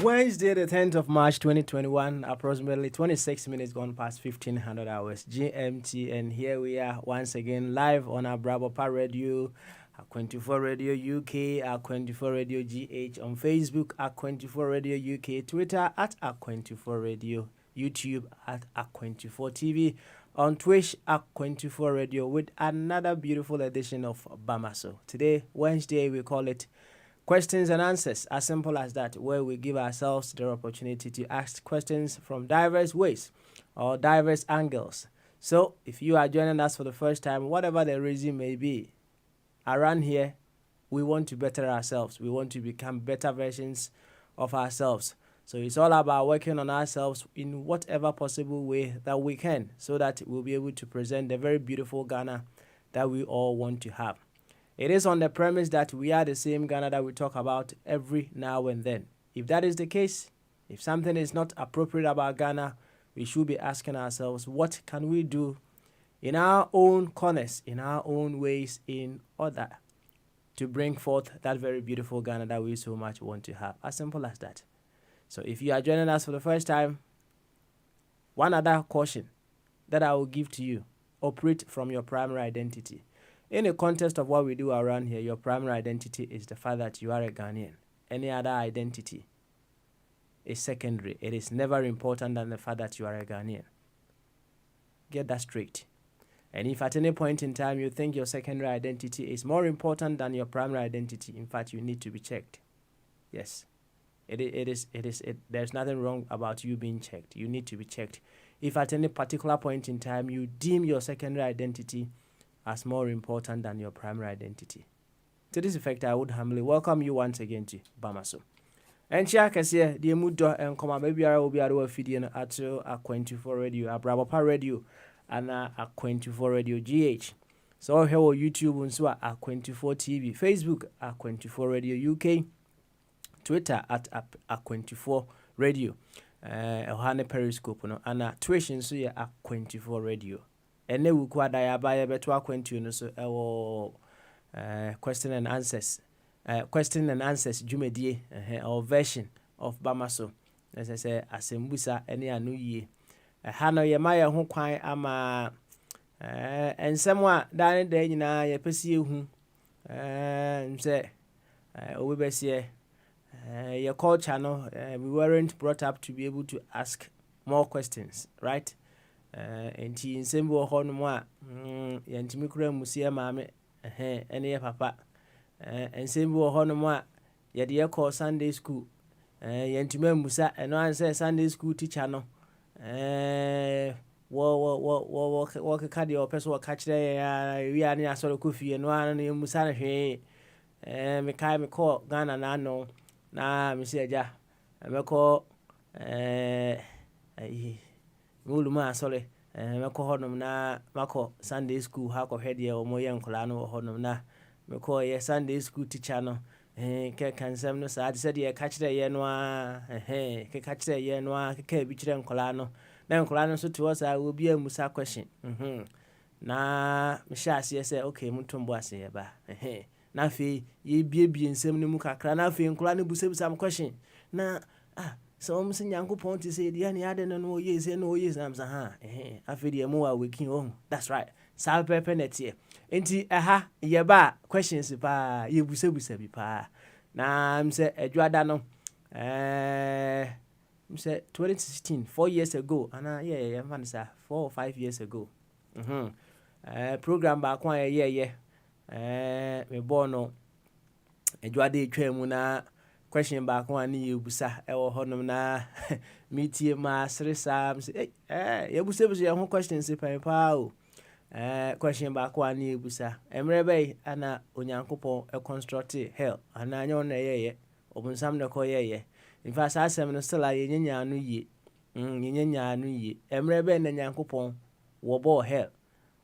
Wednesday, the 10th of March, 2021, approximately 26 minutes gone past 1500 hours GMT, and here we are once again live on our Bravo Power Radio, our 24 Radio UK, our 24 Radio GH on Facebook, our 24 Radio UK, Twitter at our 24 Radio, YouTube at our 24 TV, on Twitch at 24 Radio, with another beautiful edition of Bamaso. Today, Wednesday, we call it Questions and Answers, as simple as that, where we give ourselves the opportunity to ask questions from diverse ways or diverse angles. So, if you are joining us for the first time, whatever the reason may be, around here, we want to better ourselves. We want to become better versions of ourselves. So, it's all about working on ourselves in whatever possible way that we can, so that we'll be able to present the very beautiful Ghana that we all want to have. It is on the premise that we are the same Ghana that we talk about every now and then. If that is the case, if something is not appropriate about Ghana, we should be asking ourselves, what can we do in our own corners, in our own ways, in order to bring forth that very beautiful Ghana that we so much want to have? As simple as that. So if you are joining us for the first time, one other caution that I will give to you: operate from your primary identity. In the context of what we do around here, your primary identity is the fact that you are a Ghanaian. Any other identity is secondary. It is never important than the fact that you are a Ghanaian. Get that straight. And if at any point in time you think your secondary identity is more important than your primary identity, in fact, you need to be checked. Yes, there's nothing wrong about you being checked. You need to be checked. If at any particular point in time you deem your secondary identity as more important than your primary identity. To this effect, I would humbly welcome you once again to Bamaso. And share kasiye the mudo and come maybe I will be at our video at a 24 Radio, a Bravo Power Radio, and a 24 Radio GH. So here on YouTube and so a 24 TV, Facebook a 24 Radio UK, Twitter at a 24 Radio, Ohane Periscope no, and a Twitch and so a 24 Radio. And then we quite buy beto akwentu so question and answers jumedie or version of Bamaso, as I say asembusa any anu ye hano ye maya ho kwan ama ensem a dan de nyina ye pese ehu nse owe besie your culture no, we weren't brought up to be able to ask more questions, right? Enti nsembo ho no mu a yantimi kura musia maame ene ye papa nsembo ho no mu a ye de call Sunday school yantimi musa eno anse Sunday school teacher no wo ka de opeso wo ka kire ya wi ani asoro kofie no an ne musa na hwe me kai me call Ghana na no na me se aja me call Muluma sorry, meko honum na mako Sunday school ha ko hede o mo yen kola no honum na meko ye Sunday school teacher no ke kansem no sa de ye ka kire ye no a ke ka kire ye no a ke bi kire nkola no na nkola no so to us a obi amusa question na me sha ase say okay mutombo ase ye ba na fe ye bie nsem no mu kakra na fe nkola no busa question na so I'm saying Yanko Ponti said, Yanni, I didn't know yes, and no yes, I'm saying, I feel the more waking home. That's right. Salpe penety. Enti, yeba, questions, pa, ye busebi pa. Na, I'm say, Eduardano, I'm say, 2016, 4 years ago, and yeah, I'm 4 or 5 years ago. Program back 1 year, me born no, Eduardo Tremuna. question back one you busa ewo honom na meetie ma sere sam say ye busa busa ho question se pan pa o question back one you busa emre bay ana onyankopon e construct hell ana anya on ye obunsam ne ko ye in fact asem no still aye nyanya no ye nyanya no ye emre bay na nyankopon wo bo hell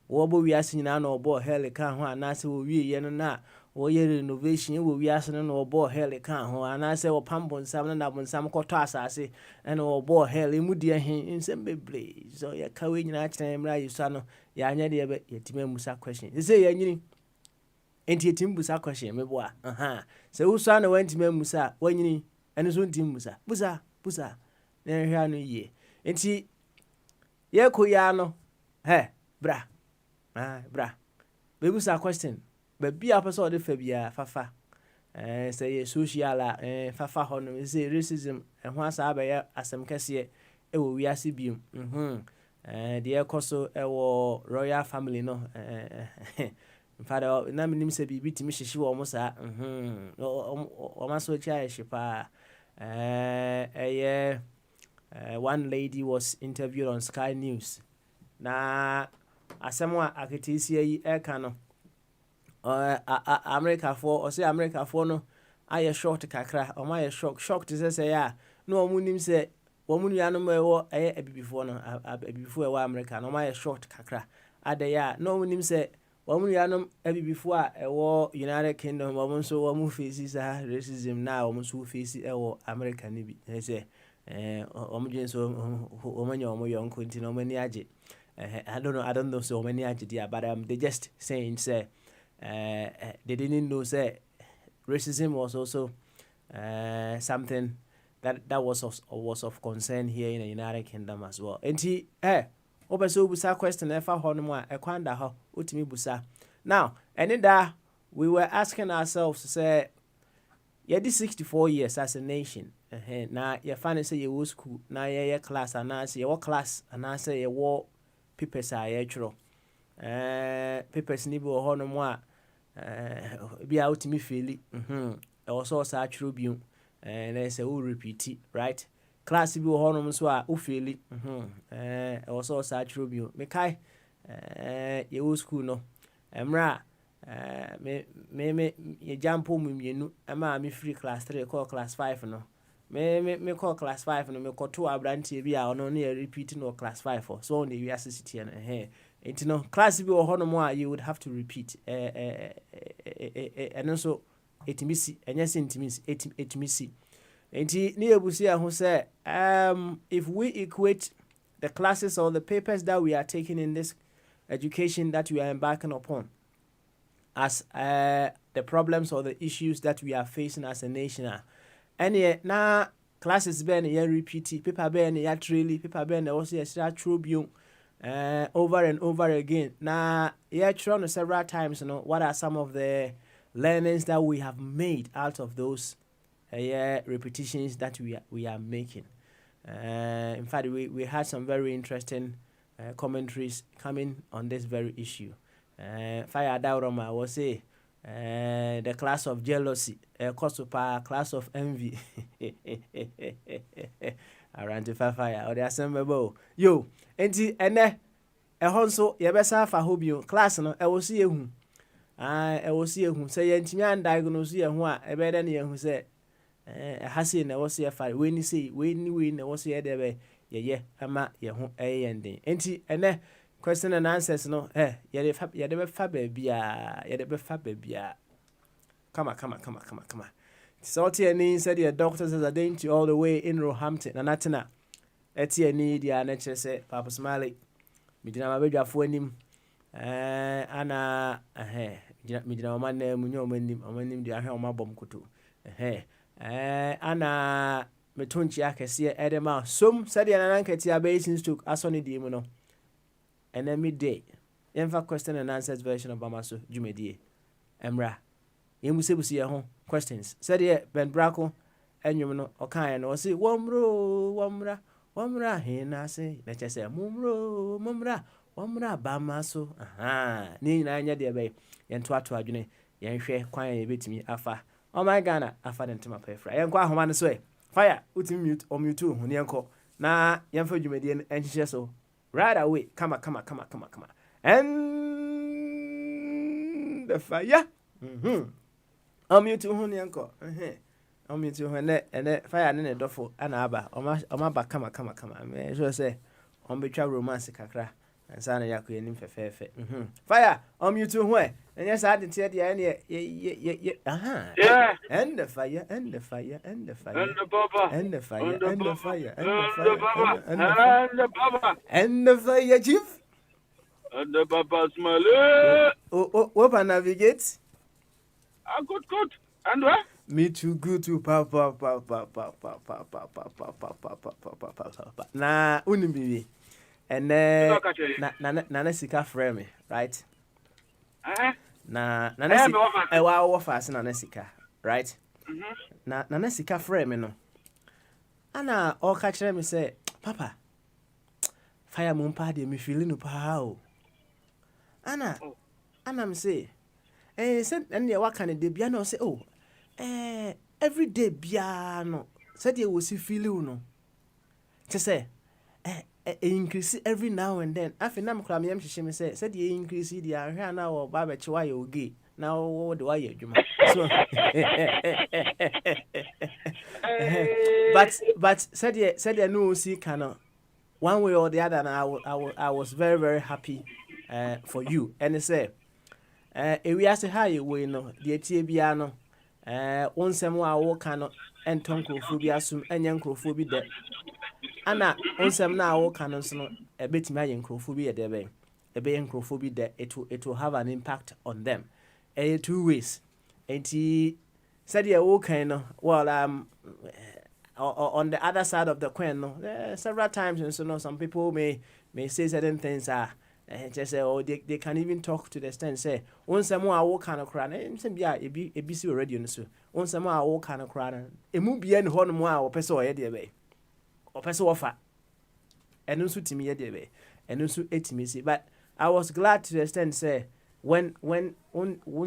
wo bo wiase nyina na obo hell ka ho ana se wo wie ye no na wo ye renovation wo wiase no na obo hell ka ho ana se wo pambon sam na bonsam koto asase na obo hell emu die hen nsem bebre so ya kawe nyina kyerɛ mra yusa no ya anya de be yetima musa question se ye nyini enti yetim busa question me boa se wo so na wantima musa wanyini ene so ntim musa busa na hwa no ye enti ye koya no bra bebusa question bia person de fa bia fafa say ye social fafa ho no say racism ho asa ba ya asem kese e wo wiase biom de ekoso e wo royal family no father na minim say bibi timi hyehe wo mo sa o ma so chia hyepa one lady was interviewed on Sky News na asem wa aketisi yi eka no America for no aye short kakra o ma ye shock to say ya no omunim say omunu ya no mewo abibifo no abibifo e wa America no ma ye short kakra ade ya no omunim say omunu ya no abibifo a ewo United Kingdom omun so omu face sa racism na omun so face ewo America ni bi say omujin so omanya omoyonko ntino omani age I don't know so many idea, but they just saying say they didn't know say racism was also something that was of concern here in the United Kingdom as well. And he obeso busa question efa ho no mu a ekwanda ho otimi busa. Now, and that we were asking ourselves say yeah, this 64 years as a nation. Now you find say you school now you class and now say your class and now say you papers are actual papers ni bi wo ho no mo a bi a utimi feli also sa actual bi na say we repeat right class bi wo ho no so a u feli also sa actual bi me kai ye wo school no emra me ye jump mu mienu ama me free class 3 call class 5 no me call class 5 no me ko to abrantie bi a ono na repeat no class 5 so on the university and enti no class bi wo hono mo a you would have to repeat and so etimisi enya etimisi enti ni ebusi a ho say if we equate the classes or the papers that we are taking in this education that we are embarking upon as the problems or the issues that we are facing as a nation and na classes ben ya repeat paper ben ya truly paper ben also ya true over and over again na ya try several times what are some of the learnings that we have made out of those repetitions that we are making. In fact, we had some very interesting commentaries coming on this very issue. Fire Dauroma was say the class of jealousy, class of envy. Around the fire or the assemble. Yo, enti ene ehonso yebesa fa hobio class no e wo see ehu. E wo see ehu say yentimi an diagnose ehu a e be de ne ehu say hase na wo see fa we ni say we ni na wo see de be ye ama ye ho eyenden. Enti ene question and answers no ye de be fa ba bia ye de be fa ba bia. Come. So TNE said the doctors are danger all the way in Roehampton and Atena. TNE dia na kire say Papa Smiley midina mabedwafo anim ana midina ma na munyo omanim dia hwe omabom koto ana metonchi akese edema som said the nankati abasin stook asoni di mu no enemy day yemfa question and answers version of Bamaso Jumedie emra yemusebusi ye ho questions said ye Ben Brako enwum no okan no say womra he na say na chese mumra Bamaso ni na anya de be yento ato adwene yenhwe kwan ye betimi afa Oh my Ghana, I find into my pay fry. And quite human way. Fire, put him mute or mute too, Hunyanko. Na young for you median and she so right away. Come on. And the fire. Mute to Hunyanko. Mute to her and that fire and a duffel and abba. My back, come on. I may sure say on betray romance kakra. And Sana Yaku and fair. Fire, mute to where? And yes, I didn't tell the end. Yeah. And the fire. And the Baba. And the fire. And the Baba. And the fire, Chief. And the Baba Smile. What navigate? Good. And what? Me too good to papa. Na unimbi. And Nana Sika frame, right? Na Nana fast Nana Sika, right? Na Nana Sika frame no. Ana all catch me say, Papa, fire moon party me feeling no pow. Ana me say, send and ya what kind of debiano say, oh, every day biano said you will see feel no. To say, increase every now and then. I think I'm cramming she said you increase the here now or Baba Chua you gay. Now what do I hear you? So but said you no see kind one way or the other, and I was very, very happy for you. And they say we ask how you will know the Etibiano once more I walk cannot and tonkophobia assume and yankrophobia there. Anna, on some now, cannons a bit my yankrophobia there, a bit yankrophobia there, it will have an impact on them. 2 ways. And he said, yeah, okay, no, well, on the other side of the coin, several times, and so some people may say certain things are. Just say, oh, they can even talk to the extent say, once some more I walk kind of cry, and some yeah, a BC already on so. Once some more I walk kind of cry, a movie and horn more or peso idea way. Or peso offer. And also to me idea way. And also 8 me see. But I was glad to the extent say, when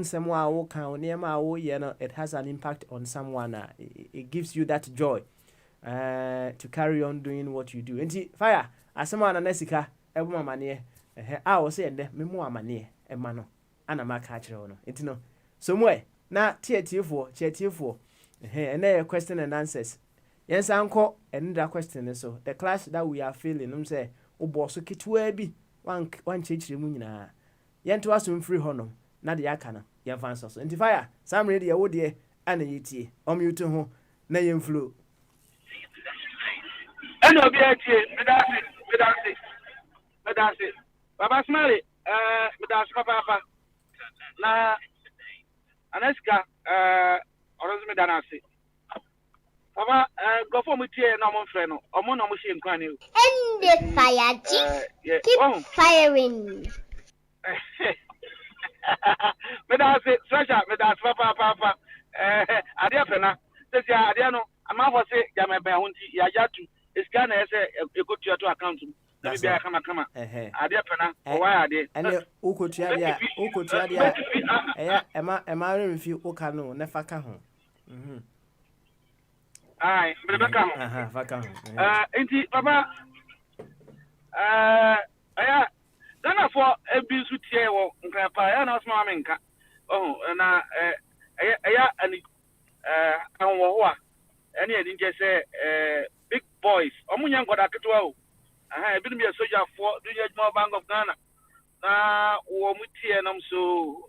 some more I walk kind near my you know, it has an impact on someone. It gives you that joy to carry on doing what you do. And fire, as someone Nesika, every man I was saying that me more money and mano and a mark catcher on it. No, somewhere now tier 4, and there question and answers. Yes, uncle, another question. So the class that we are feeling, say, oh, boss, okay, to be one change the moon. Yen to us free honor, not the yakana, yan fancies. And fire, some ready, oh dear, and a yeti, you to whom, nay flew. And I'll be at that's it. Baba Smiley, that's Papa. Na Aneska, or Danasi. Papa, go for me tea, no more friend, or more machine can you? And the fire, Chief. Keep firing. That's it, Sasha, that's Papa. Adiapena, says Adiano, I'm out for say, Yama Bounty, Yayatu, it's Ghana as a good to account. Let me come. Adiapena, why are they? And Ukotia, am I if you Okano, never come. Aye, Vacam. Indeed, Papa. Then for a bill with here, Grandpa, and us, Mamma. Oh, and and I didn't just say big boys. Omunyan got a 12. I have been a soldier for the more Bank of Ghana. Now, Womuti and I'm so.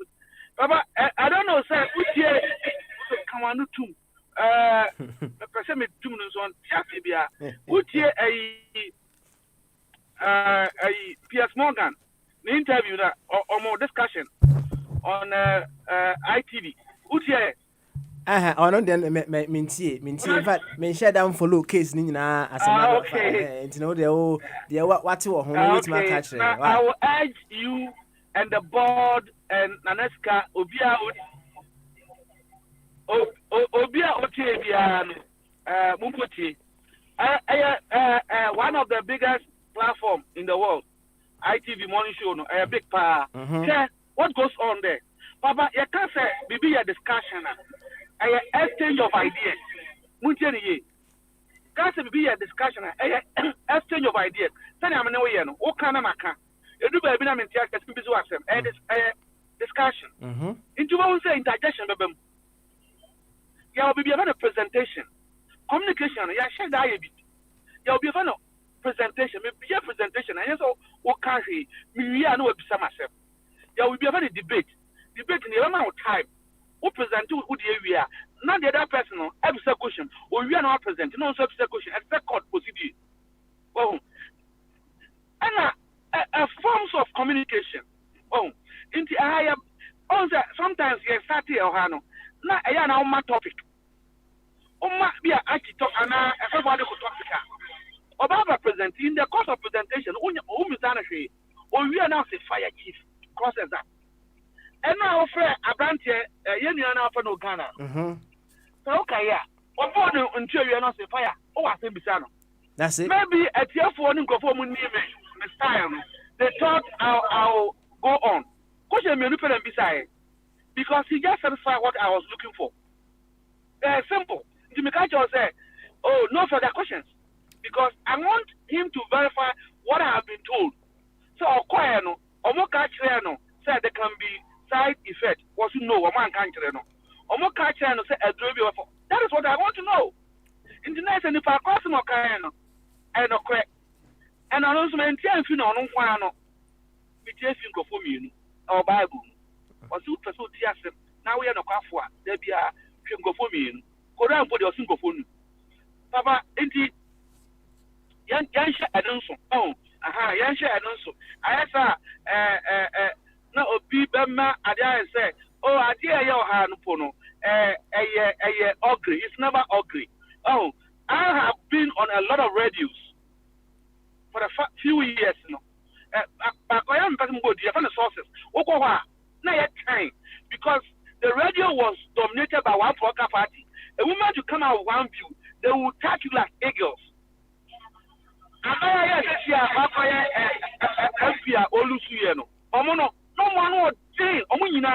Papa, I don't know, sir. Which year? Come on, too. The person with 2 minutes on Tiafibia. Which year a P.S. Morgan, the interview that or more discussion on ITV. Which year? Ono den mintie in fact men share down follow case ni nyina asema you know the what wo ho with my catch. I will urge you and the board and Naneska Obia Otebia Mupoti one of the biggest platform in the world, ITV morning show no a big power. What goes on there? Papa, you can't say be a discussion. Exchange of ideas. Muncheni gossip be a discussion, exchange of ideas. Send I'm no way, what kind of maka? You do baby, I'm in tears, discussion. Into what we say indigestion, baby. There will be a presentation. Communication, yeah, share that a bit. There will be a presentation, maybe a presentation, and so what country, me, I know some myself. There will be a debate. Debate in the amount of time. Who present who the area? Not the other person, every question. Or we are not present, no every question, except court procedure. Oh, and forms of communication. Oh, into I have also sometimes you start here, Hano. Now, I am on my topic. Oh, must be a talk and everybody could talk. About presenting in the course of presentation, or we are now say fire chief, crosses that. And now, friend, a branch, you know, for no Ghana. So, okay, yeah. What more until you are not say fire? Oh, I think Bisano. That's it. Maybe at your phone, go for me, style. They thought I'll go on. Question me, and beside because he just satisfied what I was looking for. Simple. Jimmy Kacho said, oh, no further questions. Because I want him to verify what I have been told. So, Okoyano, Omokachiano said there can be side effect. Was you know, Oman Kanchano. Omokachiano said, that is what I want to know. In the next, and if I cross Mokayano, and okay, and announcement, you know, no one, we just think of me or Bible. Or super so tears. Now we are no Kafua, there be a go for me. Koran for your single phone. Papa, indeed. Yansha Adonso. Oh, Yansha Adonso. I asked no Bema Adia said, oh, I dear your hand pono. Ugly. It's never ugly. Oh, I have been on a lot of radios for a few years now. But I am passing good. You have the sources. Okowa, not yet time because the radio was dominated by one political party. A woman to come out with one view, they will attack you like eagles. I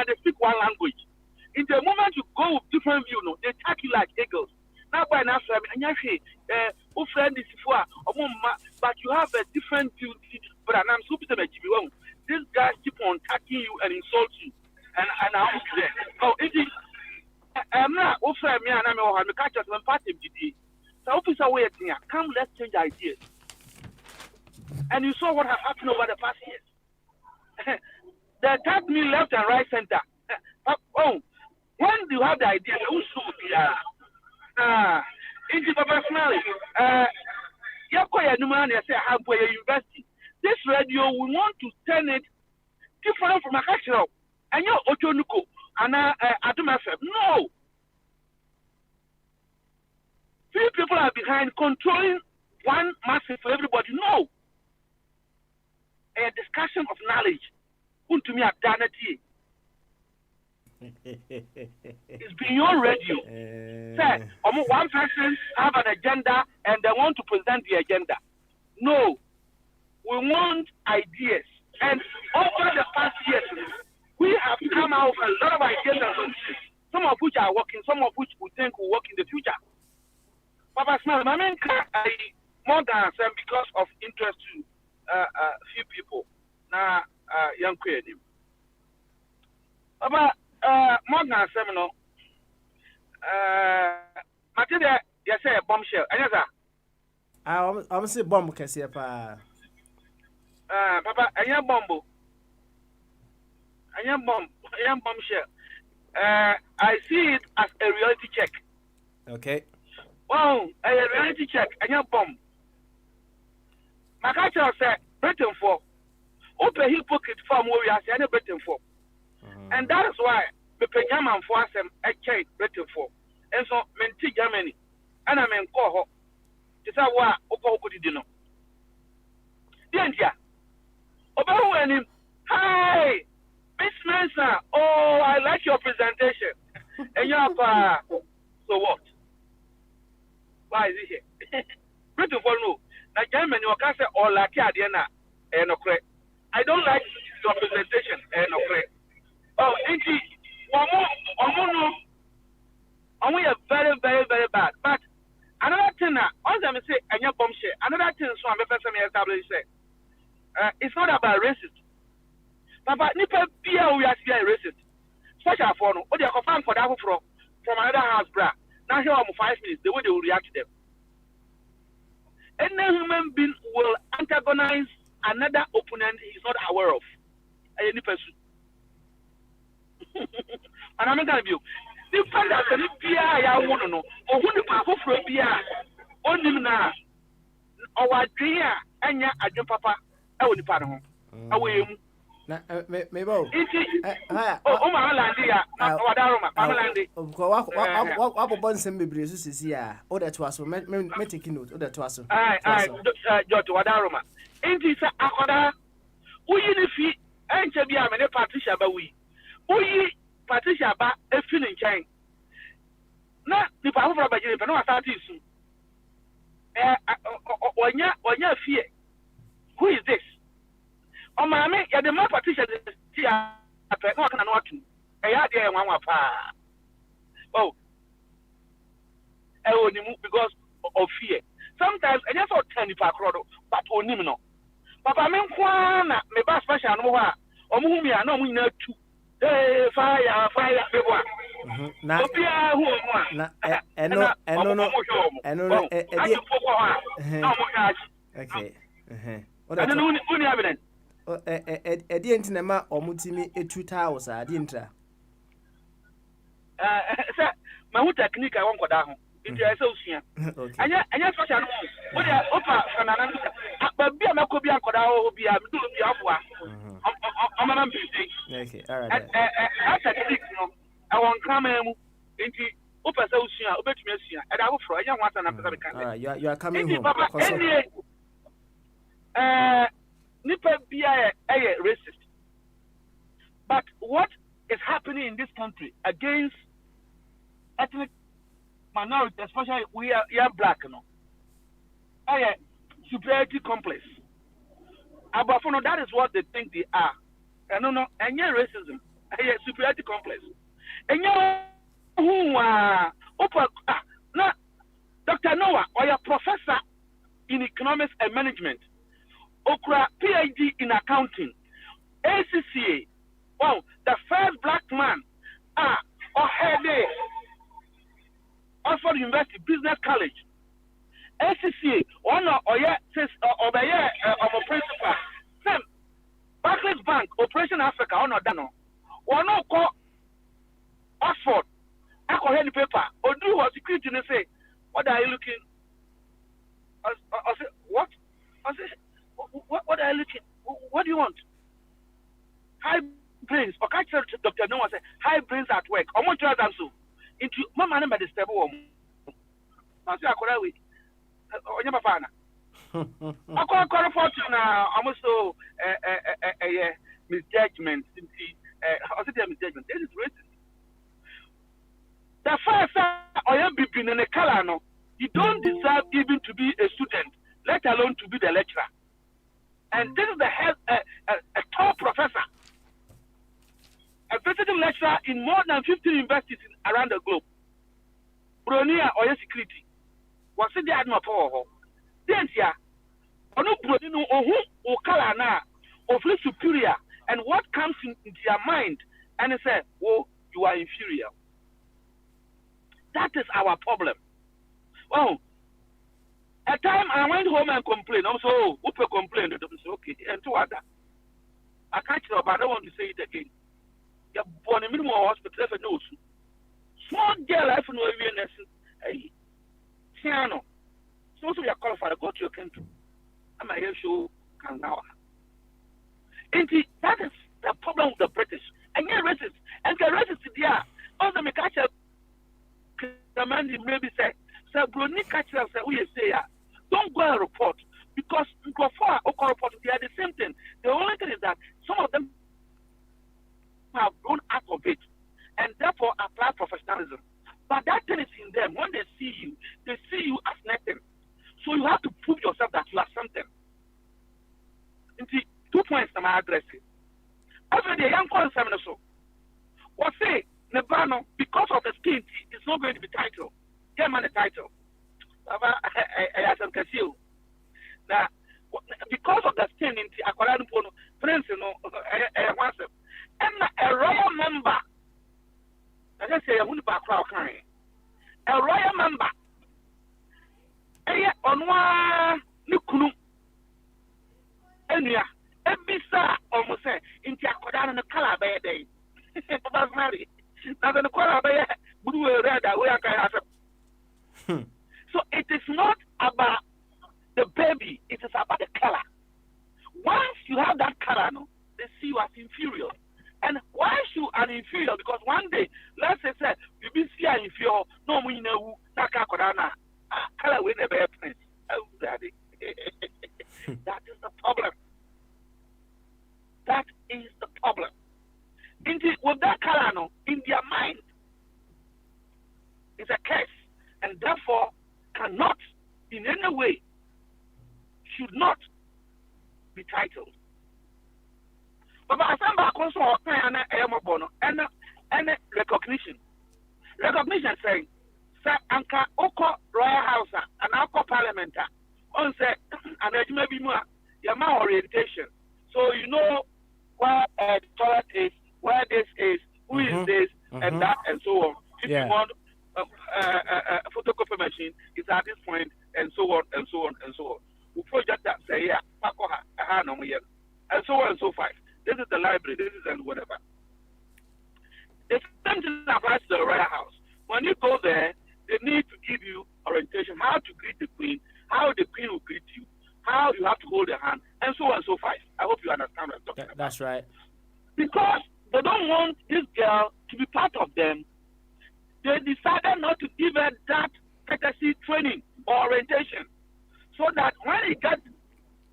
they speak one language. In the moment you go with different view, they attack you like eagles. Now by now, friend is but you have a different view. But I'm super these guys keep on attacking you and insulting you. And I'm there. Oh, it is. I'm not offering me and I'm a catch us and party. So, officer, waiting. Come, let's change ideas. And you saw what has happened over the past years. They attacked me left and right center. Oh, when do you have the idea? Who should be into professionally? University. This radio, we want to turn it different from a cultural. And you're Otonuko and Adam FM. No. Few people are behind controlling one massive for everybody. No. A discussion of knowledge. To me, identity is beyond radio. Say, one person have an agenda and they want to present the agenda. No. We want ideas. And over the past years, we have come out with a lot of ideas and solutions, some of which are working, some of which we think will work in the future. Papa Small, I mean, more than some because of interest to few people. Now, young creative. Papa, more than seminal. Matilda, you say a bombshell. I'm say bomb, Cassia. Papa, I am bombo. I am bombshell. I see it as a reality check. Okay. Wow, a reality check. I am bomb. My culture said, Britain for. Open hypocrite form where we are saying Britain for. And that is why the Penyaman for us a change Britain for. And so, Menti Germany. And I mean, call her. It's a war, Oko Dino. India. Over hi, Miss Mensa. Oh, I like your presentation. And you have, so what? Why is it here? Britain for no. Now, Germany, you can say, or like Adiana, and okay. I don't like your presentation, and okay. Oh, indeed, And we are very, very, very bad. But another thing now, also I say, and your bombshell, another thing, so I'm a person establish say, it's not about racist. Papa, nipa pia we are still racist. Special for no, what they are confirmed for that from another house, bra. Now here I'm 5 minutes, the way they will react to them. Any human being will antagonize another opponent he is not aware of. Any person. And I'm going to be the fact that the PI I want to know, or who the powerful for PI, only now, or what dream, and ya, I jump papa, I will depart home. Away. Maybe. Oh, my landia, my landia. What about some baby? Yeah, or that was so. Me taking note. Or that was so. Jot Wadaroma. Ain't it a order? We in the fee, and Chabia, and Patricia Bawi. We Patricia Ba, a feeling chain. Not the power of a budget, but no, I thought it soon. When you fear, who is this? Oh, mammy, you're the more Patricia, I can't know what to. I had one pa. Oh, I only move because of fear. Sometimes I just want 10 crowd, but only no. Papa, me kwana me ba special no wa. Omu mi ana mu nyina tu. Fire, people. Na Obia hu omu a. Na eno okay. What are you evidence? Edi entinema omutimi etuthouse adi ntra. Sir, my whole technique I want go down. It is so soon. Okay. Anya social no. What dey opa fanana. But be am ko bi ankoda o bi am do bi afwa. Amana bi. Okay, all right. Technique no. I want come mu. Enti opa so soon, obetumi asua. E da go fro, anya nwata na pesa be kan. All right, you are coming home. Nipa bia racist. But what is happening in this country against ethnic minorities, especially we are black, you know? Superiority complex. But for no, that is what they think they are. And no, and racism, superiority complex. And who Dr. Noah, or your professor in economics and management. Okra PhD in accounting, ACCA. Wow, the first black man, or head Oxford University Business College, ACCA. One or a principal. Same, Barclays Bank, Operation Africa. One or dano. One no call Oxford. I call any paper. Or do what security and say, what are you looking? I say what? I say. What are you looking? What do you want? High brains. Okay, Dr. Noah said, high brains at work. How much are so? Into Mama number the stable. I say, I could have it. On your father. I call a fortune. Almost so misjudgment. I said, misjudgment. This is racist. The first I am being in a color. No, you don't deserve even to be a student, let alone to be the lecturer. And this is the head, a top professor, a visiting lecturer in more than 50 universities around the globe. Bronia or security. Was it the admiral power? Then, yeah, or no Bronino or who or Kalana or feel superior, and what comes into your mind, and they say, oh, you are inferior. That is our problem. Well, at time I went home and complained. I'm so Upe complained. I'm so okay. And to other, I can't tell, but I don't want to say it again. You're born in minimum hospital for no. Small girl, I know even as piano. So you're qualified to go to your country. I'm a here show can now. And that is the problem with the British. And you're racist. And the racist there. Also, me catch up. The man maybe say, Brony catch up. Say, we say, don't go and report because before or report they are the same thing. The only thing is that some of them have grown out of it and therefore apply professionalism. But that thing is in them. When they see you as nothing. So you have to prove yourself that you are something. And see, 2 points I'm addressing. Every day, young call so. What say Nebano, because of the skin, it's not going to be man the title. I have some casio. Now, because of the stain in the Aquarian Prince, once and a royal member, as I say, I wouldn't back crowd carrying a royal member. On one Nukunu, and yeah, and Bisa almost say in the Aquarian and the Calabar day. That's married. Now, the Calabar blue red, we are. So it is not about the baby, it is about the color. Once you have that color, no, they see you as inferior. And why you are inferior? Because one day, let's say, you be see inferior, no we know that color will never happen. That is the problem. That is the problem. With that color, no, in their mind, it's a curse, and therefore cannot, in any way, should not be titled. But I stand back also and recognition. Recognition saying, Sir Anka Oko Royal House and Oko Parliament on say and it may be more your orientation. So you know where the toilet is, where this is, who is this, and that, and so on. If you want a photocopy machine, it's at this point, and so on, and so on, and so on. We project that say, yeah, and so on and so forth. This is the library, this is and whatever. The same thing applies to the Royal House. When you go there, they need to give you orientation, how to greet the Queen, how the Queen will greet you, how you have to hold her hand, and so on and so forth. I hope you understand what I'm talking about. That's right. Because they don't want this girl to be part of them, they decided not to give her that courtesy training or orientation. So that when he gets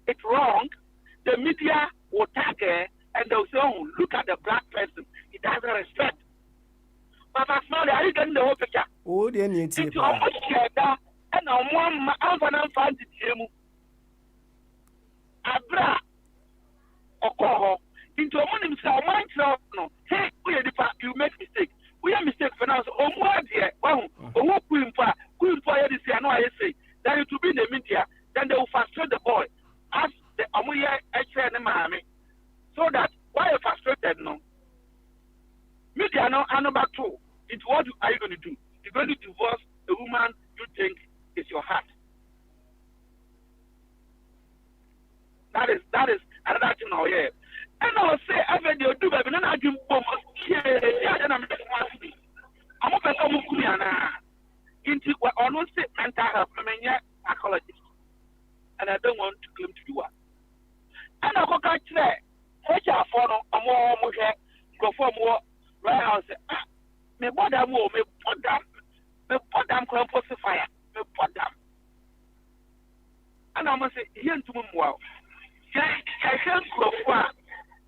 it wrong, the media will tag her and they'll say, oh, look at the black person. He doesn't respect. But as now, are you getting the whole picture? Oh, they need to. It's almost that. And I'm going to find it. Abra. Okoho. Into a money, no. Hey, you make mistake. We have mistake for now. Oh, what dear? Oh, Queen for this year. No, I say. Then it will be in the media. Then they will frustrate the boy. Ask the Amuya HN Miami. So that why you frustrated no? Media no number two. It's what are you going to do? You're going to divorce a woman you think is your heart. That is another thing now, yeah. And I'll say after you do baby, then I give bomb. Yeah, then I'm a person who into what almost say mental health. I mean, yeah, psychologist. And I don't want to claim to be one. And I go catch there. HR for a more go for more right house. Me bother more, me put them compost fire, me put them. And I must say, here to me, wow. I can't go for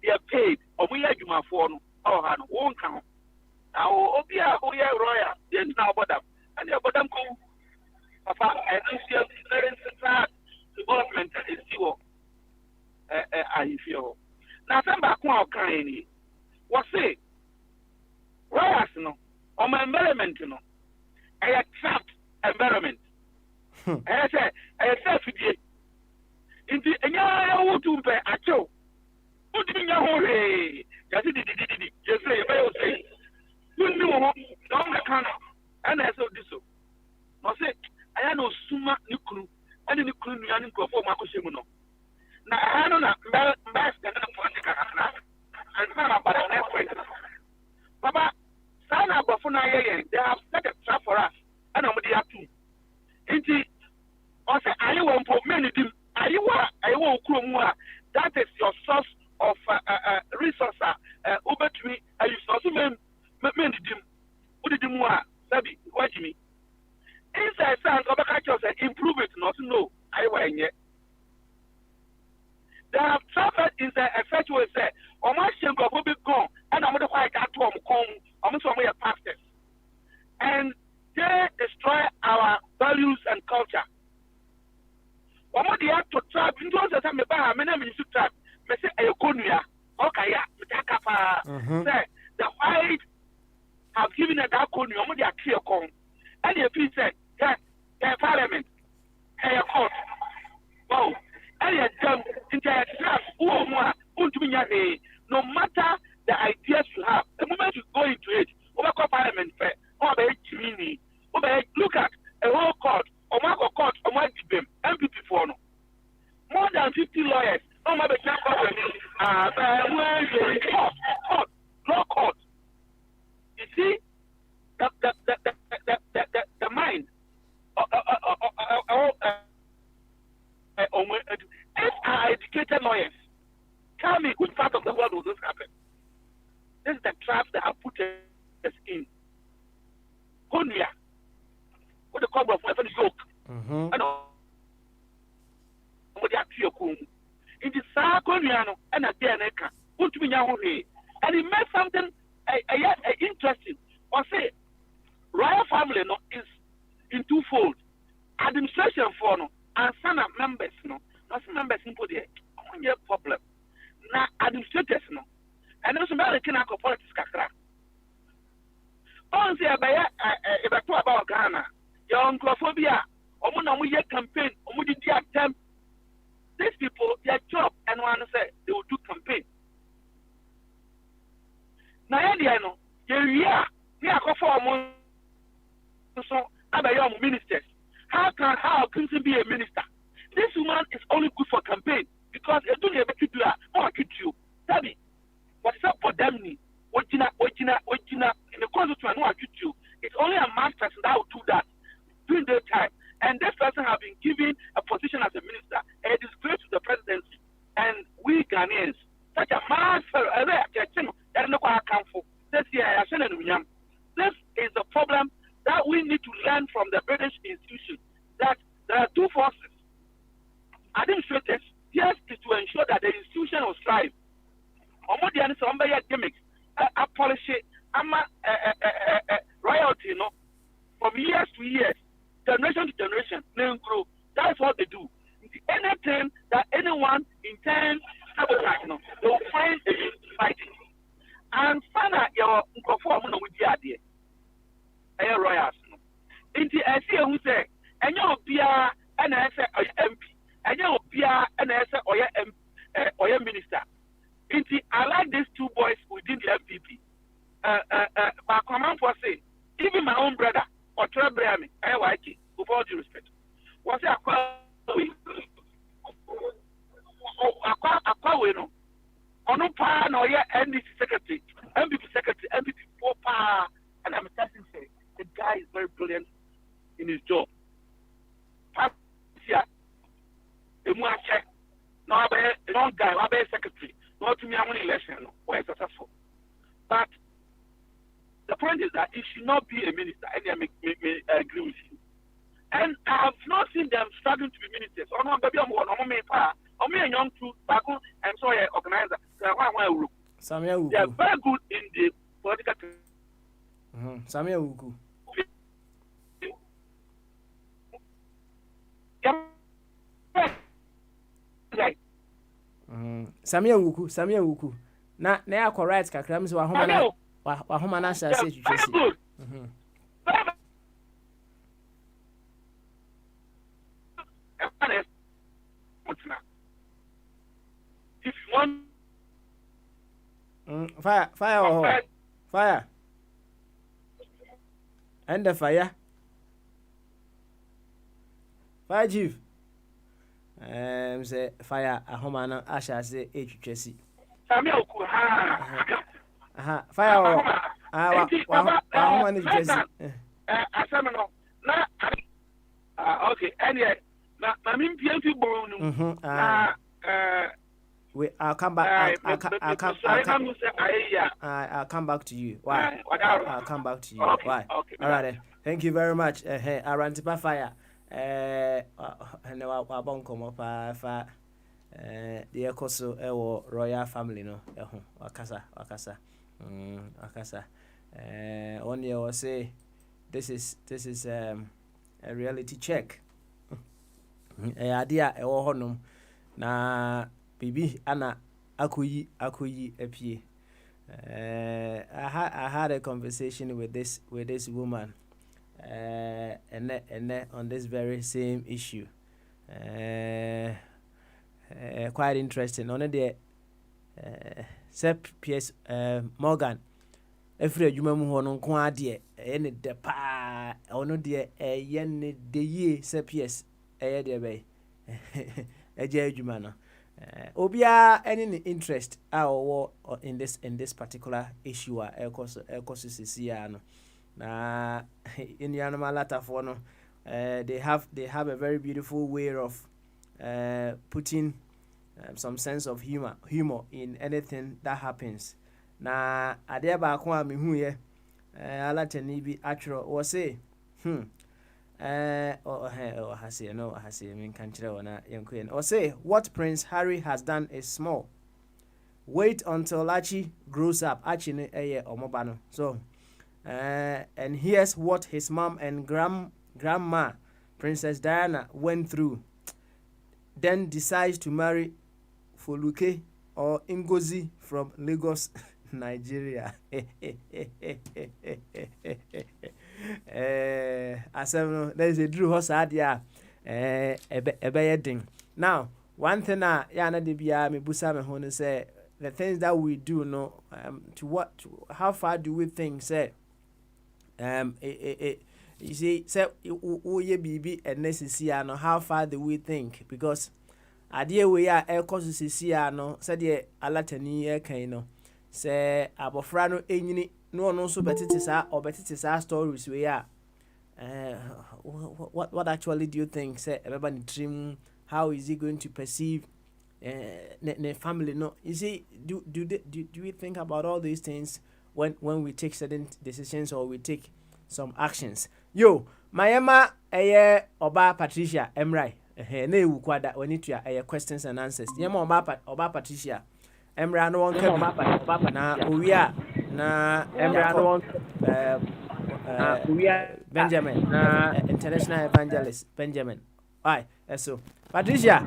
they are paid, or we are my phone, or hand won't count. Now, Obia, Royal, then now, but them, and they're but them go. Papa, I don't see a very development is still. I feel. Now, some back one kind what say? Royals, no, or my environment, you know. I accept environment. I say, I accept it. Into a young to pay a show. Put in your hole. Just say, you know, don't account. And I saw this. I say, I know Suma Nukru, and the Nukru and for Makushimono. Now, I don't know, best than a political and son about an airplane. Papa, son of Bafuna, they have set a trap for us, and I'm the up to. Indeed, I say, I won't put many things. I won't Krumwa. That is your source of resource. Over to me, I used to also many dim. What did you want? Sabi, watch me. Inside sound of a catcher improve it, not to know. I went yet. They have traveled in the effect way say, or my shame will be gone, and I'm going to fight at home, I'm some way pastors. And they destroy our values and culture. What they have to trap, in those that I'm about, my name is to trap, may say, Ayokonia, okay, say, the white have given a dark corner, they are clear con. And if he said, yeah, No matter the ideas you have, the moment you go into it, over parliament fair, look at a whole court, or court, or MPP for no. More than 50 lawyers. No matter court, law court. You see, the mind. If are educated lawyers, tell me which part of the world will this happen? This is the trap that have put us in. Konya, what the cover of weapon yoke. And what they are to it is Sarkoniano and a Dianeka, put me now here. And it made something interesting. Or say, royal family no, is in twofold. Administration for no, and son of members no, not members simple there. Only a problem. Now, administrators no, and also American politics kakra. On say if I talk about Ghana, your unclophobia, Omunamuye campaign, Omudi attempt. These people, their job, and one say they will do campaign. Now, no, here go for so young ministers. How can she be a minister? This woman is only good for campaign because it don't ever do that. Oh, I you. Tell me, what's up for them? What in the constitution? No, I you. It's only a man person that will do that during their time. And this person has been given a position as a minister, and it is great to the presidency. And we Ghanaians, such a man, this is the problem that we need to learn from the British institution, that there are two forces. Administrators, yes, is to ensure that the institution will strive. Somebody gimmicks, a policy, royalty, you know, from years to years, generation to generation, name grow. That's what they do. Anything that anyone intends sabotage, they will find a way to fight it. And find out your performance with the idea. Royals. Into a CEO who say, and you'll be an answer or MP, and you'll be an answer or your minister. Into I like these two boys within the MPP. But command for saying, even my own brother or Trevor Brami, I like it, with all due respect. Was a no pa no yeah NDC secretary, MPP secretary, MPP for pa, and I'm testing say the guy is very brilliant in his job. Yeah, the more check. No, I be wrong guy. I be secretary. Not to me, I'm only election. Why successful? But the point is that it should not be a minister. And I agree with you. And I have not seen them struggling to be ministers. Oh no, baby, I'm a young truth back home. I'm sorry, organizer. Samuel They are very good in the political. Samuel Uku. Samuel Uku. Na ya correct kakra mse wa homa na sha se twetwesi. If you want fire. And the fire. Fire chief. Say fire a homa na asha se twetwesi. Samuel ku fire wa homa na twetwesi. Asamino na okay anyway na mimpianti bonu I'll come back. I'll come back to you. Why? I'll come back to you. Okay. Why? Okay. All right then. Thank you very much. Arantipa fire. And our bon come up. The Ekoso royal family no. Wakasa. One year will say this is a reality check. Idea honum na bibi ana akoyi apie. I had a conversation with this woman and on this very same issue. quite interesting. On the Sep P.S. Morgan. Every adwuma mu hɔ no nko adeɛ ɛyɛ ne dɛ paa ɔno deɛ ɛyɛ ne de yie sɛ PS ɛyɛ deɛ bɛyɛ ɛgye adwuma no obiara ɛne ne interest a ɔwɔ in this particular issue a ɛkɔ so sisi a no na nnuanom alatafoɔ no they have a very beautiful way of putting some sense of humor in anything that happens. Na adeɛ baako a mehu yɛ alatani bi atwerɛ wɔ se ɔhaseɛ no ɔhaseɛ menka nkyerɛ wɔ na yɛnkɔyɛ no ɔse what Prince Harry has done is small, wait until Archie grows up. Archie no ɛyɛ ɔmoba no so and here's what his mom and grandma Princess Diana went through, then decides to marry Foluke or Ngozi from Lagos Nigeria. Asem there is a Drew Hosadia ebeyeding. Now, one thing na de bia me busa me ho say the things that we do no how far do we think say you see say ye bibi necessary no how far do we think, because adeɛ wei a ɛkɔ so sisi a no sɛdeɛ alatani ɛkan no sɛ abɔfra no ɛnyini na ɔno nso ɔbɛtete saa stories wei a what actually do you think sɛ ɛbɛba ne tirim, how is he going to perceive ne family no, you see do we think about all these things when we take certain decisions or we take some actions. Yo mayema ɛyɛ Oba Patricia Emrai na ewu kwada wani tua questions and answers. Yema Oba Patricia Emra no one come na owia na Emra no one Benjamin na international evangelist Benjamin. Why? So Patricia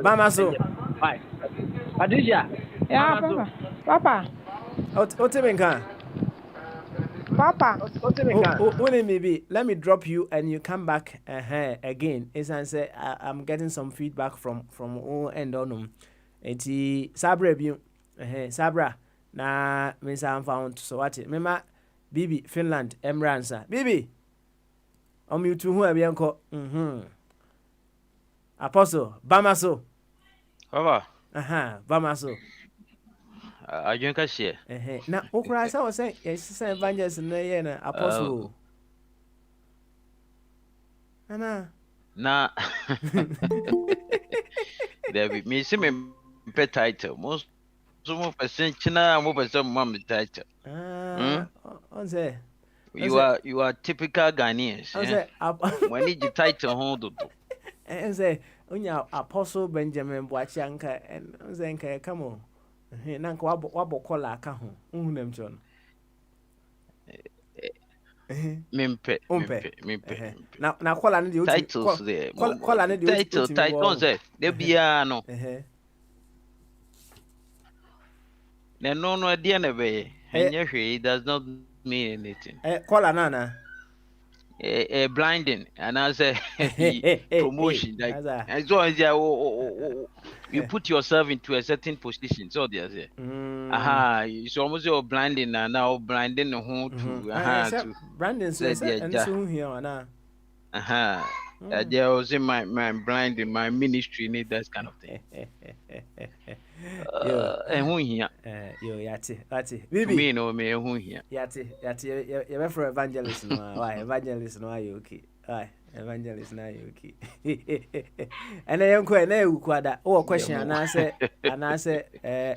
Mama so why? Patricia Yeah, Papa. Otemenka Papa. Maybe let me drop you and you come back again. As I say, I'm getting some feedback from all end on eti Sabra bi Sabra na me say I'm found so what mema Bibi Finland Emransa Bibi you to who abi enko Apostle Bamaso Papa Bamaso adwen ka hye na okura say was say evangelist na ye na apostle ana na David me see me pet title most some person china mo person mom title on say you are typical Ghanaians when need the title hold do and say unya apostle Benjamin Boachianka and say nka come on na nka wabo kola aka ho unhunam chon mempe na kola ne de titles there kola ne de title say de bia no na no de na be enye hwe does not mean anything kola na blinding and I say promotion like as long as you put yourself into a certain position so they say it's almost your blinding and now blinding the whole to branding so and so here na there was in my blinding my ministry need that kind of thing who here yo yati bibi me no me who here yati you be for evangelist no why evangelist no ayo okay why evangelist na ayo okay and then yanko na ewu kwada o question anase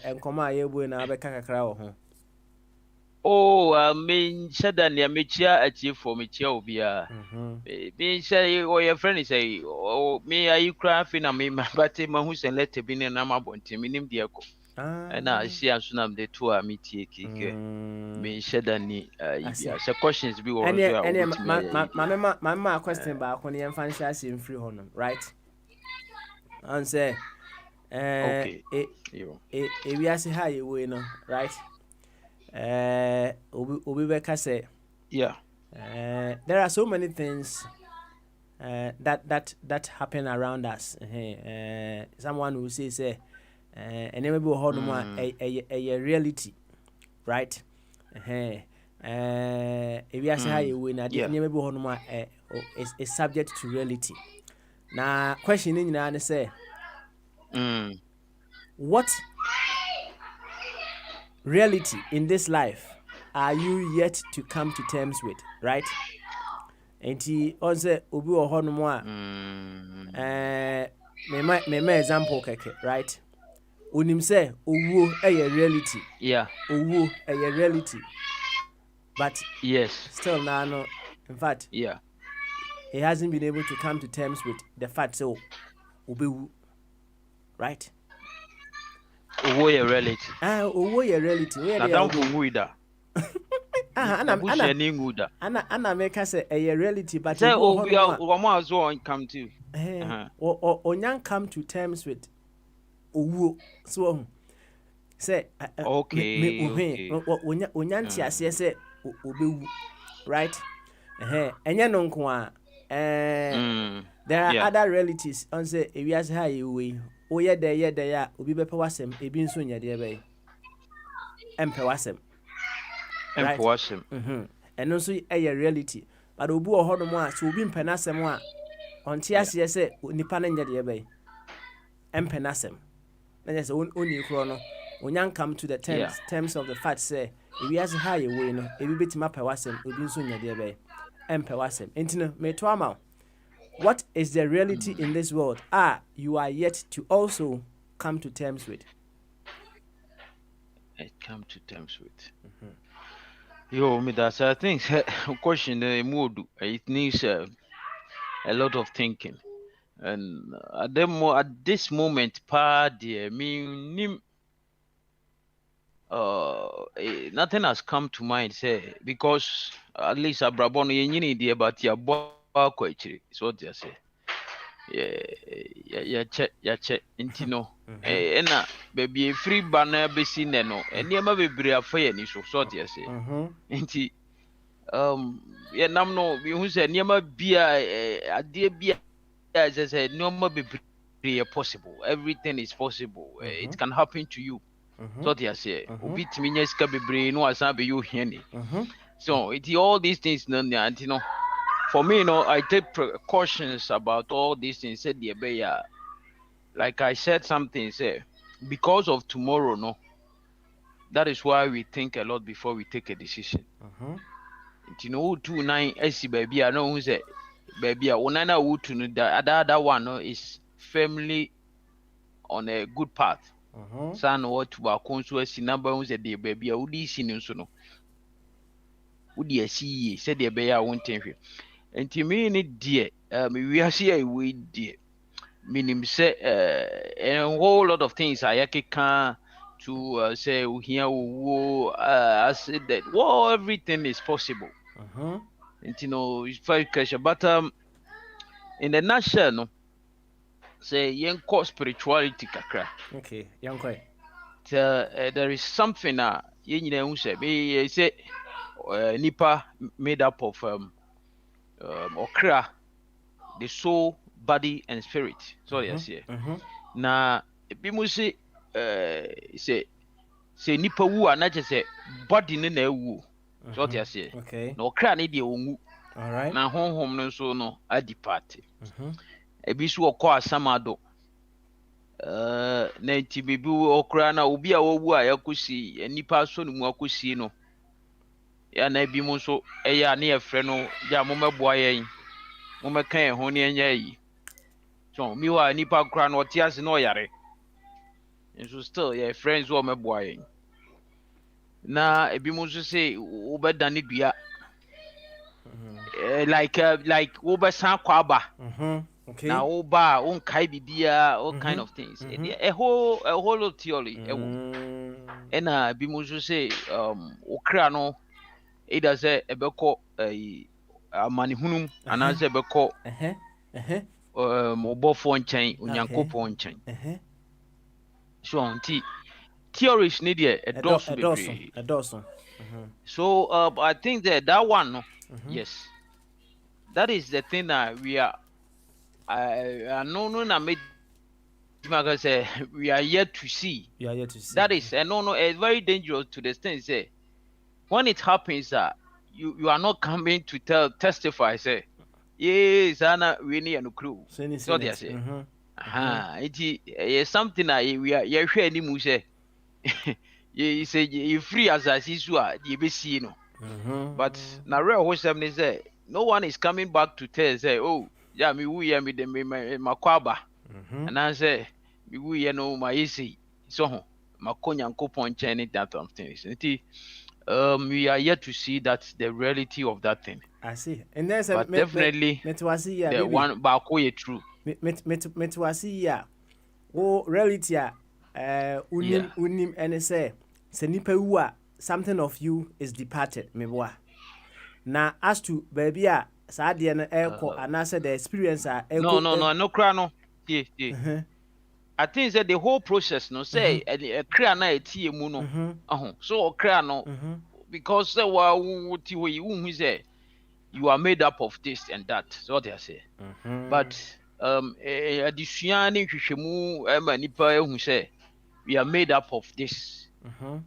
enkomo ayebu na abeka kakra wo ho me said that near Michia achieve for Michia Obia. Me say, your friend say, me are you crafting? I mean, but my who's and let be in Nama Bonti, minim diaco. And I see as soon as the two are meeting. Me said that so questions be all. My question back when the franchise in free honor, right? And say, okay, we are say how you win, right? Obi say, yeah. There are so many things that happen around us. Someone will say, and maybe we hold a reality, right? If you say how you win, maybe we hold is subject to reality. Now, question in the say, what reality in this life are you yet to come to terms with, right? And he also obi wɔ hɔnom a me example keke, right? Onim sɛ owuo ɛyɛ reality. Yeah. Owuo ɛyɛ reality. But yes, still now no, in fact, yeah, he hasn't been able to come to terms with the fact so obewu, right? owo yɛ reality. Owuo yɛ reality. Na damfo ngu da. Ana meka sɛ ɛyɛ reality, but sɛ obi a wɔn a so on come to onyan come to terms with owuo so say okay onyan ti aseɛ sɛ obewu, right? Ɛnyɛ no nko a there are other realities on say ewiase ha yɛ we oyɛ dɛ a obi bɛpɛ wasɛm ebi nso nyɛ deɛ bɛyɛ ɛmpɛ wasɛm, right? ɛno nso ɛyɛ reality, but obi wɔ hɔ nom a so obi mpɛ n'asɛm a ɔnte aseɛ sɛ nipa no nyɛ deɛ bɛyɛ ɛmpɛ n'asɛm na nyɛ sɛ ɔni korɔ no onyan come to the terms of the fact sɛ ewiase ha yɛ we no ebi bɛtumi apɛ wasɛm obi nso nyɛ deɛ bɛyɛ ɛmpɛ wasɛm. Nti no meto ama, what is the reality in this world you are yet to also come to terms with? Come to terms with. Yo, me that's I think question mood it needs a lot of thinking, and at this moment nothing has come to mind say because at least abrabon yenyini idea but ya bo akwachi is what you say. Yeah, check intino na baby free banner be seen no eniema bebre afa ni so what you say. Inti yeah nam no we hu say eniema bia ade bia say eniema bebre possible, everything is possible. It can happen to you. So they say obi timi nya sika bebre no asan be you here ni. So it all these things no you know, for me, I take precautions about all these things. Said the like I said something, say because of tomorrow, no. That is why we think a lot before we take a decision. You know, 2-9 SC baby, I know who say baby, onana to the other one is firmly on a good path. San what to our consuls number who said the baby, I would see so no. Would you see said the baby, I won't tell you. And to me, dear, we are here, we dear. Meaning, say, a whole lot of things I can to say, here, I said that, well, everything is possible. And you know, it's very casual. But in the nutshell, no, say, young core spirituality, kakra. Okay, young quite. There is something, you know, say, Nipa made up of okra, the soul, body, and spirit. So yes, yeah. Na people say nipa wu anaje say body ne na ewu. So yes, yeah. Okay. Na okra ne de onwu. All right. Na honhom no so no adi party. Ebi so okọ asamado. Na nti bebi okra na obi a wowu a yakosi nipa so no mu akosi no. Ya na ebi mo so eya na yefre no ya mo meboa yen. Mo meka e ho ne enya yi. So mi wa nipa kra no tiase no yare. And so still yeah friends wo meboa yen. Na ebi mo so say wo be dane dua. Like wo be san kwaba. Okay. Na wo ba won kai bibia all kind of things. A whole theory and ebi mo so say okra no either say ebeko amanihunum anase ebeko obofo nchen onyankopon nchen. So anti theories need a dose. So I think that one no, yes, that is the thing that we are I no na me say we are yet to see. We are yet to see. That is no, it's very dangerous to the extent say when it happens you are not coming to testify say yes ana we need no crew. So they say it is something that we are share any say you say you free as I see so you be see no. But na real wisdom is say no one is coming back to tell say oh yeah me we me de me makwaba and I say me we no my easy so makonya nkopon chen that of things. We are yet to see that the reality of that thing. I see. And there's but definitely the one back way true. Metwasi ya wo reality unim and say nipa wu a something of you is departed meboa. Na as to baby a saa de no eko anase the experience a eko no cry no yeah. I think that the whole process no say a cry na etie mu no so cry no because say you are made up of this and that. So what they say. But addition ni hwehwemu ma nipa ehu say we are made up of this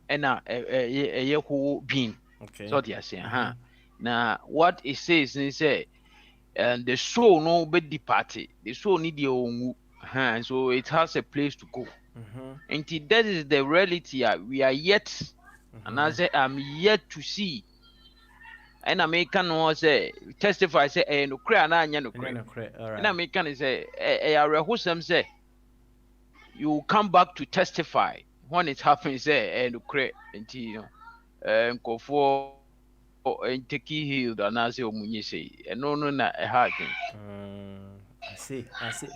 and a whole being. Okay. So what they say. Now what it says is say and the soul no be departed. The soul need your own so it has a place to go. And that is the reality we are yet and I say I'm yet to see. And I make no say testify say no cry na anya no cry. And I make can say who say you come back to testify when it happens say no cry until go for and take healed and as you say no na hard thing. I see.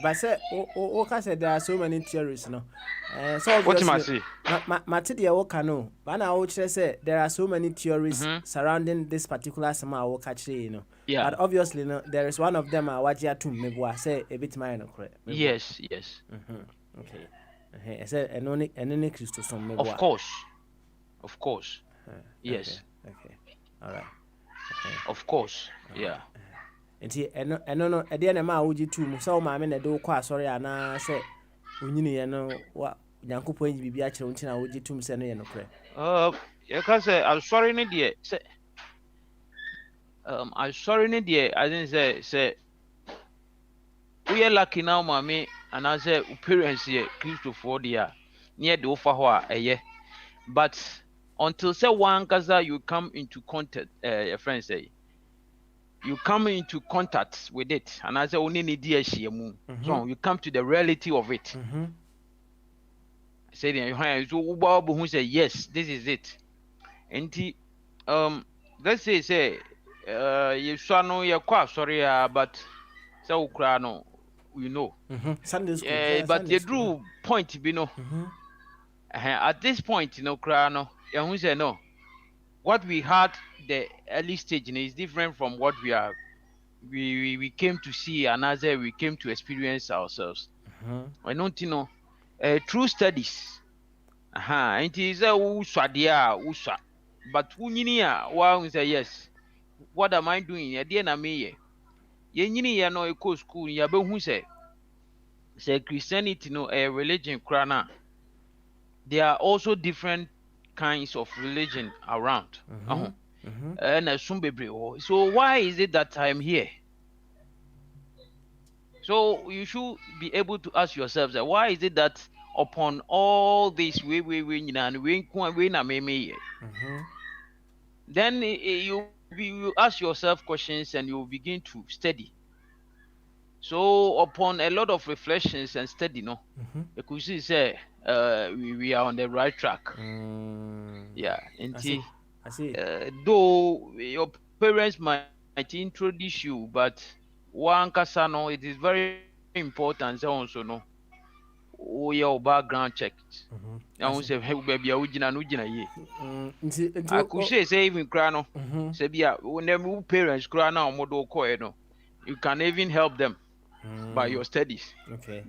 But say, okay, said there are so many theories, no. So what you must say? Matidia Okano, but now I say there are so many theories surrounding this particular summer catch, you know. Yeah. But obviously, no, there is one of them. What you to maybe say a bit minor, correct? Yes. Okay. I said, and only Christus on me. Of course. Yes. Okay. All right. Of course. Yeah. Nti eno ede na ma woji tu mu so ma me na do kwa asori ana se onyini ye no wa nyankopon yi bibia kire unti na woji tu mu se no ye no kre you can say I'm sorry ni there say I'm sorry ni there I didn't say we are lucky now mama and I say parents here Christopher there near the offer ho a but until say one kaza you come into contact your friend say you come into contact with it and I say only need so you come to the reality of it. Say so who say yes this is it and let's say you saw no you quite sorry but so no you know Sunday school but you drew point be no at this point you know no who say no what we had the early stage is different from what we came to see and as we came to experience ourselves. I don't know true studies it is a but who say yes what am I doing at the end of me ye no eco school ya be who say Christianity no a religion krana there are also different kinds of religion around and so why is it that I'm here? So you should be able to ask yourself that why is it that upon all this then you ask yourself questions and you begin to study. So upon a lot of reflections and study, you could see say we are on the right track. Yeah, and I see. Though your parents might introduce you, but one casano it is very important. Also, no, your background checked. I won't say, hey, baby, I could say even crano. Say, yeah, when them parents crano modo no, you can even help them by your studies. Okay,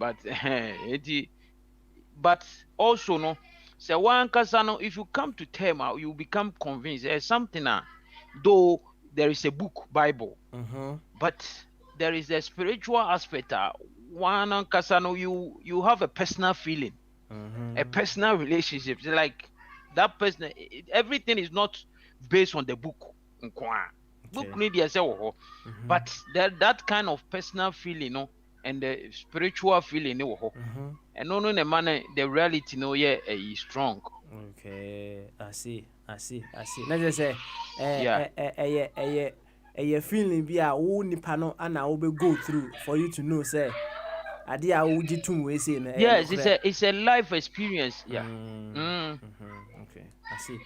but also no. So one casano, if you come to term, you become convinced there's something though there is a book Bible, but there is a spiritual aspect. One kasano, you have a personal feeling, a personal relationship. Like that person, everything is not based on the book. Book media say, but that kind of personal feeling, and the spiritual feeling, and no, the man, the reality, is strong. Okay, I see. Let's just say, Yeah. a feeling be a wo nipa no ana wo be go through for you to know say ade a wo jitum we say na no Yes, kre. it's a life experience. Yeah. Okay, I see.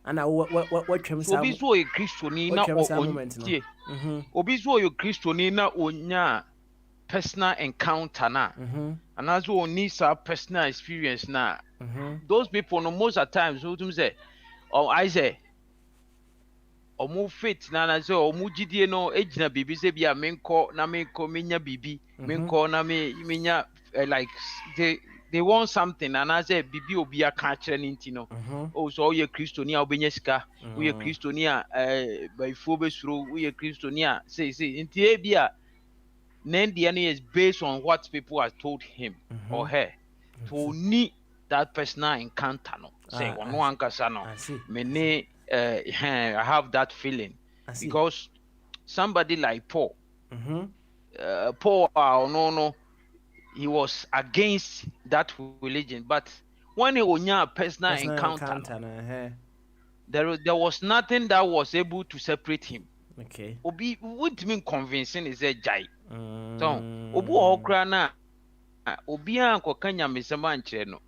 Ana what twem So sa obi so a Christian na moment no. tie. Obi so a Christian na onya personal encounter na. And also oni sa personal experience na. Those people no most of times so to say, or I say omu faith na say omu gidie no ejina bibi say bia menko na menko menya bibi menko na menya like they want something and I say bibi obi aka kire ninti no. Oh, so you Christian a obenya sika, we Christian a by fo besuro, we Christian a say nti e bia then the enemy is based on what people have told him or her to need that personal encounter no say one ankasa no me I have that feeling because somebody like Paul no he was against that religion, but when he was a personal encounter no, there was nothing that was able to separate him. Okay. Obi would mean convincing is a jai. So obu okra na obi anko kanya mesema nkyere no,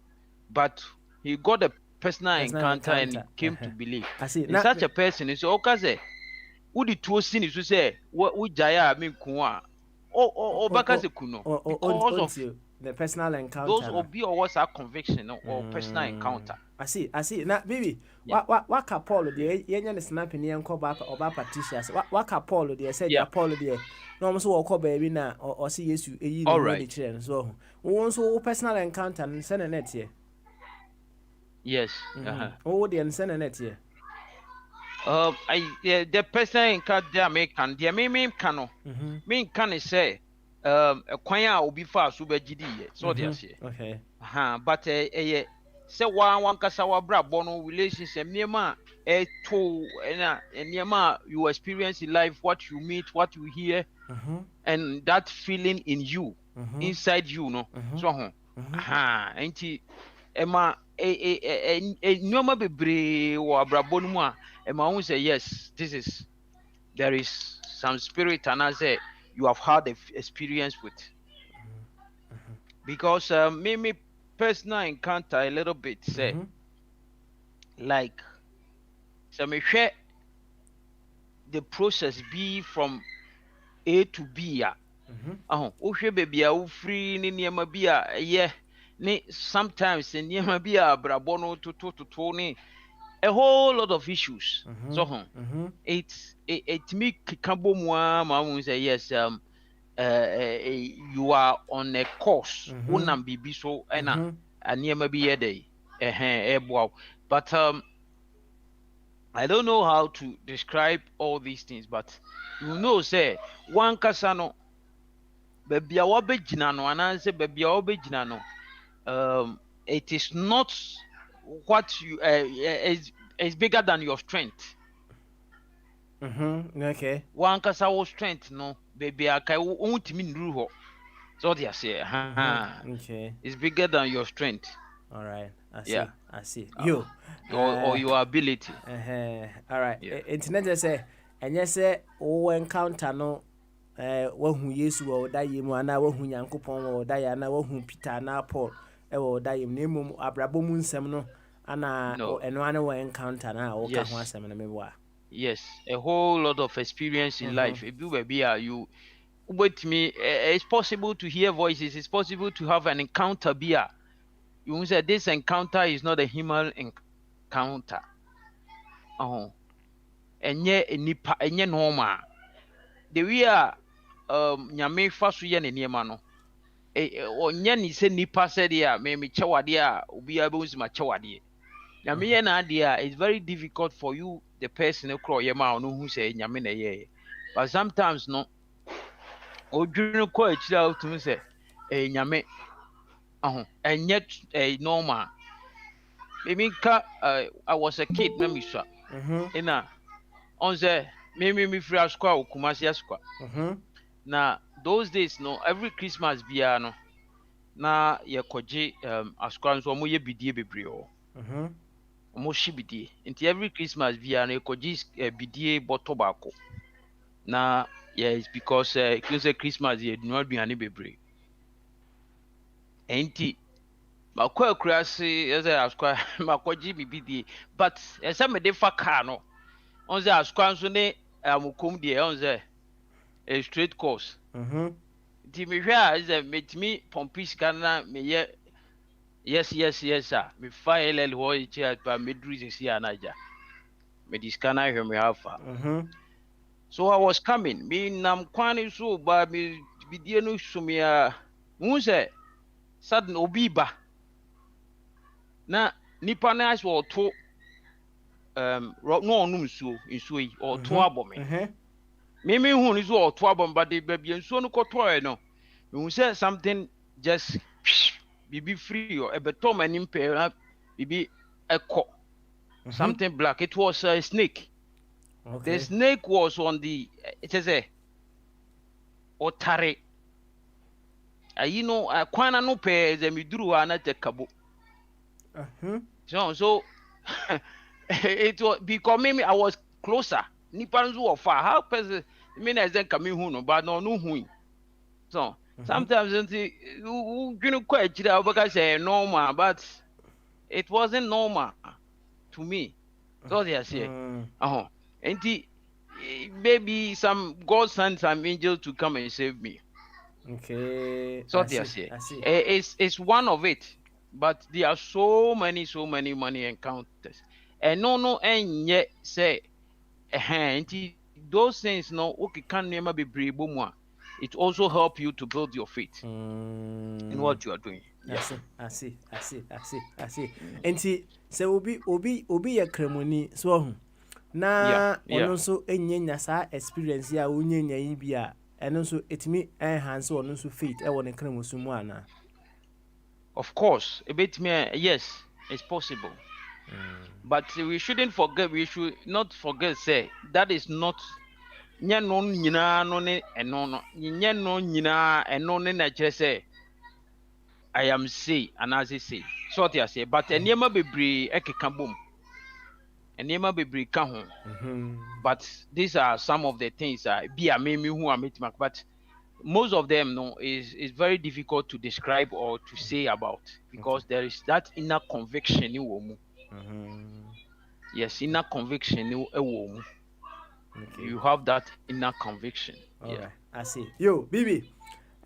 but he got a personal encounter and he came to believe. In such a person is okay say udi tuo sin is say wo jaya a menku a o baka se kuno because of the personal encounter. Those obi or what's our conviction or personal encounter. I see. Now, baby, what Paul the yenye snap ni enko ba oba Patricia. What Paul the said ya Paul the no almost walk baby na or see Yesu eyi ni children. So won so personal encounter and send net here. Yes. Oh, the send net here. The personal encounter they make can the me can me can say a kwanya obi fa so be gidi ye so they say. Okay. But say one kasa wa bra bono relationship niema to niema you experience in life, what you meet, what you hear, and that feeling in you, inside you, no. So enti ema niema bebre wa bra bono mu a ema won say yes, there is some spirit and I say you have had the experience with. Because me personal encounter a little bit say like so me share the process be from A to B ya. O hwe baby a wo free ni niema bi a ni sometimes niema bi a brabo no to ni a whole lot of issues. So it me kikabo mu ma won say yes you are on a course unam bibi so ena aniema bi ye dey but I don't know how to describe all these things, but you know say one kasano baby a wabegina no ananse baby a wabegina no it is not what you is bigger than your strength. Okay. One kasa wo strength no baby akai wontimi nduru ho. So they say okay, it's bigger than your strength. All right, I see. You or your ability. All right. Internet just say and yes say o encounter no wahu Yesu wo da yemu ana wahu Nyankopon wo da ya na wahu Peter na Paul wo da yemu na mum abrabo mu nsem no ana eno ana wo encounter na wo ka ho asem na mebo a. Yes, a whole lot of experience in life. If you be you with me, it's possible to hear voices, it's possible to have an encounter beer. You say this encounter is not a human encounter. And yet nipa enye normal. The we are nyame fa so ye ne niema no. Onye ni se nipa said ya me chawade a obi abunzi ma chawade. Nyame ye na ade a it's very difficult for you the person who crawl your mouth no who say nyame na ye. But sometimes no odwene kɔ akyiri a wotumi sɛ nyame and yet normal. Maybe I was a kid na misua ina on say me free askwa okumasi askwa na those days no every Christmas bia no na yekoje askwa nso mo ye bidie bebre o mo hye bidie nti every Christmas bia no yekoje bidie bottle bako na yes because Christmas ye no aduane bebre enti makɔ akurase ɛsɛ askwa makɔgye bibidie but ɛsɛ me de fa car no on sɛ askwa nso ne amukom deɛ on sɛ a straight course nti mehwɛ a ɛsɛ metumi pɔmpi sika na meyɛ yes a mefa LL hɔ kyerɛ pa meduru sisi anagya mede sika no ahwɛ me hafa so I was coming me nam kwan so ba me bidie no sumi a hu sɛ sudden obi ba na nipa na as well to no onum nsuo yi or to abɔ me hu ni so or to abɔ but the baby nsuo no kɔtɔɛ no hu say something just bibi free or ebetom anim pɛ bibi ɛkɔ something black. It was a snake. The snake was on the it is a otare you know kwana no pɛ ze miduru ana te kabo so it was because maybe I was closer. Nipa nso wɔ far. How person mean as then come hu no but no hu. So sometimes you quite because say normal but it wasn't normal to me. So they say and maybe some God sent some angel to come and save me. Okay. So they say it's one of it. But there are so many money encounters. And no, and yet say, those things no okay can never be brave. It also help you to build your faith in what you are doing. Yeah. I see. And see, so obi ya kremoni so na ono so enyenya sa experience ya onyenya yi bia eno so etimi enhance ono so faith e won kremosu mu ana. Of course, a bit more, yes, it's possible. But we shouldn't forget, we should not forget, say, that is not I am say, and as I say, so I say, but a never be bree, ekeka boom, a never be bree kahon. But these are some of the things be a meme who are meeting, but most of them no is very difficult to describe or to say about because there is that inner conviction in womu. Yes, inner conviction in womu. You have that inner conviction. All right, I see. Yo, Bibi.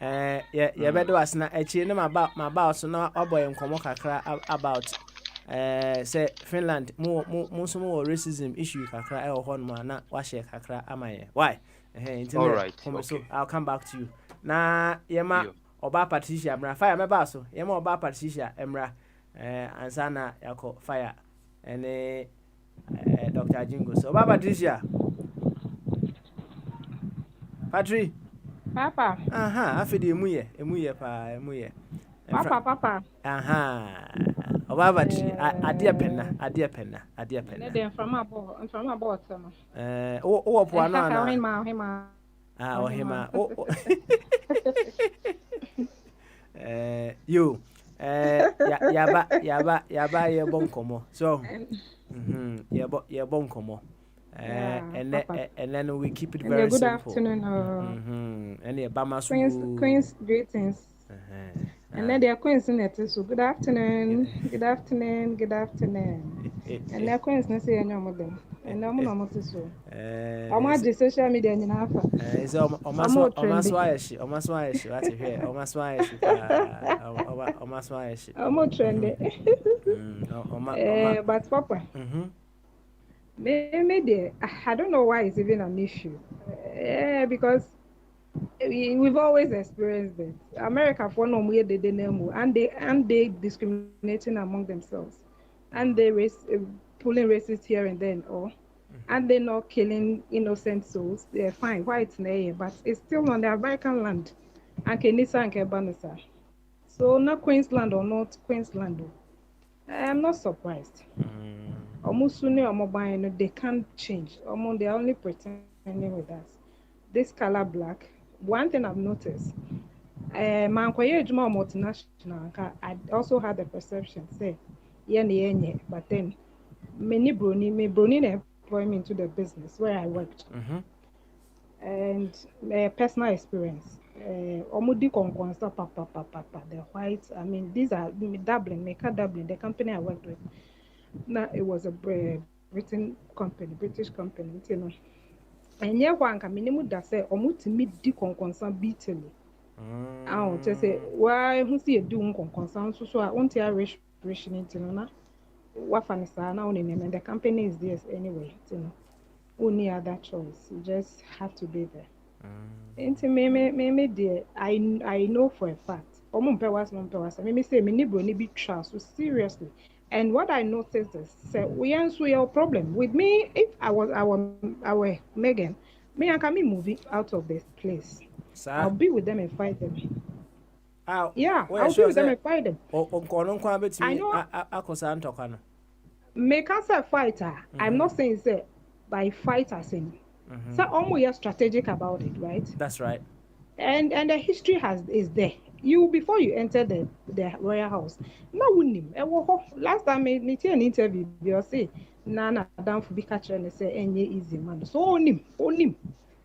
Yeah, better was na echi na my about so na oboy nkomo kakra about say Finland mo so more racism issue kakra e ho no na wa share kakra amaye. Why? All right. Okay. So I'll come back to you. Na yema oba Patricia Emra fire meba so. Yema oba Patricia Emra ansa na yako fire ene Dr. Jingo. So oba Patricia. Patri. Papa. Afidi emuye pa. Papa. Oba Patri adia penna. Ne dem from about some. O po ano ana. Hima. Ohima. You yaba ye bon komo. So ye bon komo. And then we keep it very good simple. Good afternoon. And the Bama Queen's greetings. And then they are Queen's in it. So good afternoon. And their Queen's not saying no more than. And no more so. I'm on the social media in Alpha. So almost why she. What's here? Almost why she. I'm more trendy. But Papa. Maybe I don't know why it's even an issue. Because we've always experienced it. America for no way they know and they discriminating among themselves, and they pulling races here and then. and they're not killing innocent souls. They're fine, white na but it's still on the American land. And Kenisa and Kebanisa. So not Queensland or not Queensland. I'm not surprised. Almost soon or they can't change. Almost they're only pretending with us. This color black. One thing I've noticed, Mankoye Juma multinational. I also had the perception, say, yeah, but then many brony employ me into the business where I worked. And personal experience. Omudi Konkonsa papa, the whites. I mean, these are Dublin, Mecca Dublin, the company I worked with. Now it was a Britain company, British company, And yeah, one can minimum that say omutimi di konkonsa bitterly. I just say why who see a doom konkonsa so I want to restoration into na what fanisa now and the company is this anyway, only other choice. You just have to be there. Into me dear, I know for a fact. Me say me nibro ni be trust so seriously. And what I noticed is, say, we answer your problem with me. If I were Megan, me I can be moving out of this place. I'll Sir. be with them and fight them. Ah, Yeah, where I'll be sure with them say and fight them. o kono kwa I betimi know akosa ntoka no. make us a fighter. I'm not saying say by fighter saying. So almost strategic about it, right? That's right. And the history is there. You before you enter the royal house. Now unim. Last time me see an interview, you say na down for be catcher and say any easy man. So onim.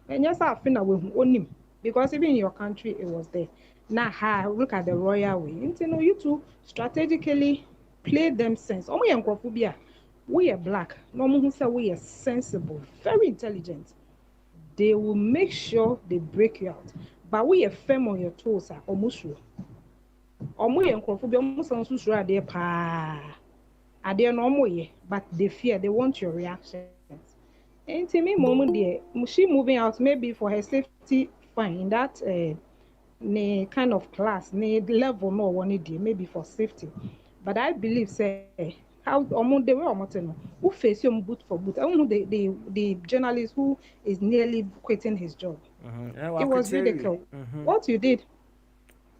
And yes, I feel we onim because even in your country it was there. Now look at the royal way. You to strategically play them sense. Omo yankofobia. We are black. No who say we are sensible, very intelligent. They will make sure they break you out. But we are firm on your toes, almost sure. Omo ye nkrofo bi omo san so sure ade pa. Ade no omo ye, but they fear, they want your reactions. And to me mom there, she moving out maybe for her safety fine in that ne kind of class, ne level no one there, maybe for safety. But I believe say how omo the way omo no who face you boot for boot. I don't know the journalist who is nearly quitting his job. It was ridiculed. What you did,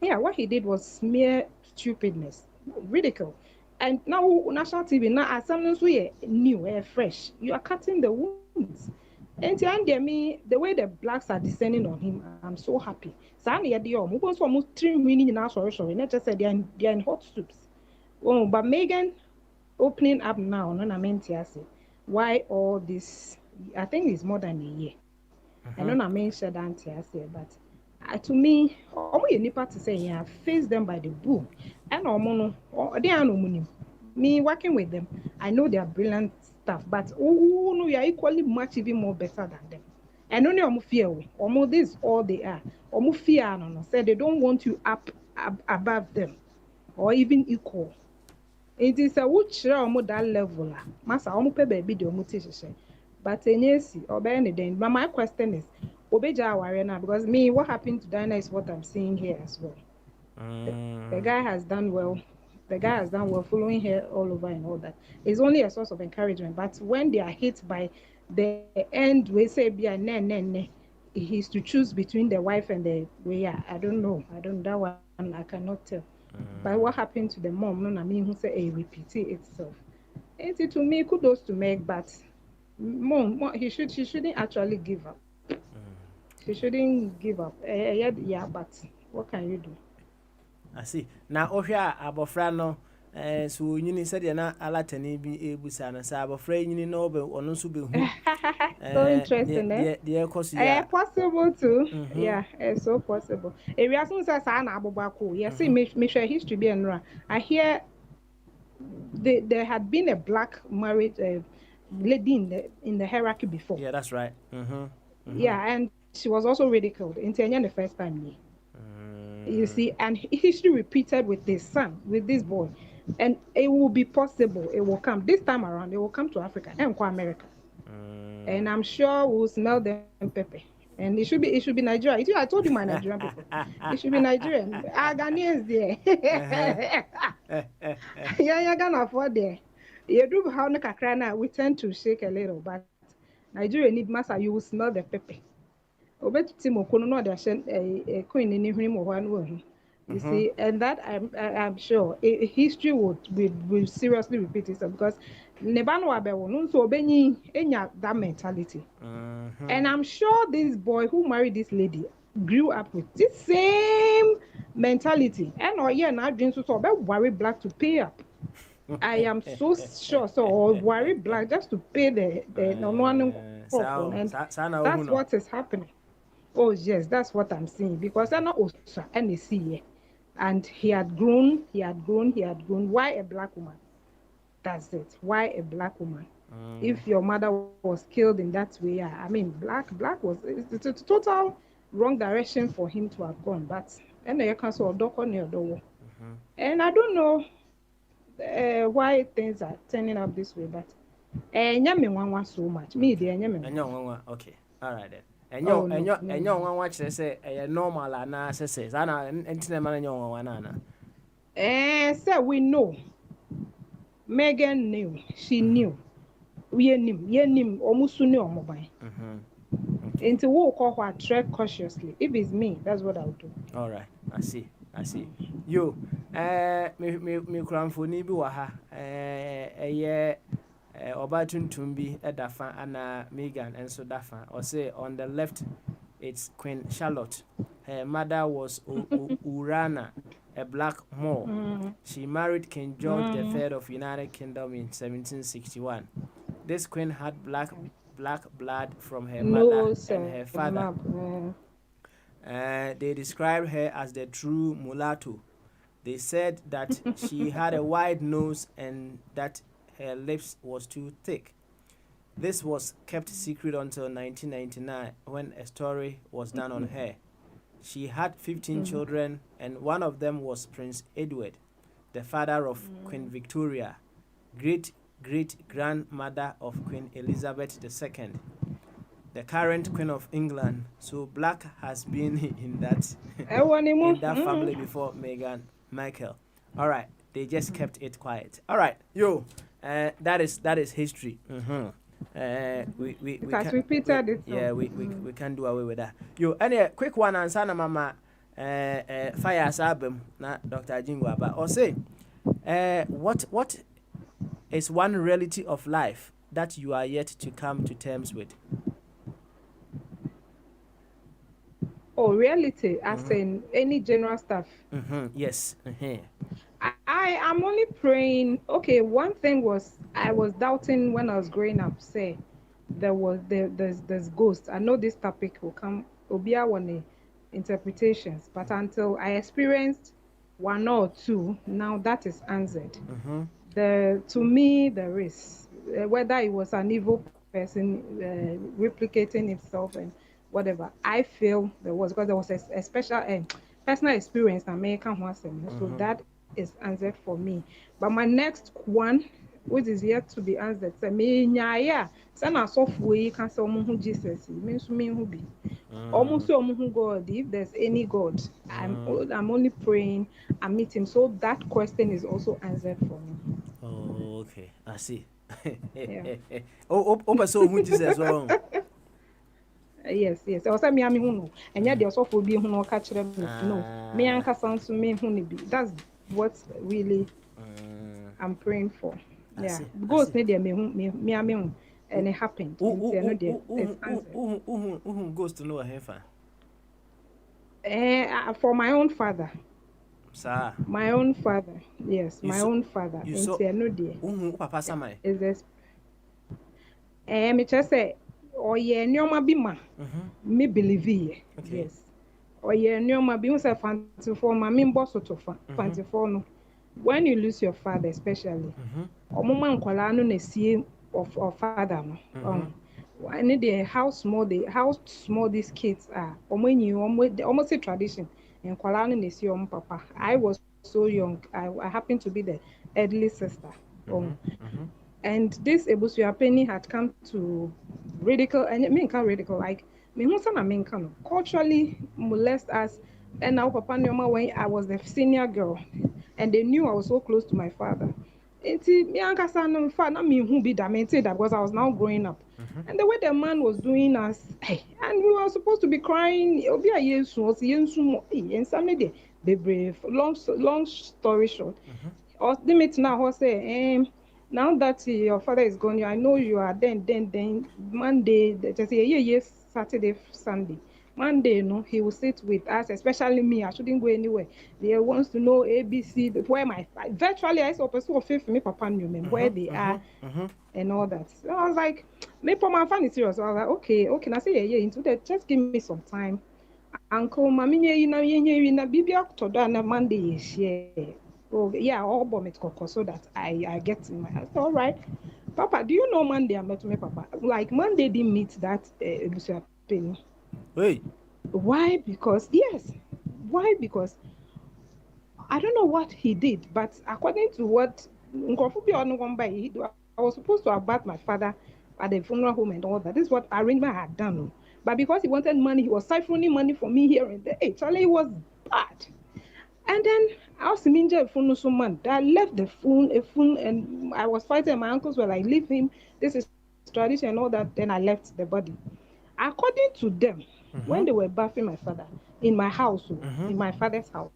yeah, what he did was mere stupidness, ridicule. And now national TV now as someone who new, fresh, you are cutting the wounds. And me, the way the blacks are descending on him, I'm so happy. Sani ya dio, mu so almost 3 minutes now. Sorry. Not just said they are in hot soups. Oh, but Megan opening up now, no, I meant why all this? I think it's more than a year. I don't know mention that but to me, omo ye nipa to say yeah, face them by the book. And omo no, they are no money. Me working with them, I know they are brilliant staff, but oh no, you are equally much even more better than them. And only omo fear we, omo this is all they are. Omo fear no, say they don't want you up above them or even equal. It is a which omo that level masa omo pe baby de omo teach. But enyesi obey anything. But my question is, obeja aware now because me, what happened to Dinah is what I'm seeing here as well. The guy has done well. The guy has done well, following her all over and all that. It's only a source of encouragement. But when they are hit by the end, we say be a he's to choose between the wife and the way. I don't know. I don't that one. I cannot tell. But what happened to the mom? No, I mean, who say a repeat itself. It to me, kudos to Meg, but mom, she shouldn't actually give up. She shouldn't give up. Yeah, but what can you do? I see. Now ohia abofra no so nyini said na alatani bi ebusa na sa abofra nyini no be ono so be hu So interesting, eh? The cause ya possible too. Yeah, it's so possible. If you ask me say na abobako, you see me share history be enra. I hear there had been a black married lady in the hierarchy before. Yeah, that's right. Yeah, and she was also ridiculed in the first time. You see, and history repeated with this son, with this boy, and it will be possible. It will come this time around. It will come to Africa and America, and I'm sure we'll smell them pepper. And it should be Nigeria. I told you my Nigerian people. It should be Nigerian. Our Ghanaians there. Yeah, you're gonna afford there. You do how we tend to shake a little, but Nigeria need masa, you will smell the pepper. Obetuti mokono no de ahye queen ni hwene mo hwa no. You see, and that I'm sure history would seriously repeat itself because neba no abewo no so obenyi enya that mentality. And I'm sure this boy who married this lady grew up with this same mentality. And oh yeah, now dream so worry black to pay up. I am so sure. So or worry black just to pay the no one and that's what is happening. Oh yes, that's what I'm saying because I'm not Osa and see, and he had grown, he had grown, he had grown. Why a black woman? That's it. Why a black woman? If your mother was killed in that way, I mean, black was it's a total wrong direction for him to have gone. But and you can so and I don't know why things are turning up this way, but nyame so much. Me, the nyame. Okay, all right then. Enyo nwanwa kyerɛ sɛ ɛyɛ normal ana sɛ saa na ntina ma enyo nwanwa na ana. So we know. Megan knew. She knew. We knew. Omusu knew omoban. Into walk or tread cautiously. If it's me, that's what I'll do. All right, I see. Yo, me kramfoni bi wa ha. Ɛyɛ Oba tuntum bi edafa ana Megan and so dafa. Or say on the left, it's Queen Charlotte. Her mother was Urana, a black Moor. She married King George III of United Kingdom in 1761. This queen had black blood from her mother and her father. They described her as the true mulatto. They said that she had a wide nose and that her lips was too thick. This was kept secret until 1999 when a story was done on her. She had 15 children and one of them was Prince Edward, the father of Queen Victoria, great-grandmother of Queen Elizabeth II, the current Queen of England. So black has been in that family before Meghan Markle. All right, they just kept it quiet. All right, yo, that is history. We has repeated it. Yeah, we can't do away with that. Yo, any quick one answer na mama fire sabem na Dr. Jingwa ba or say what is one reality of life that you are yet to come to terms with? Oh, reality, as in any general stuff. Yes. I am only praying. Okay, one thing was I was doubting when I was growing up. Say there's ghosts. I know this topic will come. Will be our interpretations, but until I experienced one or two, now that is answered. To me there is whether it was an evil person replicating himself and whatever. I feel there was because there was a special personal experience that American was so that is answered for me. But my next one, which is yet to be answered, say me nyaya. Sana software can say omu Jesus. Means me who be. Almost omu God. If there's any God, I'm only praying and meet Him. So that question is also answered for me. Oh, okay. I see. Yeah. So who Jesus wrong? Yes. I was saying me who and yet the software be who no catch them. No, me anka sounds to me who be. That's what really I'm praying for. Yeah, ghost need me and it happened. Ghost to know a heifer. For my own father. Sir. My own father. Yes, my own father. You saw no dear. Papa Samai. Is this? Me just say, oh yeah, nyoma bima. Me believe ye. Yes. Oh yeah, nyoma bima say fancy for my main boss to fancy for no. When you lose your father, especially, mama nkwala no na sie of father no. I need how small these kids are. Almost a tradition. And nkwala no na sie papa. I was so young. I happened to be the elderly sister. And this Ebusua Penny had come to ridicule, and me can't ridicule, like, me who some men can culturally molest us. And now Papa Nyoma, when I was the senior girl, and they knew I was so close to my father. Me ankasa no fa na me hu bi da maintain that because I was now growing up. And the way the man was doing us, and we were supposed to be crying. Obi a yesu was yensu mo. And something there. Be brave. Long story short, the mate now say, now that your father is gone, I know you are then Monday, just say yes, Saturday, Sunday. Monday, no, he will sit with us, especially me. I shouldn't go anywhere. They wants to know ABC, where my virtually I saw person of faith me, Papa knew me, where they are and all that. So I was like, me for my fan is serious. So I was like, okay. And I say, yeah, into that, just give me some time. Uncle, mommy, you know, Bibi to do Monday is here. Oh, yeah, all bomb it so that I get in my house. All right. Papa, do you know Monday I met me, Papa? Like Monday didn't meet that penny. Hey. Why? Because yes. Why? Because I don't know what he did, but according to what I was supposed to have bathed my father at the funeral home and all that. This is what arrangement I had done. But because he wanted money, he was siphoning money from me here and there. Hey, Charlie, it was bad. And then I was in a phone so man. I left the phone, and I was fighting. My uncles were like, leave him. This is tradition and all that. Then I left the body. According to them, when they were bathing my father in my house, in my father's house,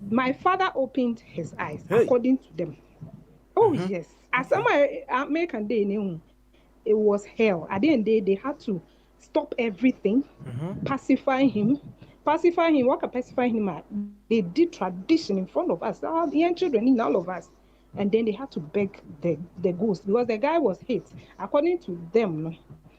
my father opened his eyes, Hey. according to them. Oh, yes. As some American day, it was hell. At the end of the day, they had to stop everything, pacify him. What can pacify him at? They did tradition in front of us, all the young children, in all of us. And then they had to beg the ghost because the guy was hit. According to them,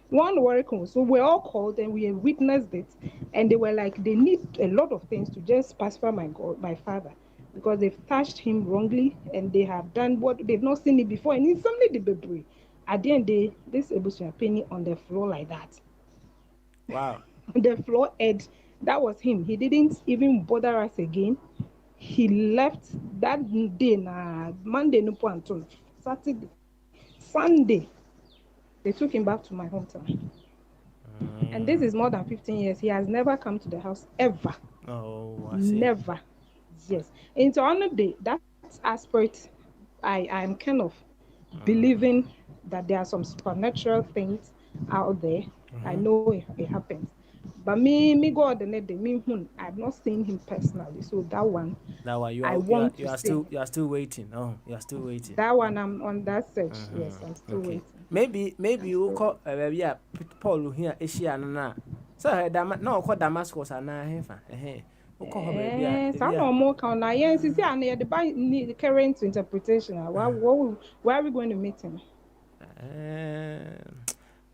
one oracle. So we're all called and we witnessed it. And they were like, they need a lot of things to just pacify my father because they've touched him wrongly and they have done what they've not seen it before. And it's something the baby. At the end of the day, this Ebusia penny on the floor like that. Wow. The floor edge, that was him. He didn't even bother us again. He left that day, Monday, no point, Saturday, Sunday. They took him back to my hometown. And this is more than 15 years. He has never come to the house ever. Oh, I see. Never. Yes. And to honor that aspect, I'm kind of believing that there are some supernatural things out there. I know it happens. But me God and I've not seen him personally. So that one you are still waiting. Oh, you are still waiting. That one I'm on that search. Yes, I'm still waiting. Maybe you call Paul here Asia na. So no call Damascus and hefa. Yes, I know more count now. Yes, you see, and the by the current interpretation. Where are we going to meet him?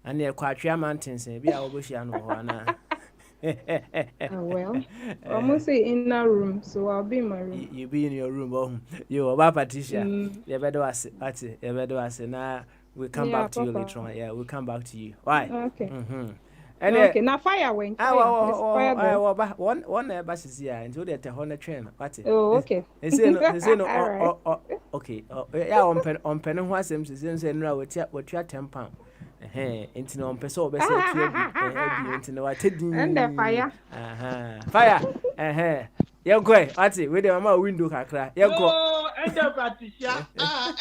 And the Quatria Mountains, be our Bushian or Well, I almost say in a room, so I'll be in my room. You be in your room. Oh, you are Patricia. You better was it. You better was now. We'll come back to you later on. Yeah, we'll come back to you. Why? Okay. And okay, now fire went. One bus is here until they tell on the train. What's it? Oh, okay. They say no. Okay. Yeah, on pen and was him since and now what you're 10 pounds. Into no person, be into no and the fire. Fire. You're great. What's it? With the mama window, crack. You're go. And the Patricia.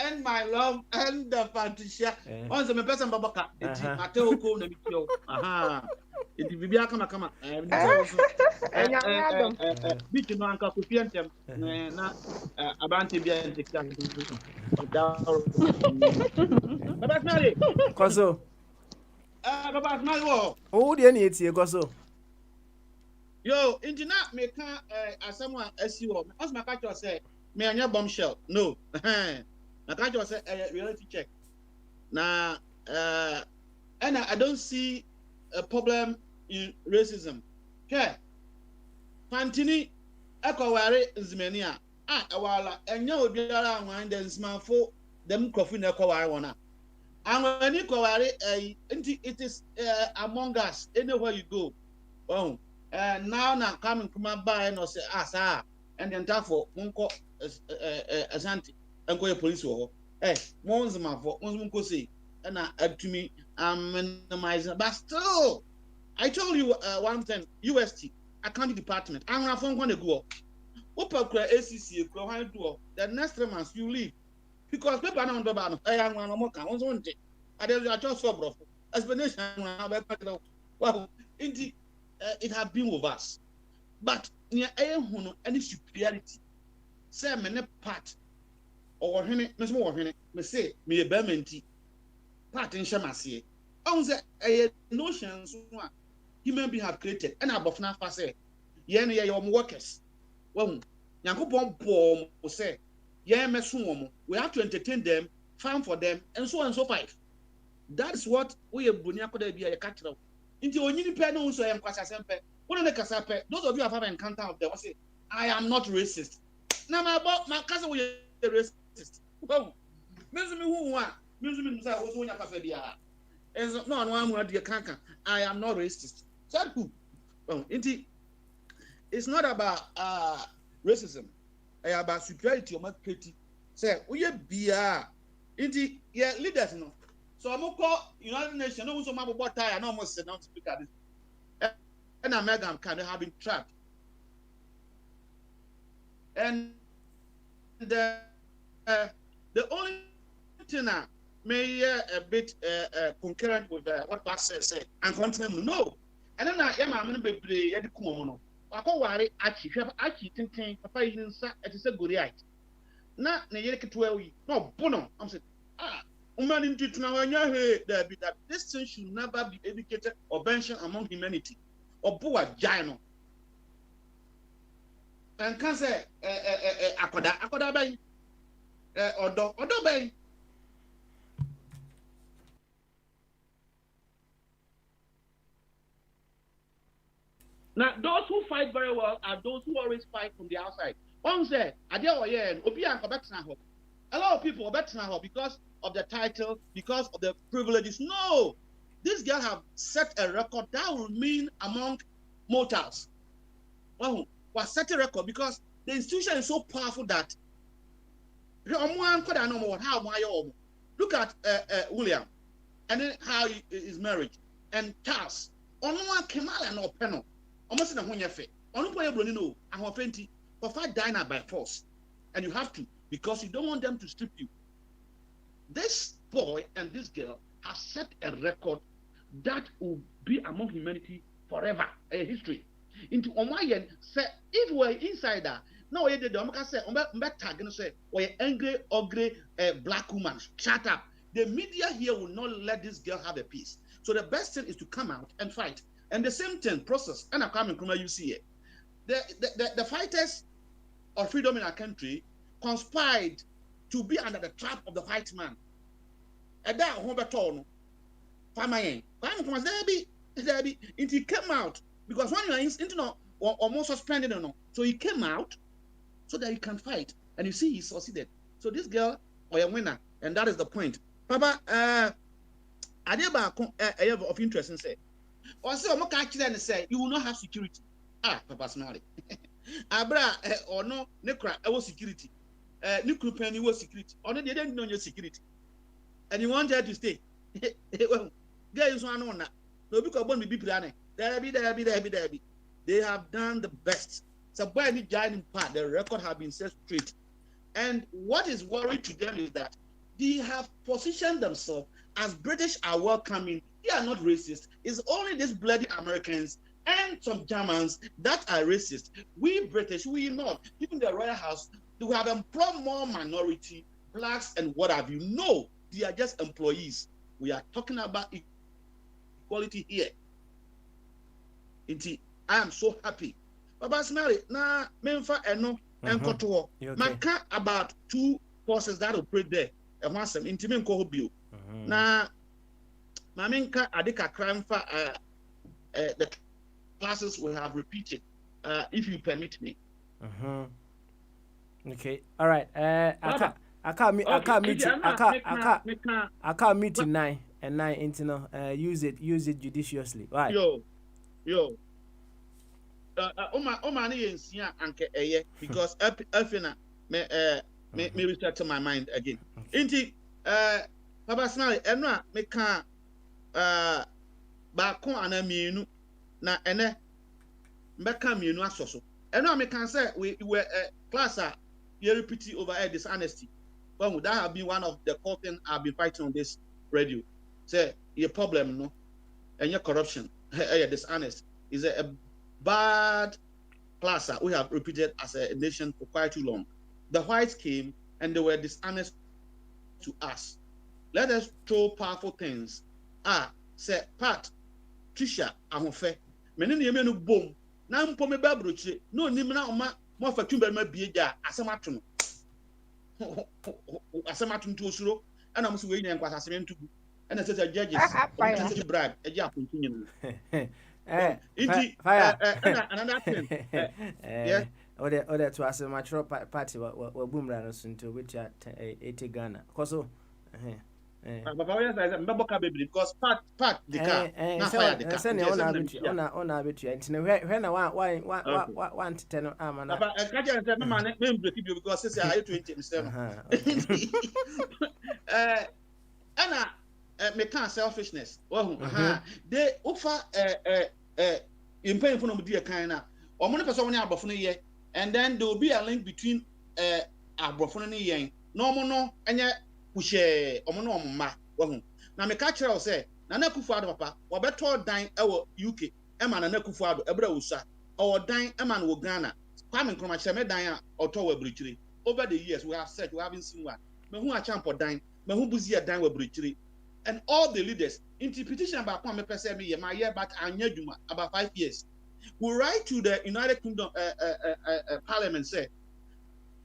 And my love, and the Patricia. Once a person, Babaka. I tell you, aha. It will be a come. And beat no uncle to paint them. Not about to be a Babas Mary. Coso. Babas Mary. Oh, dear, it's here, Coso. Yo, internet make as someone as you as my catcher say, me and your bombshell. No. My catcher say reality check. Now and I don't see a problem in racism. Okay. Fantini Ekoware Zmenia. Wala and you would be around then smartphone them coffee in Ekoware one. And when you it is among us anywhere you go. Oh. Now coming come by and say and then therefore Munko Ashanti and go police war. Mon's my for Munko say and to me I'm minimizing, but still I told you one time UST accounting department I'm not going to go. Open ACC the next 3 months you leave. because paper na ndo ba no e ya nwa no mo ka won so nte ade you just so bro explanation na ba ka wow it have been with us but near e hu no any superiority say me ne part or hene me so wo hene me say me e ba menti part in shemase on say e notions so human being have created and above na fa say ye no ye your workers well Yankopon bom say ye meso wo we have to entertain them farm for them and so forth. That's what we buni akoda bia ye ka kire nti onyini pe no so ye nkwasa sempe wona ne kasa pe those of you have encounter of them will say I am not racist na my kasa we racist well mezu me hu a mezu me say wo so nya kasa bia is no no am ade kanka I am not racist said who well nti it's not about racism about superiority or market say we bia nti yeah leaders no so I'm call United Nations no so mabo tie no almost sit down to speak at this and American can have been trapped and the only thing may a bit concurrent with what Pastor said and continue no and then I am going to be at the kumono akọ ware achi tintin papa yi nsa etise goriite na yere ketwa wi na obono am say woman in tituna wanya he that this thing should never be educated or mentioned among humanity obo ajai no and can say akoda ben odo ben now those who fight very well are those who always fight from the outside. One say, a lot of people are because of the title, because of the privileges. No, these girls have set a record that will mean among mortals. Well, set a record because the institution is so powerful that look at William and then how he is married and Charles. Almost in a honyafe. No, for fight diner by force. And you have to, because you don't want them to strip you. This boy and this girl have set a record that will be among humanity forever, a history. Into Omayan say if we're insider, no way did the say tag and say or angry, ugly black woman. Shut up. The media here will not let this girl have a peace. So the best thing is to come out and fight. And the same thing process and coming from you see it. The fighters of freedom in our country conspired to be under the trap of the white man. And that home beton famayen. There be it came out because when you are into almost suspended no. So he came out so that he can fight. And you see he succeeded. So this girl or a winner, and that is the point. Papa of interest and say or say and say you will not have security. Papa Smiley. Abra or no nekra security. Nuclear penny was security. Or they didn't know your security. And you want her to stay. Well, there is one on that. No, because one be planning. There be. They have done the best. So by the giant part, the record have been set straight. And what is worrying to them is that they have positioned themselves as British are welcoming. They are not racist. It's only these bloody Americans and some Germans that are racist. We British, we not. Even the Royal House, they have employed more minority, blacks and what have you. No, they are just employees. We are talking about equality here. Indeed, I am so happy. Baba Smiley, na memfa eno enkoto. Maka about two forces that operate there. And once them intimate ko bio. Na maminka adika crime for the classes we have repeated. If you permit me. Okay. All right. I can't meet in 9 and 9 internal. Use it judiciously. Right. Yo. Oma ni yensia anke eye because afina me research to my mind again. Inti Papa Smiley eno a me ka ba ko anamienu na ene mbeka mienu asoso. Eno a me can say we were class you repeat over dishonesty. Well, that have been one of the core things I've been fighting on this radio. Say your problem, no, and your corruption, dishonest is a bad class that we have repeated as a nation for quite too long. The whites came and they were dishonest to us. Let us throw powerful things. Say Pat, Trisha, Ahofe, many no boom. Now I'm me babruchi. No nimna oma mo fa tumbe ma bieja asamatu no. Asamatu to osuro. And I'm so waiting and kwasa asem ntugu. And I said judges, to bribe, a job continue. Another thing. Yeah. Order to ask my party what boom runners into which at 80 Ghana. Koso. Because part the car, not fire the car. Send your own habitude. When I want to tell I'm I can't man because I 27. And me can't selfishness. Well, they offer in paying for no dear kind of or money person abofune and then there will be a link between abofune yen no and yet push omono ma well na me catch her say Nana Akufo-Addo papa we beto dan e UK e ma Nana Akufo-Addo ebra usa or dan e ma no Ghana Kwame Nkrumah cheme dan a oto wa brichiri over the years we have said we haven't seen one me hu a champo dan me hu buzi dan wa brichiri and all the leaders interpretation about Kwame person me my year back anya dwuma about 5 years we write to the United Kingdom Parliament say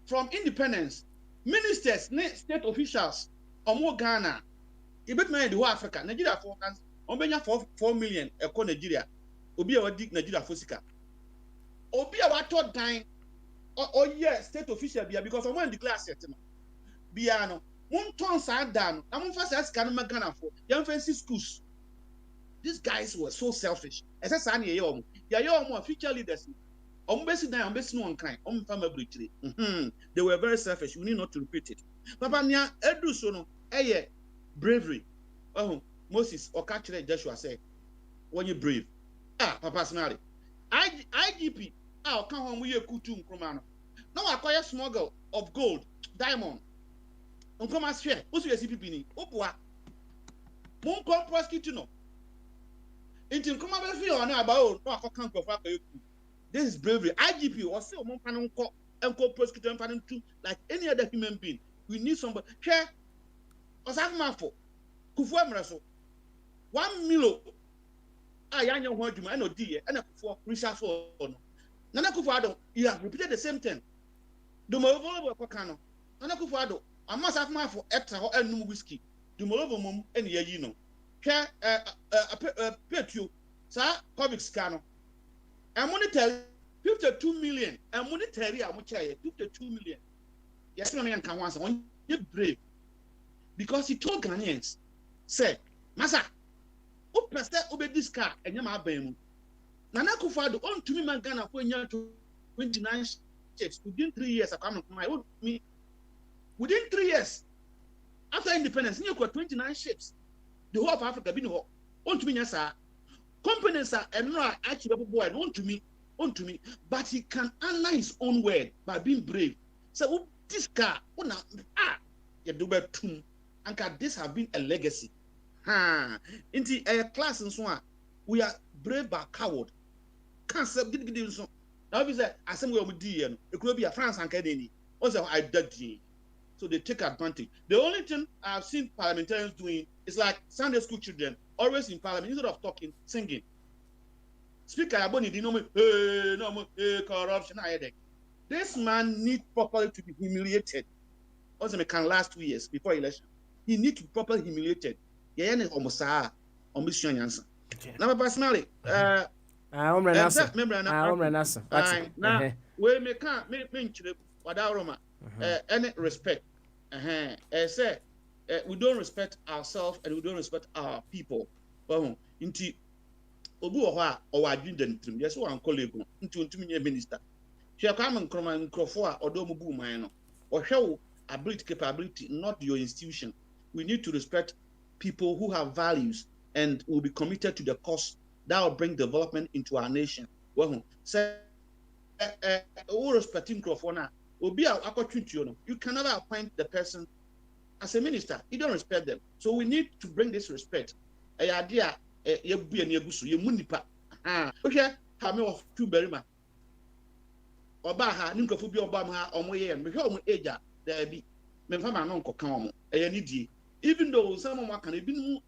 from independence ministers state officials omo Ghana e bet man the whole Africa Nigeria for can ombenya 4 million eko Nigeria obi a wadi Nigeria for sika obi a wato dan or yes state official bia because omo in the class set no bia no mon ton sa dan na mon fa sa sika no Ghana for yan fancy schools. These guys were so selfish. As I say, ye omo future leaders. They were very selfish. We need not to repeat it. Papa nya edu so no bravery. Oh, Moses or catch Joshua say, when you brave. Papa Snarly. IGP. Come home with your kutum kromano. Now acquire smuggle of gold, diamond. Unkoma sphere. What's your CPP ni? Opwa. Mon come prosecute no. Inti nkoma be fi on about no akokan kofa ka yoku. This is bravery. IGP or say omo panu nko prosecutor panu too like any other human being. We need somebody. Share osafumafo kufu amraso 1 million yanya ho adwuma na odi ye na kufu research for no. Nana Akufo-Addo, you have repeated the same thing. Do mo volleyball kokan no. Nana Akufo-Addo, amasafumafo etra ho anum whiskey. Do mo mum ene yayi no. Share petio sa public scan and monetary 52 million and monetary a much 52 million. Yes, no man can once when you brave because he told Ghanaians, say, Masa, who pressed over this car and you my bam. Nana Akufo-Addo on to me, my Ghana for 29 ships within 3 years. I come my own me within 3 years after independence, you got 29 ships. The whole of Africa been on to me, yes, sir. Companies are not actually boy on to me, but he can honor his own word by being brave. So this car, you do better too, and this have been a legacy. Into a class and so on, we are brave but coward. Can't say get so. Now we say as some way we do, it could be a France and Canadian. Also, I did. So they take advantage. The only thing I've seen parliamentarians doing is like Sunday school children, always in parliament, instead of talking, singing. Speaker Aboni did no corruption. This man needs properly to be humiliated. Also, it can last 2 years before election. He needs to be properly humiliated. Yeah, almost almost answer. Now, personally, now we may can't make without any respect. Say we don't respect ourselves and we don't respect our people. Into obu oho or adwin trim yes one colleague into ntumi minister. She come and Nkrofo or do mu man no. Or show ability capability, not your institution. We need to respect people who have values and will be committed to the cause that will bring development into our nation. Well, say respecting Nkrofo na. You can never appoint the person as a minister, you don't respect them. So we need to bring this respect. A idea, you be an yabusu, you munipa. Okay, how me of two berima. Obaha, Ninkofubi Obama, or my and become age, there be. Memfama non come, even though someone can be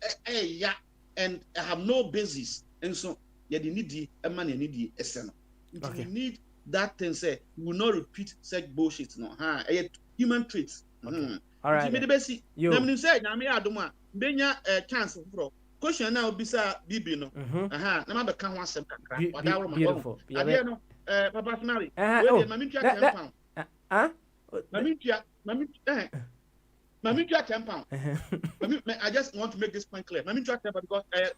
and have no basis, and so you need a money need a sen. We need that thing say we will not repeat such bullshit. No, human traits. All right. You say, Nami Adoma, Benya a chance for question now bisa Bibi no. Number can one sem beautiful. Papa Mary. Mammy, Mammy, 10 pounds. I just want to make this point clear. Mammy, because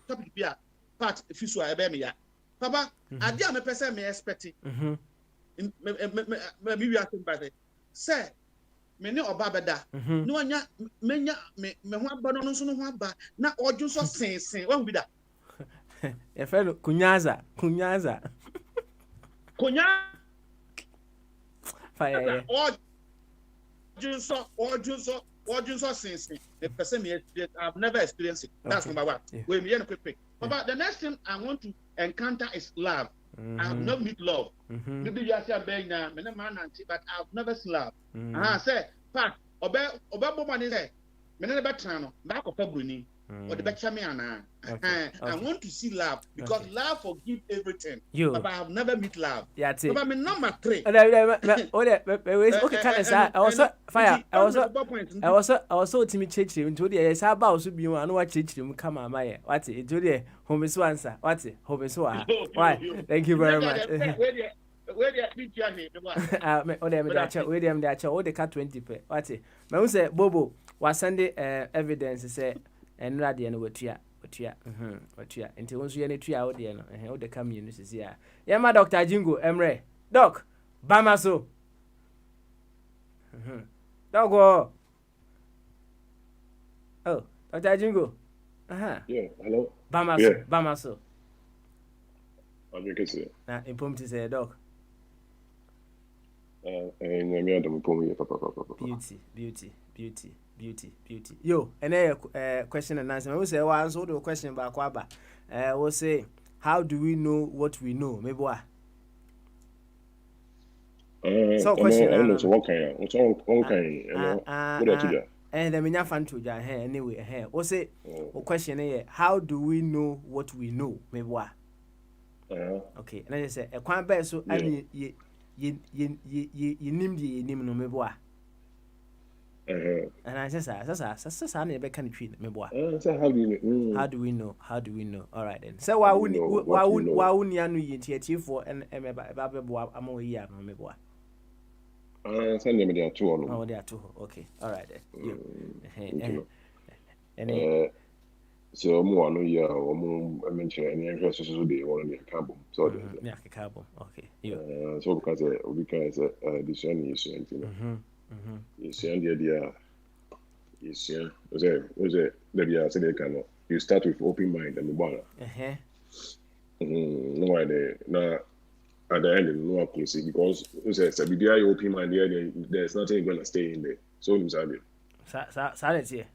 topic be a part if you saw a baby. Papa, I dare a person may expect it. Maybe we are thinking about it. Sir, many or Babada, no one menya me one banana so no one ba na or just so saying, what be that? A fellow Kunyaza. Fire. Or just since the person I've never experienced it. That's number one. We're here quick. But the next thing I want to encounter is love. I have not met love. Maybe you are saying, but I've never seen love. I say, Pat, Obey money there. Many better back of February or the better me. I want to see love because love forgives everything. But I have never met love. Yeah, but I'm number 3. Okay, can I say I was fire. I was so timid church into the yes about to be one watch it come on my what's it to the home is answer. What's it? Home is why? Thank you very much. Where the picture William that all the cat 20 pay. What's it? My say Bobo was Sunday evidence say and radiant with ya. Until once you any 3 out there and how the community is here. Yeah, my Dr. Jingo, Emre. Doc, Bamaso. Dog. Oh, Dr. Jingo. Yeah, hello. Bamaso. I'm your kid. Important to say, dog. And I'm your papa. Beauty. Yo, and a question and answer. We say, answer the question about Kwaba. We'll say, how do we know what we know? Maybe what? So question. I know so what kind. What's all kind. What and the minya fan to ja anyway. We'll say, question here, how do we know what we know? Maybe what? Okay, and I say, a quan bear so I mean, ye nim no maybe what? And I says, I never can treat me. How do we know? All right then. So why wouldn't you TT for and I'm over here, maybe what? Send them there too. Oh, there are 2. Okay, all right then. So more no yeah, I mentioned any interest so they want to carbon. So yeah, carbon. Okay. So because this one is it's the idea. Was it they can you start with open mind and one. No idea. Now at the end no close because it's a bit open mind there's nothing gonna stay in there. So Silence here.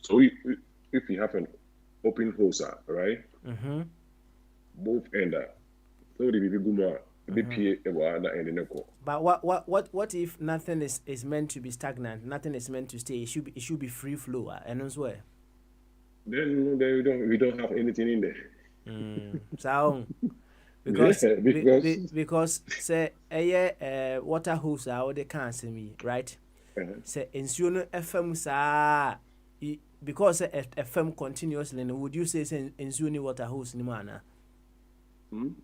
So if you have an open hose, right? Both ender. So the baby guma but what if nothing is meant to be stagnant? Nothing is meant to stay. It should be free flow. And as well. Then we don't have anything in there. So because say water hose are all they can't see me, right? Say insuno FM sa because FM continuously. Would you say insuno water hose ni mana?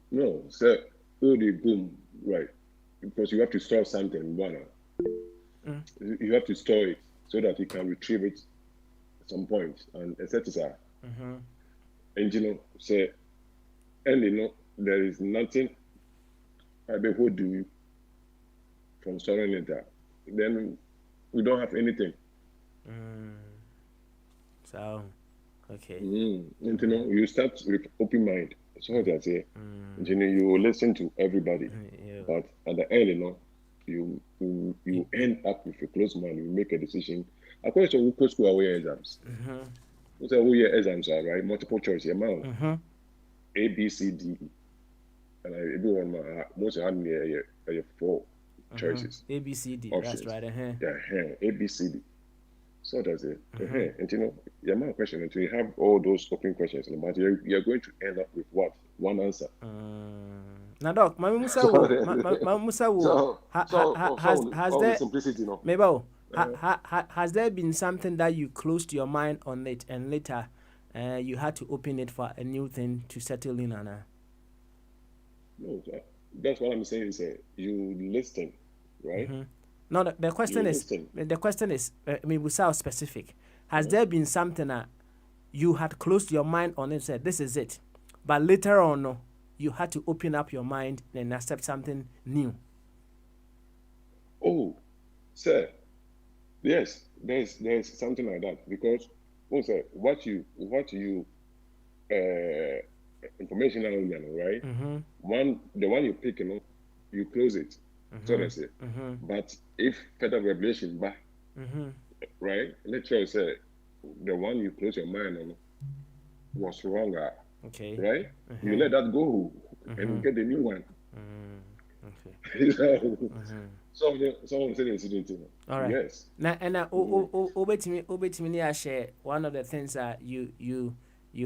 No, sir. The boom, right? Because you have to store something, you have to store it so that you can retrieve it at some point, and etc. And say, and there is nothing I behold you from storing it there. Then we don't have anything. So, okay. You start with open mind. So what I say, you will listen to everybody, but at the end, you end up with a closed mind. You make a decision. According to who school away exams. What's who your exams are, right? Multiple choice, amount. A, B, C, D, E. And everyone most of them are 4 choices. A, B, C, D. Options. That's right. Yeah, A, B, C, D. So that's it. And you know, your man question until you have all those open questions, but you're going to end up with what? One answer. Now, Doc, Mama Musa, has there simplicity, no? Maybe has there been something that you closed your mind on it and later you had to open it for a new thing to settle in on? No, that's what I'm saying. Is you listen, right? No, the question is without specific. Has there been something that you had closed your mind on and said this is it, but later on you had to open up your mind and accept something new? Oh, sir, yes, there's something like that because sir, what you information right? The one you pick, you close it. So that's it. But if further revelation back, right? Let's say the one you close your mind on was wrong. Okay. Right? You let that go and you get the new one. Okay. So I'm saying incident. All right. Yes. Now obetimi share one of the things that you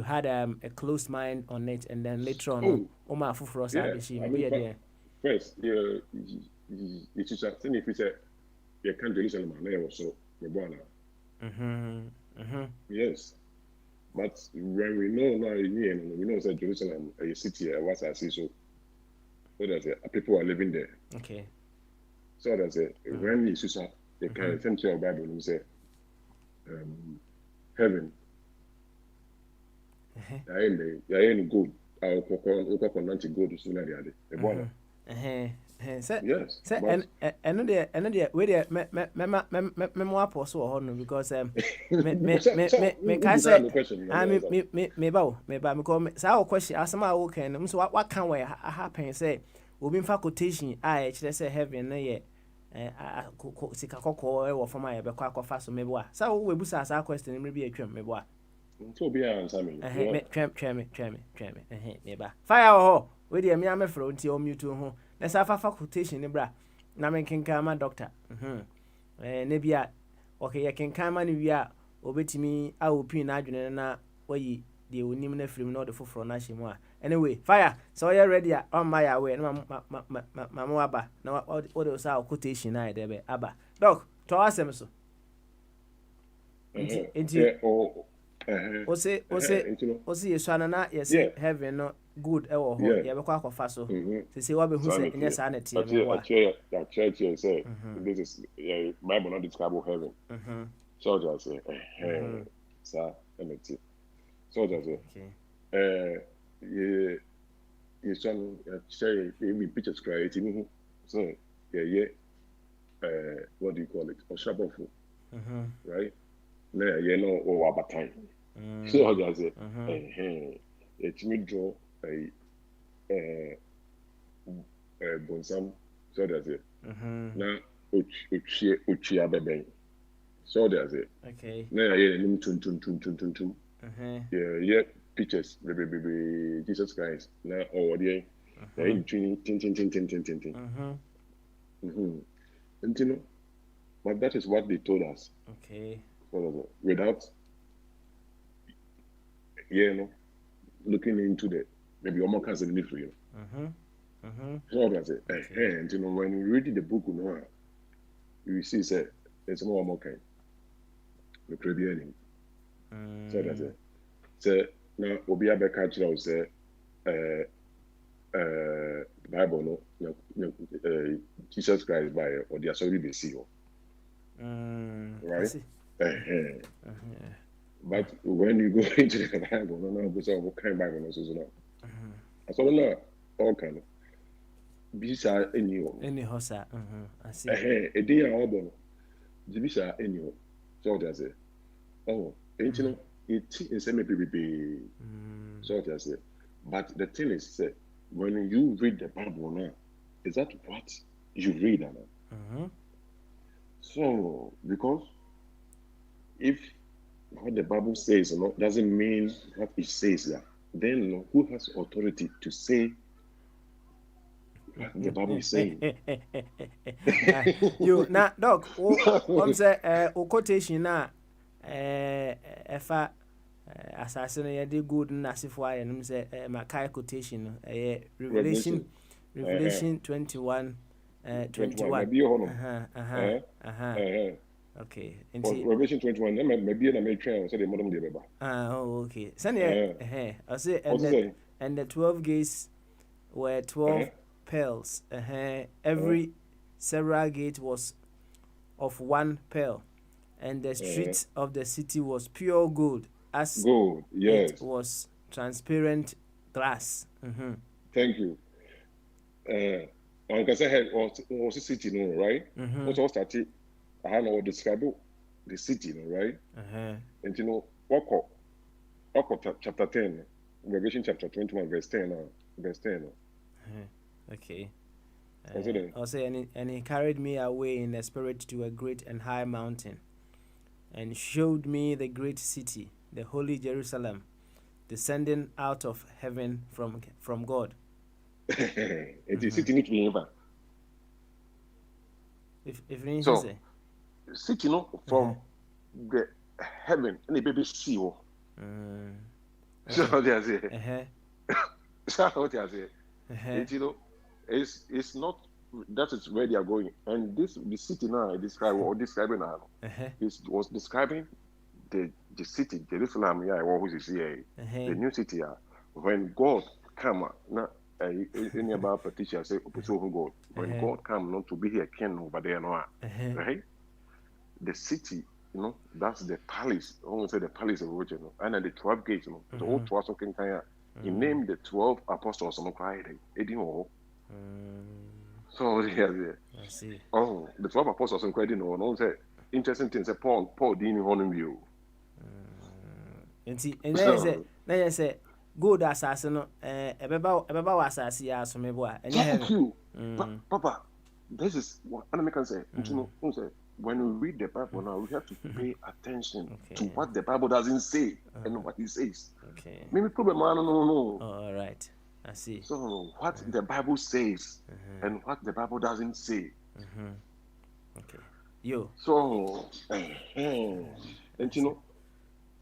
had a closed mind on it and then later on first, it is a thing if you say you can't do this anymore, so yes. But when we know now we know that Jerusalem a city was I see so that's it. People are living there. Okay. So that's it. When you see they can send to your Bible and say heaven. I ain't good. I'll not good to soon yes. And there wait there me apostle no because me can say me ba because say question asema wo kan no so what can we happen say obi fa quotation a e say heaven na ye sika kokko e wo fama ye be kwa akwafa so mebo a say wo webusa asa question me bi atwam mebo a so be answer me twam me ba fire ho we dey me amefro nti o mute ho na sa fa quotation ni bra na men kenkan ma doctor ne bia okay ye kenkan ma ni wi a obetimi a opin na adwene na wayi de onim na film na de foforo na hyemu a anyway fire so you ready on my way na mama aba na what do say quotation na de be aba doc to asem so enti o say yesu na yes heaven no good e wo ho ye be kwa akwafa so say wa be hu say nya sa na tie me wa church say this is Bible not describe heaven so just say sir empty so just say you son say we pictures creating so what do you call it or shabofu right na or abatan so just say it me draw bonsam so that's it na uchi abeben so that's it okay na nim tun yeah pictures baby Jesus Christ na or there in tin but that is what they told us okay so without looking into the maybe your more in it for you. So that's it. And when you read the book, you see say it's more kind. The Caribbean. So that's it. So now Obia Beka Chira say Bible no Jesus Christ by or the sorry be see right? But when you go into the Bible, no, what kind of Bible no so no. So no, all kind of. Bisa any hosa. I see. A day all bono. Bisa any. So that's it. Oh, ain't you know? It is maybe so that's it. But the thing is, when you read the Bible now, is that what you read? So, because if what the Bible says, doesn't mean what it says that, then who has authority to say what the Bible is saying? You now, doc. I'm say quotation na efa assassin ye dey good na sifo aye no say Makai quotation Revelation Revelation 21 21. Okay. Revelation 21. Maybe na me train so the modern day baba. Okay. Send I say and the 12 gates were 12 pearls. Every several gate was of one pearl, and the street of the city was pure gold, as gold, yes. It was transparent glass. Thank you. Like I said, was a city, no, right? Also started, I know describe the city, no, right? And Wako chapter 10, Revelation chapter 21, verse 10, verse 10. Okay. Also, and he carried me away in the spirit to a great and high mountain, and showed me the great city, the holy Jerusalem, descending out of heaven from God. It is city need to be ever. If you so say city from the heaven and the baby see so what I say. So what I say. It's not that is where they are going, and the city now describing now. It was describing the city Jerusalem. Yeah, what is here? The new city. When God come now. Any about Patricia say God. When God come not to be here king over there right? The city, that's the palace. I want to say the palace of original. And then the 12 gates, the old 12 something kind. He named the 12 apostles on Friday. So yeah. I see. Oh, the 12 apostles on Friday no say interesting things. Paul didn't honor you. And then say good assassin no ebeba asase ya so mebo a thank you. Papa, this is what I can say. When we read the Bible now, we have to pay attention to what the Bible doesn't say and what it says. Okay. Maybe problem no. All right. I see. So what the Bible says and what the Bible doesn't say. Okay. You. So and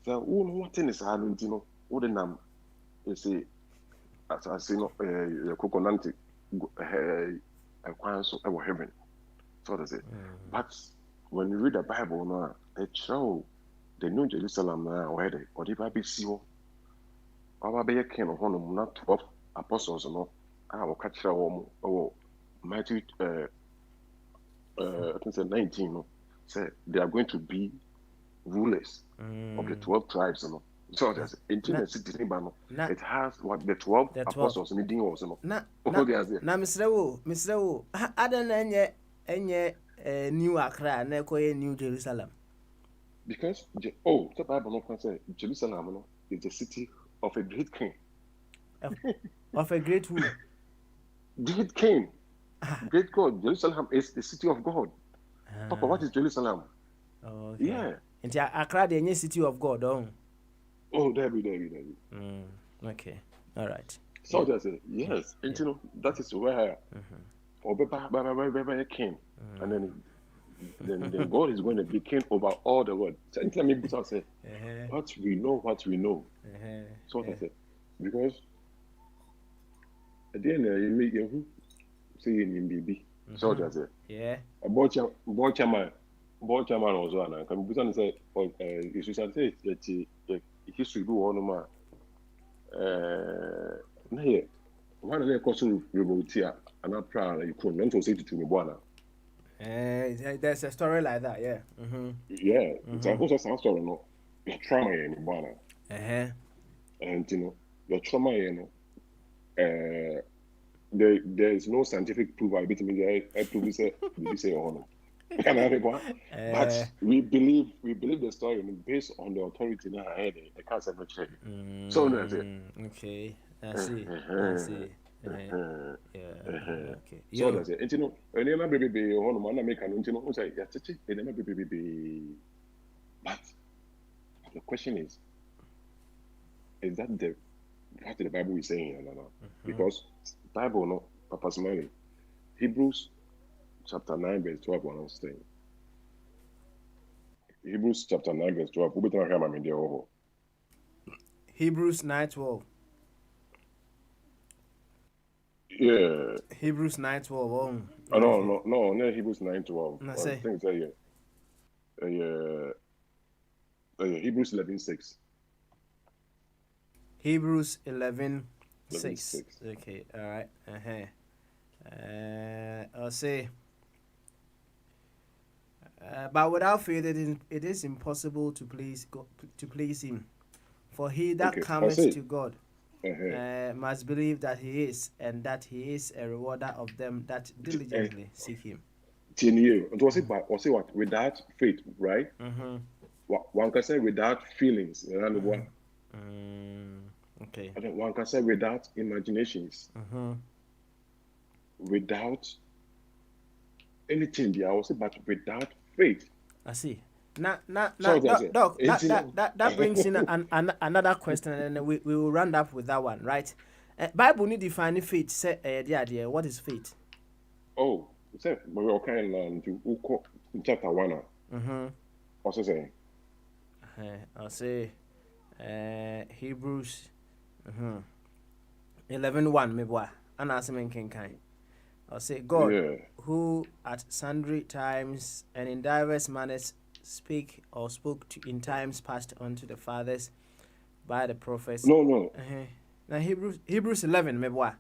so what thing is happening, what the name you see as I say coconut so heaven. So that's it. But when you read the Bible now, it shows the New Jerusalem now where they or the Bible see our be king of one not 12 apostles no I will catch Matthew I think say 19 no say they are going to be rulers of the 12 tribes no. So there's it has what the 12 apostles meeting also no. Na misrewo adan enye New Accra na ekoye New Jerusalem. Because the Bible no can say Jerusalem no is the city of a great king. Of a great who? Great king. Great God. Jerusalem is the city of God. Papa, what is Jerusalem? Oh, okay. Yeah. And Accra the city of God, there be. Okay. All right. So that's it. Yes. And that is where Obeba king. And then God is going to be king over all the world. So let me say what we know. So that's it. Because at the end you make you say in baby. So that's it. Yeah. About chairman also and can be say you should say that history do one man here one of the question remote here and I'm proud you could not say to me bwana. There's a story like that, yeah. Yeah, it's also some story no. Your trauma in bwana. And your trauma there is no scientific proof I beat me I prove say honor. But we believe the story based on the authority now ahead. The cancer not check. So that's it. Okay, I see. Okay. So that's it. And you know, and then my baby, one man make an you know, say yeah, chichi, and then my baby. But the question is that the what the Bible is saying? No, because Bible no, Papa's money. Hebrews chapter 9 verse 12 one saying. Hebrews chapter 9 verse 12. Who better come in there? Hebrews 9:12. Yeah. Hebrews 9:12. Oh, no, Hebrews 9:12. No, I say. think it's Hebrews 11:6. Hebrews 11:6. 11:6. Okay, all right. I'll say. But without faith, it is impossible to please God, to please Him. For he that cometh to God must believe that He is, and that He is a rewarder of them that diligently seek Him. It was it what? Without faith, right? One can say without feelings. Okay. One can say without imaginations. Without anything there, I will say, but without faith. I see. Doc, that brings in another question, and we will round up with that one, right? Bible need define faith. Say, idea. What is faith? Oh, say, we are kind of chapter 1. Also say. I'll say, Hebrews, 11:1. Maybe what? And ask me kind. I'll say God, who at sundry times and in diverse manners spoke in times past unto the fathers by the prophets. No. Now Hebrews 11, maybe what?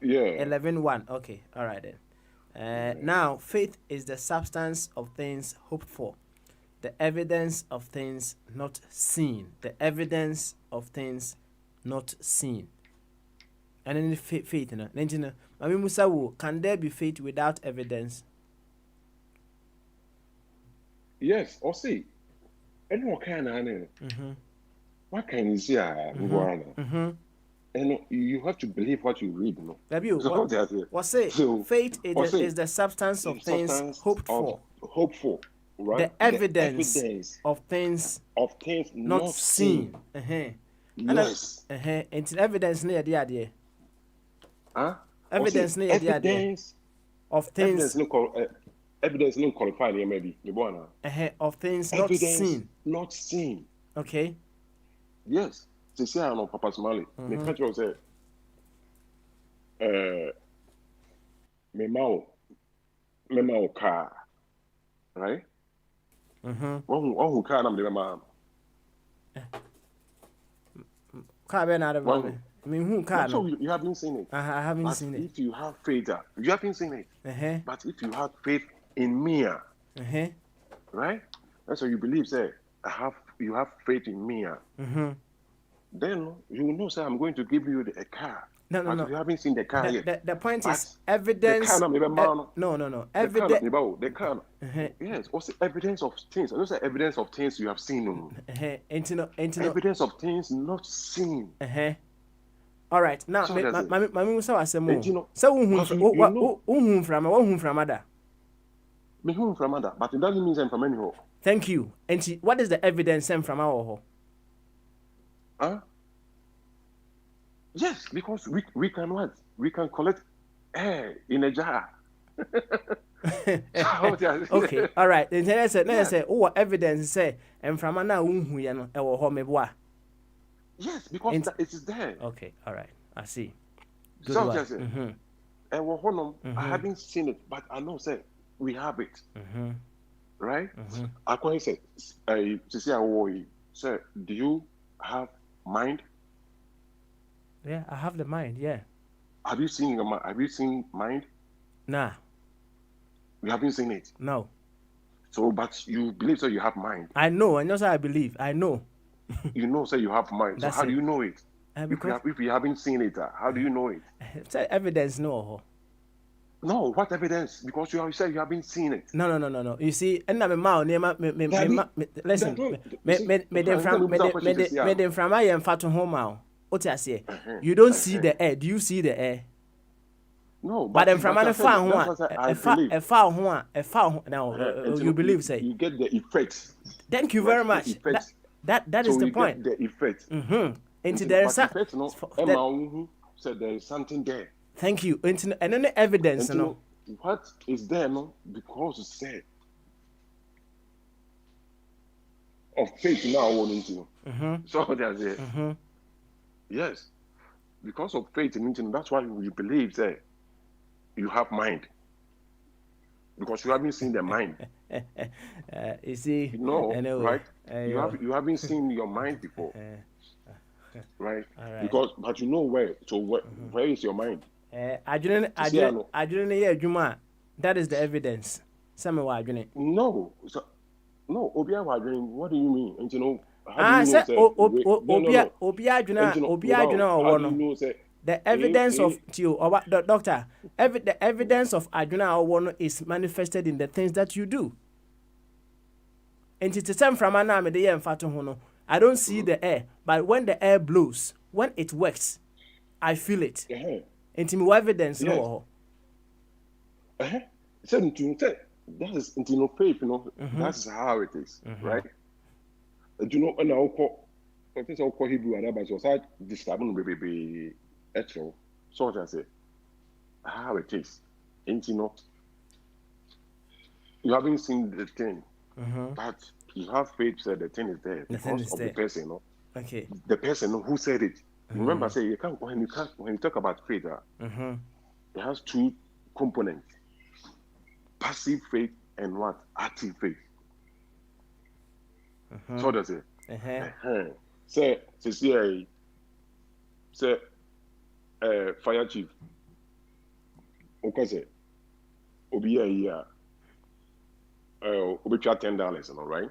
Yeah. 11:1. Okay, all right then. Now faith is the substance of things hoped for, the evidence of things not seen. The evidence of things not seen. And then faith, I mean, Musa, can there be faith without evidence? Yes, or see. Anyone can, what can you see? And you have to believe what you read, no? Faith is the substance of things hoped for. Right? The evidence of things not seen. Yes. And evidence near the idea. Evidence of things. Evidence no qualified here maybe. Of things not seen. Not seen. Okay. Yes. To say I know Papa Smiley. The country was me mau car. Right? Who car na me ma. Car be na the I mean, who can? So you haven't seen it. I haven't seen it. If you have faith, you haven't seen it. But if you have faith in me, right? That's what you believe. Say, you have faith in me. Then you will know. Say, I'm going to give you a car. No. You haven't seen the car yet. The point is evidence. The car, no. The car. Yes. What's the evidence of things? I don't say evidence of things you have seen. Evidence of things not seen. All right. Now, Mami Musa was saying, so who from other? Me who from other, but it doesn't mean I'm from anywhere. Thank you. And what is the evidence from our home? Yes, because we can what? We can collect air in a jar. Okay, all right. Then I said, oh, evidence say, and from now home. Yes, because it is there. Okay, all right. I see. Good so one. I haven't seen it, but I know, say, we have it. Right? According to say, do you have mind? Yeah, I have the mind, yeah. Have you seen mind? Nah. You haven't seen it? No. So, but you believe so you have mind? I know, and also I believe. I know. You know, say you have mind. So how do you know it? If you haven't seen it, how do you know it? It's evidence, no. No, what evidence? Because you said you haven't seen it. No. You see, and I'm listen. Me from I am fat home now. What I say? You don't see the air. Do you see the air? No, But then from I a said, far that's one, what I believe. a far now you believe say. You get the effect. Thank you Right? very much. The effect. That So is the you point. get the effect. Into there is but effect, no. Emma said there is something there. Thank you. Into and then the evidence, no. What is there, no? Because you said of faith now, into. So that's it. Yes, because of faith in internet, that's why we believe that you have mind. Because you haven't seen the mind. You see, right? You haven't seen your mind before, right? Because but you know where. So where is your mind? I didn't hear Juma. That is the evidence. Some of No, no. Obia Wadrin. What do you mean? And how do you know? How do you know? Say the evidence of the doctor. The evidence of Aduna or is manifested in the things that you do. And it's the same from an army the hono. I don't see the air, but when the air blows, when it works, I feel it. And to me, evidence no. That is faith, That's how it is, right? Do you know when I call Hebrew and Arabic was I describing baby actual sort of say how it is. And you haven't seen the thing, but you have faith that the thing is there because of the person, Okay. The person who said it. Remember, say you can't when you talk about faith, it has two components: passive faith and what active faith. So does it. Say fire chief. Okay, say obi a year. Obi $10, right?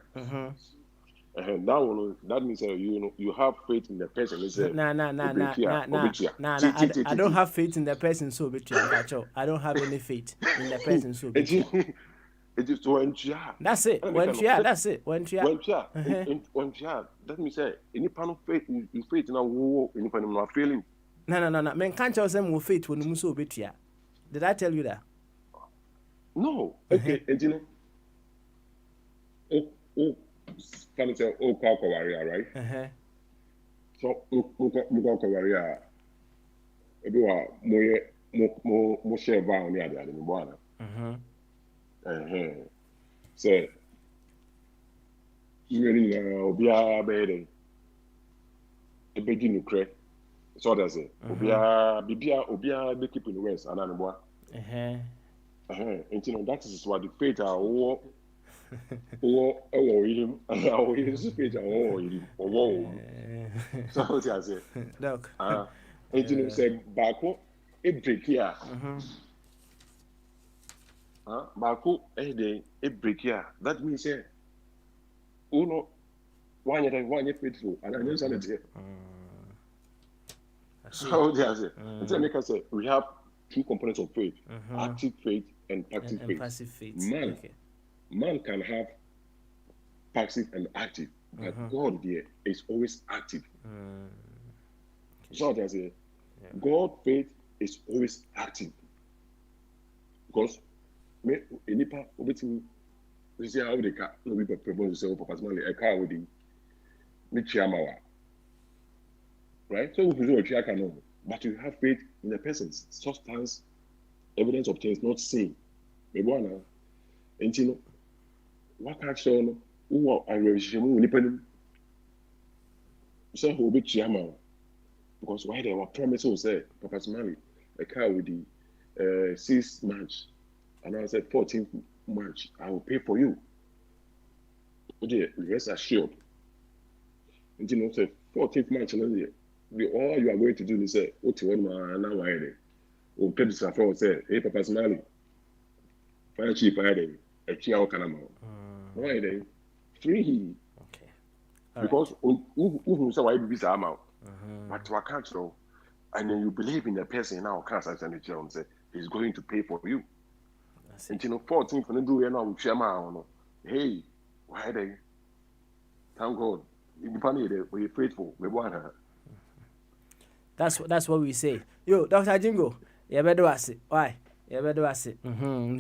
And that means you have faith in the person. I don't have faith in the person, so I don't have any faith in the person, so it is when that's it. That's it. That means any kind of faith in faith now, any kind of feeling. No. Men can't tell them faith when you so betia. Did I tell you that? No. Okay, and can you tell call warrior, right? So call warrior. Everyone more share vow near the animal. So you be a baby. A begin to crack. So does it. Obia be keeping the west and animal. And that is what the fate are all. Or him, or his faith, or him, or so what I say. Look, and say Baku, a break here. Baku, a break here. That means, one year faithful, and I know something. So what I say. And so make us say we have two components of faith: active faith and passive faith. Man can have passive and active, but God there is always active. So I say, God faith is always active because any part of it, we see how they can. No people propose to say, "Oh, personally, a car with the chiamawa," right? So we do a chiaka, but you have faith in a person's substance, evidence of things not seen. Maybe one, and what action who are regime independent so who be chairman because why there were promises say personally a car with the 6th March and I said 14th March I will pay for you. Okay, rest assured. And say 14th March and all you are going to do is say what you want now why they will pay this for say hey personally fire chief fire them a chair can why they free? Okay. Because who say why be some amount, but to account so, and then you believe in the person now can't and the chair and say he's going to pay for you. And 14th when do now with chairman, hey, why they? Thank God, you we faithful, we want her. That's what we say. Yo, Dr. Jingo, you better it. Why? You better it.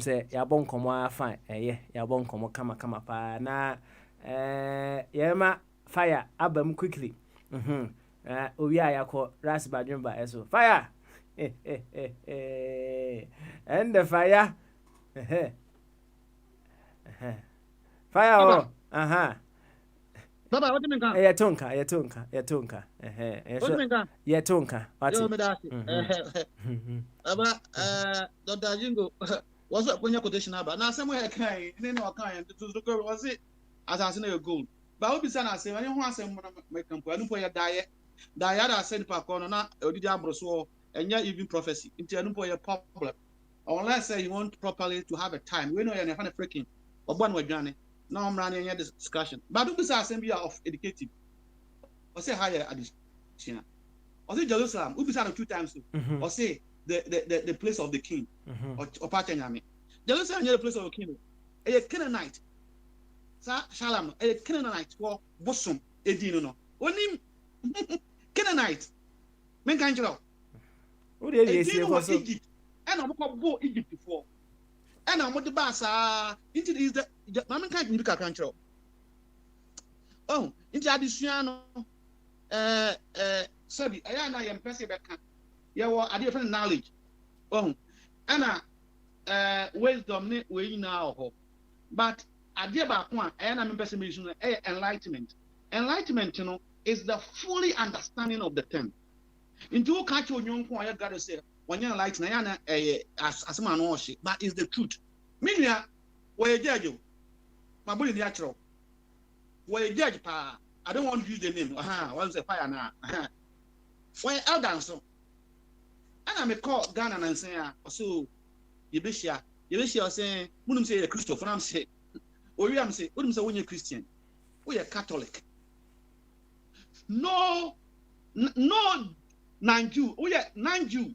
Say ya bon komo fine. Yeah, ya bon komo kama pa na yeah ma fire abam quickly. Owi ayako ras badwemba eso. Fire. And the fire. Fire oh. Baba, what do you mean? Ya tonka. What do you mean? Ya tonka. Yo, me that's Baba, Dr. Jingo, what's up when your quotation about? Now, somewhere kind, no kind, to the girl was it as I say gold. But I'll be saying, I say, when you want some make them put your diet, I send per corner, not a diablo so, and yet even prophecy into your problem. Unless you want properly to have a time, we know you're kind of freaking or one way journey. Now I'm running this discussion. But don't be saying of educative. Or say higher addition. Or say Jerusalem, we be saying 2 times. Or say the place of the king. Or Patanyami. Jerusalem is the place of the king. A Canaanite. Shalom, a Canaanite for Bosom, Edino. Only Canaanite. Men can't you? Who did you see? Egypt. And I'm going to go Egypt before. And I'm with the bass into the Mamma can't be a control. Oh, into Adiciano, sorry, I am passive. You are a different knowledge. Oh, Anna, wisdom, we now. But I dear back one, and I'm pessimism, enlightenment. Enlightenment, you know, is the fully understanding of the term. Into a country, you got to say, when you're enlightened, as a man, but it's the truth. Meaning, where you my bully natural. Where judge pa, I don't want to use the name. What's the fire now? Where elder so. And I may call Ghana and say, so you be sure saying, wouldn't say a Christopher, I'm say, or you am say, wouldn't say when you're Christian, we are Catholic. No, non-Jew, we are non-Jew.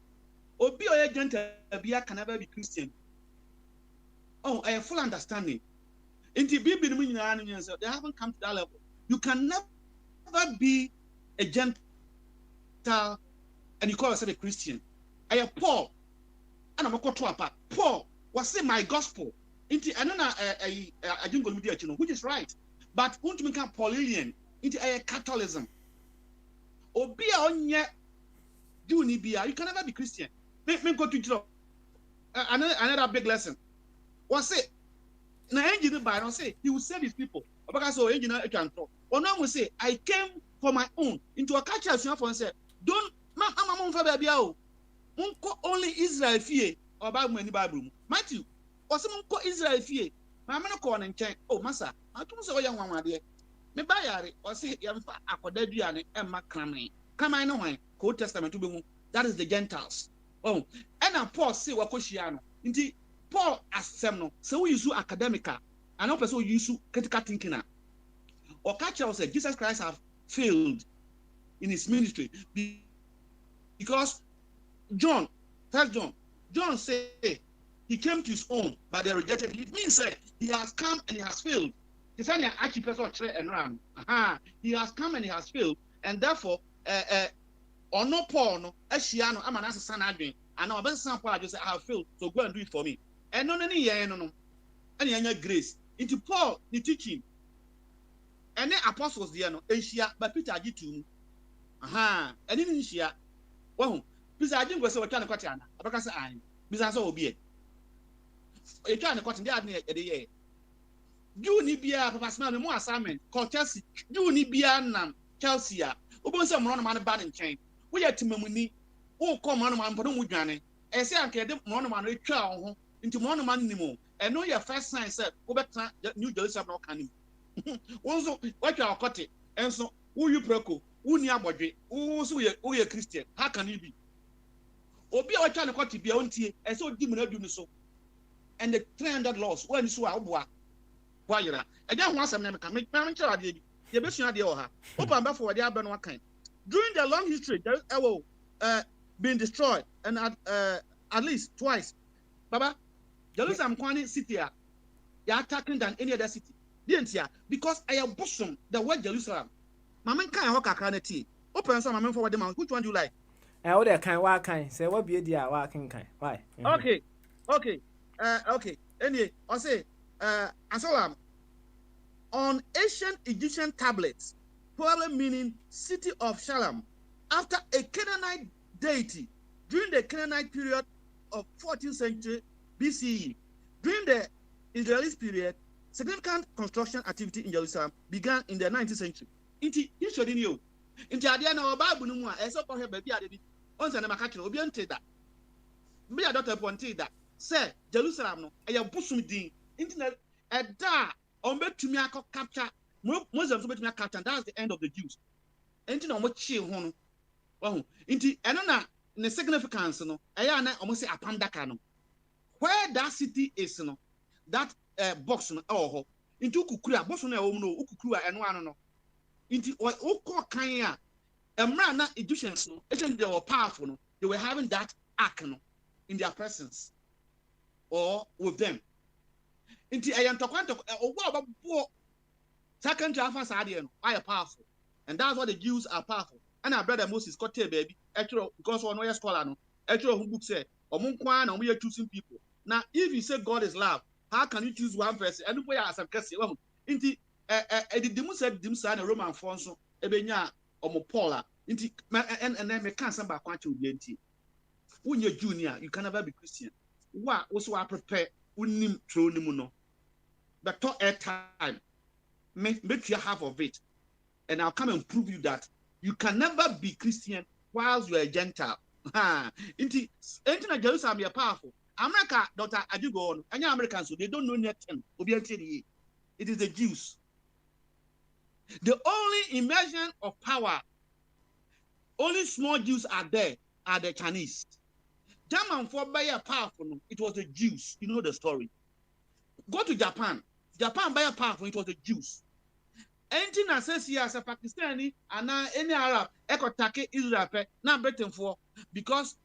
Or be a agent, can never be Christian. Oh, I have full understanding. They haven't come to that level. You can never be a Gentile and you call yourself a Christian. I am Paul, and I'm a Kotuapa. Paul was saying my gospel. I don't go to which is right. But won't you become Paulian into a Catholicism? Or be on yet, you can never be Christian. Make me go to another big lesson. What's it? Now, engineer by don't say he will save his people. Because so engineer can talk. Or now we say, I came for my own into a culture of and said, don't I'm for baby. Only Israel fear or about many Bible. Matthew, or someone call Israel fear. I'm not calling and check. Oh, Massa, I don't say young one, dear. Me buy or say, I'm for Akwadadian and Macrame. Come, I know why. Old Testament to be that is the Gentiles. Oh, and I'm Paul say Wakoshiano. Indeed. Paul as semno, so we use academica, and also use critical thinking. Or culture said Jesus Christ have failed in his ministry because John said he came to his own, but they rejected him. It means that he has come and he has failed. He said actually person and ram. He has come and he has failed, and therefore, or no Paul no, Ashiano, I'm an assassin again. And our best sample I just say I have failed, so go and do it for me. And no, any grace into Paul the teaching. And then apostles there no Asia, but Peter Ajitu. And in Asia, well, Peter Ajin was so trying to cut Anna. Because I, Mrs. Obi. A trying to cut in the other you need be a papa more assignment called Chelsea. You need be a Chelsea. Open some run man bad in chain. We are Timoni. Oh, come on, man, but don't with Johnny. I say, I can't man reach into one man anymore. And know your first sign said, go back to New Jerusalem. No can also, what you are cutting, and so who you proco, who near body, who you Christian, how can you be? Or be our child cut to be on tea, and so demon do so. And the 300 laws, when you saw why you're and then once I'm never coming, parent, you best idea or her. Open back for the urban one kind. During the long history, there is been destroyed, and at least twice. Baba, Jerusalem Kwani city, you are attacking than any other city. Didn't ya? Because I am bosom the word Jerusalem. Mamma can't walk a canity. Open some mamma for them. Which one do you like? what they kind, what kind? Say what be the what kind? Why? Okay. Okay. Anyway, I say Asalam on ancient Egyptian tablets, probably meaning city of Shalom, after a Canaanite deity during the Canaanite period of 14th century BCE. During the Israeli period, significant construction activity in Jerusalem began in the 19th century. Inti history ni o. Inti adia na Bible no mu a eso ko he ba bi ade bi. Onse na maka kire obi ante da. Bi a doctor ponte da. Say Jerusalem no e ya busum din. Inti na eda on betumi akọ capture Muslims betumi capture. That's the end of the Jews. Inti na omo chie ho no. Wahu. Inti eno na the significance no e ya na omo say apandaka no. Where that city is no, that box no ho. Inti ukukuru box no e wo no ukukuru a eno ano no. Inti ukọ kan a emra na Egyptians no, they were powerful no. They were having that ark no in their presence or with them. Inti ayantokwanto owo ababo second to alpha sade no are powerful. And that's why the Jews are powerful. And our brother Moses got tell baby because one way scholar no who book say omunkwa na we are choosing people. Now if you say God is love, how can you choose one person? And we are some case inti edidimu said dimsa na Roman fonso ebenya omo Paula inti and then me can samba kwa obi nti unye junior you can never be Christian. Wa also prepare unim throw nimu no but to air time make you half of it and I'll come and prove you that you can never be Christian whilst you are a Gentile. Inti na Jerusalem are powerful. America, Dr. Ajugo, any Americans, so they don't know nothing. It is the Jews. The only immersion of power, only small Jews are there, are the Chinese. German for by powerful, it was the Jews. You know the story. Go to Japan. Japan by powerful, it was the Jews. Anything that says here as a Pakistani and any Arab, take Israel, not Britain for because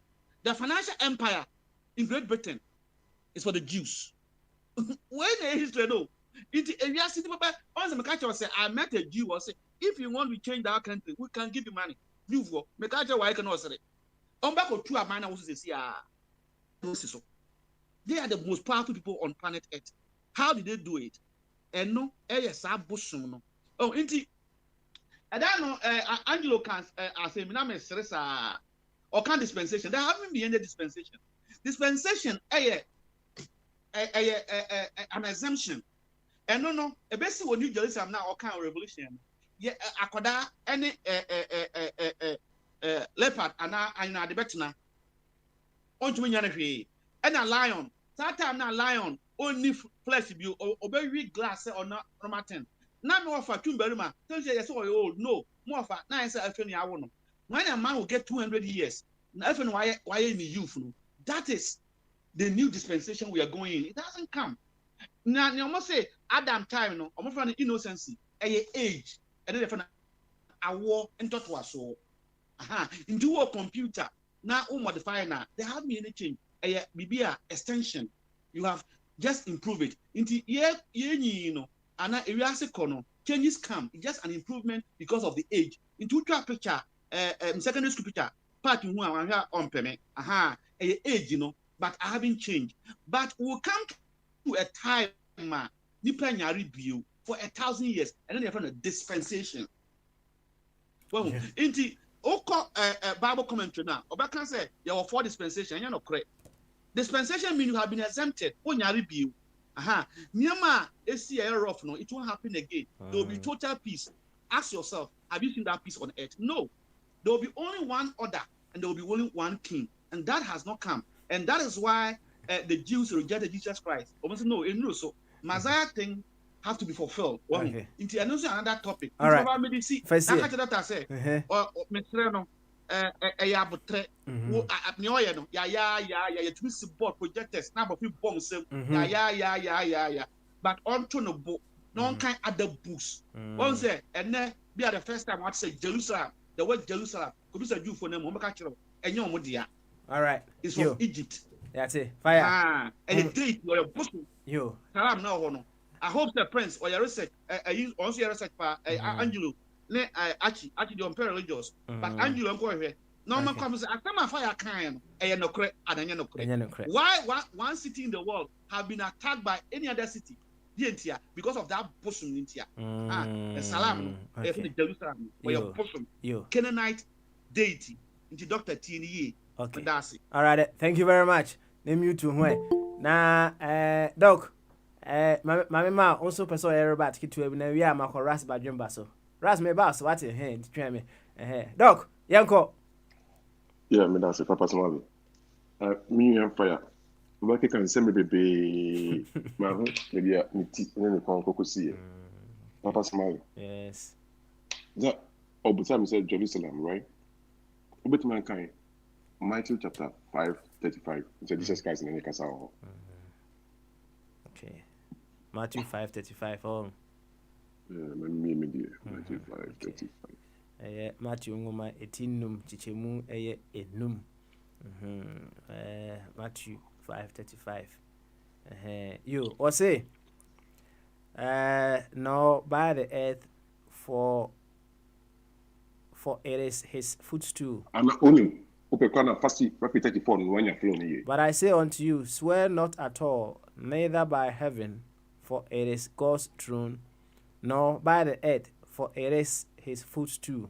the financial empire in Great Britain is for the Jews. When the history know, I met a Jew or say, if you want to change our country, we can give you money. You for Mekacha why can also say. Back or two amana was say, they are the most powerful people on planet Earth. How did they do it? And no, no. Oh, inti. I don't know. Angelo can say, "Mina me seresa or can dispensation." There haven't been any dispensation. Dispensation, an exemption. And no. A basic when you Jerusalem now or kind of revolution. Yeah, akoda any leopard and the betina. And a lion. That time na lion only flesh be obey glass or not romaten. Now more for Kimberlima. Tell you yes, old. No, more for 9 I want. When a man will get 200 years, nothing why in the youth. That is the new dispensation we are going in. It doesn't come. Now, you must say Adam time, no, almost from innocency, a age, and then a war into to us so. Into a computer. Now, modify now. There haven't been any change. A BBA extension. You have just improve it. Into you know. And changes come. It's just an improvement because of the age. Into picture, secondary school picture, part who are on payment. Age, you know, but I haven't changed. But we'll come to a time, review for 1,000 years, and then you have a dispensation. Well, into Bible commentary now, or can say there were 4 dispensations, you're not correct. Dispensation means you have been exempted when you review. Nyama rough, no, it won't happen again. There will be total peace. Ask yourself, have you seen that peace on earth? No. There will be only one order and there will be only one king. And that has not come. And that is why the Jews rejected Jesus Christ. Almost no, it knows so. Messiah thing have to be fulfilled. Okay. Into another topic. All right. That I say, or Mr. Yabutre, ya twist board projectors, now of bombs, but on to no book, no kind other books. One say, and then be at the first time I say Jerusalem, the word Jerusalem, could be a Jew for them, and your modia. All right, it's from Egypt. That's it. Fire. And a date or a book. You. I'm now. I hope the prince or your research, also your research for Angelo. Actually, the religious, but Angelo and go here. No man comes after my fire kind no correct and why one city in the world have been attacked by any other city? Because of that bosom in India. Salam Jerusalem or your bosom. Canaanite deity into Dr. Tini. Okay. That's it. All right. Thank you very much. Name you to when. Now, Doc, my ma also person everybody to to na we am akọ ras ba dwemba so. Ras me ba so what eh twa me. Doc, yanko. Yeah, me that's a papa small. Me and fire. Work can send me baby. Ma ho maybe me ti na kon kokosi. Papa small. Yes. That obuta me say Jerusalem, right? Obet man kan Matthew chapter 5:35. So Jesus Christ in the kasa. Okay. Matthew 5:35. Oh. Me Matthew 5:35. Matthew ngoma 18 chichemu enum. Matthew 5:35. You or say no by the earth for it is his footstool. I'm not only Opekwana fasti rapid 34 when you're flowing. But I say unto you, swear not at all, neither by heaven, for it is God's throne, nor by the earth, for it is his footstool,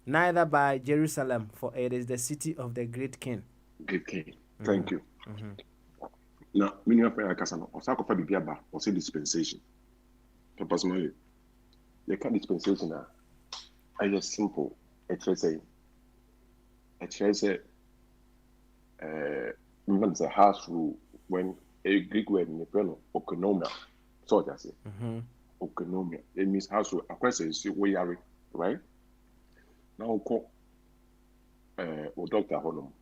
neither by Jerusalem, for it is the city of the great king. Great king. Thank you. Now, many of our casano, or Sakofa Bibiaba, or say dispensation. Personally, the kind dispensation are just simple. It's a house rule when a Greek word in the fellow, okonomia. So that's it. Okonomia. It means house rule. A question is we are right? Now call or doctor honum.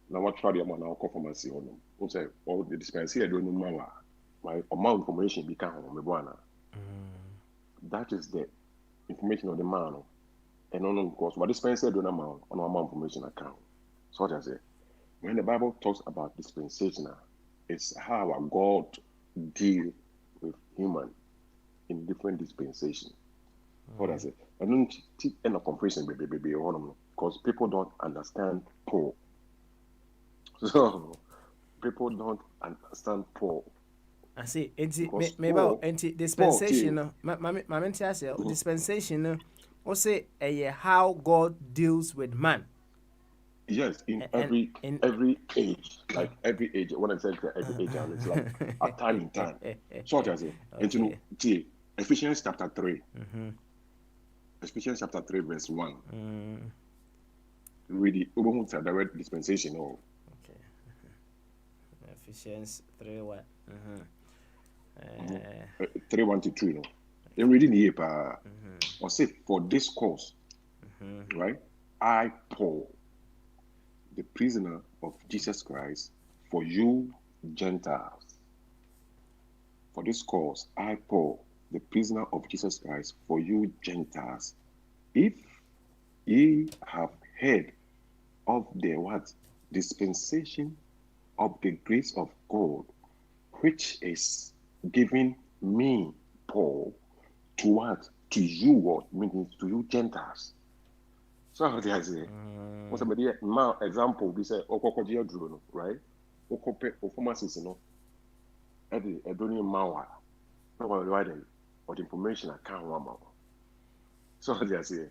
Now what try the amount now call pharmacy honum. Who say all the dispensary don't know my amount information become on that is the information of the man. And on of course, what dispensary don't amount on amount information account. So that's it. When the Bible talks about dispensation, it's how our God deal with human in different dispensations. What does it? I don't end up comparison, because people don't understand Paul. So people don't understand Paul. I see. Maybe dispensation. Dispensation. Or say how God deals with man. Yes, in every age, like every age. When I say every age, it's like a time in time. So that's it. And you know, Ephesians chapter 3. Ephesians chapter 3, verse 1. Read it. Direct dispensation. Oh. Okay. Ephesians 3 what? 3:1-3. No. Then reading the or say for this cause, right? I Paul, the prisoner of Jesus Christ, for you Gentiles. For this cause, I Paul, the prisoner of Jesus Christ, for you Gentiles. If ye have heard of the what? Dispensation of the grace of God, which is given me, Paul, to what? To you, what means to you Gentiles. So how do I say? What's somebody example? We say Okokodia Druno, right? Okope performances, you know. I don't even mawa. Or the information I can't remember. So how do I say?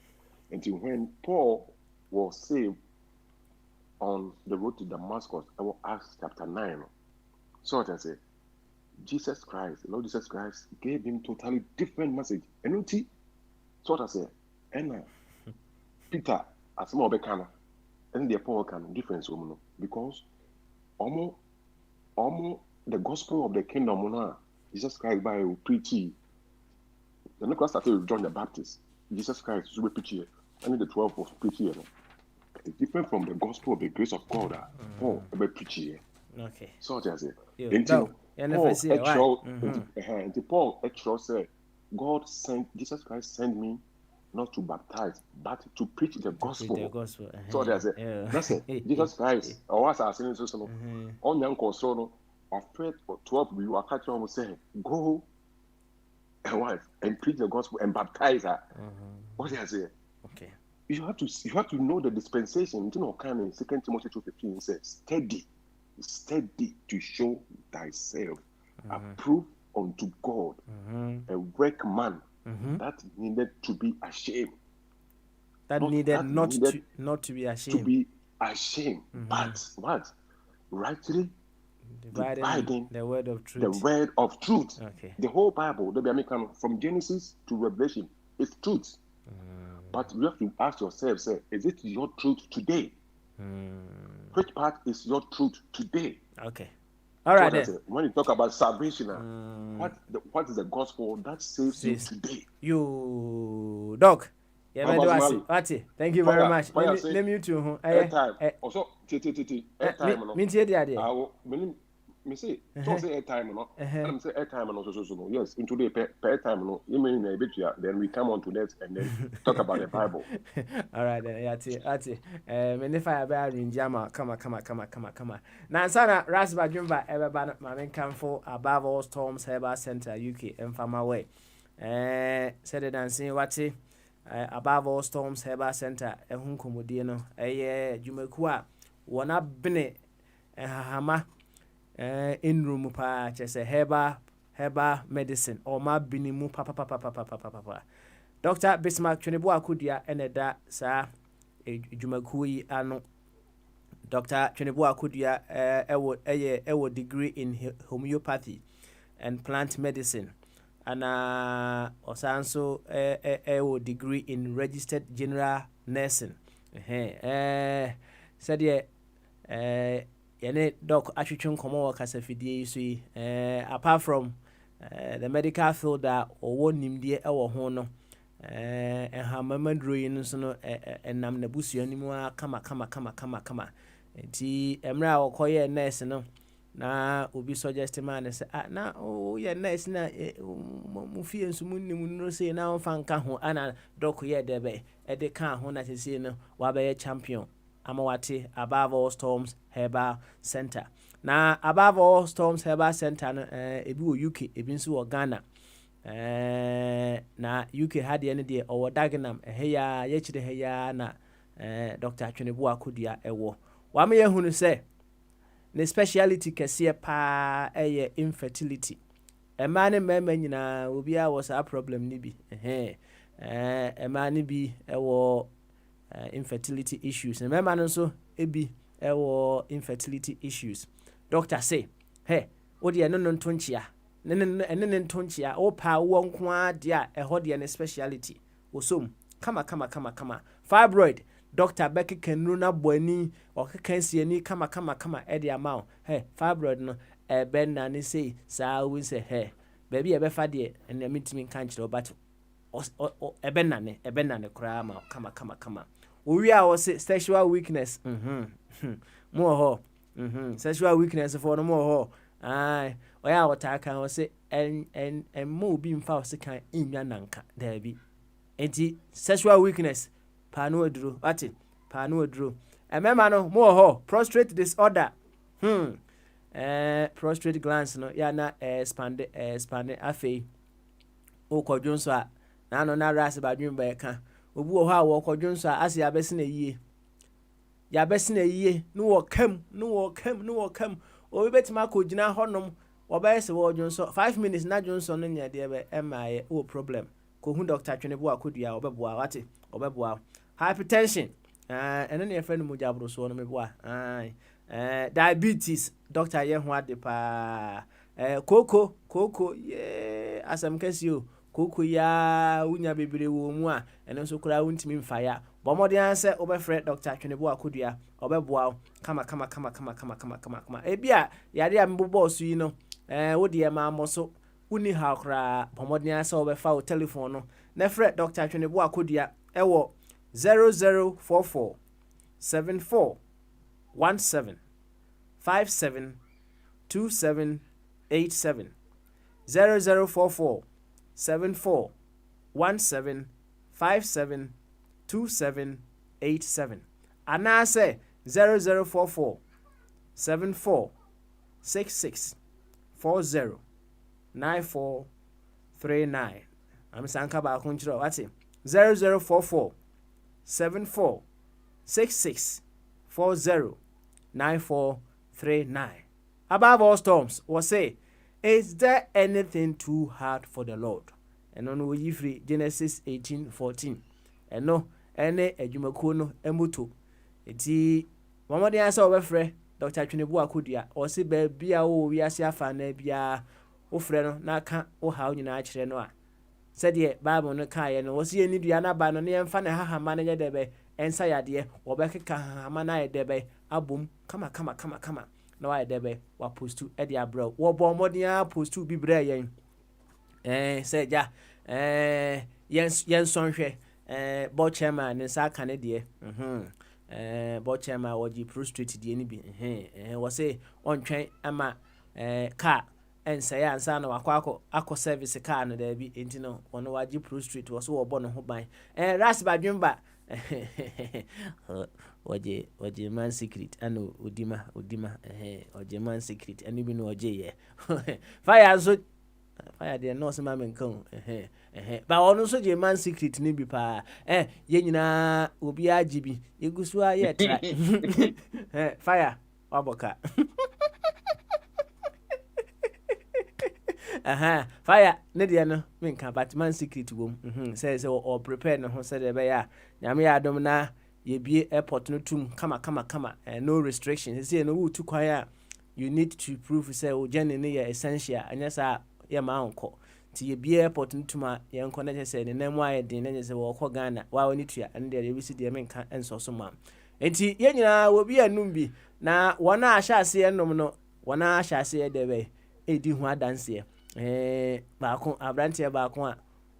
Until when Paul was saved on the road to Damascus, I will Acts chapter 9. So what I say? Jesus Christ, the Lord Jesus Christ gave him totally different message. And you see, so what I say, and Peter, as more becana, and the Paul can difference woman because almost the gospel of the kingdom, Jesus Christ by preaching. The next started with John the Baptist. Jesus Christ is preaching, and the 12 was preaching. It's different from the gospel of the grace of God. Paul about preaching. Okay. So what I say, Paul actually said, God sent Jesus Christ sent me not to baptize, but to preach the gospel. So that's it. That's it. Jesus Christ, or what's our saying? So, on young consono, after 12, we were catching on saying, go and preach the gospel and baptize her. What does I say? Okay. you have to know the dispensation. You know, kind of 2 Timothy 2:15 says, steady to show thyself approved unto God, a workman that needed to be ashamed. That needed not to be ashamed. To be ashamed, but what? Rightly dividing the word of truth. The word of truth. Okay. The whole Bible, from Genesis to Revelation, is truth. But you have to ask yourself, say, is it your truth today? Which part is your truth today? Okay. All right. Then. When you talk about salvation, what is the gospel that saves you today? You, Doc. Thank you very much. Let me too. Airtime. Also, airtime. Me say, don't say airtime, no. I'm say airtime, no. Yes, into the per airtime, no. You mean a bit, then we come on to that and then talk about the Bible. All right, then. Yati. If I have in Jama, come on. Now, Sana Rasba Jumba, everybody, my main camp for Above All Storms, Herbal Center, UK, and Farmer Way. Said it and see what Above All Storms, Herbal Center, and Hunkumudino, Jumekua, one up Bene, and Hama. In room pa say herbal medicine or ma binimu papa. Dr. Bismarck Chunibu Akudia eneda sa jumaku yi ano. Dr. Chunibu Akudia ewo degree in homeopathy and plant medicine and osanso ewo degree in registered general nursing. Said ye yene doc atwitwe nkomo wo kasa fidie so yi apart from the medical field that owo nimdie e wo ho no enhamamandro yi no so no enam na busua nimu kama enti emra okoye nurse no na obi suggest man say na o ye nurse na mu fie nso munnim no say na on fan ka ho ana doc ye debe e de ka ho na say no wa be champion Amawati Above All Storms Herbal Center. Now Above All Storms Herbal Center no ebi UK ebi nso wo Ghana. Na UK had the day or Dagenham heya yechide heya na Dr. Atwenebu Akudua ewo. Wa me yehunu say ne speciality kese pa infertility. A man and mema nyina obi a was a problem ni bi. A man bi ewo infertility issues. And remember also ebi infertility issues. Doctor say, hey, what the no tonchia. Nenen tonchia o pa won kwa dia ehode ne speciality. Osum kama. Fibroid. Dr. Becky Kenruna Boni or Kensiani kama Eddie amount. Hey, fibroid no ben na ni say sa we say hey. Baby ebe fa de and the meet me kanchiro but ebenane kura ma kama. We are sexual weakness. More ho. Sexual weakness for no more ho. Aye. Oya wata kan say and mo bi mfa se kan inwa nanka. There be. Enti sexual weakness. Pa no aduro. Ati. Pa no aduro. Emema no more ho. Prostate disorder. Prostate glands no ya na expand afei. O kodwonso a na no na ras badwin ba ka. Obu ho a wo kodwonso a ase yabesina yie no wo kam o betima akogina honom wo ba yese wo dwonso 5 minutes na dwonso no nya de be emaye o problem ko hu Dr. Atwenebu Akudua obeboa wate obeboa hypertension ene ne friend mu jabro so no meboa diabetes doctor ye ho ade pa koko ye asam kasio koko ya unya bebere wo mu a ene so kura wuntimi mfa ya bomode anse obefre Dr. Atwenebu Akudua obeboa kama ebia yade ambobo so yi no wo de ma amoso uni ha kra bomode anse obefa o telephone no na fre Dr. Atwenebu Akudua ewo 0044 74 17 57 27 87 0044 74 17 57 27 87 anase 0044 74 66 40 94 39 I'm sanka ba kunchiro wati 0044 74 66 40 9439. Above all storms, was say, is there anything too hard for the Lord? And on we free Genesis 18:14. And no, any adwumakuo no emuto. Eti mama de answer obefre Dr. Twinebu Akodia or say baby a wo wiase afa na bia wo frɛ no na ka wo ha nyina kyerɛ no a sɛdeɛ Bible no kaeɛ no wɔsi ani dua na ba no ne yɛmfa ne hahama no yɛ dɛbɛ ɛnsa yadeɛ wɔbɛkeka hahama no ayɛ dɛbɛ abom kama na wayɛ dɛbɛ wapostu ɛde abrɛ wɔbɔ mmɔden a postu bi brɛ yɛn sɛ gya yɛn sɔnhwɛ board chairman ne nsa aka ne deɛ board chairman wɔgye prostrate deɛ no bi wɔse ɔntwɛn ama car ɛnsɛe ansa na wakɔ service car no daabi enti no ɔno wagye prostrate wɔ so wɔbɔ ne ho ban ras badwemba wɔgye man secret ana odima ɔgye man secret ɛno bi no ɔgye yɛ fire nso fire deɛ nɔɔse ma menka ho ba ɔno nso gye man secret no bi paa yɛ nyinaa obiara gye bi yɛgu so a yɛ tra fire wabɔka fire ne deɛ no menka but man secret wom sɛ ɔ prepare ne ho sɛdeɛ ɛbɛyɛ a nyame yɛ adom na yɛbie airport no tum kama no restriction sɛ no wotu kwan a you need to prove sɛ wo journey no yɛ essential anyɛ saa yɛ ma nkɔ nti yɛbie airport no tum a yɛnkɔ na kyɛ sɛ ne nam ayɛ den na kyɛ sɛ wɔkɔ Ghana wa wɔne tua ɛno deɛ yɛbɛsi deɛ menka ɛnsɔ so ma nti yɛn nyinaa wɔbi anum bi na wɔn a ahyɛ aseɛ nom no wɔn a ahyɛ aseɛ dɛ bɛ ɛdi ho adanseɛ baako abranteɛ baako a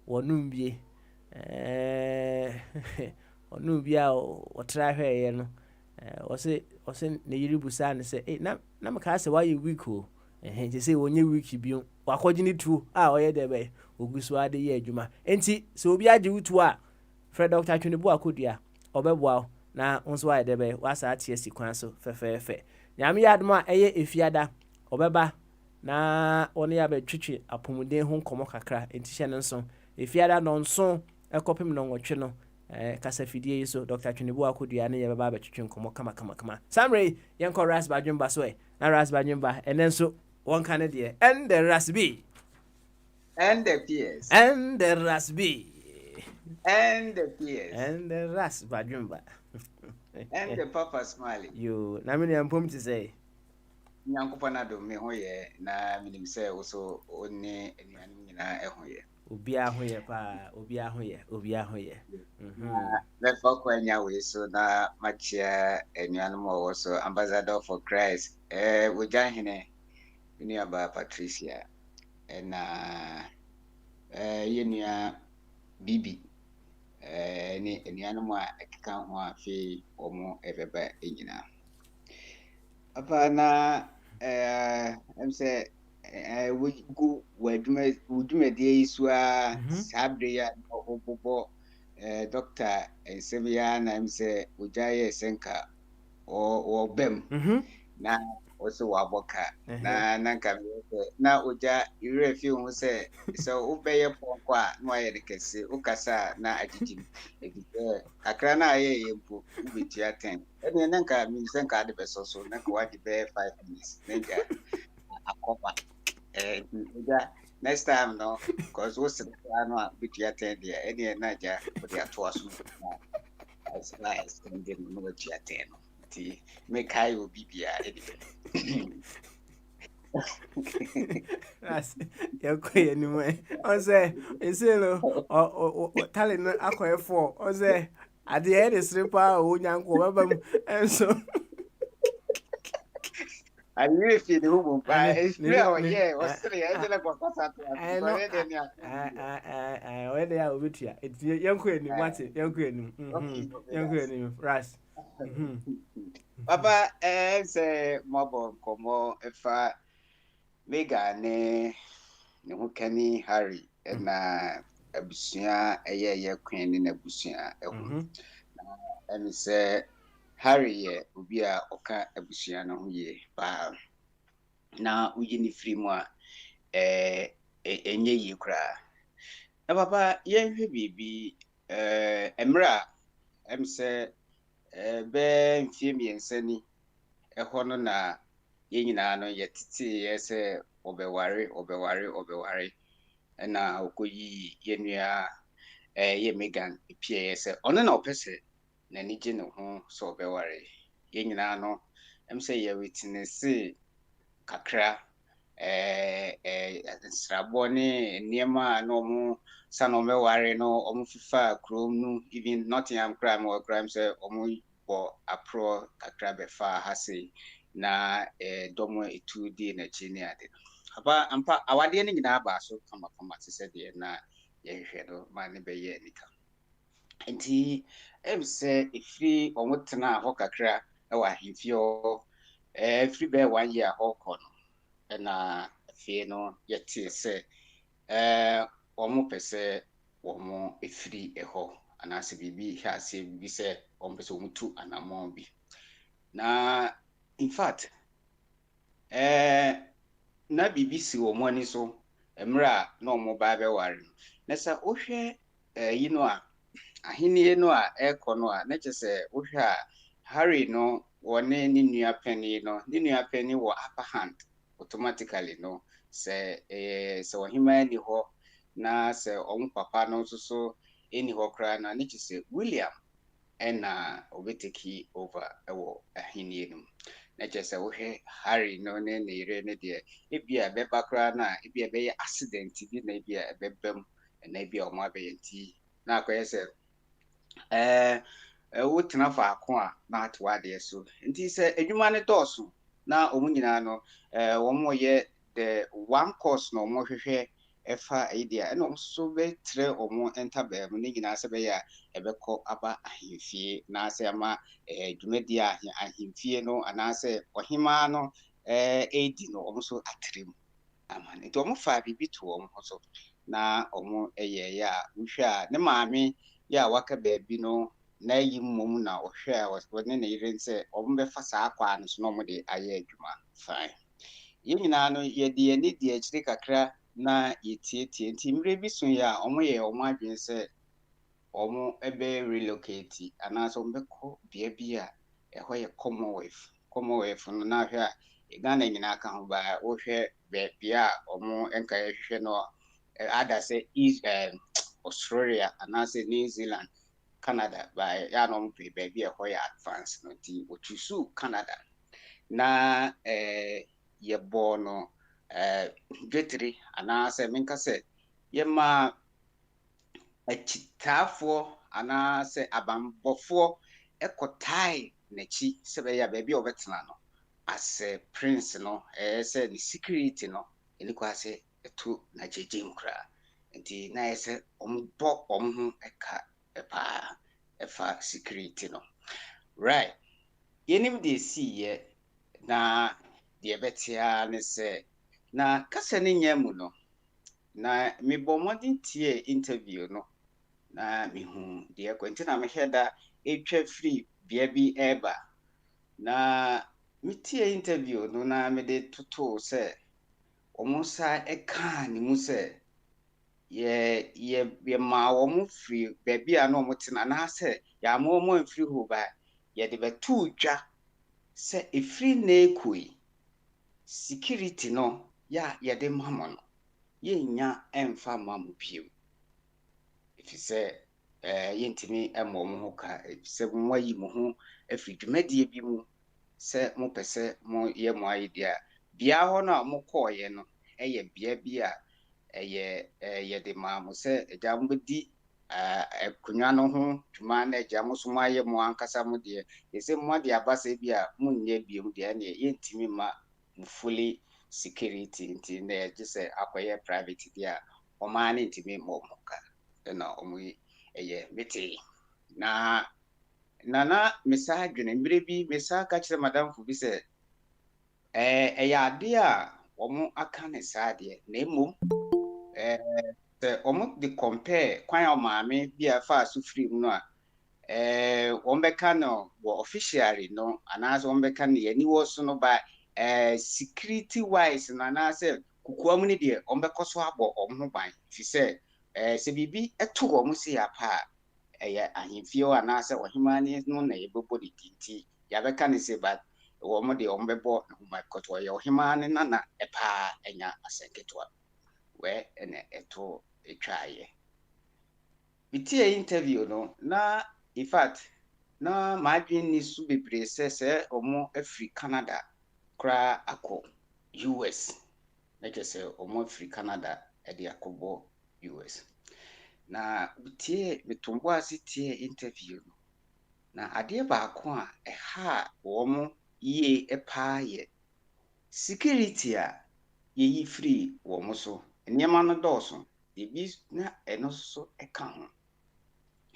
wɔnum bie ɔnum bi a wɔtra hwɛeɛ no ɔse ne yere busaa ne sɛ na meka sɛ wayɛ week o nti sɛ wɔnyɛ week bio wakɔgye ne tuo a ɔyɛ dɛ bɛ ogu so ade yɛ adwuma nti sɛ obi agye wo tuo a frɛ Dr. Twinebu Akodia ɔbɛboa wo na wo nso wayɛ dɛ bɛ wasa ate asi kwan so fɛfɛɛfɛ nyame yɛ adom a ɛyɛ efiada ɔbɛba na ɔne yɛ abɛtwitwe apɔmuden ho nkɔmmɔ kakra nti hyɛ no nso efiada nɔnso ɛkɔpem nɔnwɔtwe no kasafidie yi so Dr. Twinebu Akodia ne yɛbɛba abɛtwitwe nkɔmmɔ kama samre yɛnkɔ ras badwemba so na ras badwemba ɛnɛ nso wɔnka ne deɛ ɛnde ras bi ɛnde ps ɛnde ras bi ɛnde ps ɛnde ras badwemba ɛnde papa smiley yo na me ne mpom te sɛ nyankopɔn adom me ho yɛ na menim sɛ wo so ɔne anuanom nyinaa ɛho yɛ obiara ho yɛ paa obiara ho yɛ mɛfa kwanya wei so na makyia anuanom a wɔwɔ so ambassador for Christ wogya hene nuaba Patricia ɛna yɛnua Bibi ne anuanom a ɛkeka ho a afei wɔn ɛbɛba nyinaa apa na em sɛ wogu w'adwumadie yi so a saa bere ya ɔbobɔ Dr. Nsɛmya na em sɛ wogya yɛ sɛnka wɔbɛm na wɔsɛ wɔabɔka na nanka na wogya werɛ fi ho sɛ wobɛyɛ pɔnkɔ a na wayɛ de kɛse wokasa na agyegyim ɛfi sɛ kakra na ayɛyɛ mpo wobɛtua 10 ɛne nanka menim sɛ nka ade bɛsɔ so na nka wade bɛyɛ 5 minutes na nka akɔba next time no because wo sɛ no a bɛtua 10 deɛ ɛne na agya wode atoa so na ɛsɛnde no na watua 10 no nti mekae wɔ bibia ɛde yɛkɔ yɛ anim ɔsɛ ɛsɛ no tale no akɔyɛfoɔ ɔsɛ adeɛ ɛde sere paa a ɔnyanko ɔbɛba mu ɛnso ayɛ fie ne ho mu paa ɛfiri a ɔyɛ ɔsere ɛgyɛ lɛ kɔkɔsa to ɔyɛ dɛ a ɔbɛtua yɛnkɔ anim wate yɛnkɔ anim ras papa sɛ mɔbɔ nkɔmmɔ ɛfa Mega ne ho kani Harry ɛna abusua ɛyɛ kwan ne n'abusua ɛho ɛne sɛ Harry yɛ obi a ɔka abusua no ho yie paa na woyi ne firi mu a ɛnyɛ yie koraa na papa yɛnhwɛ biribi mmerɛ say be mfie miensa ni ɛhɔ no na yɛn nyinaa no yɛtete yɛ sɛ ɔbɛware ɛna okoyi yɛnua yɛ Megan pie yɛ sɛ ɔno na ɔpɛ sɛ n'ani gye ne ho sɛ ɔbɛware yɛn nyinaa no sɛ yɛwitness kakra nsrabɔ ne nneɛma a na ɔmo sa na ɔmɛware no ɔmo fifa kurom no even Nottingham kra ma ɔkra sɛ ɔmo bɔ aprɔ kakra bɛfa ha sei na dɔm etu di n'akyi ne ade no ampa awadeɛ no nyinaa baa so kama te sɛ deɛ na yɛhwehwɛ no ma ne bɛyɛ anika nti sɛ efiri ɔmo tena hɔ kakra ɛwɔ ahemfie hɔ efiri bɛyɛ 1 year hɔ kɔ no ɛna afei no yɛte sɛ ɔmo pɛ sɛ ɔmo efiri ɛhɔ anaasɛ biribi hwɛ ase bi sɛ ɔmo pɛ sɛ ɔmo tu anammɔn bi na in fact na biribi si ɔmo ani so mmerɛ a na ɔmo ba bɛware no na sɛ wohwɛ yi no a ahenni no a ɛkɔ no a na kyerɛ sɛ wohwɛ a Harry no wɔne ne nua panyin no ne nua panyin wɔ upper hand automatically no sɛ ɔhemaa ni hɔ na sɛ ɔmo papa no nso so ɛni hɔ koraa na ne kyerɛ sɛ William ɛna ɔbɛtaki over ɛwɔ ahenni no mu na kyerɛ sɛ wohwɛ Harry no ne ne yere no deɛ ebi a bɛba koraa na ebi a bɛyɛ accident bi na ebi a ɛbɛba mu na ebi a ɔmo abɛyɛ nti na akɔyɛ sɛ wotena faako a na ato adeɛ so nti sɛ adwuma no dɔɔso na ɔmo nyinaa no wɔn yɛ the one course na ɔmo hwehwɛ ɛfa idea ɛna ɔmo so bɛtrɛ ɔmo ntabaa mu ne nyinaa sɛ bɛyɛ a ɛbɛkɔ aba ahemfie na sɛ ama dwumadi a ahemfie no anaasɛ ɔhemaa no edi no ɔmo so atrɛ mu ama nti ɔmo fa biribi to ɔmo ho so na ɔmo yɛ a wohwɛ a ne maame yɛ a waka baabi no na yi mmom na ɔhwɛ a wɔne ne yere sɛ ɔmo bɛfa saa akwa no so na ɔmo de ayɛ adwuma fine yɛn nyinaa no yɛde yɛni di akyire kakra na yɛtietie nti mmerɛ bi so yɛ a ɔmo yɛ ɔmo adwene sɛ ɔmo ɛbɛ relocate anaasɛ ɔmo bɛkɔ bea bi a ɛhɔ yɛ Commonwealth no na hwɛ a Ghana nyinaa ka ho baa wohwɛ bea a ɔmo nka yɛhwehwɛ no ada sɛ Australia anaasɛ New Zealand Canada by ya no mpɛ baabi a ɛhɔ yɛ advance no nti wɔtusu Canada na yɛbɔ no dwetire anaasɛ menka sɛ yɛma akyitaafoɔ anaasɛ abambɔfoɔ ɛkɔtae n'akyi sɛ bɛyɛ a baabi a ɔbɛtena no asɛ prince no sɛ ne security no ɛni kɔ asɛ ɛto n'agyegye koraa nti na yɛ sɛ ɔmbɔ ɔmo ho ɛka paa ɛfa security no right yɛnim deɛ siiyɛ na deɛ bɛtea ne sɛ na kasa ne nya mu no na mebɔ mmɔden tie interview no na mehu deɛ kɔ nti na mehwɛ da ɛtwa firi bea bi ɛba na metie interview no na mede totoo sɛ ɔmo sa ɛkaa ne mu sɛ yɛma wɔn firi baabi a na wɔn tena anaasɛ yɛama wɔn mfiri hɔ ba yɛde bɛtoo dwa sɛ efiri na ekoi security no yɛde ma mo no yɛnya ɛmfa ma mo piem ɛfiri sɛ yɛntumi ɛma wɔn ho ka ɛfiri sɛ mo ayi mo ho afiri dwumadie bi mu sɛ mo pɛ sɛ mo yɛ mo ayɛ deɛ bea hɔ no a mo kɔɔyɛ no ɛyɛ bea bi a yɛde maa mo sɛ agya mo bɛdi akonnwa no ho dwuma na agya mo so mo ayɛ mo ankasa mo deɛ yɛsɛ mo de aba sɛ bi a mo nyɛ biom deɛ ne yɛntumi ma mo fully security nti na yɛgye sɛ akɔyɛ private deɛ a ɔmaa ne ntumi ma ɔmo ka ɛna ɔmo ɛyɛ mete na nana mesa adwene mmerɛ bi mesa ka kyerɛ madamfo bi sɛ ɛyɛ adeɛ a ɔmo aka ne saa adeɛ na mmom sɛ ɔmo de compare kwan a maame bi a fa so firi mu no a wɔn bɛka no wɔ officially no anaasɛ wɔn bɛka no yɛni wɔ so no ba security wise no anaasɛ kukuwa mu no deɛ wɔn bɛkɔ so abɔ wɔn ho ban fi sɛ sɛ biribi ɛto wɔn si apa ahemfie anaasɛ ɔhemane no na yɛbɛbɔ ne dinti yɛbɛka ne sɛ but wɔn de wɔn bɛbɔ ne ho ban because ɔyɛ ɔhemane na ɛpaa ɛnya asɛnketewa wɛ ɛna ɛto etwaayɛ bitie interview no na in fact na m'adwene ni so bebree sɛ ɔmo afiri Canada koraa akɔ US na kyerɛ sɛ ɔmo afiri Canada ɛde akɔbɔ US na bitie metombo ase tie interview no na adeɛ baako a ɛha wɔn yie ɛpaa yɛ security a yɛyi free wɔn so nneɛma no dɔɔso ebi na ɛno so ɛka ho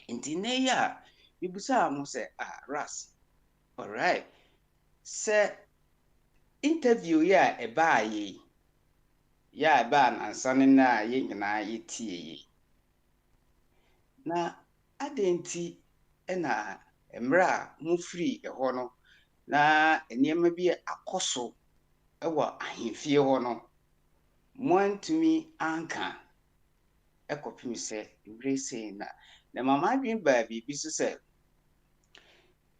nti na yi a bibusa mo sɛ ras alright sɛ interview yi a ɛbaa yi ya ɛbaa nansa ne na yɛ nyinaa yɛtie yi na adɛnti ɛna mmerɛ a mo free ɛhɔ no na nneɛma bi akɔ so ɛwɔ ahemfie hɔ no mo antumi anka ɛkɔpem sɛ mmerɛ sei na mama adwene baa biribi so sɛ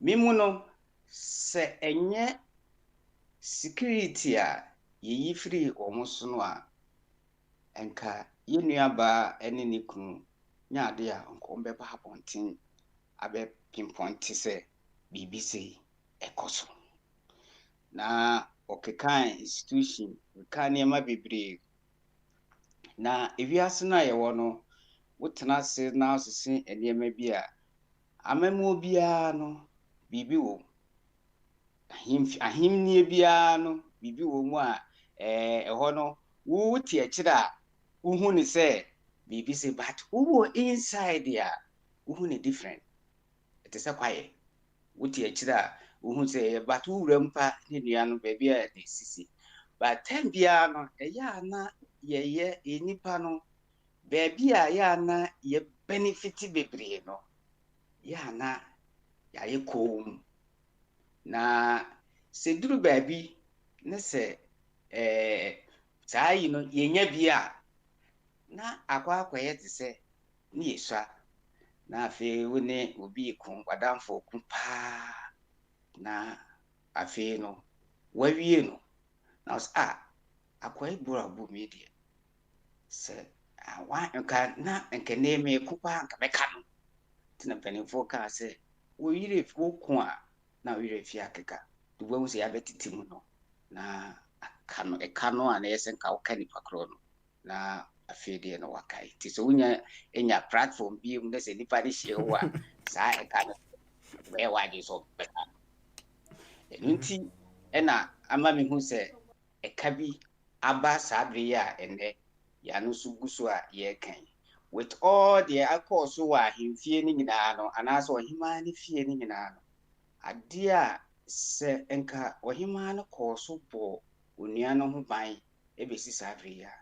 mimu no sɛ ɛnyɛ security a yɛyi free wɔn so no a ɛnka yɛnnuabaa ɛne ne kunu nyaade a nkɔm bɛba abɔnten abɛ pinpoint sɛ biribi sei ɛkɔ so na ɔkekan institution ka nneɛma bebree na ewiase no a yɛwɔ no wotena ase na asese nneɛma bi a amamuo biara no biribi wɔ ahemnie biara no biribi wɔ mu a ɛhɔ no wote akyire a wohu ne sɛ biribi sɛ but wowɔ inside a wohu ne different ɛte sɛ kwaeɛ wote akyire a wohu sɛ but wowura mpa ne nua no baabi a na esisi but time biara no ɛyɛ a na yɛyɛ nipa no baabi a yɛ a na yɛ benefit bebree no yɛ a na yɛayɛ kɔn na sɛ duru baabi ne sɛ saa yi no yɛnya bi a na akɔyɛ te sɛ ne yɛsua na afei wo ne obi ko wadamfo ko paa na afei no wawie no na ɔsɛ akɔyɛ buru mi deɛ sɛ nka ne ko paa nka mɛka no tena mpanimfoɔ kaa sɛ wɔyere ko a na wɔyere fi akeka de wɔn sɛ yɛabɛtete mu no na ɛka no a na yɛ sɛ nka woka nipa korɔ no na afei deɛ no wakae nti sɛ wonya platform bi mu na sɛ nipa no hyia wo a saa ɛka no bɛyɛ wagye sɛ bɛka ɛno nti ɛna ama me hu sɛ ɛka bi aba saa bere yi a ɛnnɛ yɛano nso gu so a yɛrekan with all deɛ akɔɔ so wɔ ahemfie no nyinaa no anaasɛ ɔhemaa no fie no nyinaa no adeɛ a sɛ nka ɔhemaa no kɔɔ so bɔ onua no ho ban ɛbɛsi saa bere yi a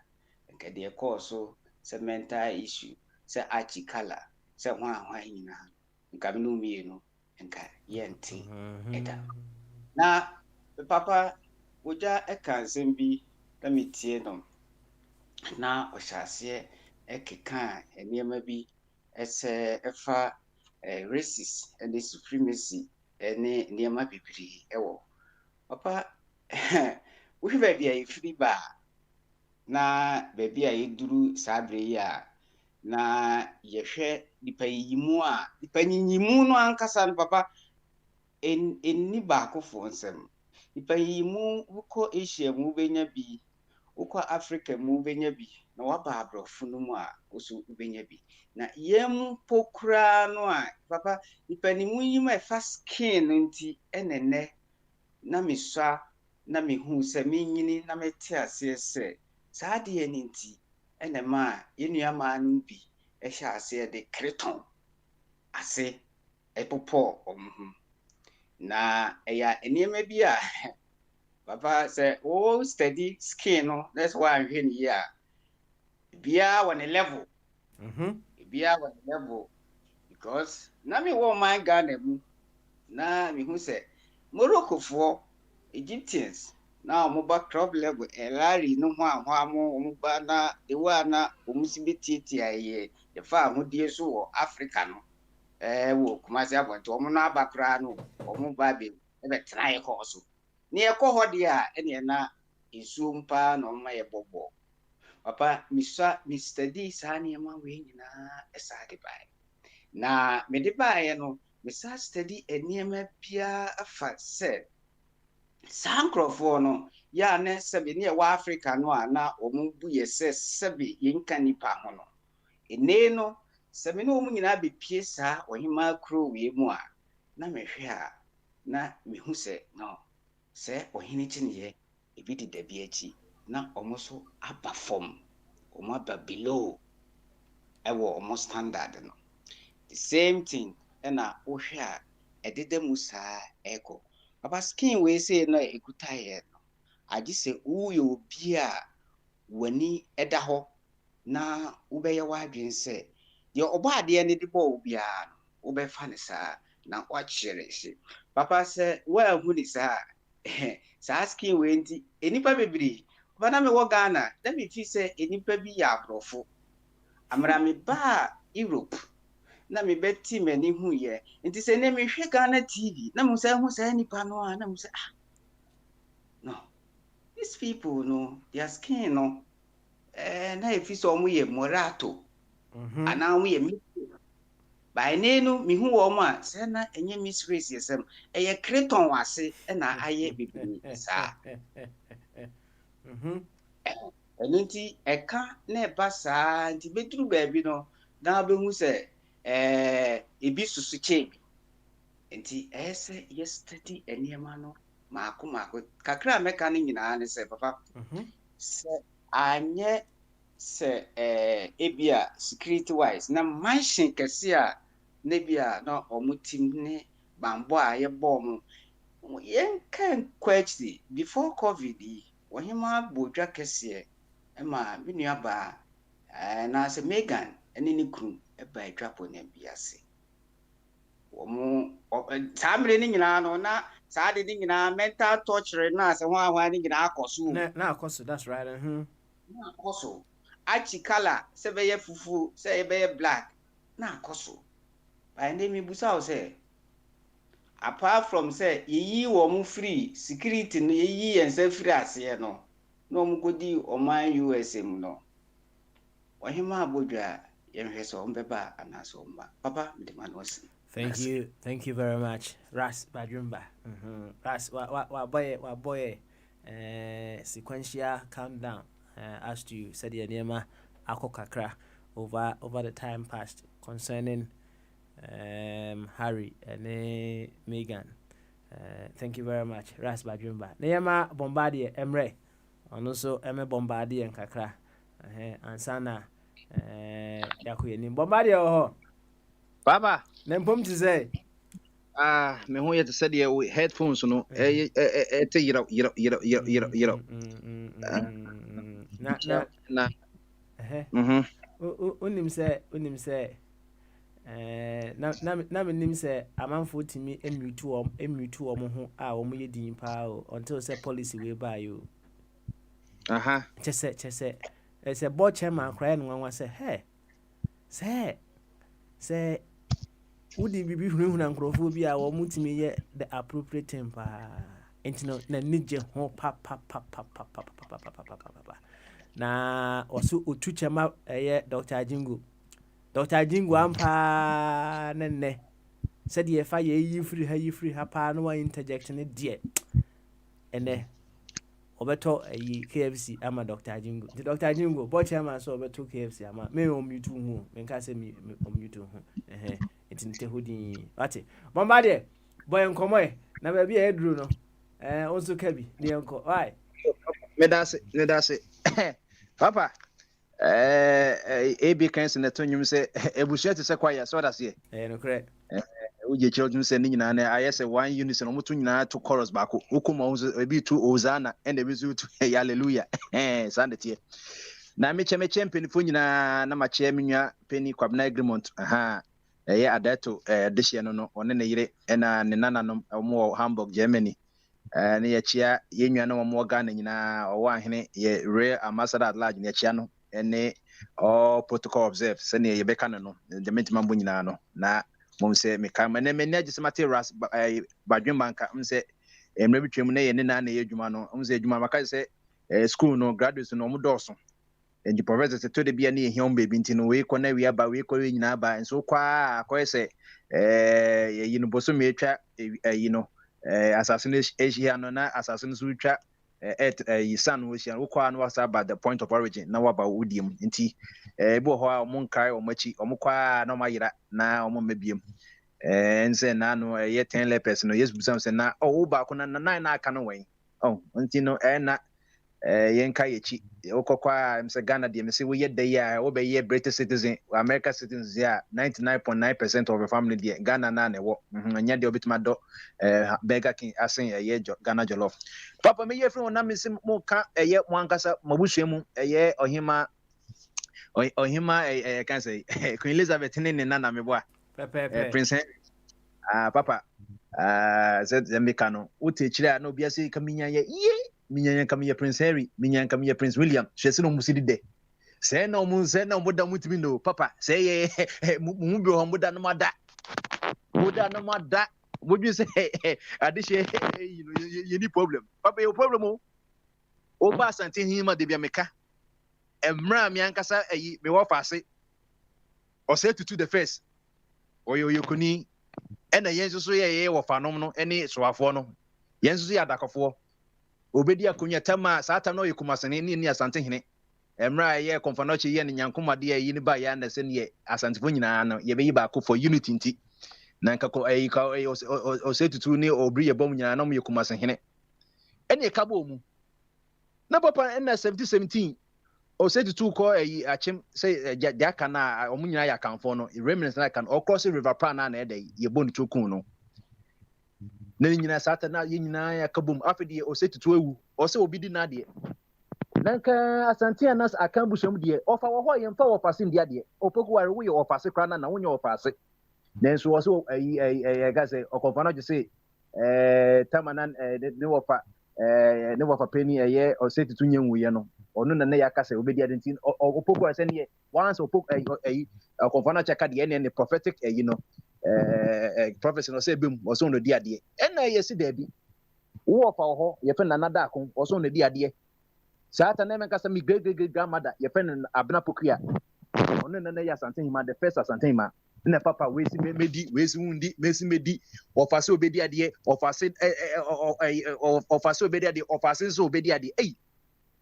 nka deɛ kɔɔ so sɛ mental issue sɛ achi kala sɛ hwan nyinaa nka me no mmienu nka yɛnte ɛda na papa wogya ɛka nsɛm bi na metie no na ɔhyɛ aseɛ ɛkeka nneɛma bi ɛsɛ ɛfa racist ɛne supremacy ɛne nneɛma bebree ɛwɔ papa wohwɛ baabi a yɛfiri ba na baabi a yɛduru saa bere yi a na yɛhwɛ nipa yiyimu no ankasa no papa ɛnni baakofoɔ nsɛm nipa yiyimu wokɔ Asia mu wobɛnya bi wokɔ Africa mu wobɛnya bi na waba aborɔfo no mu a woso wobɛnya bi na yɛn mpo koraa no a papa nipa ne mu yim a ɛfa skin no nti ɛnɛnɛ na mesua na mehu sɛ menyini na mete aseɛ sɛ saa deɛ no nti ɛnɛ ma a yɛnnuamaa no bi ɛhyɛ aseɛ de kreton ase ɛpopɔ ɔmo ho na ɛyɛ nneɛma bi a papa sɛ wo study skin no that's why I'm here ni a biya wɔ ne level biya wɔ ne level because na me wɔ my Ghana mu na me hu sɛ Morocco foɔ Egyptians na ɔmo ba club level elari no ho ahwamo ɔmo ba na ewa na ɔmo si betietie ayɛ yɛfa ahodie so wɔ Africa no wo Kumasi abonto omo no abakra no omo ba be try course ne ye ko ho de a ene na nsuo mpa na omo ye bobo papa misa study sa ne ma we nyina esa de bai na me de bai no misa study eniema bia afa se sankrofo no ya ne sebe ne wa Africa no a na omo bu ye se sebe yinka nipa ho no ene no sebe no omo nyina be pie sa ohima kro we mu a na mehwe a na mehu se no se ohini chinye ebi di dabi achi na omo so aba form omo aba below ewo omo standard no the same thing na ohwe a edede mu sa eko papa skin we say no ekuta ye no agi se uyo obi a wani eda ho na ubeye wadwen se de obo ade ne de bo obi a no ubefa ne sa na wachere shi papa se wa hu ni sa sa skin we nti enipa bebiri bana me wo Ghana na me fi se enipa bi ya abrofo amra me ba Europe na me beti mani hu ye nti se ne me hwe Ghana TV na mo se hu se enipa no a na mo se no these people no their skin no na efi so mo ye morato ana mo ye mi by nenu mi hu wo mo a se na enye miss race yesem eye kreton wase na aye bibiri sa nti eka na eba sa nti beduru ba bi no na be hu se ebi susu chebi nti ese yesterday eniema no maako kakra meka ne nyina ne se papa se anye se ebia security wise na mansion kese a na bia na omutim ne bambo a ye bom yen kan kwachi before covid wohima bodwa kese ma menua ba na se Megan ene ne kru e ba adwapo na biase womu samre ni nyina no na saa de ni nyina mental torture na se ho ahwa ni nyina akoso na akoso that's right na akoso achi color se be ye fufu se be ye black na akoso by name busa o se apart from say yi wo mu free security no yi ense free ase no no mu godi oman USM no ohima abodwa ye hwe so ombeba anaso omba papa me de manosi. Thank you very much, Ras Bajumba. Ras, wa boy, sequential countdown. As to you said, your name, Ako Kakra, over the time past concerning Harry and Megan. Thank you very much, Ras Bajumba. Nema Bombardier, Emre, and also Emre Bombardier and Kakra, and Sana, Yakuya Bombardier. Baba. Nempom to say. Me hu ye said ye headphones no te yira. Na. Unim say na menim say amanfo timi emmutu omo ho a omo ye din pa o until say policy we buy you. Chese say board chairman cry no wan say hey say wodi bibi hunu nkrofo bi a wo mutimi ye the appropriate thing pa entino na nije ho pa na osu otu chema ye Dr. Jingu ampa nenne said ye fa ye free ha pa no wa interject ne de ene obeto KFC ama Dr. Jingu. The Dr. Jingu board chairman so obeto KFC ama me omutu hu me nka say me omutu hu nte hodi ate Bombardier boy nkomo e na ba bia edru no onso kabi ne enko why me dase papa AB kanse na tonyum se ebushia te se kwaya so that say no correct uje children se ni nyina na ayese one unison omutu nyina to chorus baako ukuma unzo ebi tu ozana and ebi zu to hallelujah sande tie na me champion fo nyina na ma che menua penny kwabna agreement eye adato this year no one ne yire na ne nananom mo Hamburg Germany ne ye chia ye nwa no mo Ghana nyina o wa hene ye real ambassador at large ne chia no ene all protocol observe se ne ye beka no the mentima mbo nyina no na mom say me ka na me na gisemate ras badwen banka say emre bitwem na ye ne na ye adwuma no say adwuma maka say school no graduates no mo dɔɔso and the professor said to the be any home baby ntino we ko na we aba we ko nyina ba nso kwa ko say you know boso me twa you know assassination asia no na assassination twa san wo hia wo kwa no was about the point of origin na waba wodiem nti bo ho a mo nkai o machi o mo kwa na mayira na o mo mabiem nse na no 10 lepers no yes busam se na wo ba ko na na aka no wen nti no na yenka yechi okokwa mse Ghana de mse we yeda ya wo be ye British citizen American citizens ya 99.9% of the family de Ghana na ne wo nya de obituma do Burger King asen ye Ghana jollof papa me ye fri wona mse mo ka ye mwankasa mabusuemu ye ohima kan say Queen Elizabeth ne na me bo Prince papa said Zemeka no uti chire na obi ase kaminya ye minya kamiya Prince Harry minya kamiya Prince William hwese no musidi de say na omuda mutimi no papa say ye mu bi ho muda no mada would you say adishe you know you need problem papa your problem o ba santin hima de bia meka emra mi ankasa ayi me wo fase o say to the face oyo yokoni ena yenso so ye wo fanom no ene soafo no yenso so ya dakofo obedi akonya tama saata no yekumasene ni asante hene emra ye konfanoche ye nyankoma de yi ni ba ya na se ne asantefo nyina no ye be yi ba ko for unity nti na nka ko o se tutu ni obri ye bom nyina no yekumasene hene ene ka bo mu na papa ena 17 o se tutu ko achim se ja kana o mu nyina ya kanfo no remnants na kan o cross river plan na ede ye bonu chokun no na nyina sata na ye nyina ya kabum afedi o se tutu ewu o se obi di na de nanka asante anas akan busham de ofa wo ho ye mfa wo fase ndi ade opoku ware wo ye ofase kra na wo nye ofase nenso wo so ga se okonfa no je se tamanan ne wofa penny ye o se tutu nyenwu ye no onu na ya kasa obedi ade ntin opoku ase ne once opoku okonfa no cheka de ne prophetic you know prophecy no say bem o so no di ade na ye si da bi wo fa ho ye fe nanada akon o so no di ade saata na menka mi great grandmother ye fe abna pokia onu na ya santen ma the first santen ma na papa we si medi we si wundi me si medi o fa se obedi ade o fa se obedi ade o fa se so obedi ade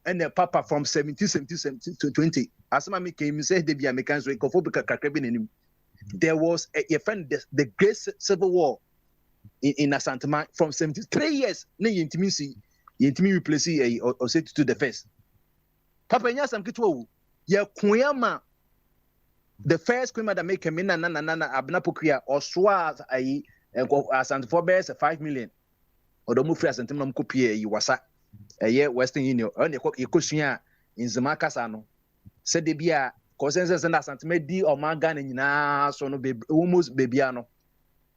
and papa from 1770 to 20 asema me came say de bia mekan so ikofo be kakra bi nanim there was a friend the great civil war in Asantema from 73 years na yentimi replace o say to the first papa nya sam kitwa wu ye koyama the first queen that make me na abna pokia oswa Asantefo be 5 million odomu free Asantema no kopie yi wasa Western Union on ekosua inzima kasa no se de bia consensus na Asantema di o manga na nyina so no almost bebia no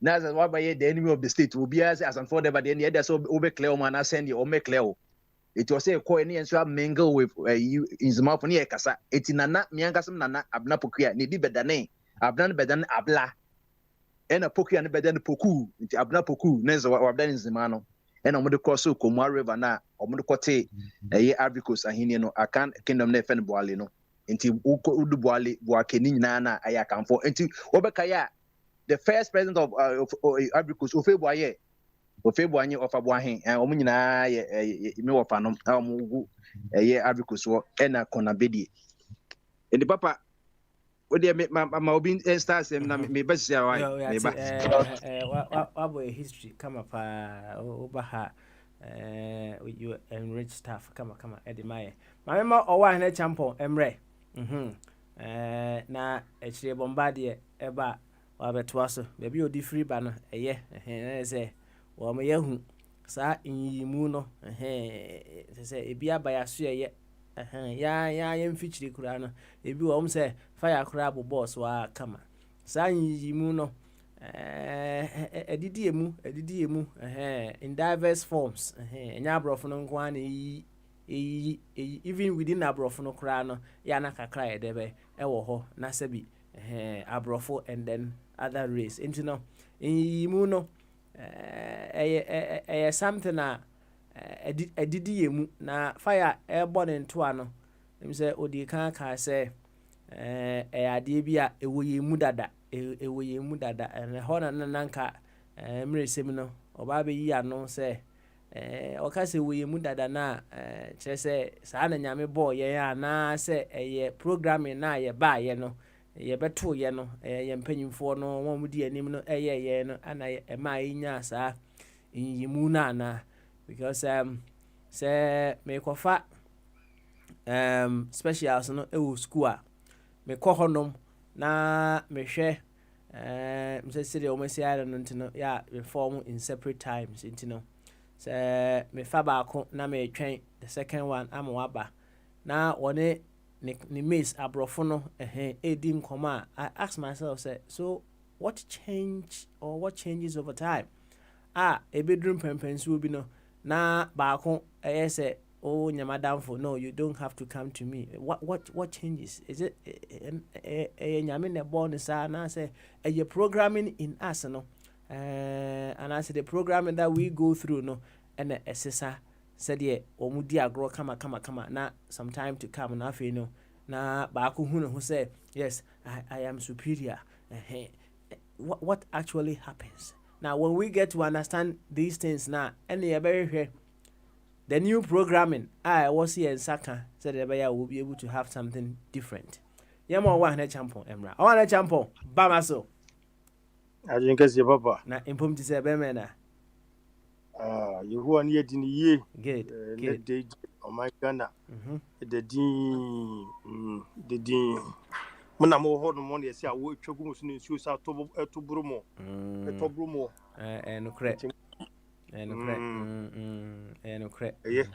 na as what by the enemy of the state will be as Asantefo de the end so obe clear man send you o make clear it was say ko any enso mingle with inzima for ne kasa etinana miangasem nana abna pokia ne di bedane abna abla ena pokia ne bedane poku nti abna poku ne zo wabda inzima no ena omo de cross Komwa river na omo de kote Agricos ahini no akan kingdom na efe boale no nti udu boale boake ni nyina na aya kanfo nti obeka ya the first president of Agricos ofeboaye ofa boahen omo nyina me wofa no omo gu Agricos wo ena kona bedie ndi papa odi ma obi stars na me besia wa me ba wa boy history kama pa obaha you enrich stuff kama edemaye mama owa na champion emre na echire bombardie eba wa betwa so bebi odi free ba no say wo me yahu sa inyimu no say ebi abaya so ya mfichiri kura no ebi wo say fire kura bo boss wa kama sa inyimu no edidi emu in diverse forms enya abrofo no nko ana even within abrofo kra no ya na kakra edebe ewo ho na sabi abrofo and then other race. Into no in no something edidi yemu na fire airborne into ano. Them say odi kan say ade bi a ewo yemu dada ewo yemu dada and ho na nanka mresem no oba be yi ano say oka se wo yemu dada na kire say saa na nyame bo ye ana say programming na ye ba ye no ye beto ye no ye mpanyimfo no won mu di anim no ye no ana ma yinya saa yimu na na because say me kofa specials no e school a me kɔ hɔnom na mehwɛ msɛ sɛ deɛ ɔmasi ayɛ no nti no me form in separate times nti no sɛ mefa baako na metwɛn the second one ama waba na wɔne ne mates aborɔfo no ɛdi nkɔmmɔ a I ask myself say, so what change or what changes over time ɛbɛduru mpɛmpɛnsuo bi no na baako ɛyɛ sɛ oh nyamadamfo, no, you don't have to come to me. What changes? Is it nyame ne born sa na say a programming in us no and I say the programming that we go through no and assessor said yeah omudi agro kama na some time to come na fe no na baako hu no who say yes I am superior. What actually happens now when we get to understand these things now and they are very here. The new programming, I was here in Saka, said that I will be able to have something different. Yama one champion, Emra. I want a champion, Bamaso. I think as your papa. Na impum to say, Bemena. You who are near the year. Good. Day on my Ghana. The dean. When I'm more hard on money, I say I will choke in shoes out to Brumo. To Brumo. And correct. And correct. Yeah,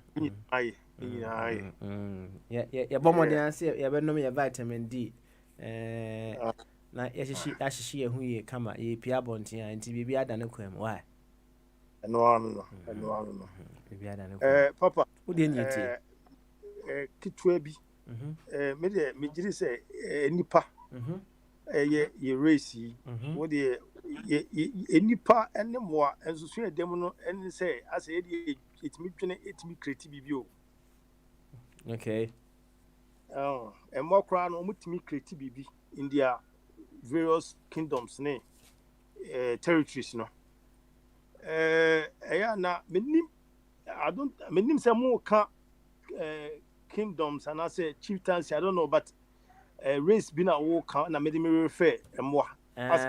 bomb dance, yeah, but no me a vitamin D. Na yashishi who ye come at ye Pia Bontia and TB than a quim. Why? No. Papa, who didn't you Kitwebi? Me say, Nipa. Ye racy. What the nipa and the more and so soon a demo and say, I said, it's me creative view. Okay. And more crown on me creative in their various kingdoms, territories, no. Na I don't mean some more kingdoms and I say chieftains, I don't know, but race been a walk and I made me refer and more. As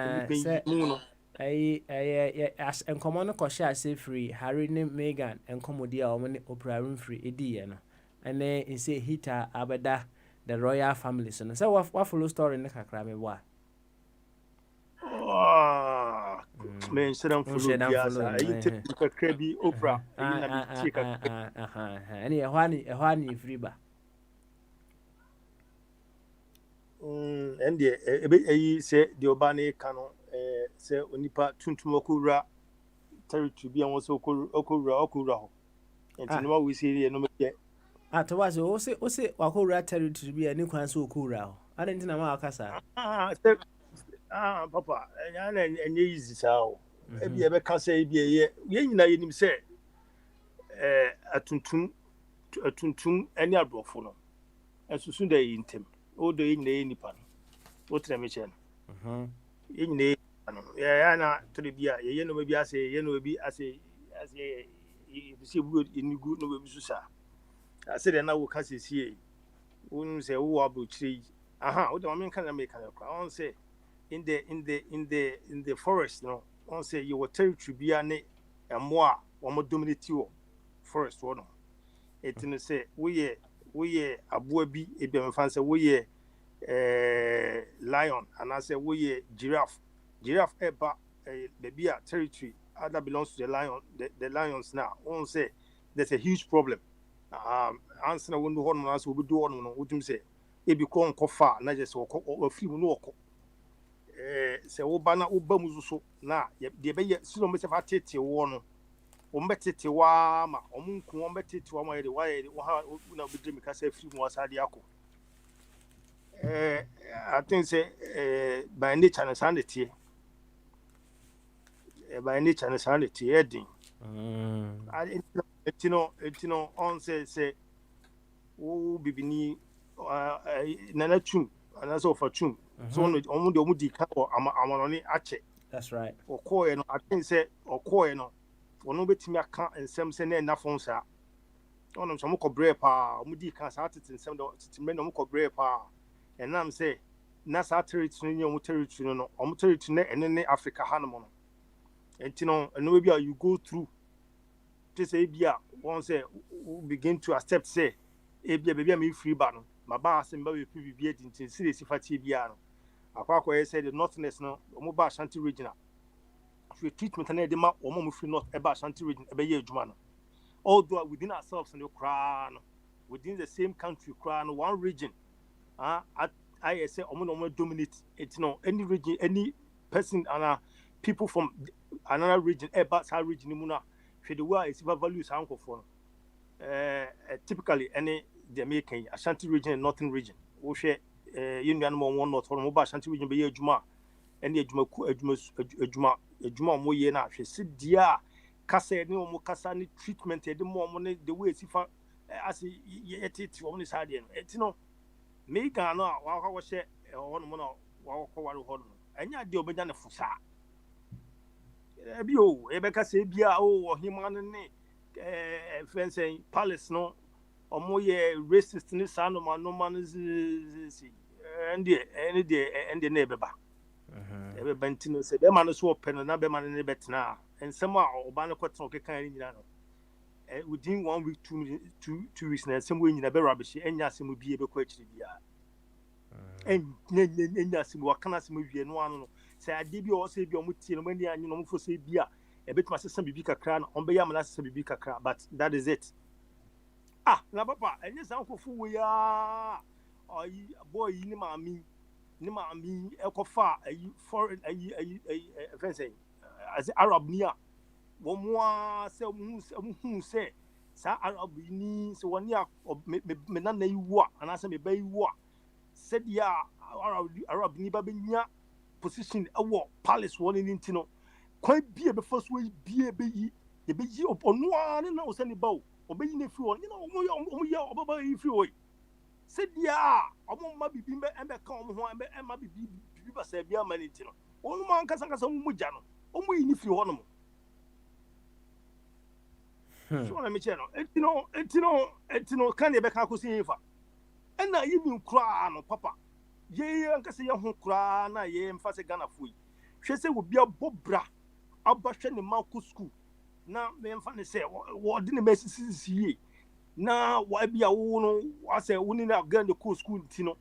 nkɔmmɔ no kɔhyɛ ase firi Harry ne Meghan nkɔmmɔdi a wɔn ne Oprah Winfrey edi no ɛne nse hita abɛda the royal family so no sɛ wa follow story ne kakra me boa men sedam follow biasa ayi te kakra bi Oprah ayi na bi tie kakra ɛne ɛhɔ ani firi ba and the say the Obani cano say onipa tuntum okura territory bi awon so okura and no we see no me to was o se wakura territory bi ani kwan so okura ho adenti na ma akasa papa anya na enye easy sao e bi e be ka say bi ye nyina yenim say atuntum ani adrofo no ensusu da yintem odo yine nipa no wotra me chen yine no ya na trebia ye no bi ase ye no bi ase bi bu enigu no bi susa ase de na wo ka sesie wonu se wo abuchiri wo de me kan na me kan kwa on say in the forest no on say you were territory bia ne emoa wo mo dominate wo forest wo no etino say we aboa bi ebi me fan say we lion and I say we giraffe eba baby a territory that belongs to the lion the lions now on say there's a huge problem answer when do one as we do one no would say e bi ko nko fa na just o free mu no okọ say wo ba na wo ba mu so na de be so mo se fa tete wo no wo mbetete wa ma omunku wo mbetete wa ma ye de wa ha na obidre mi ka say free mu asade akọ I think say by nature and sanity by nature and sanity heading. On say wo bibini nana chum and also for chum. So on the omudi ka or amanoni ache. That's right. Or koy no I think say or koy no. Ono betimi aka ensem se na nafon sa. Ono so mo kobre pa omudi ka sa atete ensem do titime no mo kobre pa. And I'm say na sa territory no mo territory no omo territory na ene Africa hanom no. Entino no be you go through to say bia one say begin to accept say e bia baby am free ba no ma ba asem ba we free bia dintin serious fati bia no akwa say the northness no omo ba Ashanti regional we treatment na dey ma omo free north e ba Ashanti region e be ye adwuma no although within ourselves no kra no within the same country kra no one region I say omo no dominate it no any region any person and people from another region about that region mu na hwe the way is values hanko for typically any the American Ashanti region and northern region wo hwe union mo one north from ba Ashanti region be ye adwuma any adwuma mo ye na hwe se dia kasa ni mo kasa ni treatment e de mo ne the way sifa as yetiti wo ni sade no etino me ga no wa wo hwe ono mo no wa ko ware ho no enya de obenya ne fusa ebi o ebeka se bia o hima ne fencing palace no omo ye racist ni sa no man si and na ebeba ebeba ntino se be man so open na be man ne betena ensem a oba ne kwetena okekan ni nyina no within 1 week 2 weeks na ensem we nyina be rabishi enya asem bia be kwa chiri bia enya asem wakana asem wie no ano no say ade bi o say bi o mutie no mani anyi no mfo say bia ebetuma sesa bibi kakra na on be yam na sesa bibi kakra but that is it na papa enye san kofu we ya ayi boy ni maami ekofa ayi foreign ayi fancy as Arab niya wo mo say mu say sa Arab ni so woni me na yi wo ana say me ba yi wo said ya Arab ni ba benya position awo palace one in ntino kwan bie be first way bie be yi onu an na o sani bawo obeyi na fi won you know omo ya obaba yi fi wo said ya omo ma bibi embe ka omo ho embe ma bibi ba sa bia ma ntino onu man kasa mu ja no omo yi ni fi ho no mo so na me che no etino kan e be ka ko sin fa ena yi mi kura no papa ye ankase ye ho kura na ye mfase Ghana foi hwe se wo bia bobra abahwe ne manko school na me mfa ne se wo de ne mesisi na wa bia wo no wa se wo ni na Ghana school ntino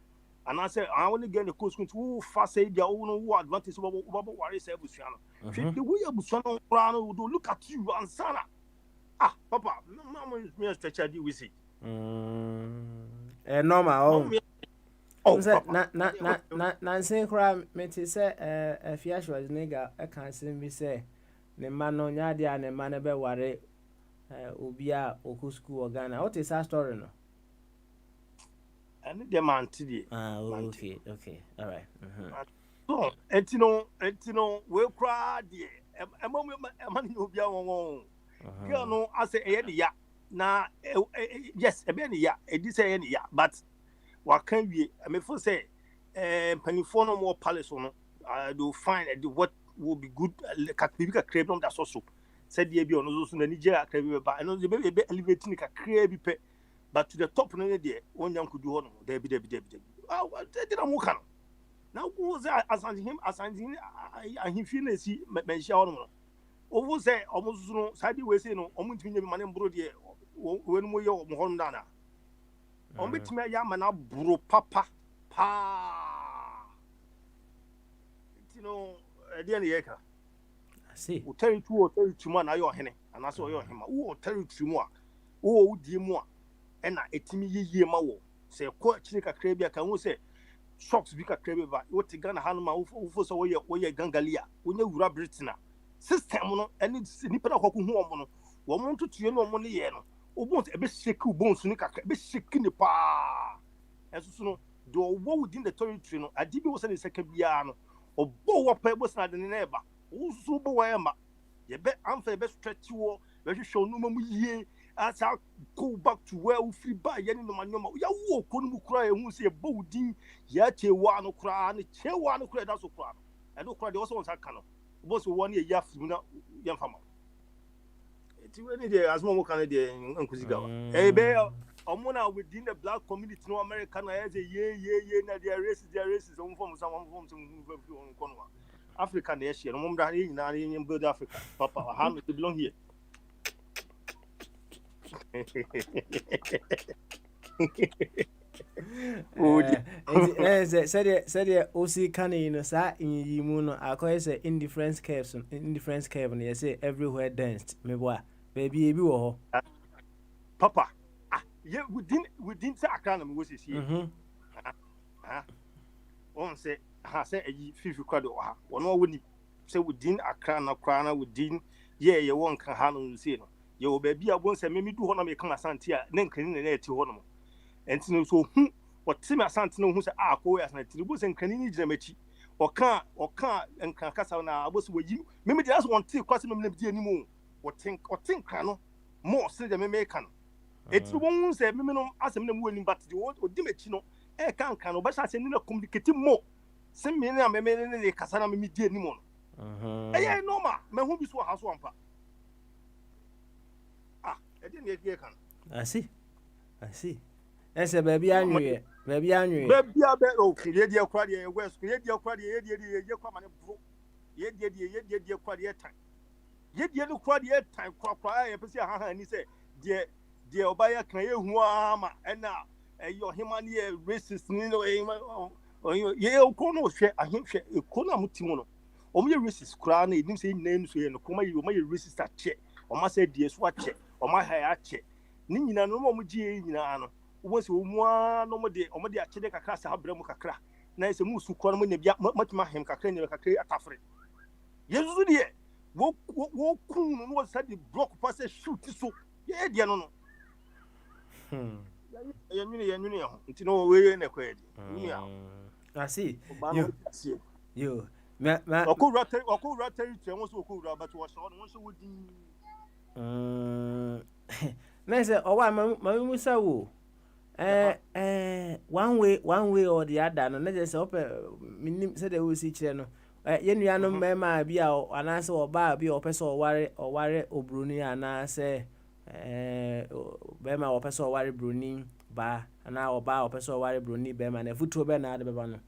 ana se wo ni Ghana school wo fa se bia wo no wo advantage wo ware se abusua no hwe de wo ya abusua no kura no do look at you ansana papa me stretch adi we say normal na nse kra meti se afia Schwarzenegger kan sem bi se ne ma no nya dia ne ma ne be ware obi a oku school Ghana what is that story no and the man tidi okay all right so etino we kra die ma ni obi a won girl no ase e ne ya na yes e be ne ya e di se e ne ya but wakan wie me for say panifo no more palace no do find what will be good bibi ka crave no that so said ye bi ono so na Nigeria crave ba no be elevate ni ka crave bi pe but to the top no dey onya nkudu ho no dey bi dey na mu kan na wo say asanji ahimfi na si menhia ho no owo say omo so no sadi we say no omo ntimi nya bi mane mbro dey we no mo ye omo ho no dana on betime ya mana buro papa ede na yeka see o territory mu na yo hene ana so yo hema o territory mu a o wudi mu a na etimi yeye ma wo se ko chiri kakra bia kan wo se shocks bi kakra bi ba o ti Ghana hanu ma wo so wo ye gangalia onya wura Britain system no eni nipa na kwaku hu omo no wo mo ntotuye no omo ne ye no obon ebe shake obon su ni kakra ebe shake ni pa enso no do wo within the territory no adibi wo se ne seka bia no obo wo pa ebo sana de ne eba wo su bo wa ema You bet I'm for best stretch you, but you show no more ye. As I go back to where we free by any no man, ya walk on cry and who say a boating, yet you want to cry and a one cry that's a cry. I don't cry, the also ones I cannot. Was 1 year yaft, young farmer. It's really there as more Canada and Uncle Zigawa. Hey, bear, Omona within the black community, no American, as a ye, their races, own from someone from Conwa. Africa, nation, no more in build Africa. Papa, how to belong here? Said OC Canning, sir, in Yimuno, I call it indifference caves, indifference cave, and you say everywhere danced. Me boy, baby, you Papa, yeah, within Sakanam was here. One say, I say a 50 quid or one more wouldn't say within a crown or crown within, yeah, you won't can handle the scene. Your baby, I won't say, maybe do want to make a santia, then clean the air to one. And so, what Tim Santino who said, go as a tribus and canini gemechi, or can't, and can cast out now. I was with you. Maybe just want to cross him anymore. Or think, Cano, more still than American. It's the one who said, Minimum as a minimum winning, but the word or Dimechino, can't, but I say, no complicated more. Send me a man Cassana media anymore. Eh, no, ma, my home is what house one pa. I didn't get I see. That's a baby, I knew it. Baby, I knew it. Baby, I bet, okay, dear Quadia, West, dear Quadia, dear Common Pro, dear Quadia time. Yet, dear Quadia time, cry, and he said, dear Obaya, can you who are and now, your human racist, yeah, Kono share, I him share, a Kona Mutimono. Or me racist crown, it didn't say names, and Koma, you may racist at check, or must say, dear swat check, or my hair check. Nina no more Muji, once one no more day, or my actually a class of Bremo Cacra. Nice a moose who call me much my him cacra at Afri. Yes, dear. Walk coon was said the block passes shoot so. Yeah, dear no. You know, we're in a quid. I see. You. Or could rattle, was so cool, but was on once would. Nice, oh, my Musa. One way or the other, and let's just open. Said they will see channel. Yenu mema be out, and I saw a bar be or person or worry or Bruni, and I say, Bema or person or worry Bruni bar, and now or bar or person or worry Bruni Bema, and a foot to Bernard Bebano.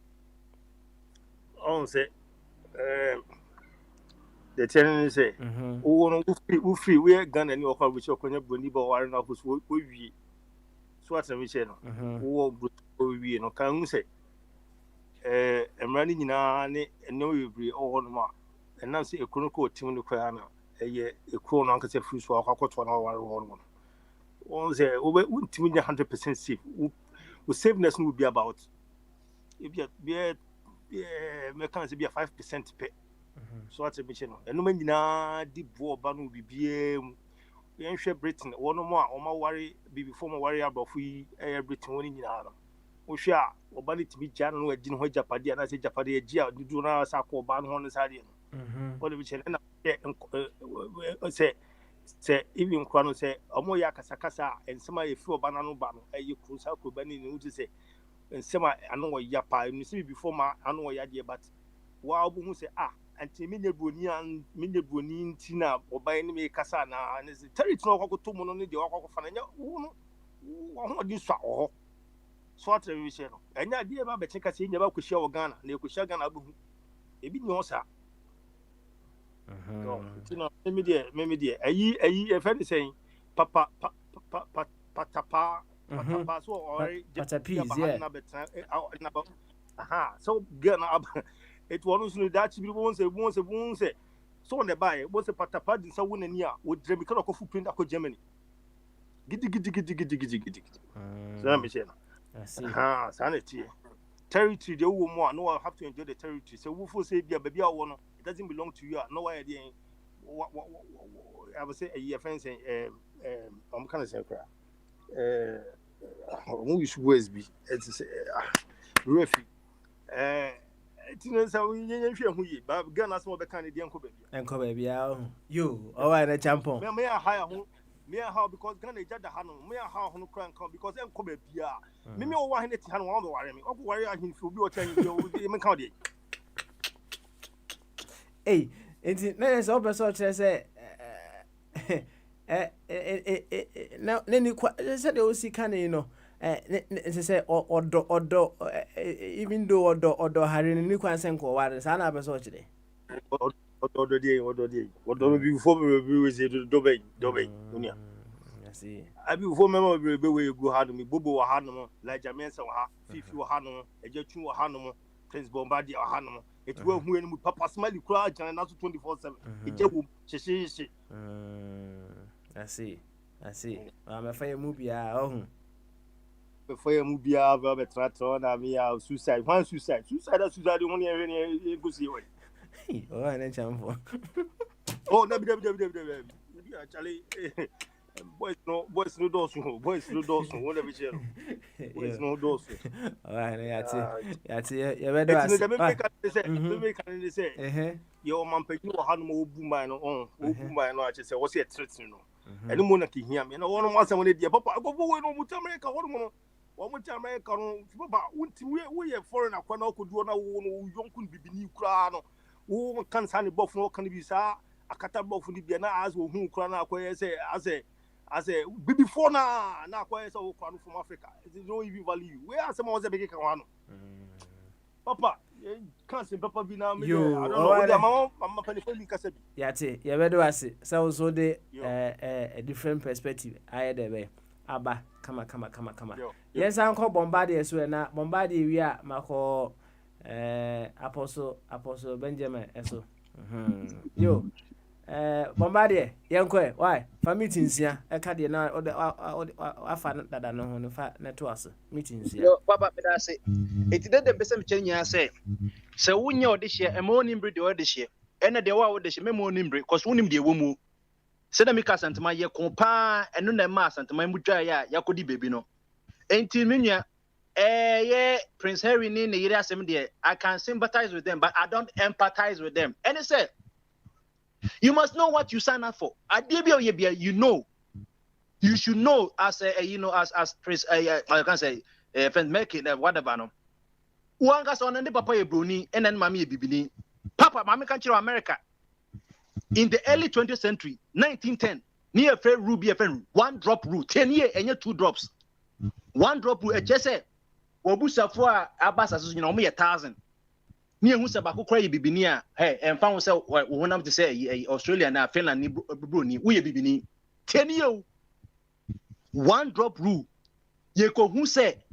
On say, the tenant say, oh, free, we are gun and your car with your corner Bruni bar, and office we. What's a mission? Who we no can say, I'm running in and no, you be all on mark. And now see a chronicle team the Crana, a crown uncle say, fruits for a quarter 1 hour or 1. One say, over 100% safe. With safeness would be about if you be mechanics be a 5% pay. So what's a mission? And no man deep war ban will be. Britain, one more or my worry before my worry about free Britain winning in Adam. Osha, or Bunny to be Jan, who didn't hold Japadi, and I say Japadi, do not sack ban on the side. What we shall say, even Crono say, Omoya Casacasa, and somebody threw a banana ban, you could have Kubani to say, and some I know Yapa, and you see before my annual idea, but wow, who say, and Minabunian Tina or by any Casana, and it's a territory of two money, the Oko Fananya, what you saw. Swat revision. And idea about Becheca saying about Kusha Ghana, the Kusha Ghana, maybe no, sir. Maybe dear, a ye, if anything, Papa, Patapa, or Patapis, yeah. Aha, so Ghana. It was that she once say. So on the buy was a patapad in Sawun and Ya with Dremical of footprint of Germany. Giddy. So Michelle. Sanity. Territory, the old one, no, I have to enjoy the territory. So who say, dear baby, it doesn't belong to you. No idea. What I would say a year fence, I'm kind of saying, who is Wesby? It's refuge. so we hwe hu yi ba Ghana so be kan dey enko baby you all right champion me hire ho me how because Ghana jada ha no me how ho no kran kan because enko ba bia me o wa he ti ha no wa be ware me o ko ware ahin fi obi o chan yi me kan dey enti na so be so chere say na ni say the osi kan you know say odo even though odo hari ni kwan sen ko ware sa na be so chere odo dey before we say do be unia see abi before memo be we go ha no me bobo wa ha no like Jamensa wa ha fifi wa ha no ejatun wa ha no Prince Bombardier wa ha no it will hu enu papa smile kura jan na 24/7 ejewu sheshe I see I'm fire movie before mu bia ba betratra na me ya suicide one e go see we oh na chamfo oh na bi actually boys no dosu wona be chero boys no dosu ah na yati ya bedo as me kan say yo man peki wo hanu mo bu man no bu man no a che say wo say threatening no eni mo na ki hia me na wono mo asem ne de papa agofo we no mu America wono mo wo mu America no papa unti we ye foreign akwa na okoduo na wo no yonkun bibini kura no wo kan sa ne bof no kan bi sa akata bof ni bia na as wo hu kura na akwa say as a before na akwa say wo kura no from Africa it is no even value we asem wo say be kan wa no papa can't say papa be now. I don't know. Mama penifoli kasabi. Yate, you better ase. So the a different perspective. I there aba kama. Yes, Uncle Bombardier so na Bombardier we are mako Apostle Benjamin eso. Yo. Bombardier, yankwe, why? For meetings here, I can't na I found that no one fa na to us. Meetings here. Yo, papa, I say, it did the best change. I say, so when you're this year, a morning breed or this year, and the war with the morning breed, because when him the woman said, I make us and my year compa and no mass and my mujaya, Yakudi baby no. Ain't minya, yeah, Prince Harry in the year 70, I can sympathize with them, but I don't empathize with them. And he said, you must know what you sign up for. You know, you should know as as Prince. I can say, friend, make it whatever. No, one gas on the papa Bruni and then mommy bibini. Papa, mommy country America. In the early 20th century, 1910, near fair ruby, one drop rule, 10 years and 2 drops. One drop rule, just say, Wabusa for Abbas, you know, me 1,000. Near who's about who cry bibinia, hey, and found so one of to say Australia and Finland, Bruni, we bibini. 10 years, one drop rule. Yeko who say,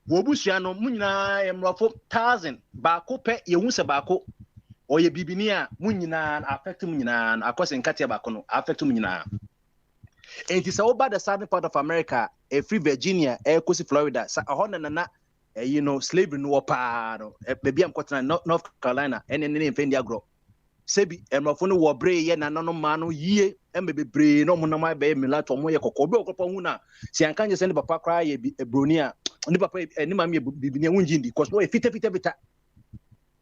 Wabusiano, Munina, and Raffo 1,000, Bako pet, Yewusa Bako, or ye bibinia, Munina, affect Munina, and of course in Katia Bacono, affect Munina. And it is all about the southern part of America, a free Virginia, a coast Florida, a Honda. Slavery no pa baby am kwatena North Carolina and then India grow sebi emrofo no wo bre ye na no ma no yie embebre no mo na ma be mila to mo ye kokobi okopo hu na si anka nye se ne papa kra ye broni a ne papa ni ma me bibini wunji ndi cause no fita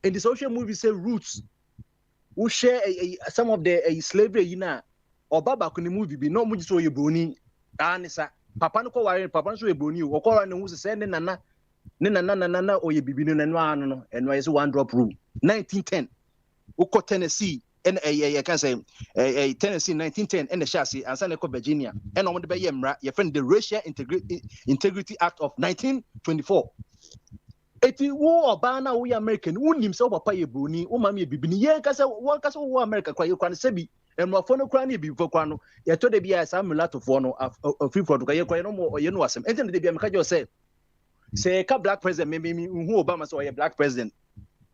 in the social movie say roots who share some of the slavery you na obaba ko ni movie bi no mo ji so ye broni anisa papa no ko ware papa no so ye broni o ko ware no hu se ne nana oye bibini na no eno is one drop rule 1910 uko Tennessee and I can say Tennessee 1910 and the chassis and San Virginia and on the bay your friend the Racial Integrity Act of 1924 eti wo obana we American won himself papa ye broni o mama ye bibini ye kasa wo America kwa ye kwa sebi emrofo no kwa na bi fo kwa no ye to de bia sa mulato fo no free for to ye kwa no mo ye no asem enti de bia me ka jo say ka black president me who Obama so black president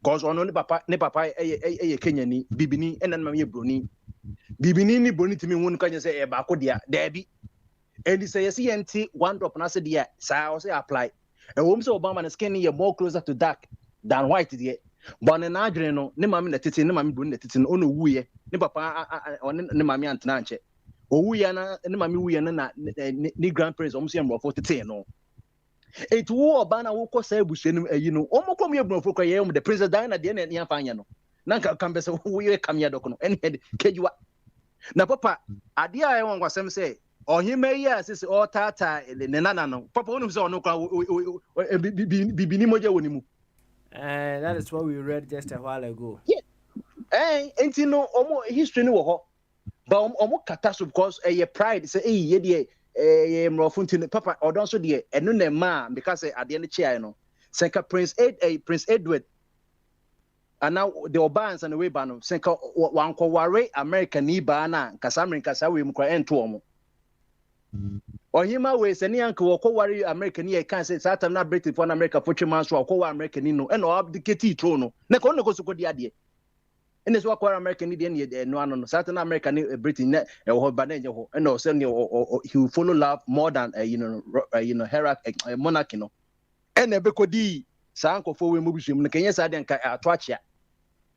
cause ono ne papa Kenyani bibini and then mama broni bibini ni broni timi won ka say e ba ko dia dabi and say yes enti one drop na say dia sa say apply and wo say Obama na skin ye more closer to dark than white there but na adwene no ne mama na tete ne mama broni na tete no ono wuye ne papa ne mama antena anche o wuye na ne mama wuye na ni grandparents o say mrofo tete no It war bana wo ko say busuanim no omo kom ye brofo ko ye the princess Diana de na ya fanya no nanka kan be say wo ye kam ya doko no ene kejuwa na papa ade a ye won kwasem say ohima yi asese o tata ne nana no papa wonu say ono kwa bibini moja woni mu that is what we read just a while ago. Enti no omo history no wo ho ba omo kata so because pride say ye de mrofo ntine papa odon so de eno na ma because ade ne chia no senka Prince Edward and now the Obans and the way bano senka wanko ware American ni ba na kasa America sa we mkra ento omo ohima we seni anka wo ware American ni e kan say South na British for America for chima so wo American ni no e no abdicate tro no na ko no ko so ko di ade ene so kwara American ni de no ano no South America ni Britain na e ho ba na enye ho e no say he will follow love more than hierarchy monarchy no ene be ko di sa ankofo we mobusum no kenye sa de nka ato achia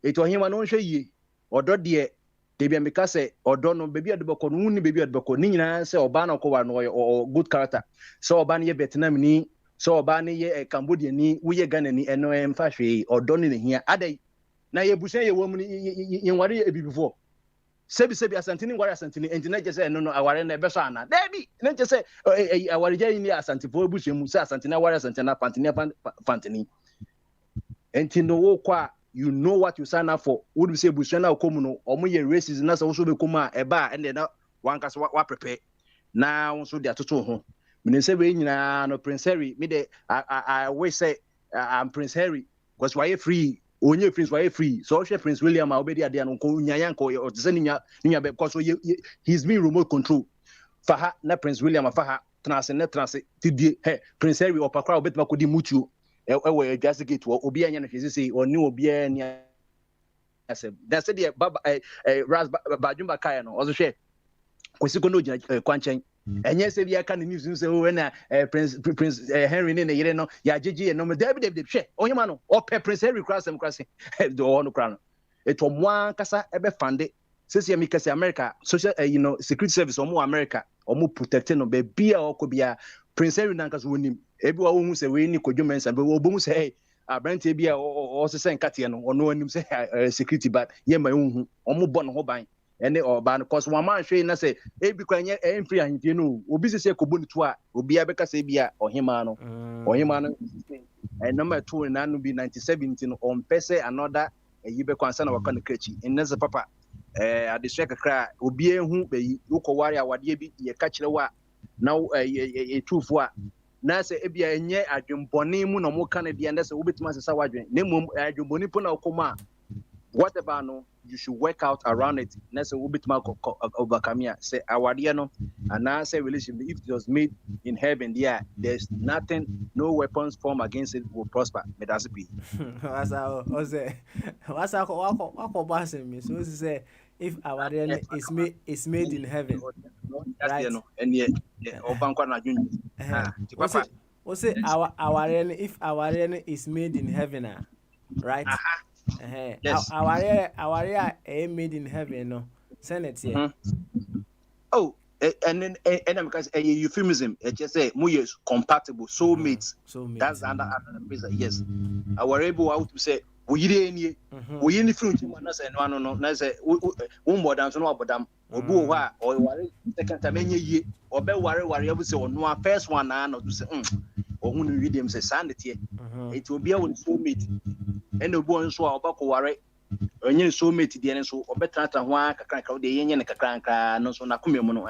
eto ohima no hwe yi odo de bia meka say odo no bebi adebeko no ni bebi adebeko ni nyina say oba na ko wa no good character so oba na ye Vietnam ni so oba na ye Cambodia ni wo ye Ghana ni eno emfa hwe odo ni hia adai na ye busan ye wo mu ye nware ebibifo sebi asantini ngware asantini entina je say no aware na ebe so ana debi na je say aware je ni asantifo ebusan mu say asantini aware asantina pantini entino wo kwa you know what you sign up for would be say busan na okomu no omo ye races na so so be kuma eba ende na wankasa wa prepare na won de atoto ho me say we nyina no Prince Harry me de I always say I'm Prince Harry because why free onye Prince why free so Prince William obedi ade no ko nyanya ko o tse nya because he's been remote control for ha na Prince William for ha transe tidie Prince Harry opakra obetma ko di mutuo we adjustigate obi anya na hwese sei oni obi anya asem that's the baba ras bajumba kaya no ozo hwe kwesiko no gina kwanchen enye se bia ka news say o na Prince Henry ne yire no ya jeje no me David hwe onyema no o Prince Henry krasem do ono kra no eto mwa kasa ebe fande sesi ya mikase America social security service omo America omo protect no be bia okobia Prince Henry nankaso wonim ebi wa wo hu se we ni kodwomensa be wo bomu se abrante bia o se nkate no ono anim se security but ye ma hu omo bo no ho ban ene oba no cause one man hwe na se ebi kwa nye free ahimfie no obi se kobo ni to a obi abeka se bia ohima no number 2 na no bi 1970 no on pese another yibe kwansa na wakana krechi eneze papa adesua kakra obi ehu be ukoware awade bi ye ka kire wa na etufo a na se ebia enye adwembone mu na mo kana bia na se obetima se sa wadwen na mom adwembone po na okoma whatever no you should work out around it na se obetima overcome ya say awade no and na say relationship if it was made in heaven there's nothing no weapons formed against it will prosper me that's be wasa wako basem me so say if our is made in heaven right and yeah obankwa na dwun papa we say our if our is made in heaven right yes our made in heaven no senate here oh and then because a euphemism it just say mu is compatible soulmates that's under prison yes our able out to say we yire ni fruit na say no na say wo mbodam so no abodam obi wo ha o ware second time enye yie obe ware abu say ono first one na no to say ohun no widem say sanity it will be a soulmate and obo nso a obako ware onye soulmate de nso obetrata ho akakranka wo de yenye ne kakranka no so na komemu no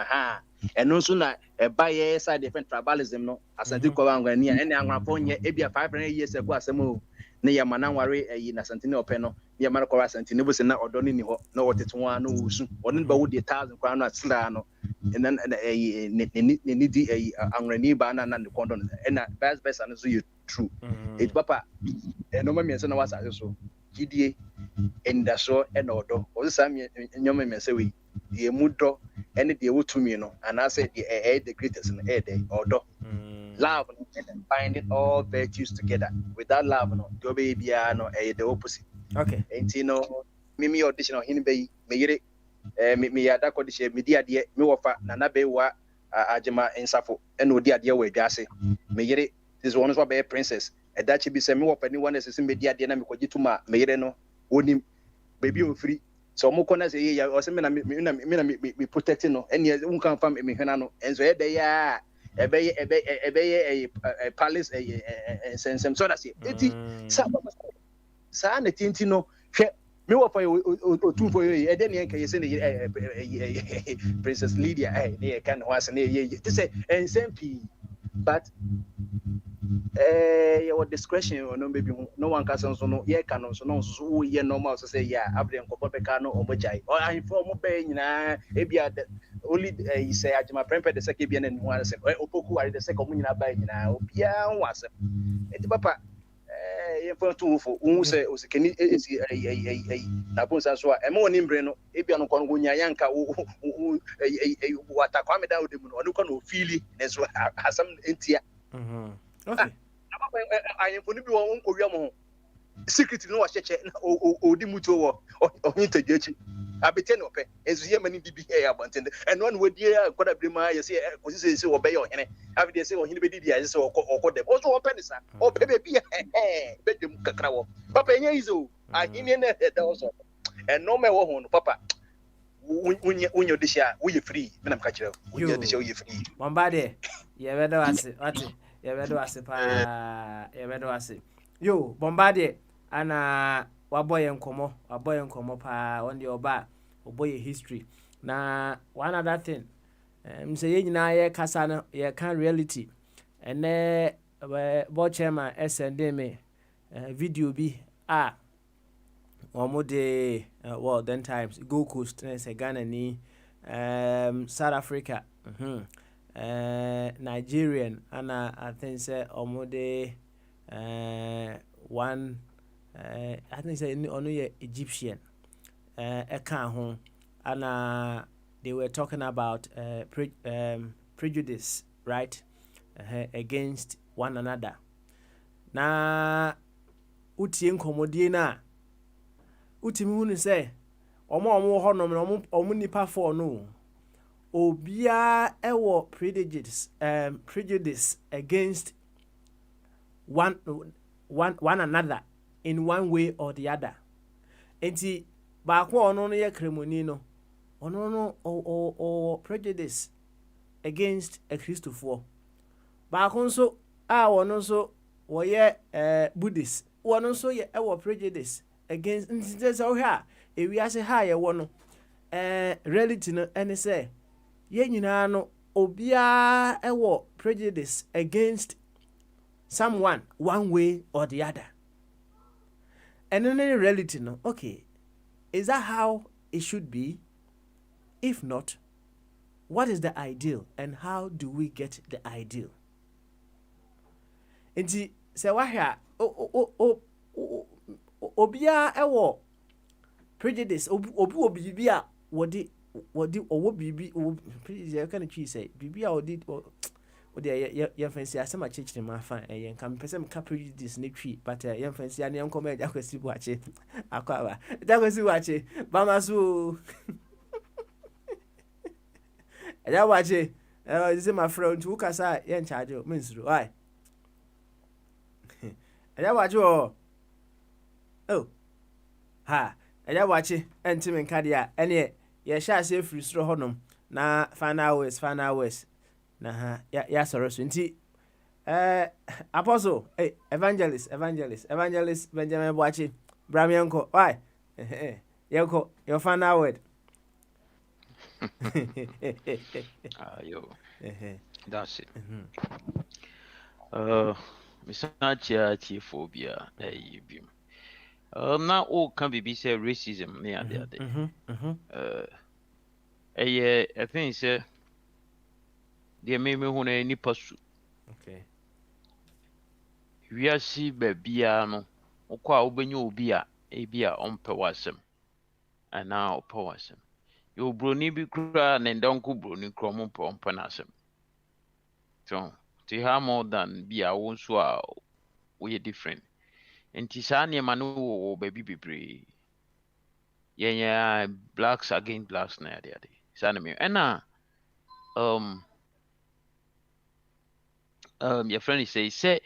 eno nso na eba ye side different tribalism no asante kwa wangani ene anwafo nye ebia 500 years ago asemo ne ya mananware na santini ope no ya mara kwa santini bo se na odo ni ho na woteto a no wusu oni ba wo de 1000 kwa no asira no ena ne di anwrani ba na ne kondo na best and so you true it papa no ma mi se na wasa so gidie endaso ena odo o se sam nyoma mi se we ye mudo ene de wotumi no and I said the greatest in the odo love and binding all virtues together. Without love, no, do baby, no, the opposite. Okay. And you know, me audition on him, me me ada condition, media dear, me offer, Nana Bewa, Ajama, and Safo, and no dear way, Jassy. Me this one is what be princess and that she be say me wo pani one is media de na me kwaji tuma me yere no onim baby o free so mo kona say ya o say me protecting no any un kan fam me hwena no enso e de ya ebe a palace sensem so that say eti sa na tinti no hwe me wo fa o tu for ye e de ne kan ye say princess Lydia ne kan ho ase ne ye te say ensem but your discretion no maybe no one can so no ye can so no so ye normal so say yeah abde nkopọ beka no omojai or I inform be nyina e bia only you say ajima prempe the second bia na ni ho say opoku are the second nyina ba nyina obia ho asem enti papa ye for to fo un say o sekeni esi na bon san so e mo ni mbre no e bia no kon go nya yanka wata kwa me da odemu no ko no feel ne so asem entia okay I am bi won ko wiam ho secret no wa cheche na odi muto wo ohin tagechi abete no pe ezu ye mani bibi e abantende and one we dia koda brema ye say ko say wo be ye ohene abi dey say ohene be di dia say okode o so wo pe ni sa o pe be bi be dem kakra wo papa enya izo ahine na da so and no me wo ho no papa unyo dishia we free me na mka kire unyo dishia we free bombade ye bedo ase ate ye bedo ase pa ye bedo ase yo bombade ana waboye nkomo pa on the oba oboye history na one other thing say ye nyina ye kasa no ye kan reality ene bo chairman snd me video bi omode well then times Gold Coast say Ghana ni South Africa Nigerian and I think say omode one I think say only Egyptian eka ho and they were talking about prejudice, right, against one another. Na utie nkomodie na utimi hunu say omo ho no omo nipa for no obia ewo prejudice against one another in one way or the other. Enti ba ko ono no ye kremoni no ono no o prejudice against a Christopher. Ba ko nso wono nso wo ye Buddhist. Wono nso ye ewo prejudice against nti so ha ewiase ha ye wo no reality no ene say ye nyina no obia ewo prejudice against someone one way or the other. And in reality no okay, is that how it should be? If not, what is the ideal and how do we get the ideal? Nti se wahia obia ewo prejudice obi bibia wodi owo bibi prejudice can you say bibia wodi ye fancy asema chechire ma fa ye nka mpese mka prejudice ne twi but ye fancy ane nkoma e akwasi buache akwa akwasi buache ba maso ya buache is my friend who kasa ye charge me nsuru why ya buache oh ha ya buache entime nka dia ene ye sha ase free suro honom na final hours na ya sorry so nti apostle evangelist Benjamin Boachi Bramianko why yoko your final word yo that's it misachia phobia bim na o can be say racism near there I think say they make me want any pursue. okay We are see bebia no okwa obenyo obi a ebia ompe wasem ana ope wasem yo broni bi kura na ndonko broni kromo pompe nasem so they have more than be a wonso a we different enti sa ne ma no wo baby bebre yeah blacks against blacks na there sa na me ena your friend say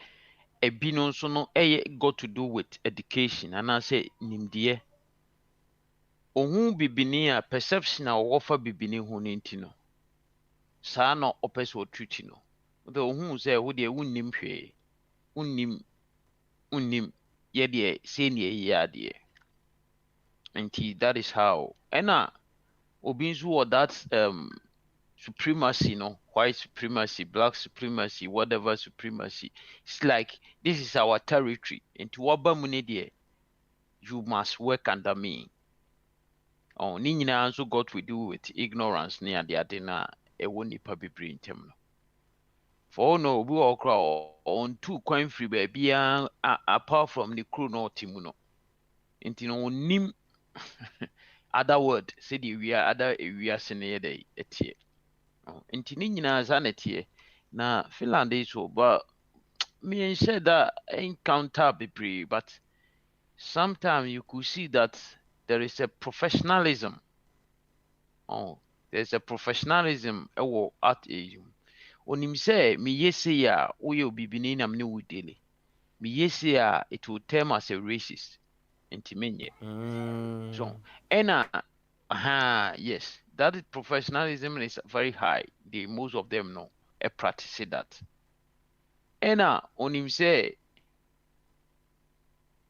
ebi no nso no got to do with education and I say nimdeɛ ohun bibini a perception a wɔfa bibini ho ne nti no saa na ɔpɛ sɛ ɔtreat no the ohun sɛ wo deɛ wonnim hwee wonnim yɛdeɛ sɛ ne ɛyɛ adeɛ nti that is how ɛna obi nso wɔ that supremacy, no, white supremacy, black supremacy, whatever supremacy. It's like this is our territory. Into waba munedie, you must work under me. Oh, ni nyina also got to do with ignorance near the adena e woni pa bebre ntem no. For no obi okra on two coin free baby apart from the crew no timu no. Inti no nim other word say the we are other we are sene dey etie. Nti ne nyinaa saa na ɛteɛ na Finland yi so but me said that encounter bebree but sometimes you could see that there is a professionalism. There's a professionalism ɛwɔ art age mu onim sɛ meyɛ sei a woyɛ obibini na mene wo dele meyɛ sei a it will term as a racist nti menyɛ so ɛna yes, that professionalism is very high. Most of them know practice that. And on him say,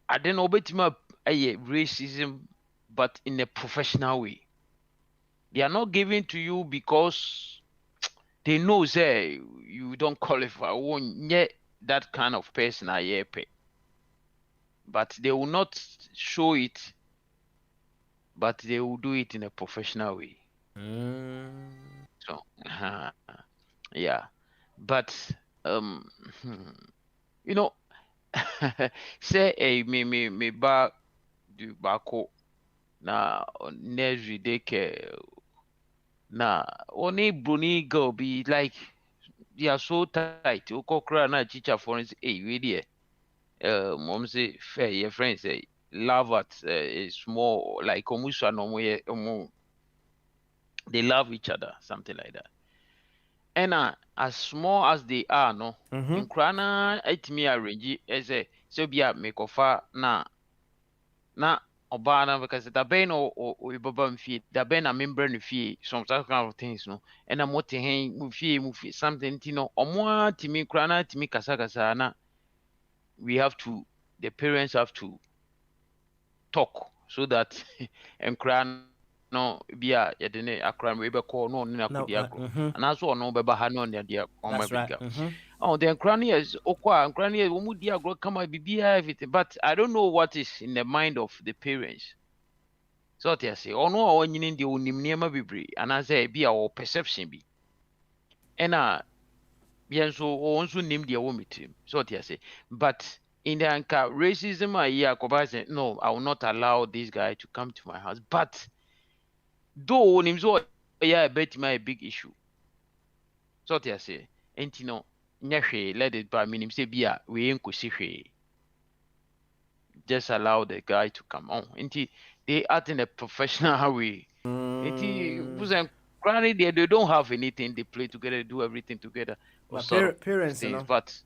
I don't know about racism, but in a professional way. They are not giving to you because they know say you don't qualify. Won't yet that kind of person I pay. But they will not show it, but they will do it in a professional way. So yeah, but you know, say me ba du bako na next day na only bruni girl be like they are so tight. Okokra na chicha for instance, hey really mom say fair your friends say love at is more like omusha no they love each other, something like that. And as small as they are, no, in Krana, it me arrange as a so be a make of na obana because the ben or babam fee, the ben a member in fee, some kind of things, no, and I'm what to movie something, tino, or more to me Krana to me kasakasa na we have to the parents have to talk so that and Krana no bia yɛde akra we be call no na kodi agro anaso no be ba ha no ne de on my big oh then crane is okwa crane is wo mu di agro kama bibia everything but I don't know what is in the mind of the parents so they say oh no o nyini de onim niema bibri anase bia o perception bi ena bien so o nso nim de wo mitim so they say but in the anka racism I no I will not allow this guy to come to my house but though him so yeah bet my big issue so they say enti no nyahwe let it by meaning say bia we enkosi hwe just allow the guy to come on enti they act in a professional way enti buzen granted they don't have anything they play together do everything together but parents things, you know? but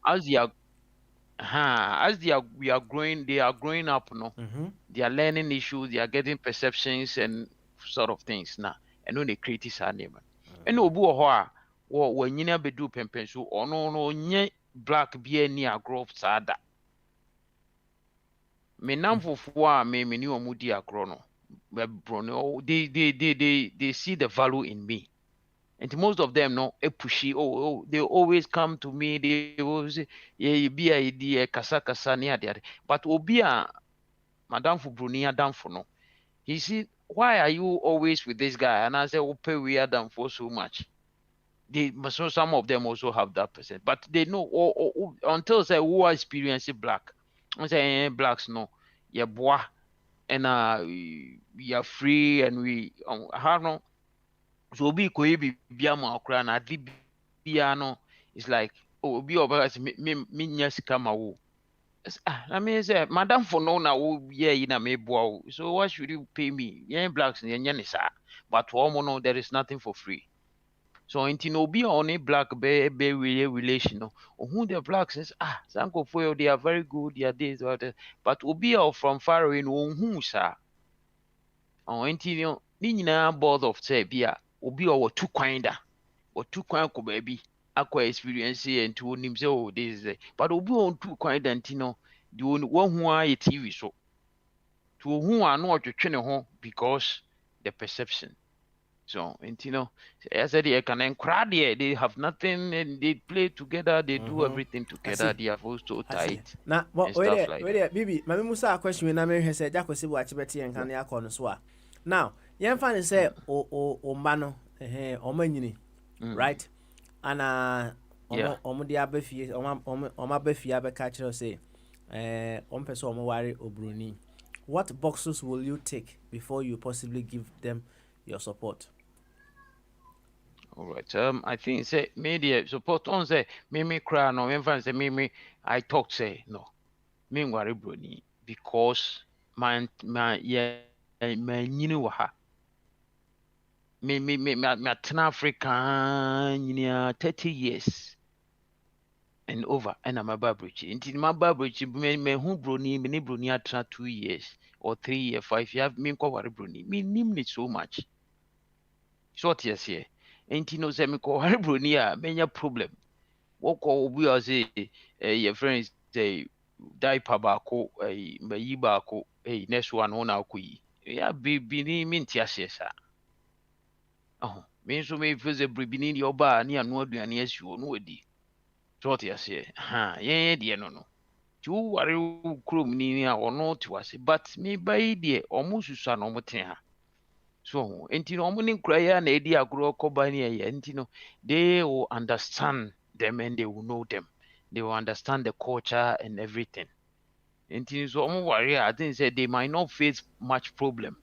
as they are we are growing they are growing up no they are learning issues they are getting perceptions and sort of things now and when they create this name and obu ho a wo nyina bedu pempen so ono no nye black bia ni agro sada me namfofo a me ni omudi agro no bro no they see the value in me and most of them no pushy they always come to me they always say yeah be idea kasa ni ade but obi a madam for bruni adam for no he see why are you always with this guy and I say pay we adam for so much they so some of them also have that percent but they know until say who are experiencing black I say blacks no yeah boy and we are free and we have no so obi ko ebi bia ma okra na ade bia no it's like obi oba say me nya sika ma wo I mean say madam for no na wo yeah na me boa so why should you pay me yeah blacks yeah ni sa but one no there is nothing for free So until no be on a black be relation no who the black says sanko for they are very good they are this or that but obi from far away no who sir until no ni nyina board of say bia obi or two kwan da or two kwan ko baby akwa experience and to him say oh this is but obi on two kwan da ntino the one who are TV so to who are not twetwe ne ho because the perception. So, and as I said, I can crowd here. They have nothing, and they play together. They do everything together. They have also tight now. And stuff like that. Bibi, my musa question na me say Jaco say watch beti en kan yakọ no so a. Now, yen fa ne say o mba no o manyini, right? Ana omo de abafie, omo abafie abeka kire say omo pese omo ware obroni. What boxes will you take before you possibly give them your support? All right. I think say media support on say me cry no me say me I talk say no. Me ngware broni because my nyini wa ha. Me atena Africa nyini 30 years and over and I'm a bridge. Until my bridge me who broni me broni atena 2 years or 3 years 5 years me ko ware broni. Me nim so much. Short yes here. Ain't no say me ko ware broni a menya problem. What call we are say your friends say diaper baako mayi baako next one ho na akoyi. Ya bi ni me ntiase sa. Oh, me so me feel say bi ni oba ni anu aduane asiwo no wadi. Short yes here. Yen de no no. Ti wo ware krom ni a ono ti wase but me bai de omo susu na omo ten ha. So, enti no omo ni nkura ya na edi agro koba ni ya enti no they will understand them and they will know them. They will understand the culture and everything. Enti so omo ware I think say they might not face much problem.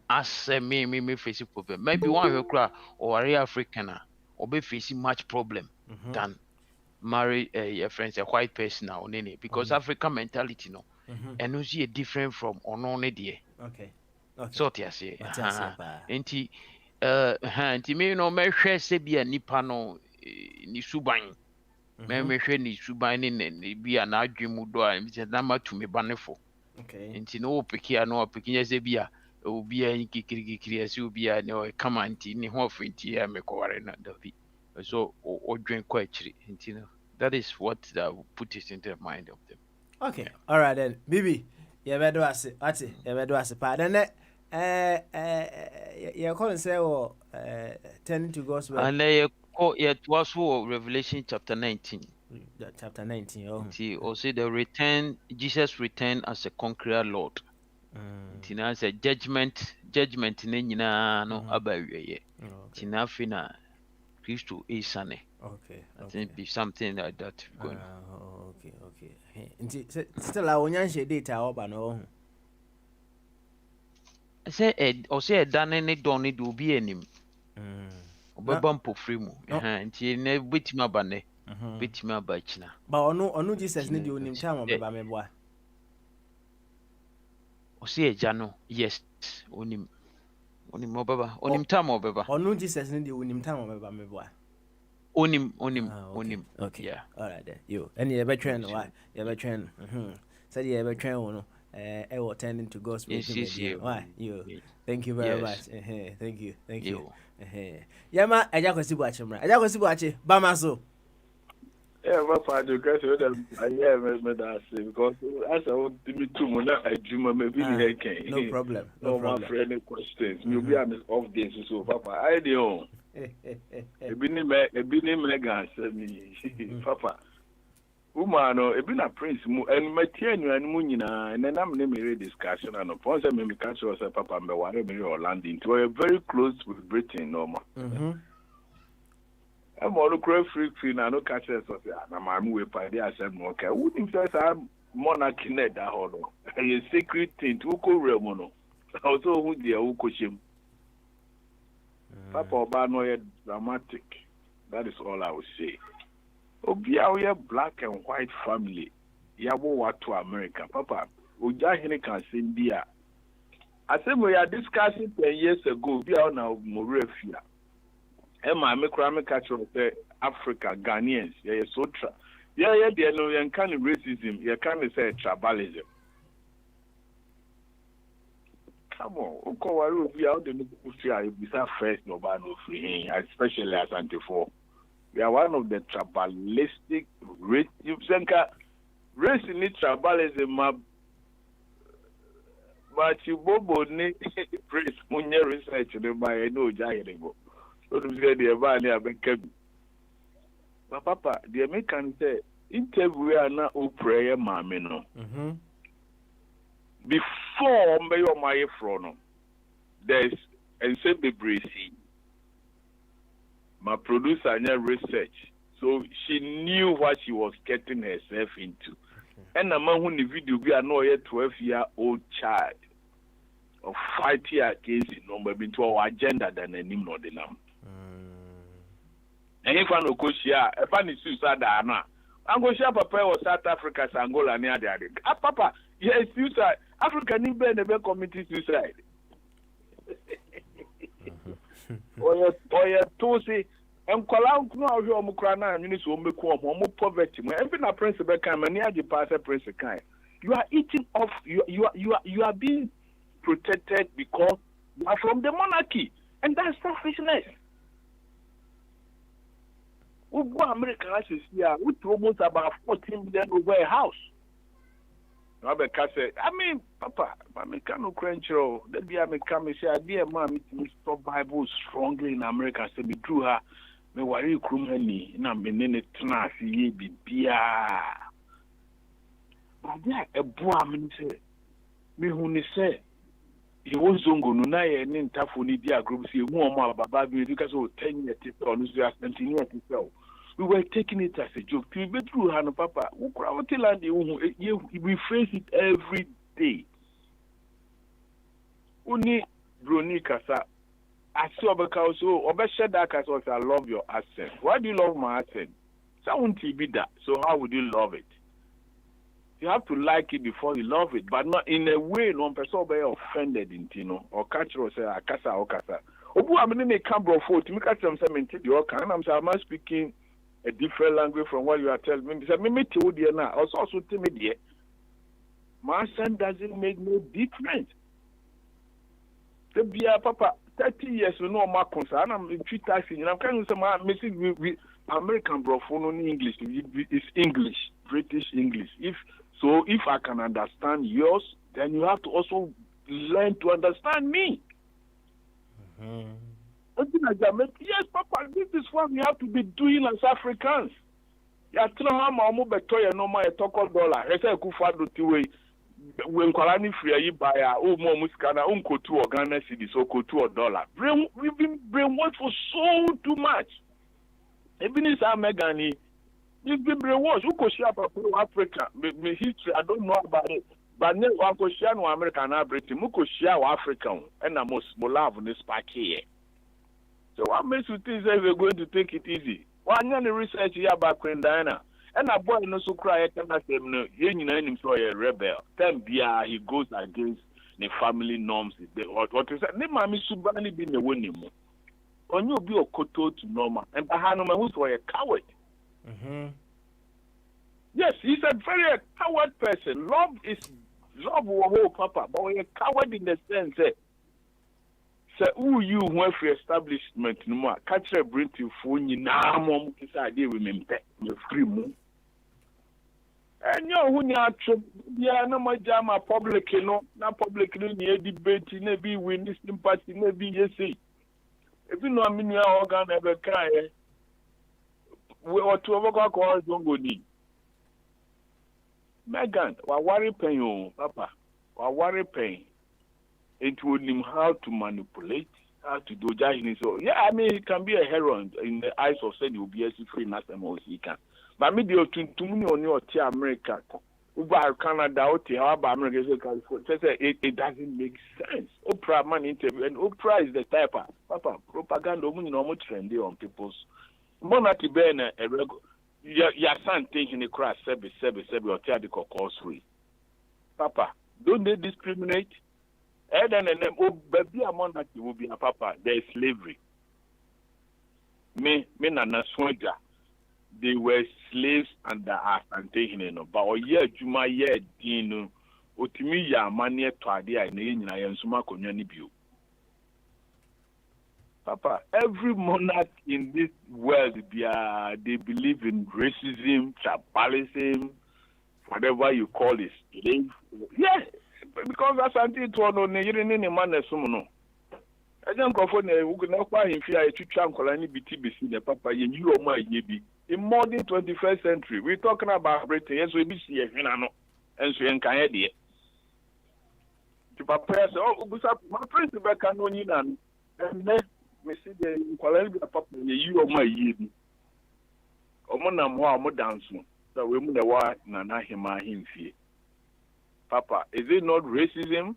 As me face problem. Maybe one hekra or ware African or be facing much problem than marry a friend a white person now because African mentality no and no see different from onone there. Okay. So tia say enti enti me no me hwe se bia nipa no ni suban me hwe ni suban ne bia na adwemu do a me na matu me banefo. Okay. Enti no opikia no opikia se bia obi a kikiri ase obi a no kama enti ni ho ofenti ya me kware na davi. So odwen kwa chiri enti no that is what put it into the mind of them. Okay. Yeah. All right then. Bibi, you better ase. Ati, you better ase pa. Then you call and say turning to God's word. And it was Revelation chapter 19. Chapter 19. Oh. See, also the return, Jesus returned as a conqueror Lord. Tina say judgment nyina no abawiye. Tina fina Christo isane. Okay. I think be something like that going. Okay. Still I onyanhye data oba no. I say o say dane ne don ne do bi anim. Obeba mpofri mu. Nti ne betima ba ne. Betima ba china. Ba onu Jesus ne di onim time obeba meboa. O say eja no yes onim obeba onim time obeba. Onu Jesus ne di onim time obeba meboa. Onim. Okay. Yeah. All right then. You. And you ever train why? You ever train. Said you ever train no. Attending to God's will. Why? You. Thank you very much. Thank you. Yama ajakosi buachimra. Ajakosi buachi bamaso. Yeah, my father because I me that because as I want to be too much I maybe no problem. My friend questions. Maybe I'm off days so papa. I do. Ebini mega say me papa. Woman no ebina prince mu and matia nwan mu nyina and na me me discussion and upon say me catch us papa me ware me Orlando. We are very close with Britain normal. I'm all free na no catch us na my we pa dey asem no okay. Who think say monarchy net that hono. A secret thing to ko realm no. Also who dey who ko shem. Papa Oba no dramatic. That is all I will say. Obia we black and white family. Yabo what to America. Papa, Oja hene can send dia. I said we are discussing 10 years ago. We are now Morefia. Emma me kura me catch up say Africa Ghanaians yeah so yeah they no you can racism you can say tribalism. Come on, uko waru bi out the no bisa first no ba no free especially as anti-4. We are one of the tribalistic race. You think race in tribalism but you bobo ni praise munya research no by no jahiligo. So to say the eba ni abeka. But papa, the American say interview na o prayer mama no. Before mbe my fro there's and say bebresi. My producer and research, so she knew what she was getting herself into. And the man who the video we are not yet 12-year-old child of fighting against maybe into our agenda than any more than them. And if I no go share, if I need suicide, I'm going to share papa or South Africa, Angola, near the other. Papa, yes, suicide. Africa need be never committed suicide. Or your tosi and Kolan no your mukrana and so more poverty. Even a principal can many the pass principal kind. You are eating off you are being protected because you are from the monarchy, and that's selfishness. We go America is here, we almost about 14 million over a house. I mean, Papa, I can't no crunch. That be I come and say, dear mom, it stop Bible strongly in America. Say, be true, her. Me worry, crummy, and I'm in it, ye be beer. But there, a boy, say, me who say, he was zongo, no, and then tough on the group, see, warm up, baby, because 10 years, on this 17 years, we were taking it as a joke. To be true, Hannah Papa, we face it every day. Only Bruni Kasa, I saw because I love your accent. Why do you love my accent? Sound be that. So how would you love it? You have to like it before you love it, but not in a way no person be offended in Tino or catch or say Akasa or Kasa. Obu amene can bro for to make them say maintain the can I'm speaking a different language from what you are telling me. Say me tell you now. Also tell me there. My son doesn't make no difference. The beer papa 30 years we know my concern. I'm in three taxing. I'm kind of say my message we American bro for no English. It's English, British English. If I can understand yours, then you have to also learn to understand me. Yes, Papa, this is what we have to be doing as Africans. Ya tell mama mo beto ye no ma e toko dollar. E say ku fa do ti we nkwala ni free yi buy o mo musika na unko tu o Ghana cedi so ko tu o dollar. We've been brainwashed for so too much. Even is Megani, we've been brainwashed. Uko share Papa Africa, me history I don't know about it. But now uko share no American na Britain, uko share African and na most love this pack here. So what makes you think that we're going to take it easy? One year research here about Queen Diana. And a boy no so cry I can say no, him so a rebel. Then he goes against the family norms. What is that? Ne mami subani be the winning. On you be a koto to normal. And Bahanoma who's a coward. Yes, he's a very coward person. Love whole papa, but we're a coward in the sense that who you want for establishment no more catch a bring to phone you now mom decide we remember you free moon and you who ya no my jama public no na public no near debate na be win this sympathy na be yes say if you know I mean your organ ever cry we or to overcome call zongo ni Megan wa worry pen o papa wa worry pen. It would him how to manipulate, how to do judging. So yeah, I mean he can be a hero in the eyes of said he will be as free as he can. But me the to me on your America, over Canada, how about America? It doesn't make sense. Oprah man interview and Oprah is the type of papa propaganda money normal trendy on people's monarchy being a regular. Your son taking the cross service or tell the cause free. Papa, don't they discriminate? And then baby among that will be a papa. There is slavery. me nana soja. They were slaves under Asante Hineno. But o ye juma ye dino otimi ya manie to ade a na nyina ye nsoma konwa ni bio. Papa, every monarch in this world, they believe in racism, tribalism, whatever you call it. Yes, because that's something to know. You didn't need a man as someone. I don't go for the who can acquire him fear to tranquilly BTBC, the papa, you or my yebi. In modern 21st century, we're talking about Britain, yes, we be see and so in Canada. To papa, oh, my principal can and then. Me see the kwalani bi papa ye yi o ma yi bi o mo na mo a mo dance no so we mu na wa na na hima himfie. Papa, is it not racism?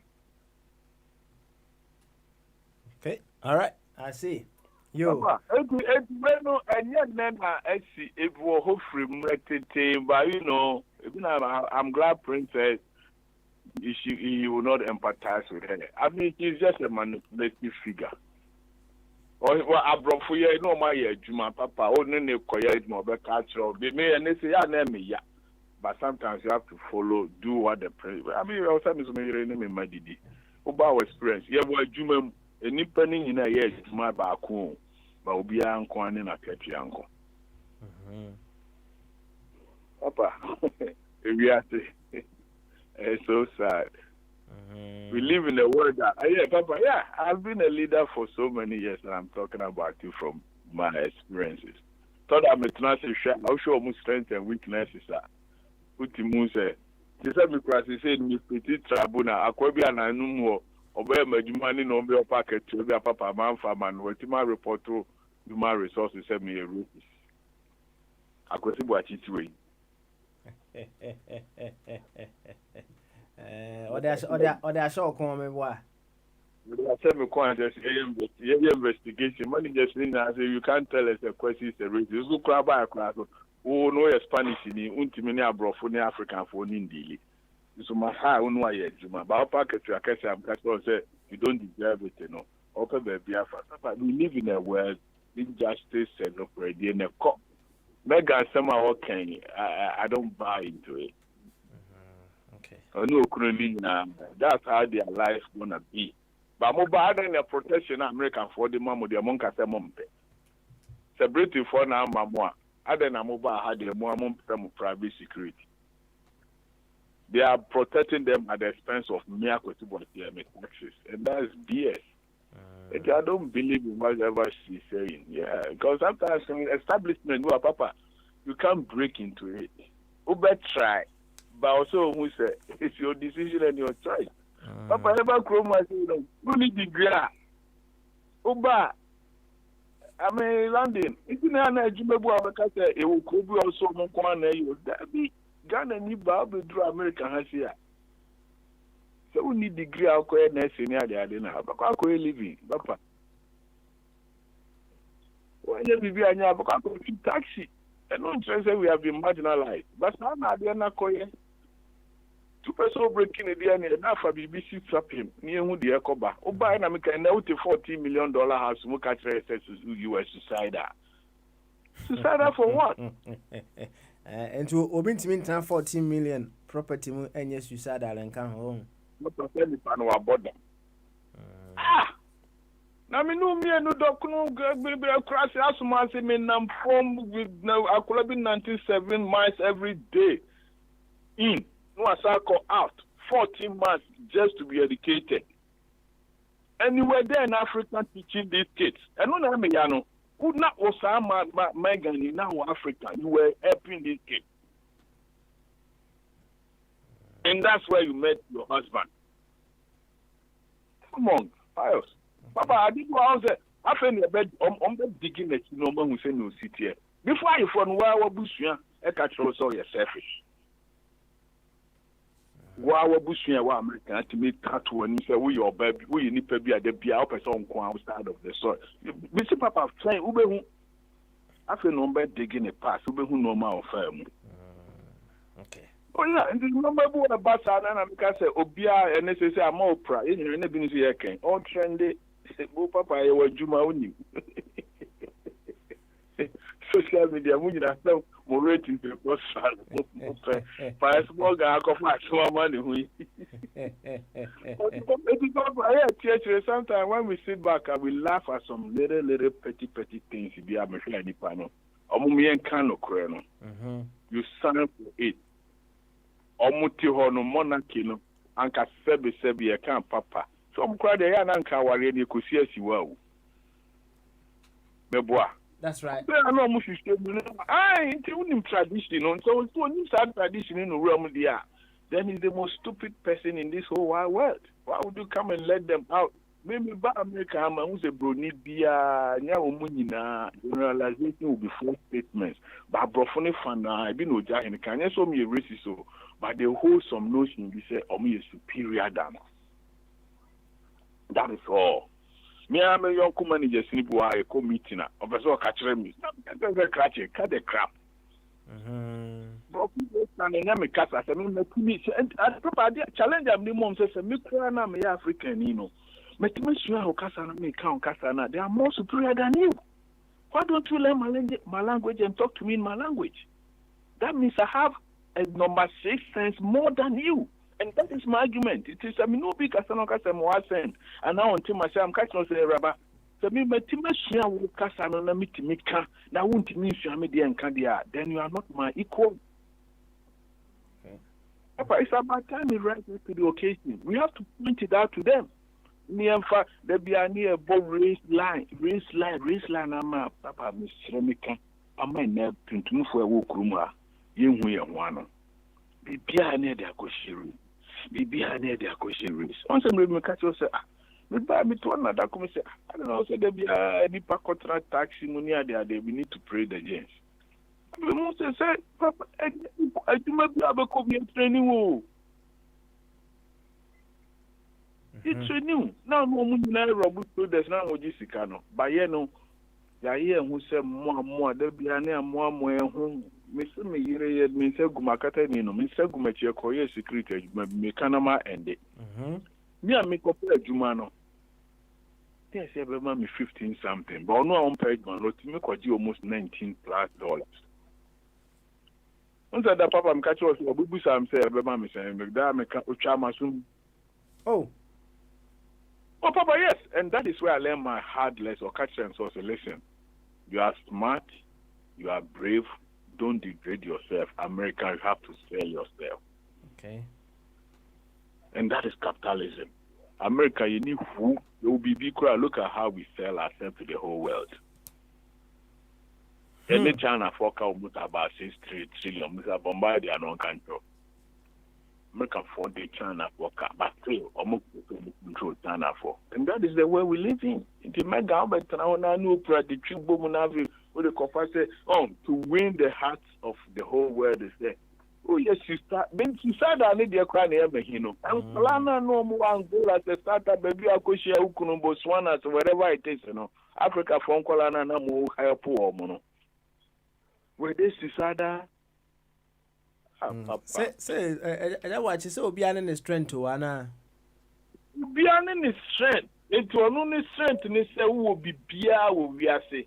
Okay, all right, I see. Yo, Papa, it no anya na na esi ebu ho free tete, but you know, I'm glad Princess he will not empathize with her. I mean, she's just a manipulative figure. Or abrofu ye no ma ye adwuma papa o ne koya adwuma be ka kiro be me and say ya na me ya, but sometimes you have to follow do what the president. I mean, also me so me me madidi oba experience ye bo adwuma mu enipa ni nyina ye adwuma ba ko ba obi anko ane na katua anko papa we are it's so sad. We live in a world that, yeah, Papa, yeah, I've been a leader for so many years, and I'm talking about you from my experiences. Thought I'm a tenacious share. I'll show my strengths and weaknesses. Put him on say, this is because he said, "Miss Petit Trabuna, Aquabia and I no more. Obey my money no be a packet to be a papa man for man. What my report to human resources send me a route. I could see what it's doing." Or there's show come why. I said, "Me can't just investigation. Money just in there. You can't tell us a question is a race. You go crab by a class. Oh, no, Spanish in the Untimini abroad for the African for Nindili. So my high on why you my bow packet to a case. I'm say you don't deserve it, you know. Open the Biafra. But we live in a world injustice and already in a cop. Mega somehow okay. I don't buy into it. No, that's how their life gonna be. But mobile than a protection American for the mom of the monk as a mumpe. Celebrity for now, mamma. Other than mobile had a more private security. They are protecting them at the expense of mere taxes, and that's BS. I don't believe in whatever she's saying. Yeah, because sometimes in establishment, Papa, you can't break into it. Uber try. But also, who said it's your decision and your choice. Papa never grow my children. Only degree. Uba, I mean, London. It's not a Jimabu Abacata. It will could be also Monkwana. You that be Ghana need Bible draw American has here. So we need degree of coherence in the idea. But how could you living, Papa? Why don't we be a taxi? And no interest we have been marginalized. But now they are not coherent. 2 person breaking the DNA now for BBC trap him near who the Ecoba. Oba and America now with $14 million house look at US suicidal. Suicidal for what? And to Obintimin 14 million property and yes, suicidal and come home. What of any pan or border? Ah! Now, me no me no document crash as man say me nam form with now I could have been 97 miles every day. In no cycle out 14 months just to be educated. And you were there in Africa teaching these kids. And no na me yano. Who not was Megan in now Africa. You were helping these kids. And that's where you met your husband. Come on, Pius. Papa, I did what I was I found a bed on the digging that you know who say no sit here. Before you from where I was I catch also you're selfish. Why were bushing a American to meet tattoo and you say, we your baby, we need to be at the beer person outside of the soil. Mr. Papa saying, Ube, I feel no bad digging a pass, Ube who no more firm. Okay. Oh, yeah, and the number one about Southern America say, Obia, and they say, I'm more proud. You never been here, all trendy. Oh, Papa, you were Juma only. social media mu nyina sɛ mo rating pe ko sa mo pɛ fa small guy ko fa so money hu sometimes when we sit back and we laugh at some little petty things bi a me hwɛ nipa no omo me enka no kore no you sign for it omo ti ho no monarchy no anka sebe e kan papa so omo kora de ya na anka ware ni kosi asiwa o meboa. That's right. I know much is tradition, so it's sad tradition in the realm of the art. Then he's the most stupid person in this whole wide world. Why would you come and let them out? Maybe by America, I'm a brony beer, generalization will be false statements. But brofone fan, I've been no jack in the can. Yes, me a racist, so but the wholesome notion we say, me a superior than. That is all. Me am a young manager sleep while I come meeting up. Officer catch me. Cut the crap. And I'm a cat as I mean, and I challenge them the mom says, me crana me African, you know. Metimesua who Casana me count Casana, they are more superior than you. Why don't you learn my language and talk to me in my language? That means I have a number 6 sense more than you. And that is my argument. It is no big Casano Casamo and now until myself I'm catching say Rabba. So me Metimesua who Casano Mitimika, now won't mean you media and Candia, then you are not my equal. It's about time we rise to the occasion. We have to point it out to them. There be a near race line. I'm a papa, Miss Remika. I'm a neb to move for a walk room. You one. Be near their question. Be near their question. Once I'm going to catch you, sir. But me to another commission. I don't know, so there be any contract taxi money there. We need to pray the gens. We must say, Papa, I do not have a copy of training. It's new. Now, no money, Robert, there's no Mojisicano. Bayeno, Yaye, who said more, there be an air more home. Mr. Meyere, Mr. Gumakata, Mr. Gumatia, Korea Secretary, Mekanama, and it. Me, I make up a Jumano. Yes, every me 15 something, but no on page man, let me cost you almost $19+. Once that papa, I'm catching us, Bubu Sam said, every saying, that make up Chama soon. Oh, Papa, yes, and that is where I learned my hard lesson or catch and source lesson. You are smart, you are brave, don't degrade yourself. America, you have to sell yourself. Okay. And that is capitalism. America, you need who? You will be big. Look at how we sell ourselves to the whole world. Any China fork out about 6 trillion. Mr. Bombay, they are non control. American for the China fork out, but still, almost control China for. And that is the way we live in. The mega, but now I know the trip boom with the copper say, to win the hearts of the whole world is there. Oh yes, you start. Then you start. I need your crying here, you know. I'm Solana no more Angola as a starter, baby. I go share Ukuno, Botswana, so wherever it is, you know. Africa from Kolana no more higher poor, you know. Where this is other. Say, that what you say. Obiane is strength to Anna. Obiane is strength. It will only strength. And say who will be Bia will be a say.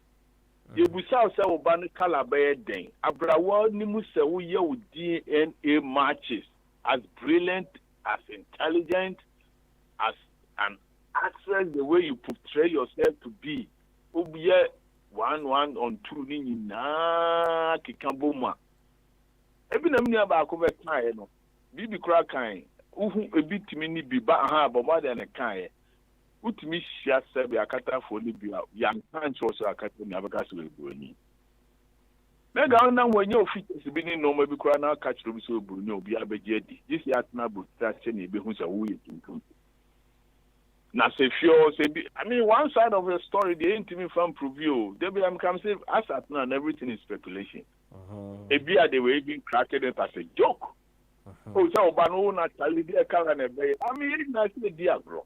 You will say Obana Calabar Dane. Abrawa Nimu say we your DNA matches as brilliant, as intelligent, as an access the way you portray yourself to be. Obiye 1 on 2 ni na kikamboma. Ebi na mni aba akove kan no. Bibi kura kan. Uhu ebi timi ni bi ba ha ba ma de ne kan. Utimi hia sebe akata fo ni bi yan kan so akata ni abaka so ebuoni. Mega na wonye office bi ni no ma bi kura na catch ro so ebuoni obi abeje di. This atna bu trache ni be hu sa wo ye tuntum. Na se fio se bi I mean one side of the story they ain't even from preview. They be am come say as atna and everything is speculation. Ebi they were even cracking it as a joke. Oh, so Obano na tali dia kala na be. I mean na say dia bro.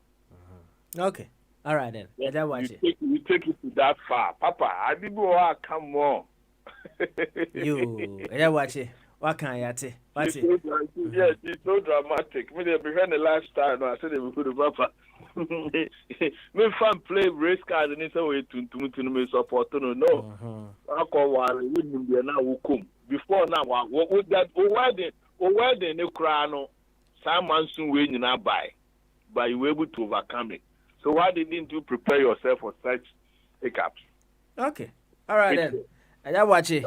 Okay. All right then. Yeah, we take it to that far. Papa, I did go come on. You, watch it. What can you say? Watch it. Yes, it's so dramatic. Me they behind the last time I said they will put the Papa. Me fan play race cars and so way to me support no. I call while we be now who come before now what would that where the new crown someone soon when you not buy but you were able to overcome it. So why didn't you prepare yourself for such hiccups? Okay. All right then. Aya wachi.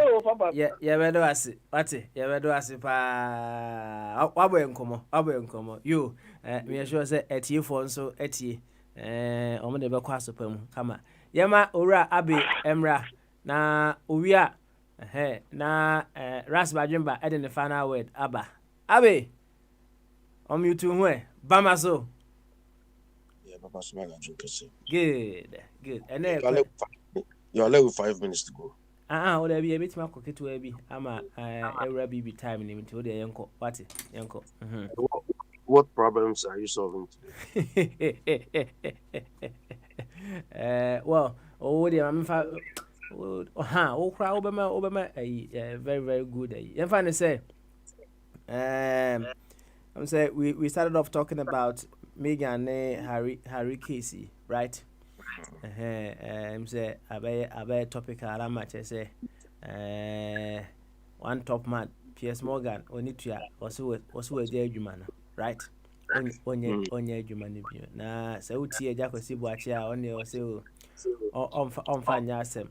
Yeah, we do ase. Wate, yeah, we do ase pa. Wabo enkomo. You, me sure say etie for nso etie. Omo de be kwa sopa mu. Kama. Yema owura abe emra na owia na ras badwemba e de ne final word aba. Abe. You to hu e. Bama so. Yeah, Papa Smile and drink. Good. And then you're left with 5 minutes to go. O there be a bit more coquetry be. Ama every baby time limit to the yanko. What it? Yanko. What problems are you solving today? Well, dear, I'm crowd Obama, a very, very good. And finally say, I'm say we started off talking about Megan and Harry Casey, right? Say a topic around much. I say, one top man, Piers Morgan, Onitia, also a dear human, right? On your human. Na so tia Jaco Sibuachia on your so on Fanyasem.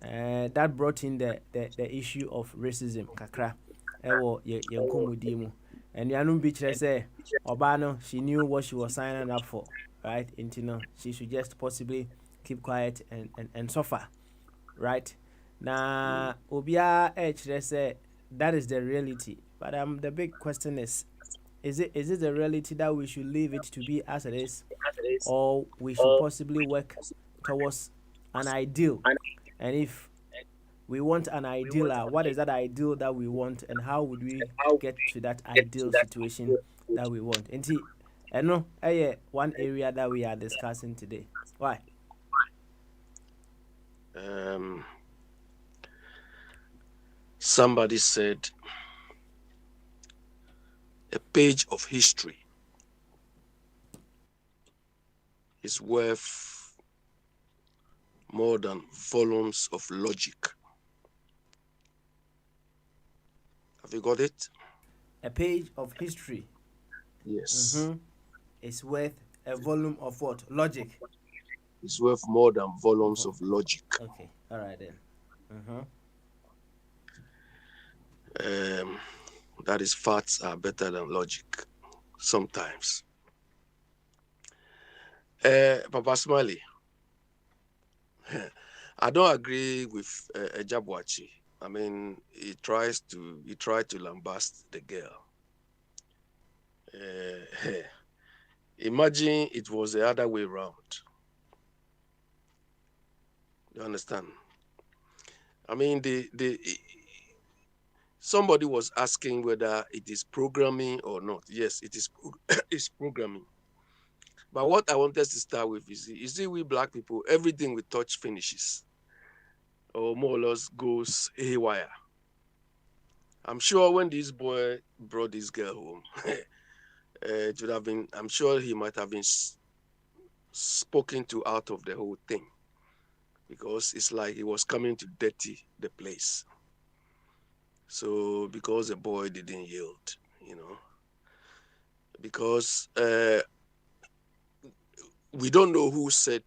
That brought in the issue of racism, kakra. Ewo Yankomudimu. And Yanum Beach say, Obano, she knew what she was signing up for, right? She should just possibly keep quiet and suffer, right? Na Obia H say that is the reality. But the big question is it the reality that we should leave it to be as it is, or we should possibly work towards an ideal? And if we want an ideal, what is that ideal that we want, and how would we get to that ideal situation that we want? And no, one area that we are discussing today. Why? Somebody said a page of history is worth more than volumes of logic. Have you got it? A page of history. Yes. Is worth a volume of what? Logic. It's worth more than volumes of logic. Okay. All right then. That is, facts are better than logic sometimes. Papa Smiley, I don't agree with Ejabwachi. I mean, he tried to lambast the girl. Imagine it was the other way around. You understand? I mean, somebody was asking whether it is programming or not. Yes, it is. It's programming. But what I wanted to start with is, you see, we black people, everything we touch finishes, or more or less goes haywire. I'm sure when this boy brought this girl home, it would have been, I'm sure he might have been spoken to out of the whole thing, because it's like he was coming to dirty the place. So because the boy didn't yield, because we don't know who said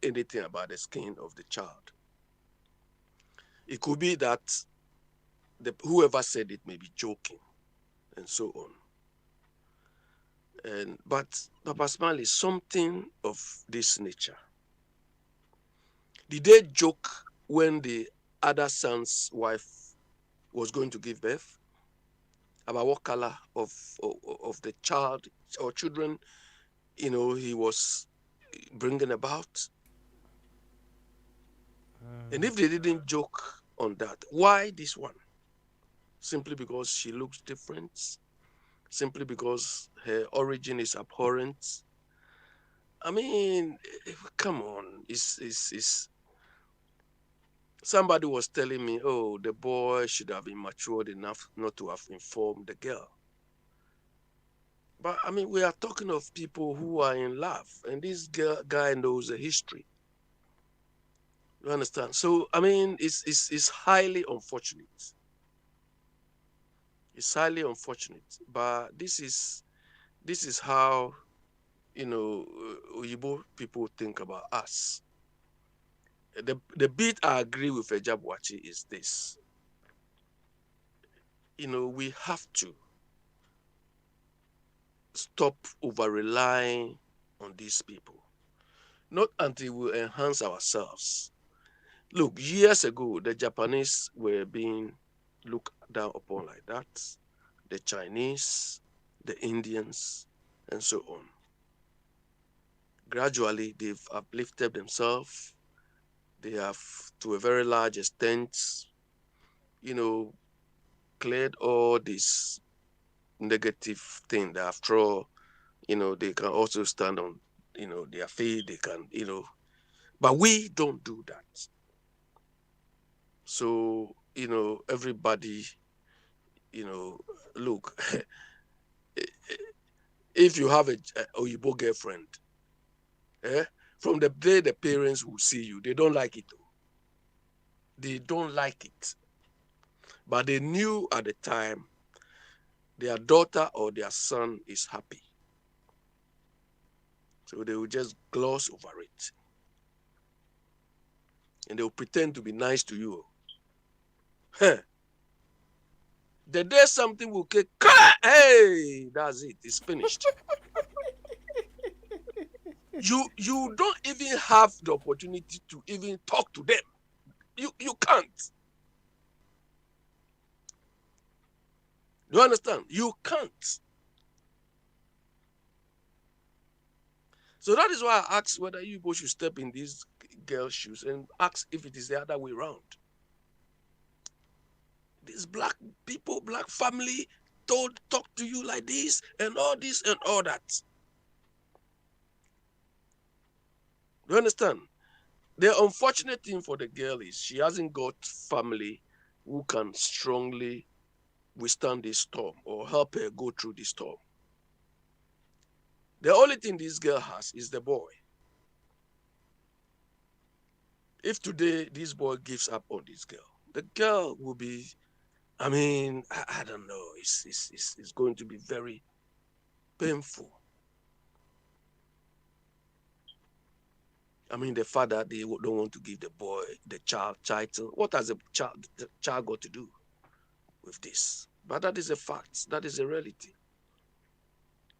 anything about the skin of the child. It could be that whoever said it may be joking, and so on. But Papa Smiley, something of this nature. Did they joke when the other son's wife was going to give birth about what color of the child or children, he was bringing about? And if they didn't joke on that, why this one? Simply because she looks different? Simply because her origin is abhorrent? I mean, come on. It's somebody was telling me, oh, the boy should have been matured enough not to have informed the girl. But I mean, we are talking of people who are in love, and this guy knows the history. You understand? So I mean, it's highly unfortunate. It's highly unfortunate, but this is how Oyibo people think about us. The bit I agree with Ejabwachi is this. We have to stop over relying on these people. Not until we enhance ourselves. Look, years ago, the Japanese were being looked down upon like that. The Chinese, the Indians, and so on. Gradually, they've uplifted themselves. They have, to a very large extent, cleared all this negative thing that after all, they can also stand on, their feet. They can, but we don't do that. So, everybody, look, if you have a Oyibo girlfriend, from the day the parents will see you, they don't like it. They don't like it. But they knew at the time their daughter or their son is happy. So they will just gloss over it. And they will pretend to be nice to you. The day something will get, hey, that's it. It's finished. You don't even have the opportunity to even talk to them. You can't. You understand? You can't. So that is why I asked whether you both should step in these girls' shoes and ask if it is the other way around. These black people, black family, talk to you like this and all that. You understand? The unfortunate thing for the girl is she hasn't got family who can strongly withstand this storm or help her go through this storm. The only thing this girl has is the boy. If today this boy gives up on this girl, the girl will be, I don't know, it's going to be very painful. The father, they don't want to give the boy the child title. What has the child got to do with this? But that is a fact. That is a reality.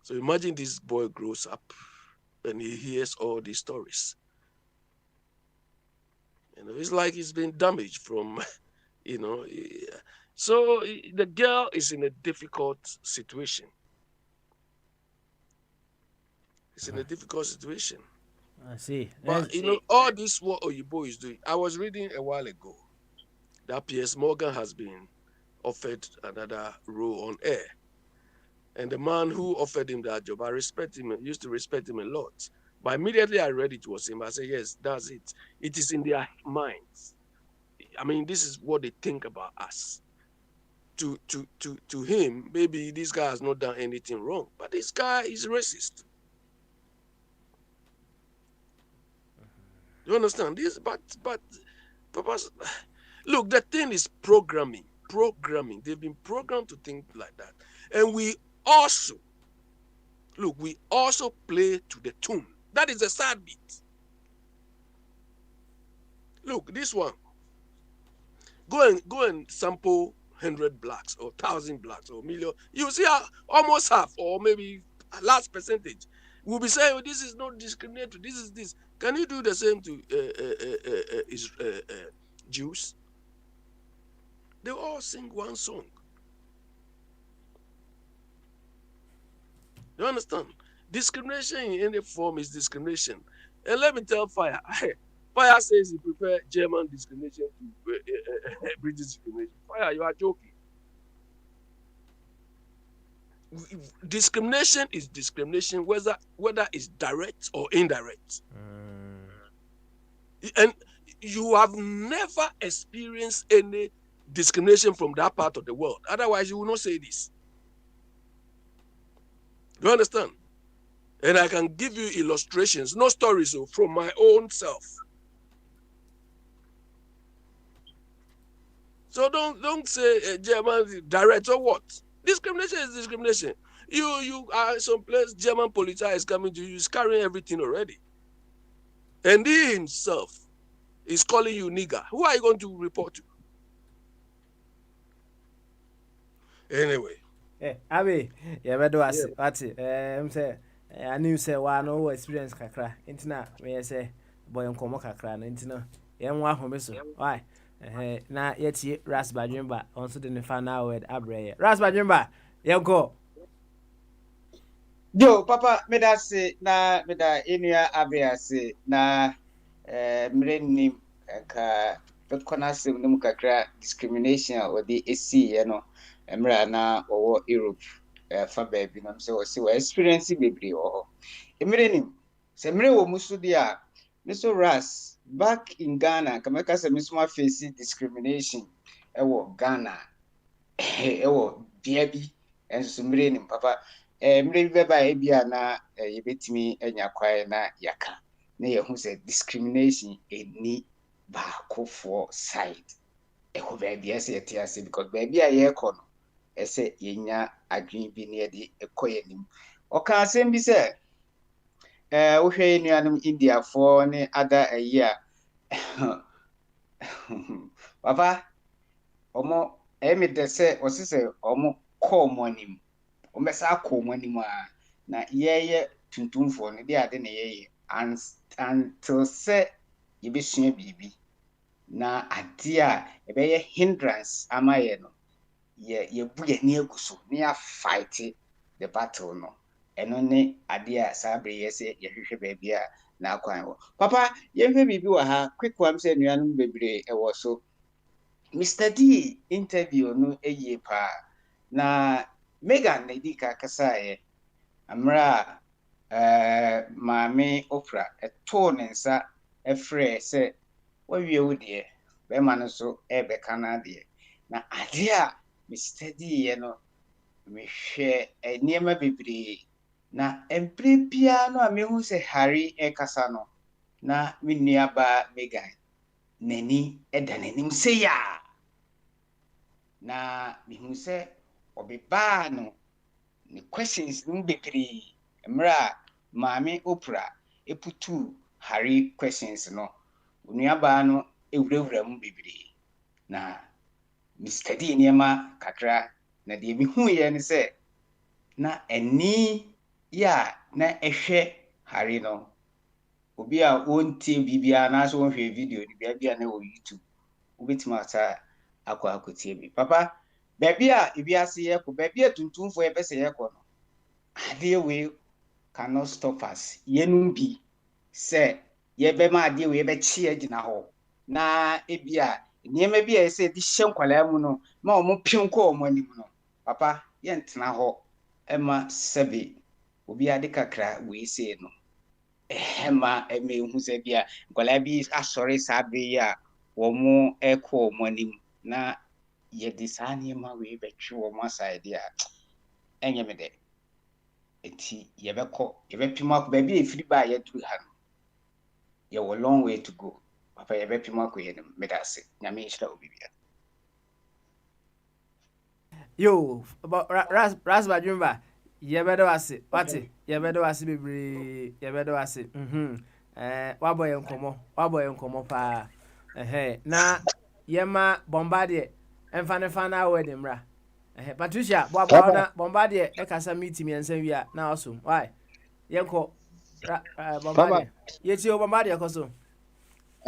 So imagine this boy grows up and he hears all these stories. It's like he's been damaged from, So the girl is in a difficult situation. It's in a difficult situation. I see. But, all this what Oyibo is doing. I was reading a while ago that Piers Morgan has been offered another role on air. And the man who offered him that job, I respect him, used to respect him a lot. But immediately I read it was him. I said, yes, that's it. It is in their minds. This is what they think about us. To him, maybe this guy has not done anything wrong, but this guy is racist. You understand this? But look, the thing is programming. They've been programmed to think like that. And we also play to the tune. That is a sad bit. Look, this one. Go and sample 100 blacks or 1,000 blacks or million. You see how almost half or maybe a large percentage will be saying, oh, this is not discriminatory. This is this. Can you do the same to Jews? They all sing one song. You understand? Discrimination in any form is discrimination. And let me tell Fire. Fire says he prefers German discrimination to British discrimination. Fire, you are joking. Discrimination is discrimination, whether it's direct or indirect. And you have never experienced any discrimination from that part of the world. Otherwise, you will not say this. Do you understand? And I can give you illustrations, no stories, from my own self. So don't say German direct or what? Discrimination is discrimination. You are someplace German police is coming to you, is carrying everything already. And he himself is calling you nigger. Who are you going to report to? Anyway. Abi, bedo Yeah. ase. Wati, say I knew say wa no experience kakra. Intina me say boy nkomo kakra no intina. Yen wa home so. Why? Na yeti Ras Badwimba onso de ne final word abreye. Ras Badwimba, yen go. Yo, Papa, meda se na meda enua abia se na mrenim ka bekona se num kakra discrimination or the AC no emra na owo Europe fa baby no so si we experience bebre o mrenim se mre wo musu dia Mr. Ras back in Ghana kameka se misuma face discrimination ewo Ghana ewo biabi enso mrenim papa mmerɛ bi bɛba a ebia na yɛbɛtumi anya kwae na yɛaka na yɛhu sɛ discrimination ɛni baakofoɔ side ɛhɔ baabi ɛsɛ yɛte ase because baabi a yɛrekɔ no ɛsɛ yɛnya adwene bi na yɛde ɛkɔ yɛnim ɔka asɛm bi sɛ wohwɛ yɛ nuanom indiafoɔ ne ada ayi a papa ɔmo ɛyɛ me dɛ sɛ ɔse sɛ ɔmo kɔɔ ɔmo anim omesa akɔ mu anim a na yɛyɛ tuntumfoɔ no de ade na yɛyɛ until sɛ yɛbɛsua biribi na ade a ɛbɛyɛ hindrance ama yɛ no yɛbu yɛni agu so na yɛafight the battle no ɛno ne ade a saa bere yɛ sɛ yɛhwehwɛ baabi a na akwan wɔ papa yɛhwɛ biribi wɔ ha quick one sɛ nnuanom bebree ɛwɔ so Mr. D interview no ɛyie paa na Megan na di ka kasaye amra maame Oprah eto ne nsa efre se wawie wo de be ma no so ebe kana de na ade a me study ye no me hwe niema bebre na embre bia no a me hu se Harry kasa no na me nua ba Megan nani eda nanim se ya na me hu se obeba no the questions bebree mra maame Oprah eputu Harry questions no onuaba no ewurawura mu bebree na Mr. D niema kakra na de mi hu ye ne se na eni ya na ehwe Harry no obi a wontie bibia na so wonhwe video ni bia na wo YouTube obetima asa akwa akotie bi papa baby a ibiase ye ko baby atuntumfo ye pese ye ko no ade we cannot stop us yenum bi se ye be ma ade we be chi agina ho na ebia niema bi a se di hyenkwala mu no ma o mo pinko o mo anim no papa ye ntena ho ema sebe obi ade kakra we se no ema hu se bia nkwala bi asori sabe ya wo mo ekọ o mo anim na ye disani ma we betwe wo ma side a enye me de eti ye bepima ko ba bi efiri ba ye duru ha no ye wo long way to go papa ye bepima ko ye no me da se nyame hira obi bia Yo, about Ras Badwimba, ye bedo ase. Wati, ye bedo ase bebre, ye bedo ase. Waboy nkomo pa. Na yema Bombardier emfa wedding mra. Patricia, boa na Bombardier e kasa meet me ensem wi a na awesome. Why? Yenko Bombardier. Yeti o Bombardier koso.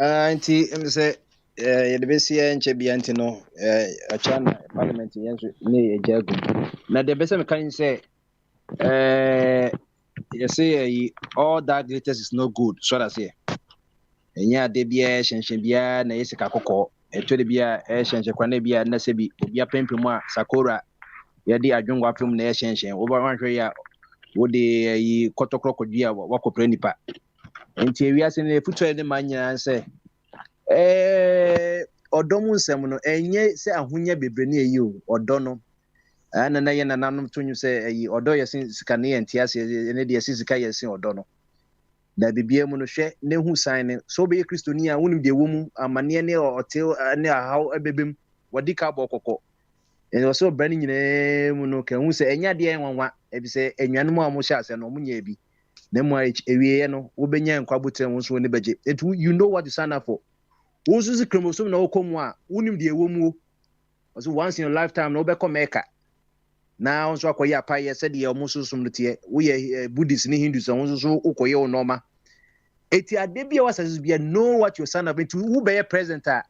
Nti say yɛde bɛsi nkyɛ bia nti no akyɛ na parliament yɛn nso ne yɛgya agu na deɛ bɛsɛ meka ne sɛ yɛsɛ all that glitters is no good so that's it ɛnyɛ ade biara hyɛnhyɛn biara na ɛyɛ sika kɔkɔɔ ɛtɔ de biara ɛhyɛnhyɛn kwan biara na sɛ bi obi apempem a sakora yɛde adwongo apem na ɛhyɛnhyɛn wɔhwɛ yi a wode yi kɔtɔkorɔ kɔdua a wakɔpra nipa nti ewiase no efutuo de ma nyinaa sɛ ɔdɔ mu nsɛm no ɛnyɛ sɛ ahonya bebree ne ɛyi o ɔdɔ no ana na ye nananum to nyu se ayi odo ye sin sika ne entiase ne de sin sika ye sin odo no na bibia mu no hwe ne hu sign ne so be kristoni a wonim de wo mu amane ne otel ne ahaw ebebem wadi ka bokoko en so brani nyine mu no ka hu se enya de enwanwa ebi se enwanum a mo hya ase no mo nya bi na mo ewie no wo benya nkwabotem wo so ne beje etu you know what you sign up for wo so se chromosome na wo komu a wonim de wo mu so once in a lifetime no be come Mecca na onso akoye apaye se de omo susum no tie wo ye Buddhist ni Hindus onso so ukoye o normal eti ade bia wasase bia know what you sign up into wo be ye present a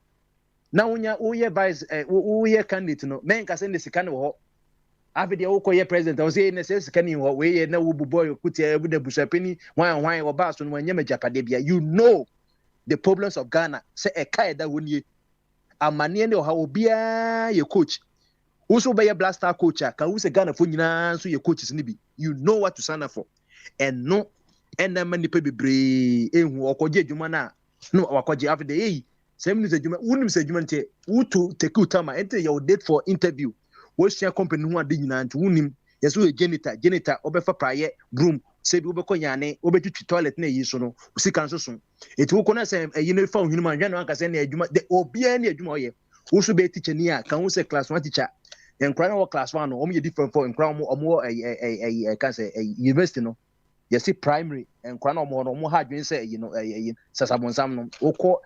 na wonya wo ye vice wo ye candidate no men ka se ne sika ne ho afide wo koye president o se ne se sika ne ho we ye na wo buboy kutia bu da busapeni hwan wo ba so no anya majapade bia you know the problems of Ghana se e kai da wonie amane ne o ha obia ye coach also be a blaster coach can we say Ghana for nyina so ye coaches ni bi you know what to sign up for and no and na mani pe bebre ehu okoje adwuma na no wakoje after the eh same news adwuma unim se adwuma nte utu take you time enter your date for interview wo share company hu ade nyina nte unim yeso ye janitor obefa praye broom se bi obekọ nyane obetwitwi toilet na yi so no usika nso so eti wo kona se eyi no fa ohinu ma hwa no anka se na adwuma de obia na adwuma oye wo so be teacher ni a kan wo se class 1 teacher en kran wo class 1 no omo ye different for en kran omo can say university no you see primary en kran omo ha adwen say you know sasabonsam no woko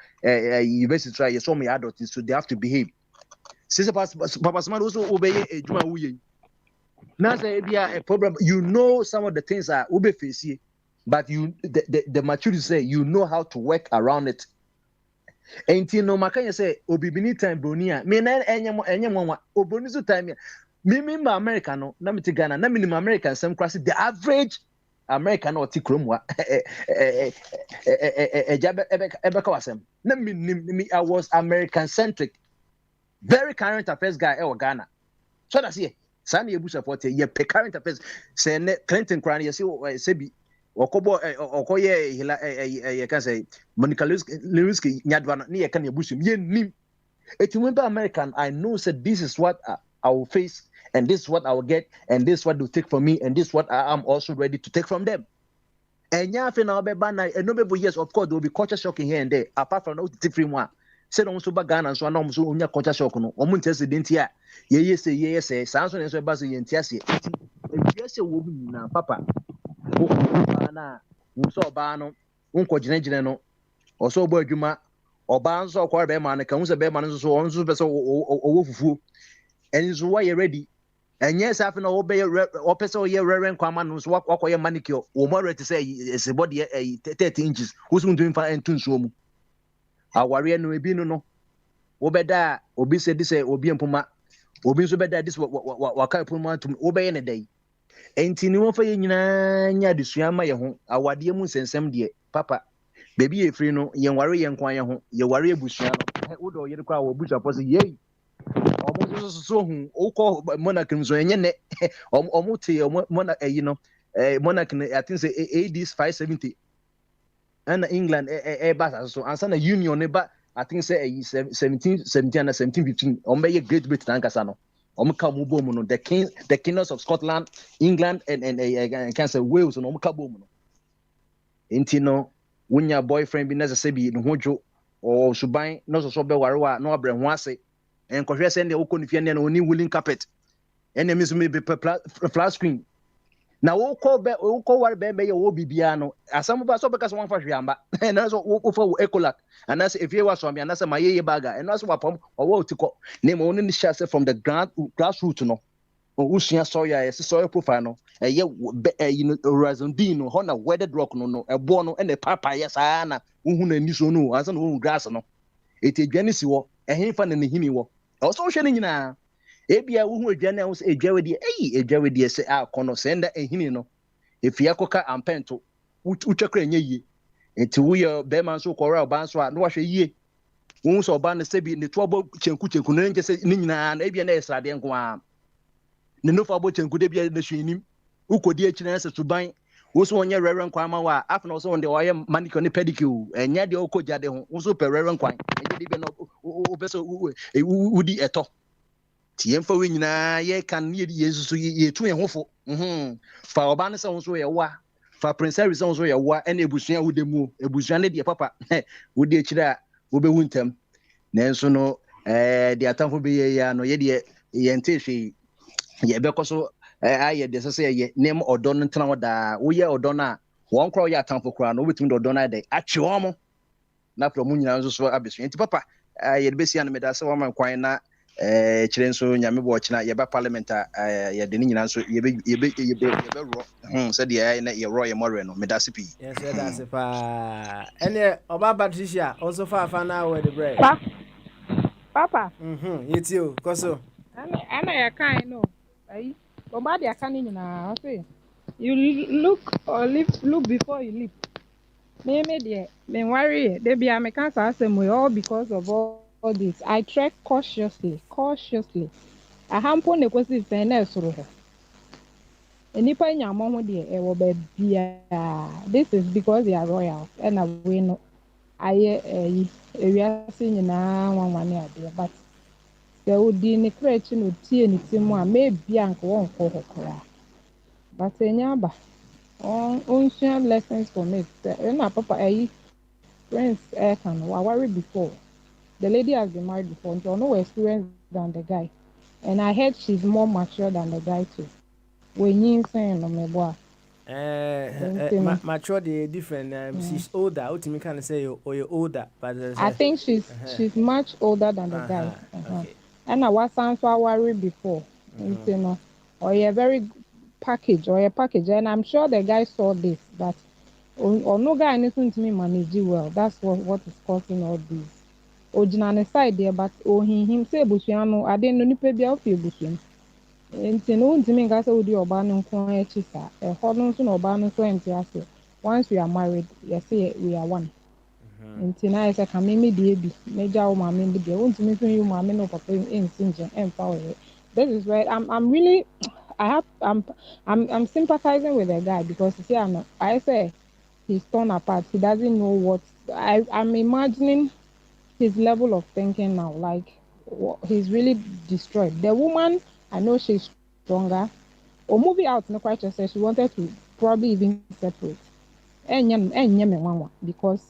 university try you so me adult so they have to behave since papa smart also obey adwuma wo ye na say bia a problem you know some of the things are ube face but you the maturity say you know how to work around it. Enti no makanya say obibini time bronia me na enye nwa oboni so time me America no na me ti Ghana na minimum American some class the average American or ti kromwa ebeka wasem na me I was American centric very current affairs guy e Ghana so that's here Sani ebu support ye pe current affairs say Clinton kran ye say bi okobo okoye hila ye can say Monica Lewinsky nyadwa na ye kan ebusum ye nim eti when American I know said this is what I will face and this is what I will get and this is what they take from me and this is what I am also ready to take from them. And ya fe na obeba na enobebo yes of course there will be culture shock here and there apart from no different one say no so ba Ghana so na so onya culture shock no omo ntese denti a ye say sanso ne so ba so ye ntiase eti ebiase wo bu na papa na nso oba no unko gine no oso obo adwuma oba nso okwa be ma no kan se be ma no so onso be so owo fufu enzo wa ye ready enye safi na obe opese o ye reverend kwama no so wakoye manicure wo mo ready say ese body 30 inches who's doing fa entun so mu aware no ebi no obeda obi se dis obi empoma obi nso beda dis waka empoma tum obeye ne dai enti ni won fa ye nyina nya desua ma ye ho awade mu nsensem de papa baby ye free no ye ware ye nkwan ye ho ye ware ebusua no wo do ye kwa wo busua pose ye omo so hu okọ monarch so enye ne omo te monarch no monarch I think say AD 570 and England ba so answer na union ne ba I think say 1717 and 1715 omo ye Great Britain ankasa no omo ka mo bom no the kingdoms of Scotland, England and can say Wales no omo ka bom no enti no wonya boyfriend bi na se bi no hodwo o suban no so be warewa no abre ho ase en kohwe se ne okonifia ne oni woolen carpet en emi so me be flat screen na wokọ ware be ye wo bibia no asam ba so be ka so wan fa hwiamba na so wo fa wo ecolak ana se efie wa so am ana se maye baga en so wapom wo otiko ne mo oni sha se from the grassroots no usua soya yes soil profile no ye horizon d no ho na weathered rock no ebo no en papa yes ana hu na ni so no ansa no hu grass no etedwane si wo ehenfa na ne hini wo also hwe ne nyina ebia wo hu edwane wo edwawedi edwawedi se akono senda ehini no efia koka ampento utwakra enye yie enti wo ye be man so kora oba so a no hwe yie wo so oba na sebi ne to obo chenku no nje se ne nyina na ebia na esrade nko a ne no fa obo chenku de bia na hwenim ukodi akina se suban wo so onye reverend kwan ma wa afna wo so onde wo ye manicure ne pedicure enya de okojade ho wo so pe reverend kwan enye de be no obeso udi eto tie mfa we nyina ye kan ye yesu ye tu ye hofo fa oba ne se won so ye wa fa prince harry se won so ye wa ene ebusua wo demu ebusua ne de papa wo de kira wo be huntam nanso no de atamfo be ye ya no ye de ye nte hwe ye be koso aye de se ye nem odo no ntena oda wo ye odo na won kro ye atamfo kra no obetumi de odo na de atwe omo na pro mu nyina nso so abesua nti papa ye de besia no me da se wo man kwan na kire nso nyame bo kina ye ba parliament ye de ni nyina nso ye be ro se de na ye ro ye more no me da se pi yes that's it pa ene oba Patricia also fa na we the bread Papa. yetio koso Ana ya kind no. Ayi. Oba dia kan ni na say. You look or look before you leap. Me there. Me worry. They be am can say all because of all this. I trek cautiously. A hampo ne kwesi fe na esoro ho. Enipa nyamo ho de e wo ba bia. This is because they are royal. And we know aye ewiase nyinaa wanwane ade but sɛ wodi ne kra akyi na otie ne ti mu a maybe anka wɔnkɔ hɔ koraa but ɛnyɛ aba ɔnsua lessons from it ɛna papa prince ɛka no waware before the lady has been married before nti ɔno wɔ experienced than the guy and I heard she's more mature than the guy too wɔnyi nsɛn no meboa mature the different she's older ultimately can say you're older but I think she's much older than the guy okay and I was worry before you know or a very package and I'm sure the guy saw this but or no guy anything to me manage well that's what is causing all this ojina ne side there but him say busuano I didn't know nipa bia ofi busuam nti no ntimi nka say odi oba no nko echi sa ho no so na oba no so enti ase once we are married yes we are one nti na yesa ka me die bi meja wo ma me die ntimi so you ma me no papa nsinje emfa wo this is where I'm really I'm sympathizing with the guy because you see I say he's torn apart he doesn't know what I'm imagining his level of thinking now like he's really destroyed the woman I know she's stronger or movie out no quite said she wanted to probably even separate because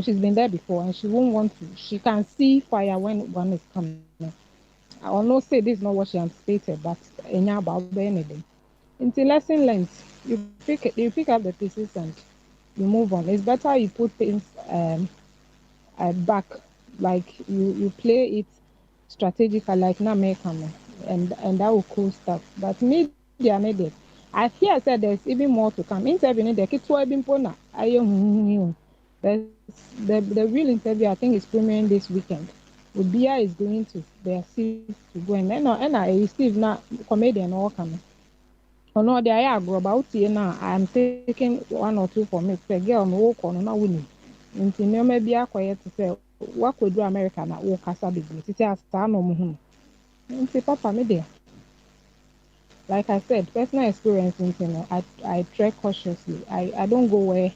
she's been there before and she won't want to she can see fire when one is coming I will not say this is not what she anticipated but about anything until lesson learned you pick up the pieces and you move on it's better you put things back like you play it strategically like na American and that will cool stuff but media needed I hear said there's even more to come interview in the kitwa bimpona the real interview I think is premiering this weekend Ubia is going to their series to go and I Steve na comedian all coming oh no they are about now I'm taking one or two for me say girl no walk on na winning nti nneɛma bi akɔyɛ te sɛ wakɔduru America na wɔkasa bebree tete asaa na ɔmo ho nti papa me deɛ like I said personal experience nti no I tread cautiously I don't go where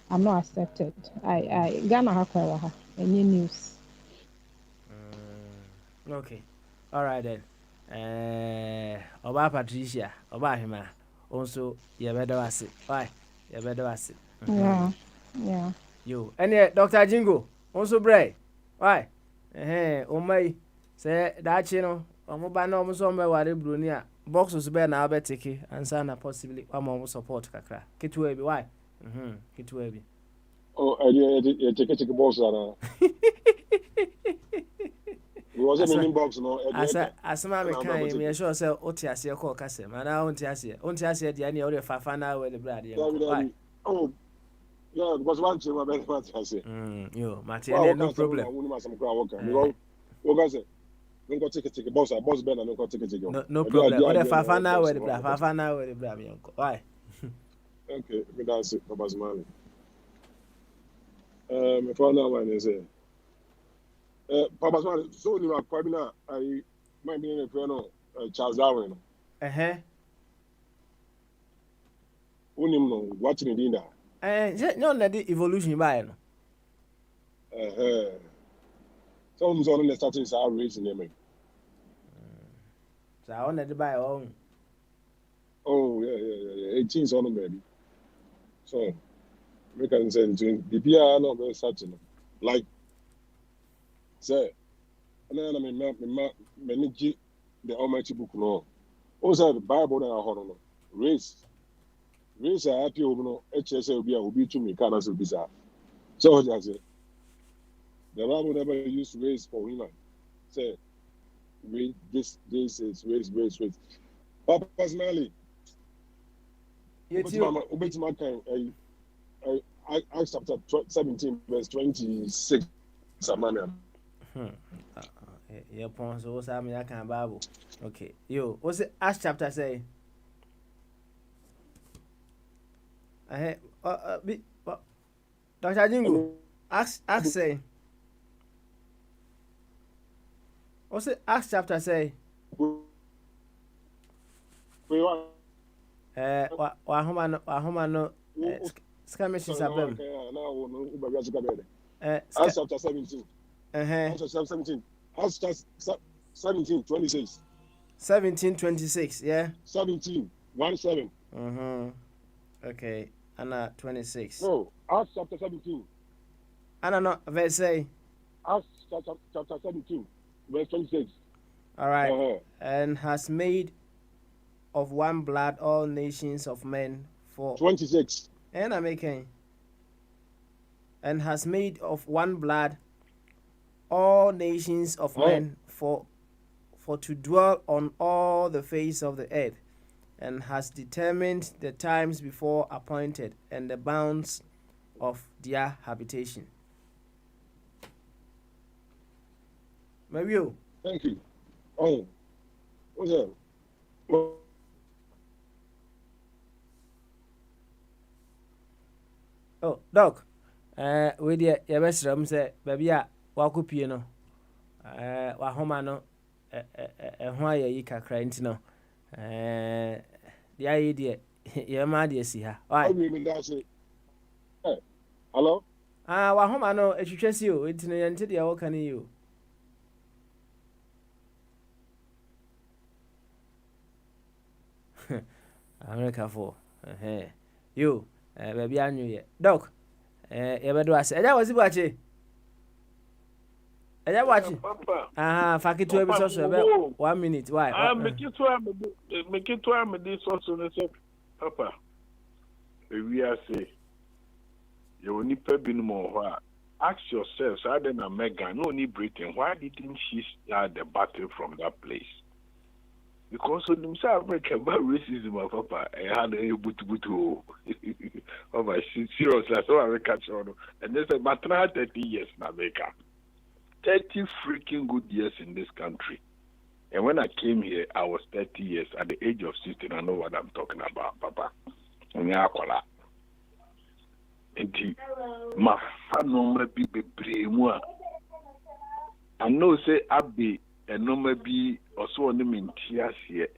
I'm not accepted I Ghana ha kɔ ɛwɔ ha ɛnyɛ news okay all right then Oba Patricia Oba Hima also yɛbɛda wase why yɛbɛda wase yeah yo any Dr. Jingo also bray why omai say dachi no omo ba na omo so me ware broni a boxes be na abetiki ansa na possibly omo support kakra kitwe bi why kitwe bi oh I take box ana was a mini box no asema me kan me sure say oti ase e call kase mana onti ase dia na o fafa na we the brad why oh yeah because one thing my best part I say yo Martin no problem we go take boss ben and go take no problem o the fafa na we the brad me why okay me that's it Papa Smiley me for now one is Papa Smiley so you are quite na I might be in a friend Charles Darwin unim no watching the dinner no na the evolution by no some on the status are raising them So I wanted to buy own. Oh, yeah. 18 on them, baby. So, we can send to the PR, no, very certain. Like, say, and then I mean, manage the Almighty book, no. Also, the Bible, that I hold on. Race are happy over HSL will be to me, can as a bizarre. So, that's it. The Bible never used race for women. Say, this is race. But personally, Acts chapter 17, verse 26. Yeah, Pons, what's happening? I can't Bible. Okay, yo, what's it? Acts chapter say? Dr. Jingo, Acts say. What's it? Acts chapter say? Wahomano, skirmishes abem. Acts chapter 17. Acts chapter 17. Acts chapter 17, 26. 17:26, yeah? 17, 17. Okay, Anna 26. No, Acts chapter 17. Anna, no, verse say. Acts chapter 17, verse 26. All right. And has made of one blood all nations of men for 26. And I'm making. And has made of one blood all nations of men for to dwell on all the face of the earth, and has determined the times before appointed and the bounds of their habitation. Maybe you. Thank you. Oh, what's that? Oh, Doc. We dear, your best room say, baby, walk up, you know. Wahomano, why you kakra into no. The idea, your mother, see her. Why? Hello? Wahomano, if you trust you, it's into the old can you. America for you, baby, I knew it. Doc, ever do I say that was it watching? I watching. Fuck it to episode 1 minute. Why? Make it to am this also, Papa. We are say, you will need to more. Ask yourself, so I didn't Megan, no need Britain. Why didn't she start the battle from that place? Because of themselves, about racism, Papa, I had a butu. Oh, my, seriously, so I catch on. And there's about 30 years in America. 30 freaking good years in this country. And when I came here, I was 30 years. At the age of 16, I know what I'm talking about, Papa. And my son be brave. I know say Abby and no be also on them in tears here.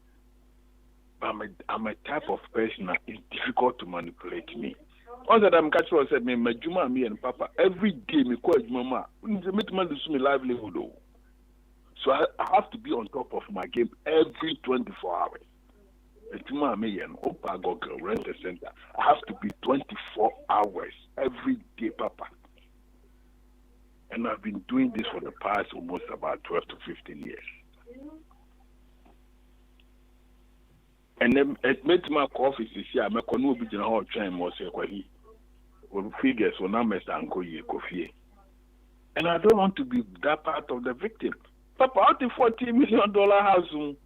But I'm a type of person that it's difficult to manipulate me. Once that I'm catching said me, my Juma, me and Papa, every day me call Mama. Me livelihood. So I have to be on top of my game every 24 hours. Juma, me and Opa go rent a center. I have to be 24 hours every day, Papa. And I've been doing this for the past almost about 12 to 15 years. And then it made my office this year. I'm a canoe be in a whole train more say when figures when I'm a coffee. And I don't want to be that part of the victim. Papa, out the $40 million house.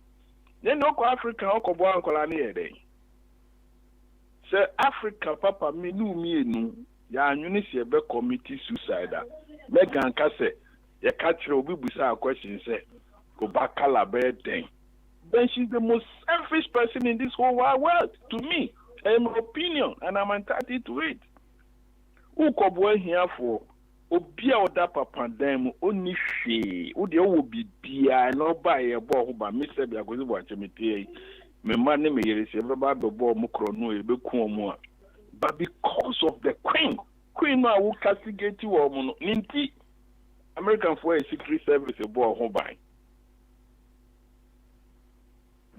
Then no Africa or Coboan Colania day. Say Africa, Papa, me no. Ya Unisi be committee suicide. Megan Casse, ya catch will be a question say, go back calabre thing. Then she's the most selfish person in this whole wide world, to me. In my opinion, and I'm entitled to it. Who could boy here for? Obia or that papa them only she, who the will be beer, no buy a ball by Mr. Biago watch me. My money may receive about the ball mukrono, a bit more. But because of the Queen will castigate you or Ninti, American for a Secret Service a ball home by.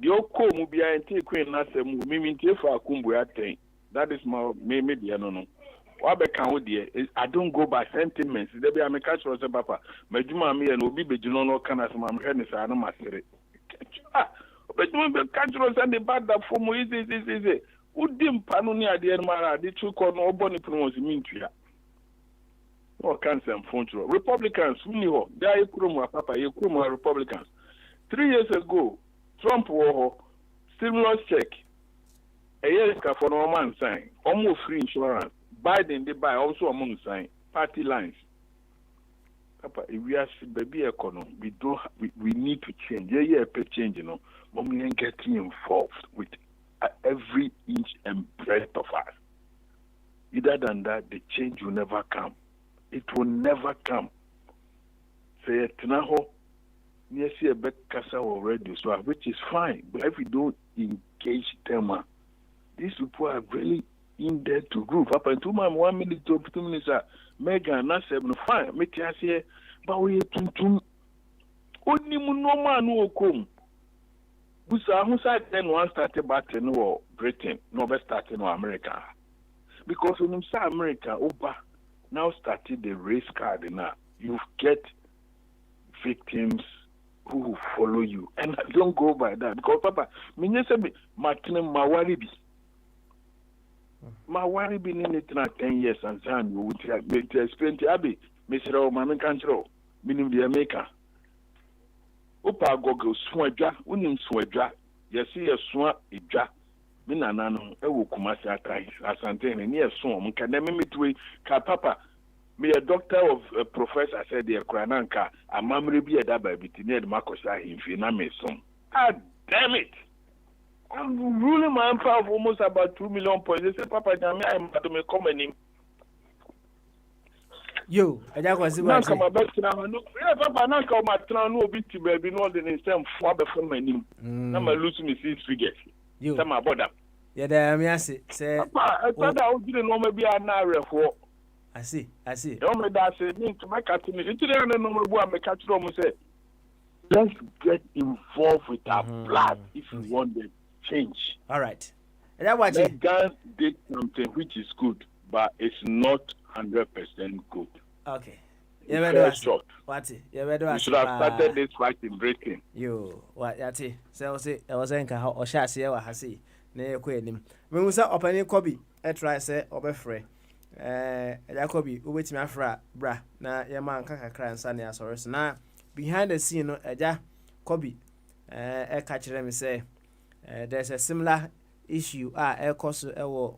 the oko mu bia ente queen na se mu mimi ntie fa akumbu aten. That is my me dia no. Wa be kan wo de I don't go by sentiments. There be am catch say papa. Madwuma me no obi begino no kana se mam hwe ne sa no masere. Obedwuma be catch say the bad that for mu is. Udim panu ni ade no mara de chuko no obo ni promotion mintua. No can some phone. Republicans uni ho. They are ekuru papa, ekuru Republicans. 3 years ago, Trump war stimulus check. A year for no man sign. Almost free insurance. Biden they buy also among sign. Party lines. Papa, if we are baby economy, we need to change. Yeah, change, you know. But we ain't getting involved with every inch and breadth of us. Either than that, the change will never come. It will never come. Say Tinaho, near see a back casa already, so which is fine. But if we don't engage them, these people are really in there to groove. Up until 1 minute to 2 minutes, Mega, not 7, fine. Make us here, but we to only no man who come. Who said then one started battling war Britain, no best starting no America. Because when you say America, Oba now started the race card now. You get victims who will follow you. And I don't go by that. Because Papa, me say Martin Mawaribi. Mawaribi in it 10 years and son you would explain to Abby, Mr. Oman Control, meaning the America. Opa gogo swedwa unim swedwa yesi yesua edwa me nanano ewo kumasi atai asante ne yeso om ka na memetwe ka papa me a doctor of a professor said the krananka amamre bi eda ba biti ne de makosha himfi na mesom. Ah damn it, I'm ruling my empire of almost about 2 million points. They say papa jame I am to me come and yo aja kwasi ba na back na no papa na ka ma tran no obi ti ba bi no de ne stem fo ba fo manim na ma lose me 6 figures yo sama boda ya da mi ase say papa tada o dire no ma bi ana refo ase o me da say ni to make at me it no no bu am catch ro mo say let's get involved with our blood if we want the change. All right, that what the guys did something which is good but it's not 100% good. Okay. Yeah, short. What? You should have started this fight in Britain. Yo, what? Yati. So say I was saying how or shall see what I see. Ne kwenim. When we say opening Kobe, I try say obefre. Jacobi, who wait me afra bra. Na your man kakra and sunny as or na behind the scene no eja Kobe. Catch them say there's a similar issue course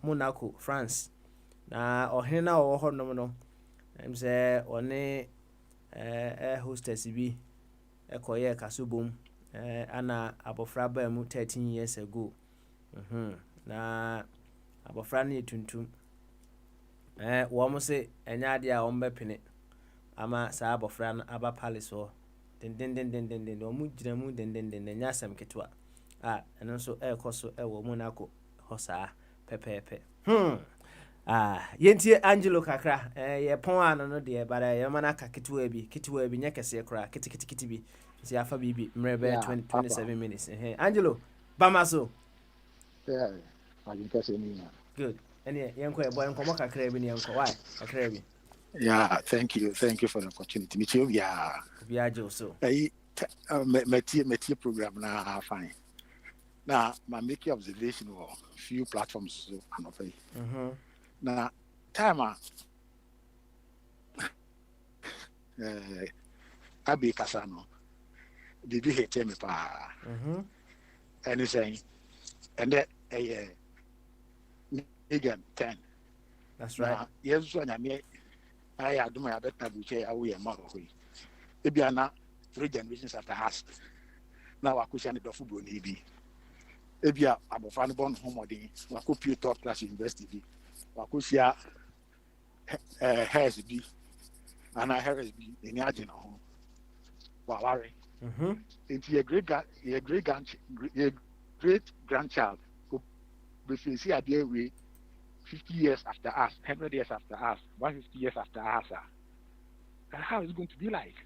Monaco, France. Na ohene na wo ho nom no em se one hostess bi ekoye kasobom ana abofra ba mu 13 years ago na abofra na tuntum wo mo se enya ade a wo mbepene ama sa abofra na aba palace ho den wo mu gina mu den nya asem ketwa eno so ekoso wo Monaco ho saa pepepe yentie Angelo kakra ye pon ano no de bara ye mana ka kitwa bi nya kese kra kiti bi si afa bibi mrebe 27 minutes Angelo bamaso I can kase ni good any yenko e boy enko kakra bi ni yenko why kakra bi thank you for the opportunity me too bi ajo so metie program na fine now my make observation of few platforms so anofai na time abi kasano bibi hete me pa and saying and that again 10 that's right yes so na me I aduma ya beta buche awu ma ho e bia na 3 generations after us na wakusha ne dofo bro ni bi e bia abofa ne bon homodin wakopi top class university bi wakusia has bi ana harris bi eni agye na ho waware it's your great grandchild go be see ade we 50 years after us 100 years after us 150 years after us how is it going to be like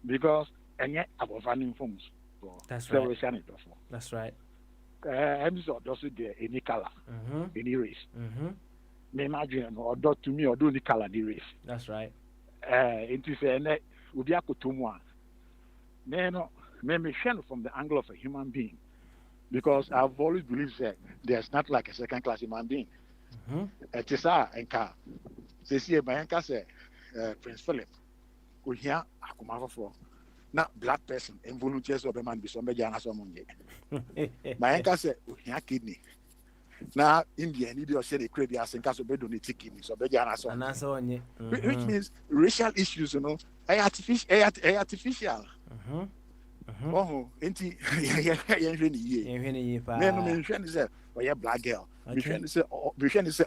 because any abofa ni forms That's so right. we shine it before. That's right. I'm so also there any color, any race. Me imagine or to me or do any color the race. That's right. It is a will be a kutumwa. No, me shine from the angle of a human being, because I've always believed that there's not like a second class human being. It is and car. They see a banker say Prince Philip. We hear Akumafo for. Na black person and volunteers of a man be somebody and someone. My uncle said, "Here kidney." Now India need to say the credit as in case of donate kidney, so be and someone. Which means racial issues, you know, artificial. Oh, ain't mention is a black girl. Mention is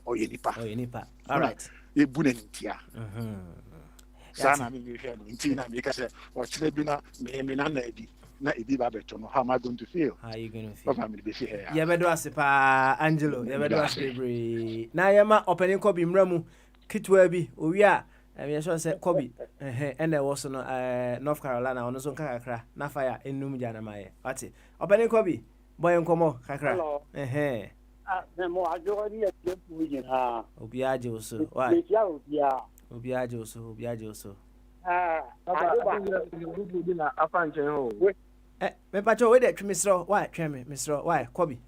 oh, nipa. All right. A bunentia. Sana mi ntina because or chebina me na edi na ebi ba beto no, how am I going to feel? How are you going to feel? Family be here. Yeah, bedo asipa Angelo, yeah bedo asibri. Na yema opening kobi mramu kitwa bi owia me sure say kobi and there was no North Carolina ono so kakra na fire enum jana maye. Ati opening kobi boy nkomo kakra. Me mo ajo ni e tempu yin ha. Obi aje oso. Why? Obi aje oso. Me pacho we dey twi misro. Why? Twi me misro. Why? Kobi.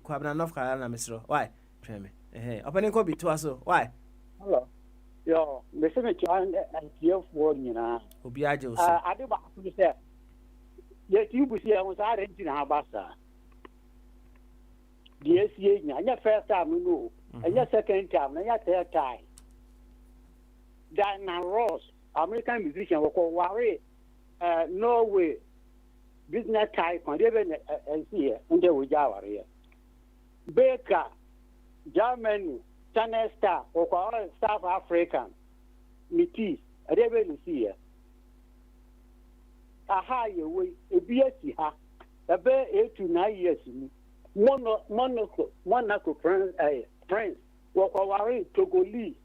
Kwabna North Carolina misro. Why? Twi me. Opening kobi to aso. Why? Hello. Yo, me se me chan and here for nyina. Obi aje oso. Ade ba ku se. Ye ti bu se won sa renti na basa. The SCA nya first time no. And second time, and third time. Diana Ross, American musician, we call worry, Norway, business type, and even here, and they will jawar here. Baker, Germany, Channel Star, or call South African, Métis, and they will see here. A higher way, a BSC, a bear 8 to 9 years. Monaco, France, what worry, Togolese,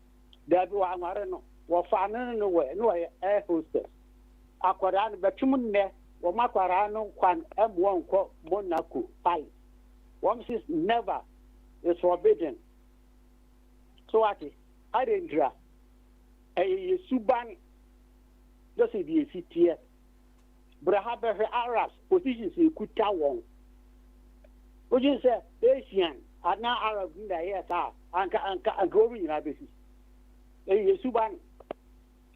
there be one marino. Wa fana no air hostess akwaran betumne wa makwarano kwan M1 ko Monaco fight one says never is forbidden so ati adendra suban just be fitie brahabe Arabs positions ikuta won what you say Asian ana Arab nda yeta anka grobi na besi suban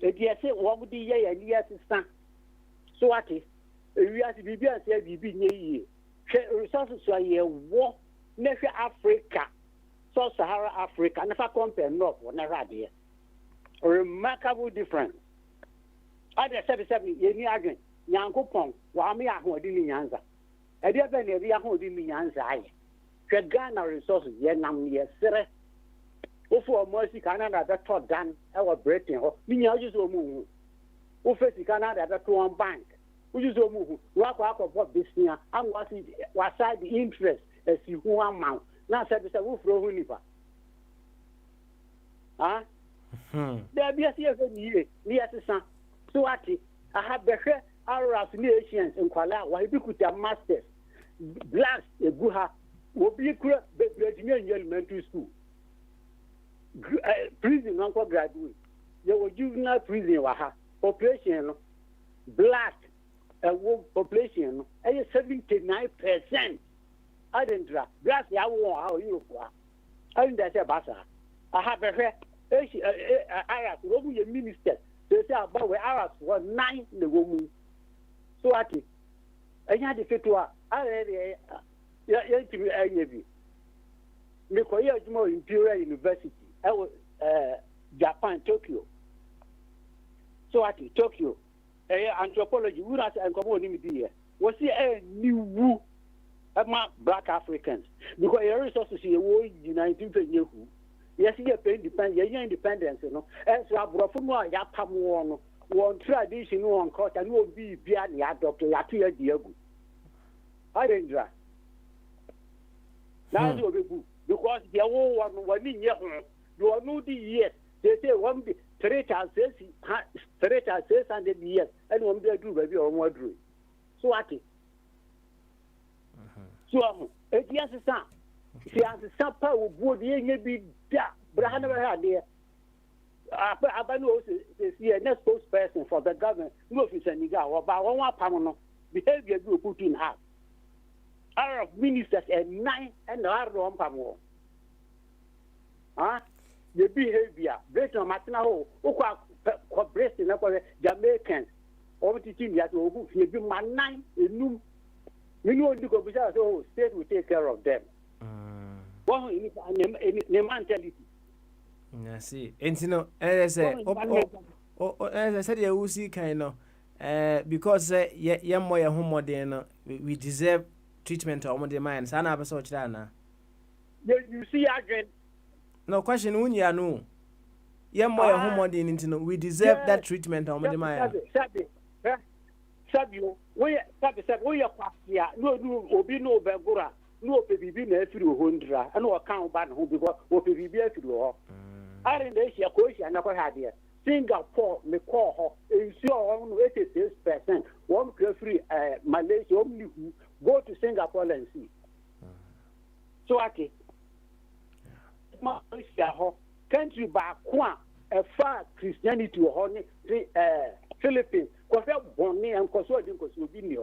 they say what would the year and years stand. So what is we are to be and say be near resources are here war never Africa, Sub-Sahara Africa, never compare North or never there. Remarkable difference. Other 77 year again, Yanko Pong, Wami Ahodi Nyanza. A dear Ben Ahodi Nyanza. Ghana resources, Yanam, yes, sir. For mercy Canada that thought done our Britain or just move. Face Canada that to one bank. We just move. Work of what business and was the interest as you who amount. Now said it's a wolf for Unifa. Ah? There be a year, near the sun. So I have the Arab nations in Kuala, why you could have masters. Blast a Guha will be Virginia Elementary School. Prison uncle graduate. There was juvenile prison population black population 79%. I didn't draft. That's how you I didn't say Bassa. I have a Arabs, what your minister? They say about where Arabs were 9 in the woman. So I think I had the Fitua. I already Mikoya Imperial University. I was Japan, Tokyo. So at Tokyo, anthropology, we not and come on here. Was a new woo among black Africans because your resources here were united to you. Yes, you pay independence, you know. As a brofumo, Yapam one tradition, one court, and will be beyond the adopter, Yatia Diego. I didn't draft. Now you will be good because the old one in your you are no years. They say 3,600 years, and 1 day do baby or more dream. so ati so it yes sa si ansa pa wo bo de nye bi da bra na ba de aba no se next spokesperson for the government no officer niga wa ba won apam no behavior bi put in half Arab ministers and 9 and the Arab pam the behavior based on matna ho ko breast na ko Jamaicans o ti tin ya to who fi bi man 9 enum many of the officers so state will take care of them one in mentality. I see. And you know, as I said, you will see kind of because yeah, more home than we deserve treatment or more demands. I never saw China. You see again. No question, when you know, yeah, more home than we deserve that treatment or more demand. Sabio, we are Passia, no, Obi no Begura, no baby na through Hundra, and no account ban who because what baby through. I didn't say a question I never had here. Singapore, me call her, ensure 86%. One free Malaysia, only go to Singapore and see. So, okay. Malaysia, country back one, a far Christianity or Philippines. Because bonnie and Kosovo will be near.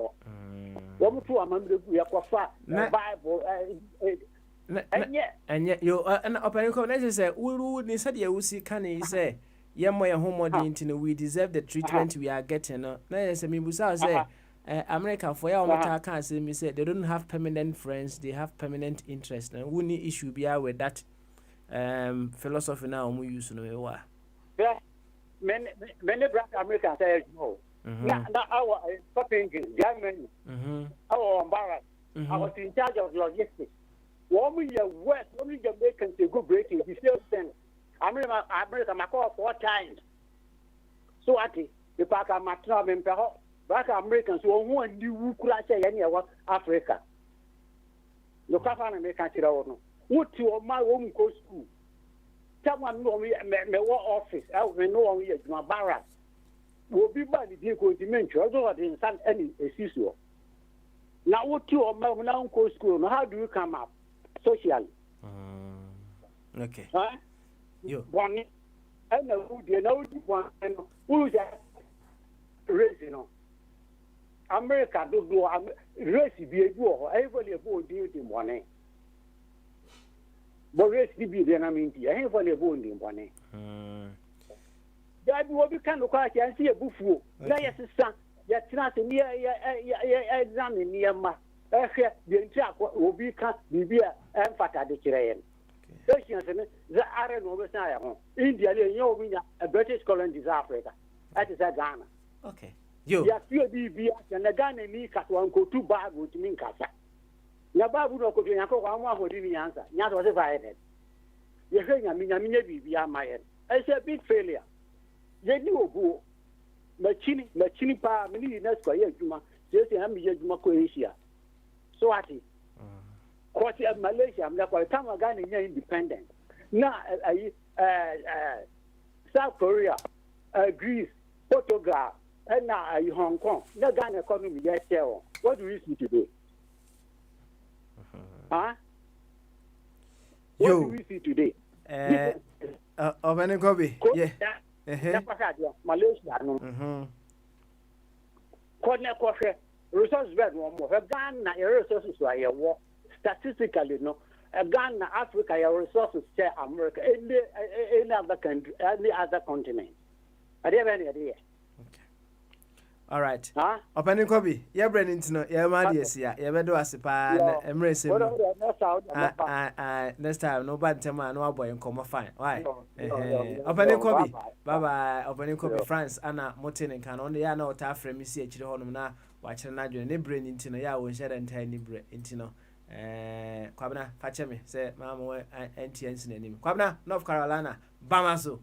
One to a member of the Bible. And yet, you an open connection say, we said you see, can he say, Yamoya homo, we deserve the treatment we are getting. No, yes, I mean, Busa say, America for your matter can't say me say they don't have permanent friends, they have permanent interest. And we need issue be with that philosophy now we use no. Yeah, many black Americans say no. Now our shopping Germany, our embarrassed, I was in charge of logistics. One year West, only Jamaicans they go breaking the same thing. America, I call 4 times. So at the park of Matram and Peho, black Americans who want to crash any of Africa. Look up on American Tirano. What to my own go school? Someone know me, my office, I will know me as my barrack. Will be by the vehicle dimension, although I didn't send any issue. Now, what to my own go school? How do you come up? Socially. Okay. You one and who do you know one and who's that race, you know? America do race be a go, everybody about duty money. But race be the enemy, everybody about the money. That will be kind of quiet and see a buffalo. Now, yes, son, yet not near examine near my. The entire will be and fat the Chilean. The Iron Overside India, a British colony is Africa. That is a Ghana. Okay. You be and the Ghana and me cat one go 2 bag with me casa. Yababu no could one who didn't answer. Not was a violent. You're saying I mean, be my head. It's a big failure. They knew who Machini pa, many Nesqua, Juma, just a Juma Croatia. So at it. Because Malaysia, I'm not quite time again independent. Now, South Korea, Greece, Portugal, and now Hong Kong. The Ghana economy, yes, what do you see today? Huh? What do we see today? Open Kobe. Yeah. Malaysia, no. Coffee. Resources bed one more. Ghana resources are a war. Statistically, no. Ghana, Africa, your resources share America, any other country, any other continent. I don't have any idea. Okay. All right. Huh? Open Kobe. Yeah, Brennan, no. Yeah, my dear, yeah. Yeah, do as a pan. Embrace him. Next time, no bad time, no boy, and come fine. Why? Open Kobe. Bye bye. Open Kobe, France, Anna, Motin, and can only know what our friend Missy Chihonum now. Watching Nigel and Brain into no, ya will share entirely into no. Kwabna, fetch me, say, Mamma, NTN's name. Kwabna, North Carolina, Bamaso.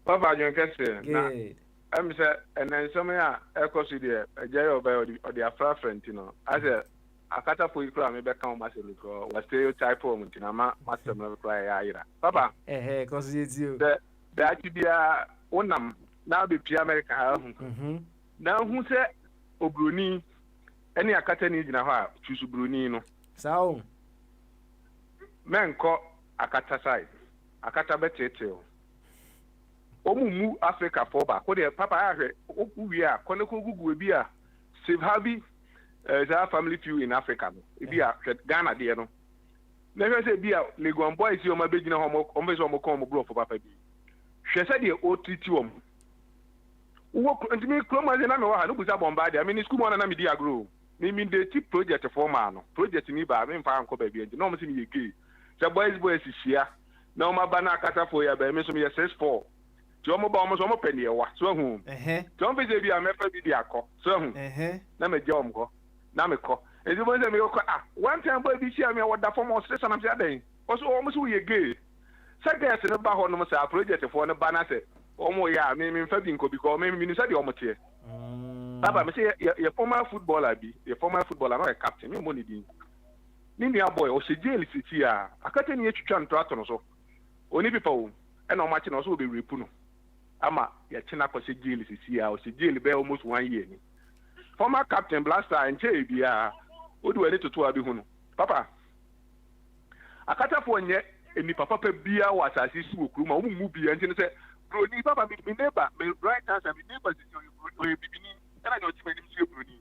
Papa, you can say, good. I'm saying, and then some echo city, a jail or the Afra friend, you know. I said, I cut up for you, maybe come massively, or stereotype home, you know, master never cry either. Papa, because it's you. The actually be a one now be America. Now who said obroni any akata ni gyina hɔ a choose broni no sao menko akata side akata betete omumu Africa for ba ko de papa ahwe okuwi a ko ne ko gugu bi a save habi their family few in Africa no bi a Ghana de no na hwe se bi a Legon boys yo ma begina ho mo so mo ko mo bro for papa bi hwe se de o triti wo wo ntimi kroma ze na me wa ha no busa bomba de I mean school mo na me di agro me mean the tip project for man no project ni ba me mfa anko ba bi no mo se me yeke se boys hia na o ma ba na akata for ya ba me so me 64 ti omo ba omo so omo peni ewa so hu ti omo be bi a me fa bi di akọ so hu na me je omo ko na me ko ezi bo se me ko one time boy bi share me woda for mo stress na me adan o so omo so ye gay second se no ba ho no sa project for no ba na se omo ya me fa bi nko bi ko me ni sa di omo tie baba me say ye former footballer bi ye former footballer no captain me mo ni din ni nua boy o se jail city a akata ni etwitwa nto ato no so oni bi pa wo e na o ma chi no so be repu no ama ya china ko se jail sisi a o se jail be almost 1 year ni former captain blaster enche bia o do any to abi hunu papa akata fo nye eni papa bia wa asasi si okuru ma o mu bia nti se bro ni papa mi neighbor me right answer mi neighbor si o bibini na no ti me ni si bro ni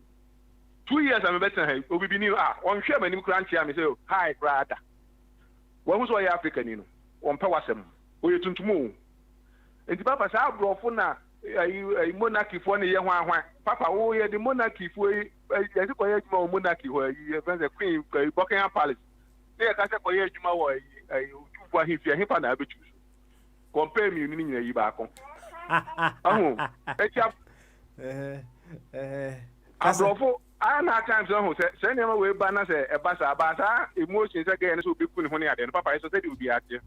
2 years am better hey o bibini on hwe manim kran chia me say hi brother wo hu so ya Africa ni no on pe wasem o ye tuntumu enti papa sa abrofo na ai monarchy fo ne ye ho ahwa papa wo ye the monarchy fo ye se ko ye adwuma wo monarchy ho ye friends the queen Buckingham Palace ne ka se ko ye adwuma wo ai otufu ahifia hepa na abetu compare me ni nyina yi ba ko ahu echa abrofo ana times ho se ne ma we ba na se e ba sa emotion se ga ne so be ku ne ho ne ade no papa so se di obi ate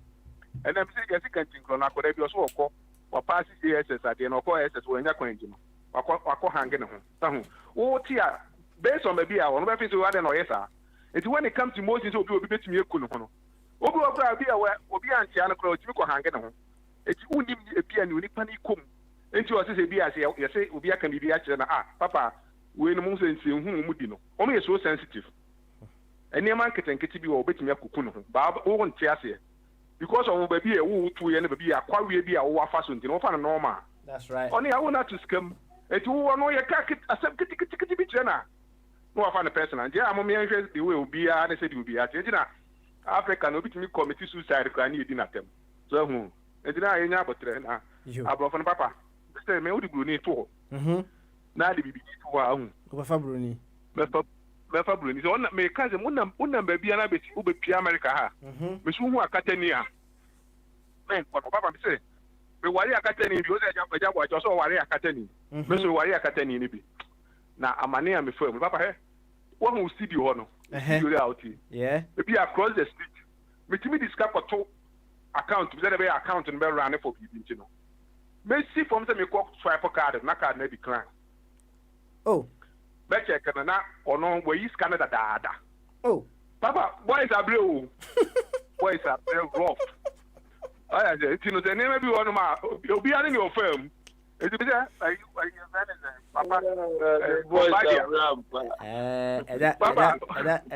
and I'm saying yes can think na ko dey bi so ko wa pass CSS ade no ko SS wo nya kwan jima wako hange ne ho tahu wo ti a based on maybe a wo be fit so ade no yes a it when it comes to motion so obi betimi eku no ho no obi okra bi a obi antia no kra otimi ko hange ne ho eti unim ebia ni onipa ni kom enti o se bi a se yes obi aka bi a kire na papa we no mu se nsi hu mu di no o me so sensitive eni man ketenketi bi wo betimi akuku no ho ba wo ntia ase because of baby who to ye baby akwa we bi a wo afa so ntino fa no normal that's right oni awu na to scam eti wo no ye ka asem kiti bi trena no afa no personal je amome nhwe the way obi a na say the obi a enti na Africa no bitimi committee suicide kwa ni edi na tem so hu enti na ye nya abotre na abrofo no papa say me odi buru ni to na de bibi to wa hu o fa buru ni me fa buru ni so me ka se munam baby na be pia America ha me su hu akata ni a men ko papa me say me wari akata ni bi o se ja bo so wari akata ni me so wari akata ni bi na amane a me fa papa he wo hu studio ho no studio out yeah be across the street me timi discover to account be be account no be run for bibi nti no me see from say me ko swipe card na card na decline oh be check na ono we use Canada da oh papa boys are blue boys are rough I say you know the name be one ma obi ani your firm it be say like papa boys are rough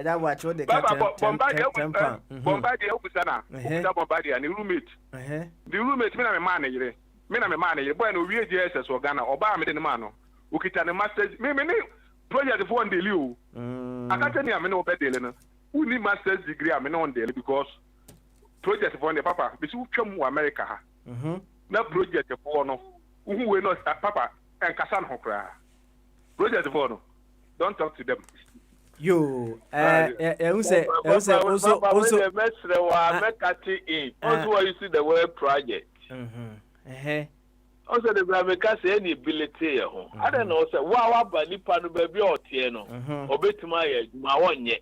that watch what the temper Bombardier obusana Bombardier ni roommate the roommate me na me man yire boy no wie JSS Ghana oba me de man no ukita ne masters me ni project for one daily o akata ni ame no be daily no uni masters degree ame no on daily because project for one papa be si twam wo America ha na project for no uhu we no papa enkasa no kra project for no don't talk to them yo say also mesre wa mekati in also you see the word project also the America say any ability ho I don't know say wa ba nipa no ba bi otie no obetuma ya adwuma wonye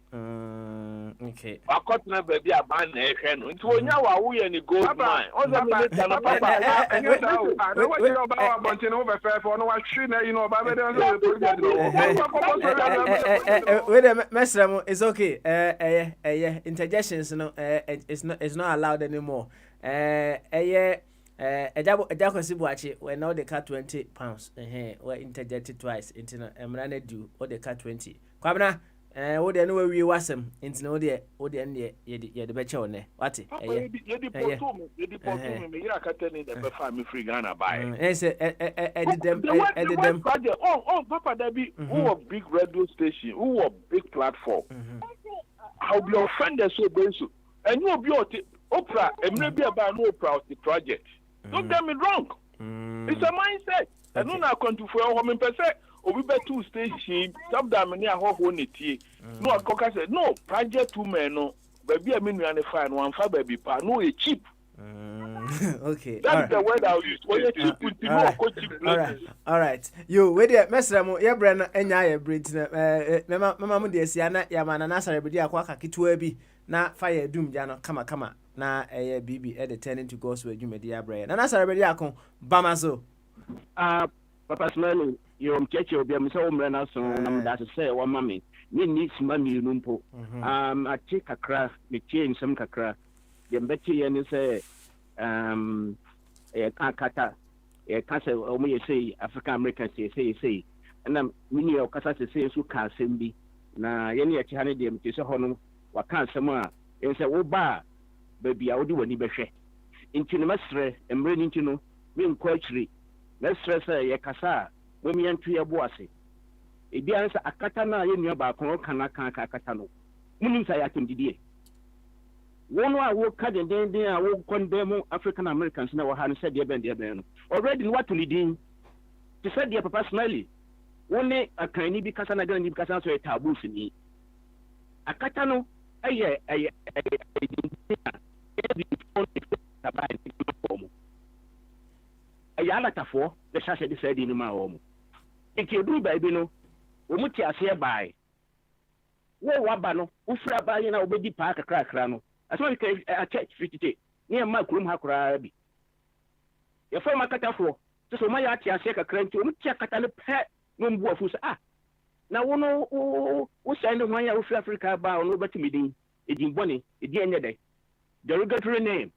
okay akotna ba bi aba na ehwe no nti wonya wa wo ye ni gold mine also me ta no papa no what you about bonte no be fair for no wa hwe na you know ba be dey project no wait mesramo it's okay interjections no it's not allowed anymore Eja kwesi buachi when now they cut 20 pounds. We interjected twice into emrana do or they cut 20. Kwabna wo de no we wasem into no de wo de ne ye de beche one. What? You deport me. You are cutting the family free Ghana by. Say edit them. Project. Oh, Papa, there be who a big radio station, who a big platform. I'll be offended so basic. And you will be Oprah, and maybe about no Oprah the project. Don't get me wrong. It's a mindset. And no now come to for a woman per se. Or we bet two station, some damn near how one it. No, a cocker said, no, project 2 men, no. Baby, I mean, we fine one for baby pa. No, it's cheap. Okay. That's the word I'll use. When you cheap with the all right. You wait there, Messer Mo, your brand, and I bridge. Mamma, dear Siana, Yamana, Nasa, Bedia, Quaka, Kituebi, na fire doom, Jano, kama, na a BB at the turning to go with you, media brain. And Nasa, Bedia, Bamazo. Papa Smelly, you're catching your beam so many so that's to say, one mammy. Me needs money, Numpo. I take a craft, me change some craft. The Betty and say, a kata, a castle, or me say, African Americans say, and I'm many of Casa say, so can't send me. Now, any a channel, them to say, Honor, what can't somewhere, and say, oh, bar, baby, I'll do any better. Into the master and bring into no, being coachly. Let's stress a casa, when we enter your bossy. If the answer a katana in your back, kana katano. Meaning I can do. One I will cut and then I will condemn African Americans now, had said their band. Already what to lead in to say their papa smiley. Only a tiny because I'm going to because I'm so a taboo for me. A katano, a yalata for the Saturday said in my home. If you do, baby, no. Umuti asia by. Wo wabano, ufra ba na obedi park krakra no. Aso ke a church 50. Near my room hakura bi. Your former catafo, so my ati asia kakra nti umuti akata no pe no mbu afu ah. Na wo no wo send one ya ufra Africa ba no beti midin. Edin boni, edi enye dey. Derogatory name.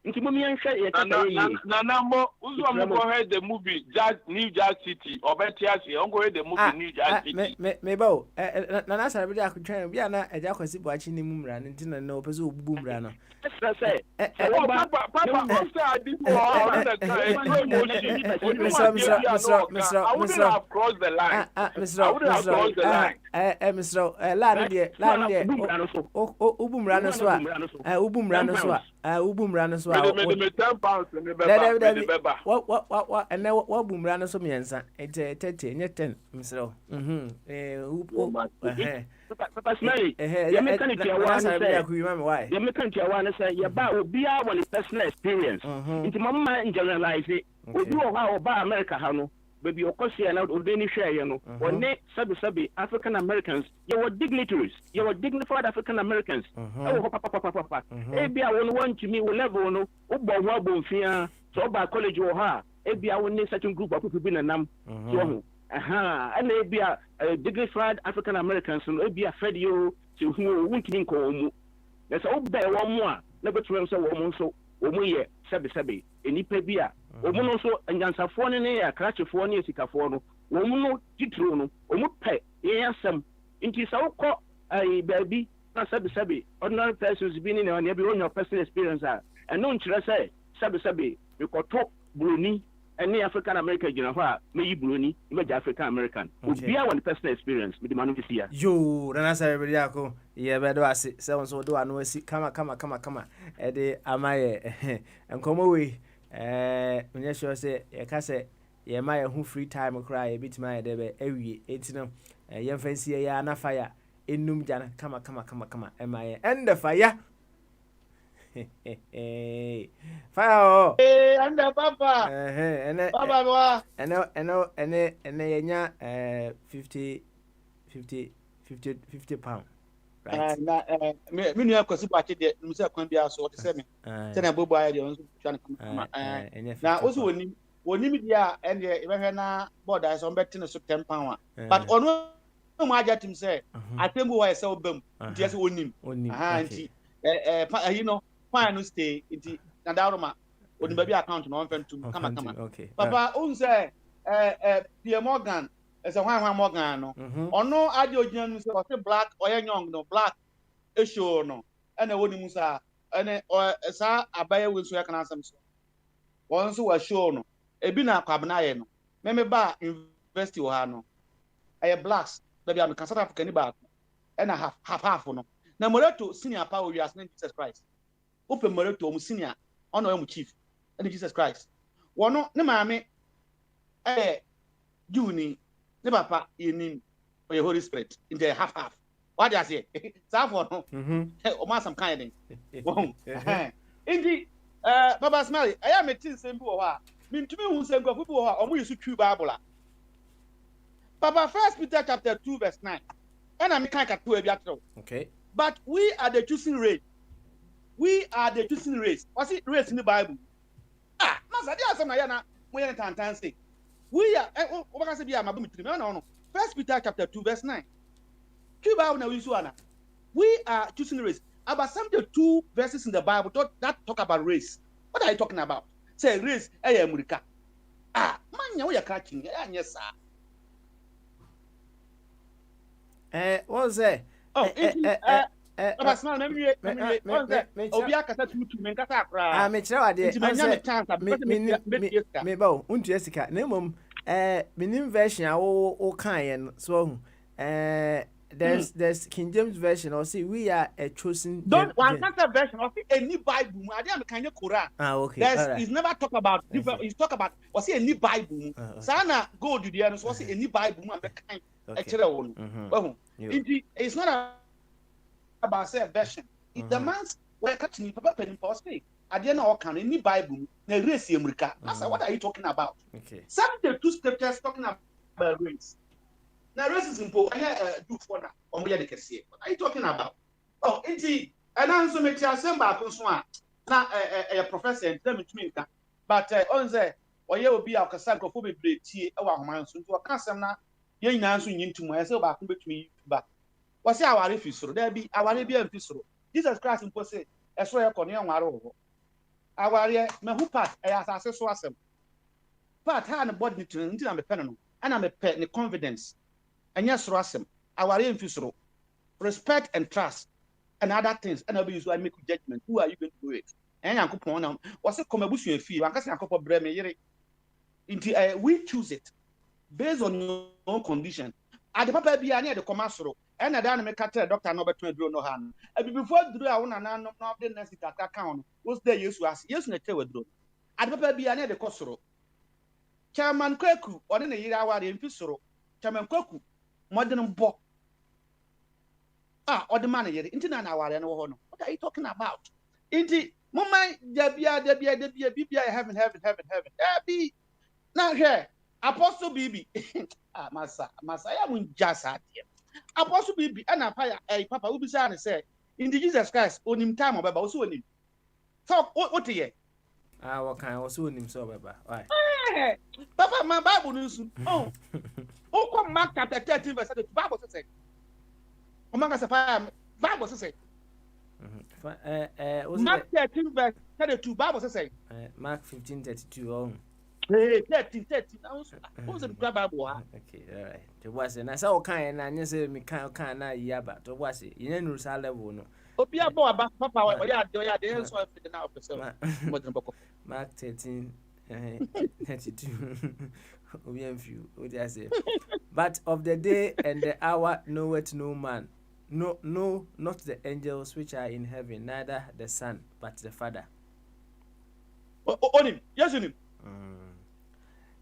Nti mo mi anhwe ye kata ye. Na mo uzo mo go head the movie New Jack City or Betiasi on go head the movie New Jack City. Me bo na na sara bi akotwan bi ana eja kwasi boachi ni mumra nti na no pese obubu mra no. Say Papa after I did Mr. cross the line. Mr. Land there ubumra no so a ubumra no so a ubumra no so a me 10 pounds in the beba what and now what bumra no so miensa et 30 nye 10 Mr. Papa Smelly, you make an one say, you make one say, you about be our personal experience. Into Mamma in generalize it, we do how about America, Hano, baby, of course, you're not ordinary share, you know, or net subby African Americans, you were dignitaries, you were dignified African Americans. Oh, papa, maybe I won't want to me, will level, no, Ubo, fear, so about college or her, maybe I will need such a group of people in a num. And maybe a dignified African Americans, and maybe a fed you to whom winking call. There's all there one more, never to answer woman so, Omuye, Sabi, any pebia, woman also, and Jansa phone in a crash of 4 years, Cafono, woman, Titrono, Omupe, yes, some into so called a baby, Sabi, ordinary persons being on every one of personal experience. And no interest say, Sabi, you could talk Bruni. Any African American, you know, maybe Bruni, maybe African American. Would be our personal experience with the man of here. You, then I say, Bediaco, yeah, but I see, so do I know, see, come, Eddie, am I, and come away. When you sure say, a cassette, yeah, my who free time cry a bit my debe, every 18, a young fancy, a na fire, in Numjana, come, am I, and the fire. Fire! And the Papa! And 50 pounds. Right. Me have because about it, Mr. Quambia, so to say me. Then I bob by the trying to come. Now, also when you media and the border is on betting us £10. But on my jet say, I think who I saw them just winning. You know. Fine, stay in Nadaroma. on baby account no one to kama. Okay. Papa on say Pierre Morgan as a one Morgan no. Ono adi ogyina no say o black or young no black e show no. And woni musa and sa abaye we so ya kana asem so. Won so wa show no. Ebi na kwabna ye no. Me ba university wo ha no. Aye blacks baby am South Africa ni ba and half no. Na Moreto senior power we as Jesus Christ. Open Moreto mu senior ono mu chief and Jesus Christ. Wono ne maame Juni ne papa yenim or Holy Spirit in the half. What do I say? Sa for no. O ma some kind thing. Indi Baba Smiley, I am a tin sembu o ha. Mintumi hu sem go fubu o ha, omo yesu twi Bible. Papa 1 Peter chapter 2 verse 9. And I'm kind of okay. But we are the choosing race. We are the choosing race. What's it race in the Bible? Master, there are some Ayana, we are Tantan say. We are, what can I say? No. 1 Peter chapter 2, verse 9. We are choosing race. About some of the 2 verses in the Bible that talk about race. What are you talking about? Say race, America. Man, we are catching. Yes, sir. What was that? Oh, there's King James version or see we are a chosen one version of any Bible. I didn't kind of Quran. Okay. It's never talk about different. It's talk about what's any Bible. Sana go to the end. What's any Bible? It's not about say version. It demands where catching Papa Penny Posse. I didn't know can any Bible. The race America. What are you talking about? Okay. Some of the 2 scriptures talking about race. Now, race is important. I do for that. What are you talking about? Oh, indeed. And I'm so much back on now a professor and tell me to me that. But on there, or you will be our Casancophobia tea our man soon to a casana. You answer into myself back to me. But what's our refuse? There be our Arabian fiscal. Jesus Christ in Posse, as well as Cornell Maro. Our Mahupat, as I said, so but I had a body to I'm a pen and I'm a pet in confidence. And yes, Rassam, our infusro, respect and trust, and other things, and I'll be used to make judgment. Who are you going to do it? And I'm going to what's a comabution fee? I'm casting a couple of breme. We choose it based on your own condition. At the papa be near the commercial, and I don't make a doctor no better draw no hand. And before drew I want to know the next account was there used to ask, yes, no tell with at the papa be near the cosro. Chairman Kweku, or in a year hour in Fisoro, Chairman Kweku. Modern book. Or the manager, internet hour and what are you talking about? Inti, Mumma, Debia, heaven. Be now here, Apostle Bibi. Massa, I am just at here. Apostle Bibi, and a fire, a papa will be sad and say, in the Jesus Christ, on him time about also in him. Talk, what here? What kind of also in him so, why? Papa, my Bible news. Oh, come Mark chapter 13, verse 2. Bible says, among us, Bible says, Mark 13, verse 2. Bible says, Mark 15:32. Oh, 13. Who's the Bible? Okay, all right. It was, and I saw kind, and I said, me kind of yaba. To was it? You know, level no. Opia boy about Papa, or yeah, the answer for the now episode. Mark 13. 32. But of the day and the hour knoweth no man, no, not the angels which are in heaven, neither the Son, but the Father. On him, yes, on him.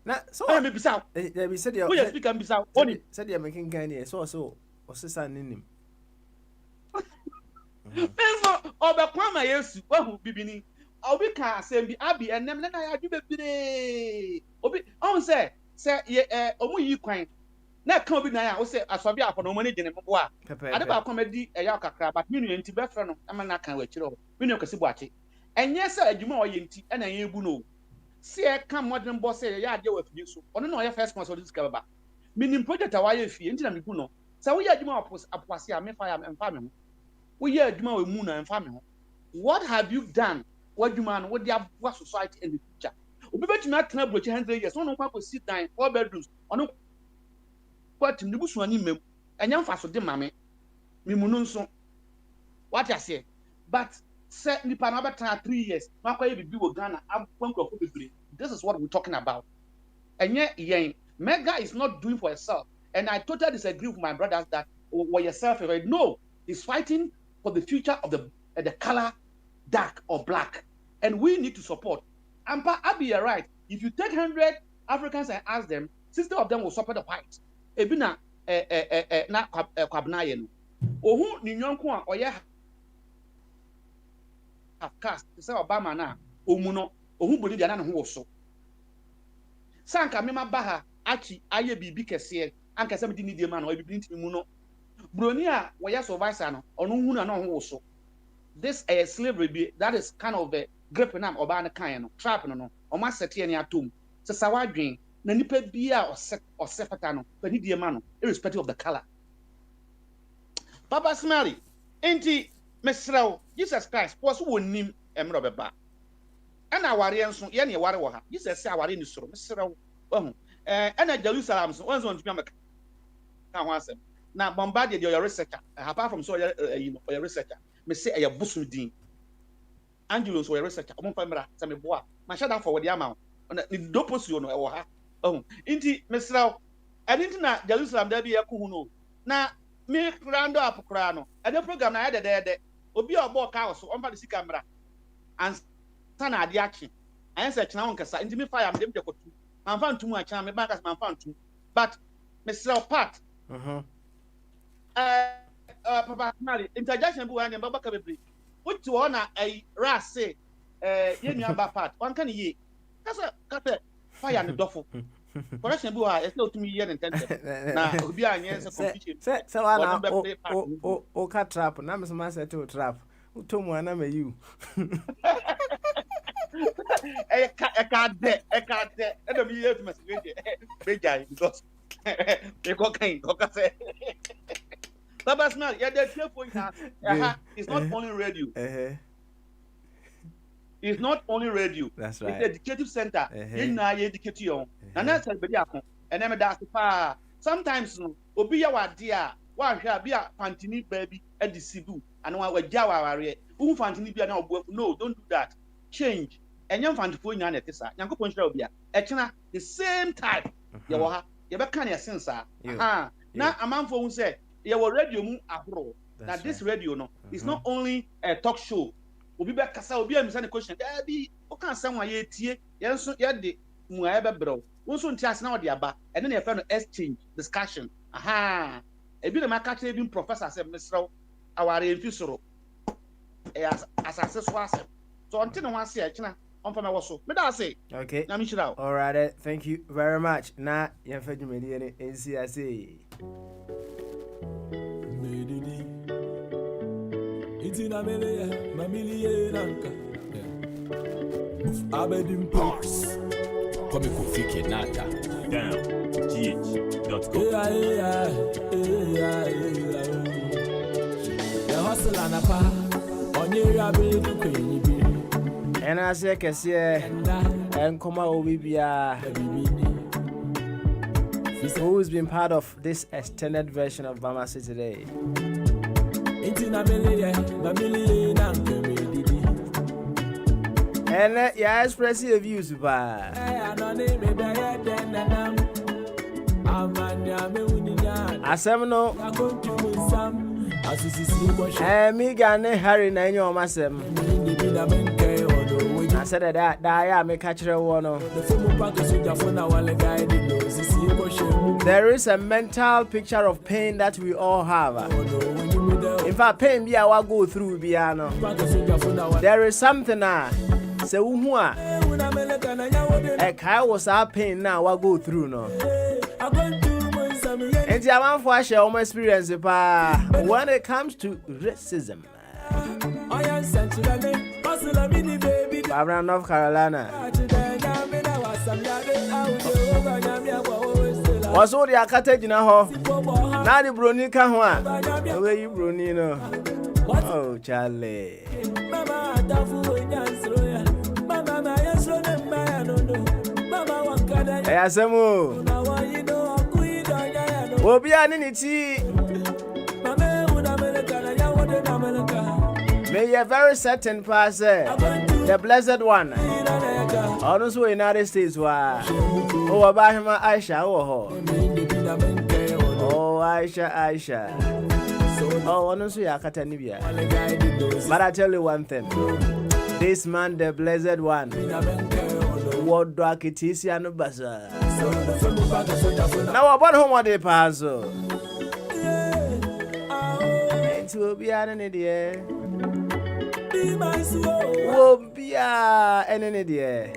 Now, so I may be sound. They said, "You speak and be sound." On him, said you're making kind of so, what's the son in him? Over Kwama, yes, who be Obi can say be Abby and them. I do be Obi. On say omu yi kwan. Na kan obi na ya o say asobi afọ no money gene mbo a. Ade ba comedy ya kakra but me no nti be frɛ no ama na kan wa kire o. Me no kasi buache. Enye say adwuma o ye nti e na ye ebu no. Se e kan modern boss say ya ade wa fie so. Ono na o ye first sponsor this baba. Me nim project a wa ye fie nti na me bu no. Say we ye adwuma apose a me fa ya emfa me ho. We ye adwuma we mu na emfa me ho. What have you done what you man, what the society in the future. Obi betumi atena broche 100 years. No kwa sit down 4 bedrooms. Ono kwa tim ne busu ani mem. Enya mfa so de mame. Mimunu nso. What I say? But say nipa na betena 3 years. Ma kwa ye bibi wo Ghana abonkrofo bebre. This is what we're talking about. Enye yen Mega is not doing for herself. And I totally disagree with my brothers that what yourself no, he's fighting for the future of the color dark or black. And we need to support. Ampa Abi, you're right. If you take 100 Africans and ask them, 60 of them will support the white. Ebina na kwabnaye no. Ohu ni nyonko a oye half caste say Obama na omuno ohu bodi dia na ho so. Sanka mema baha achi aye bibi kese anka se me di ni die ma na bibi ntimi mu no. Broni a woya supervisor no ono hu na ho so. This slavery be that is kind of a grip na oba na kan no trap no o ma sete ni atom se sawadwen na nipa bia o sefata no pani die ma no irrespective of the color. Papa Smiley enti mesraw Jesus Christ was wonim emro beba ana aware enso ye ne aware wo ha Jesus say aware ni soro mesraw ohu ana Jerusalem so once on tumi ka ho asem na bombarded your researcher apart from so your researcher me say e busum din Angelo so your researcher omo famra say me boa ma shada for the amount ni doposio no e wo ha ohu enti mesraw enti na Jerusalem da bi e ko hu no na me rando up kra no e de program na ya de obi obo ka so on fa the camera and sana ade achi ayen se chena won kasa enti me fire am dem de kotu man fa ntum a chena me ba kasa man fa ntum but mesraw part Papa Mali interjection bu wan dem baba ka bebre wuti wo na ai rase ye nua ba part wan kan ye kasa fire ne dofo correction bu ha e se otumi ye ne tente na obi anye se competition se wana o ka trap na me ma se to trap utomu ana me you e ka de e do mi ye to message be jai because e ko kan ko ka se Baba Smell, yeah, the telephone it's not only radio. It's not only radio. That's right. It's the educative center. Education. And that's and then that's the sometimes obi ya wadia wa hwa bia pantini baby e di sibu and wa gya wa ware u fantini bia na obo no don't do that change enyam fantifo nya na tesa yankopon hira obi a e kena the same type ye wo ha ye be kan ye sensa na amanfo hu say ye wo radio mu ahoro na this radio no is not only a talk show obi be kasa obi amisa ne question bi o kan san wa ye tie ye nso ye de mu a ye be bro wonso nti ase na o de aba ene na ye fa no exchange discussion ebi na maka kire bi professor say mesrew aware enfi soro asase so ase so onti no ase e kina on fa me wo so me da say okay na mi chira all right thank you very much na ye fa dwumedi ene ensi ase Itina mele mamilie nanka Abedim Parks Come kufike nata down gh.com The hustle anapa onye abedu kwenyi bi ena se kese enkoma obibia who's been part of this extended version of Bama City today. And yeah, express your views, ba. Asemno. Me gane Harry na enyo masem. I said that I make catch one. There is a mental picture of pain that we all have. In fact, pain be our go through piano. There is something say who a car was our pain now I go through no. And the amount for share my experience when it comes to racism. Around North Carolina. Was all the Akate in a hall. Now the Bruni can one. The way you Bruni no. Oh, Charlie. Ayasemu. Obia Niniti. May you very certain pass the blessed one. Also, United States were. Oh, Abahima Aisha. Oh, Aisha. Oh, honestly, I can't Nibia. But I tell you one thing. This man, the blessed one. What dark it is, and Baza. Now, about home what they pass. It will be an idiot. Won't be an idiot.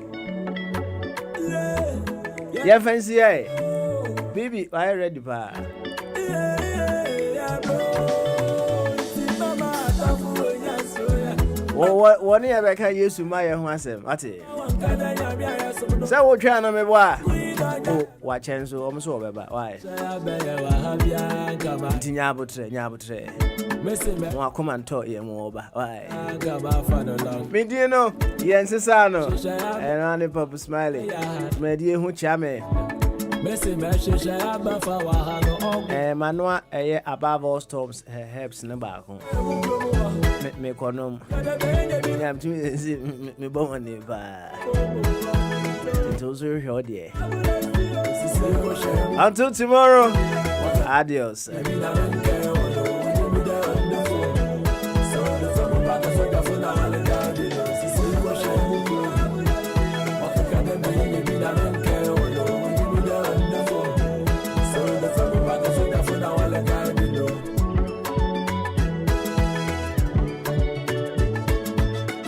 Yeah, fancy, baby, I ready, pa. One year back, I used to my husband. What is so? What trying to me? Why? Oh, what chance? I'm so bad. Why? Nyabutre. Wa come and talk here more. Why? Me do you know? Yes, Sano. And only Papa Smiley. Me do you who chame? Manua, above all storms, her helps in the back. Me konom. I'm too me born never. It was very hard there. Until tomorrow, adios.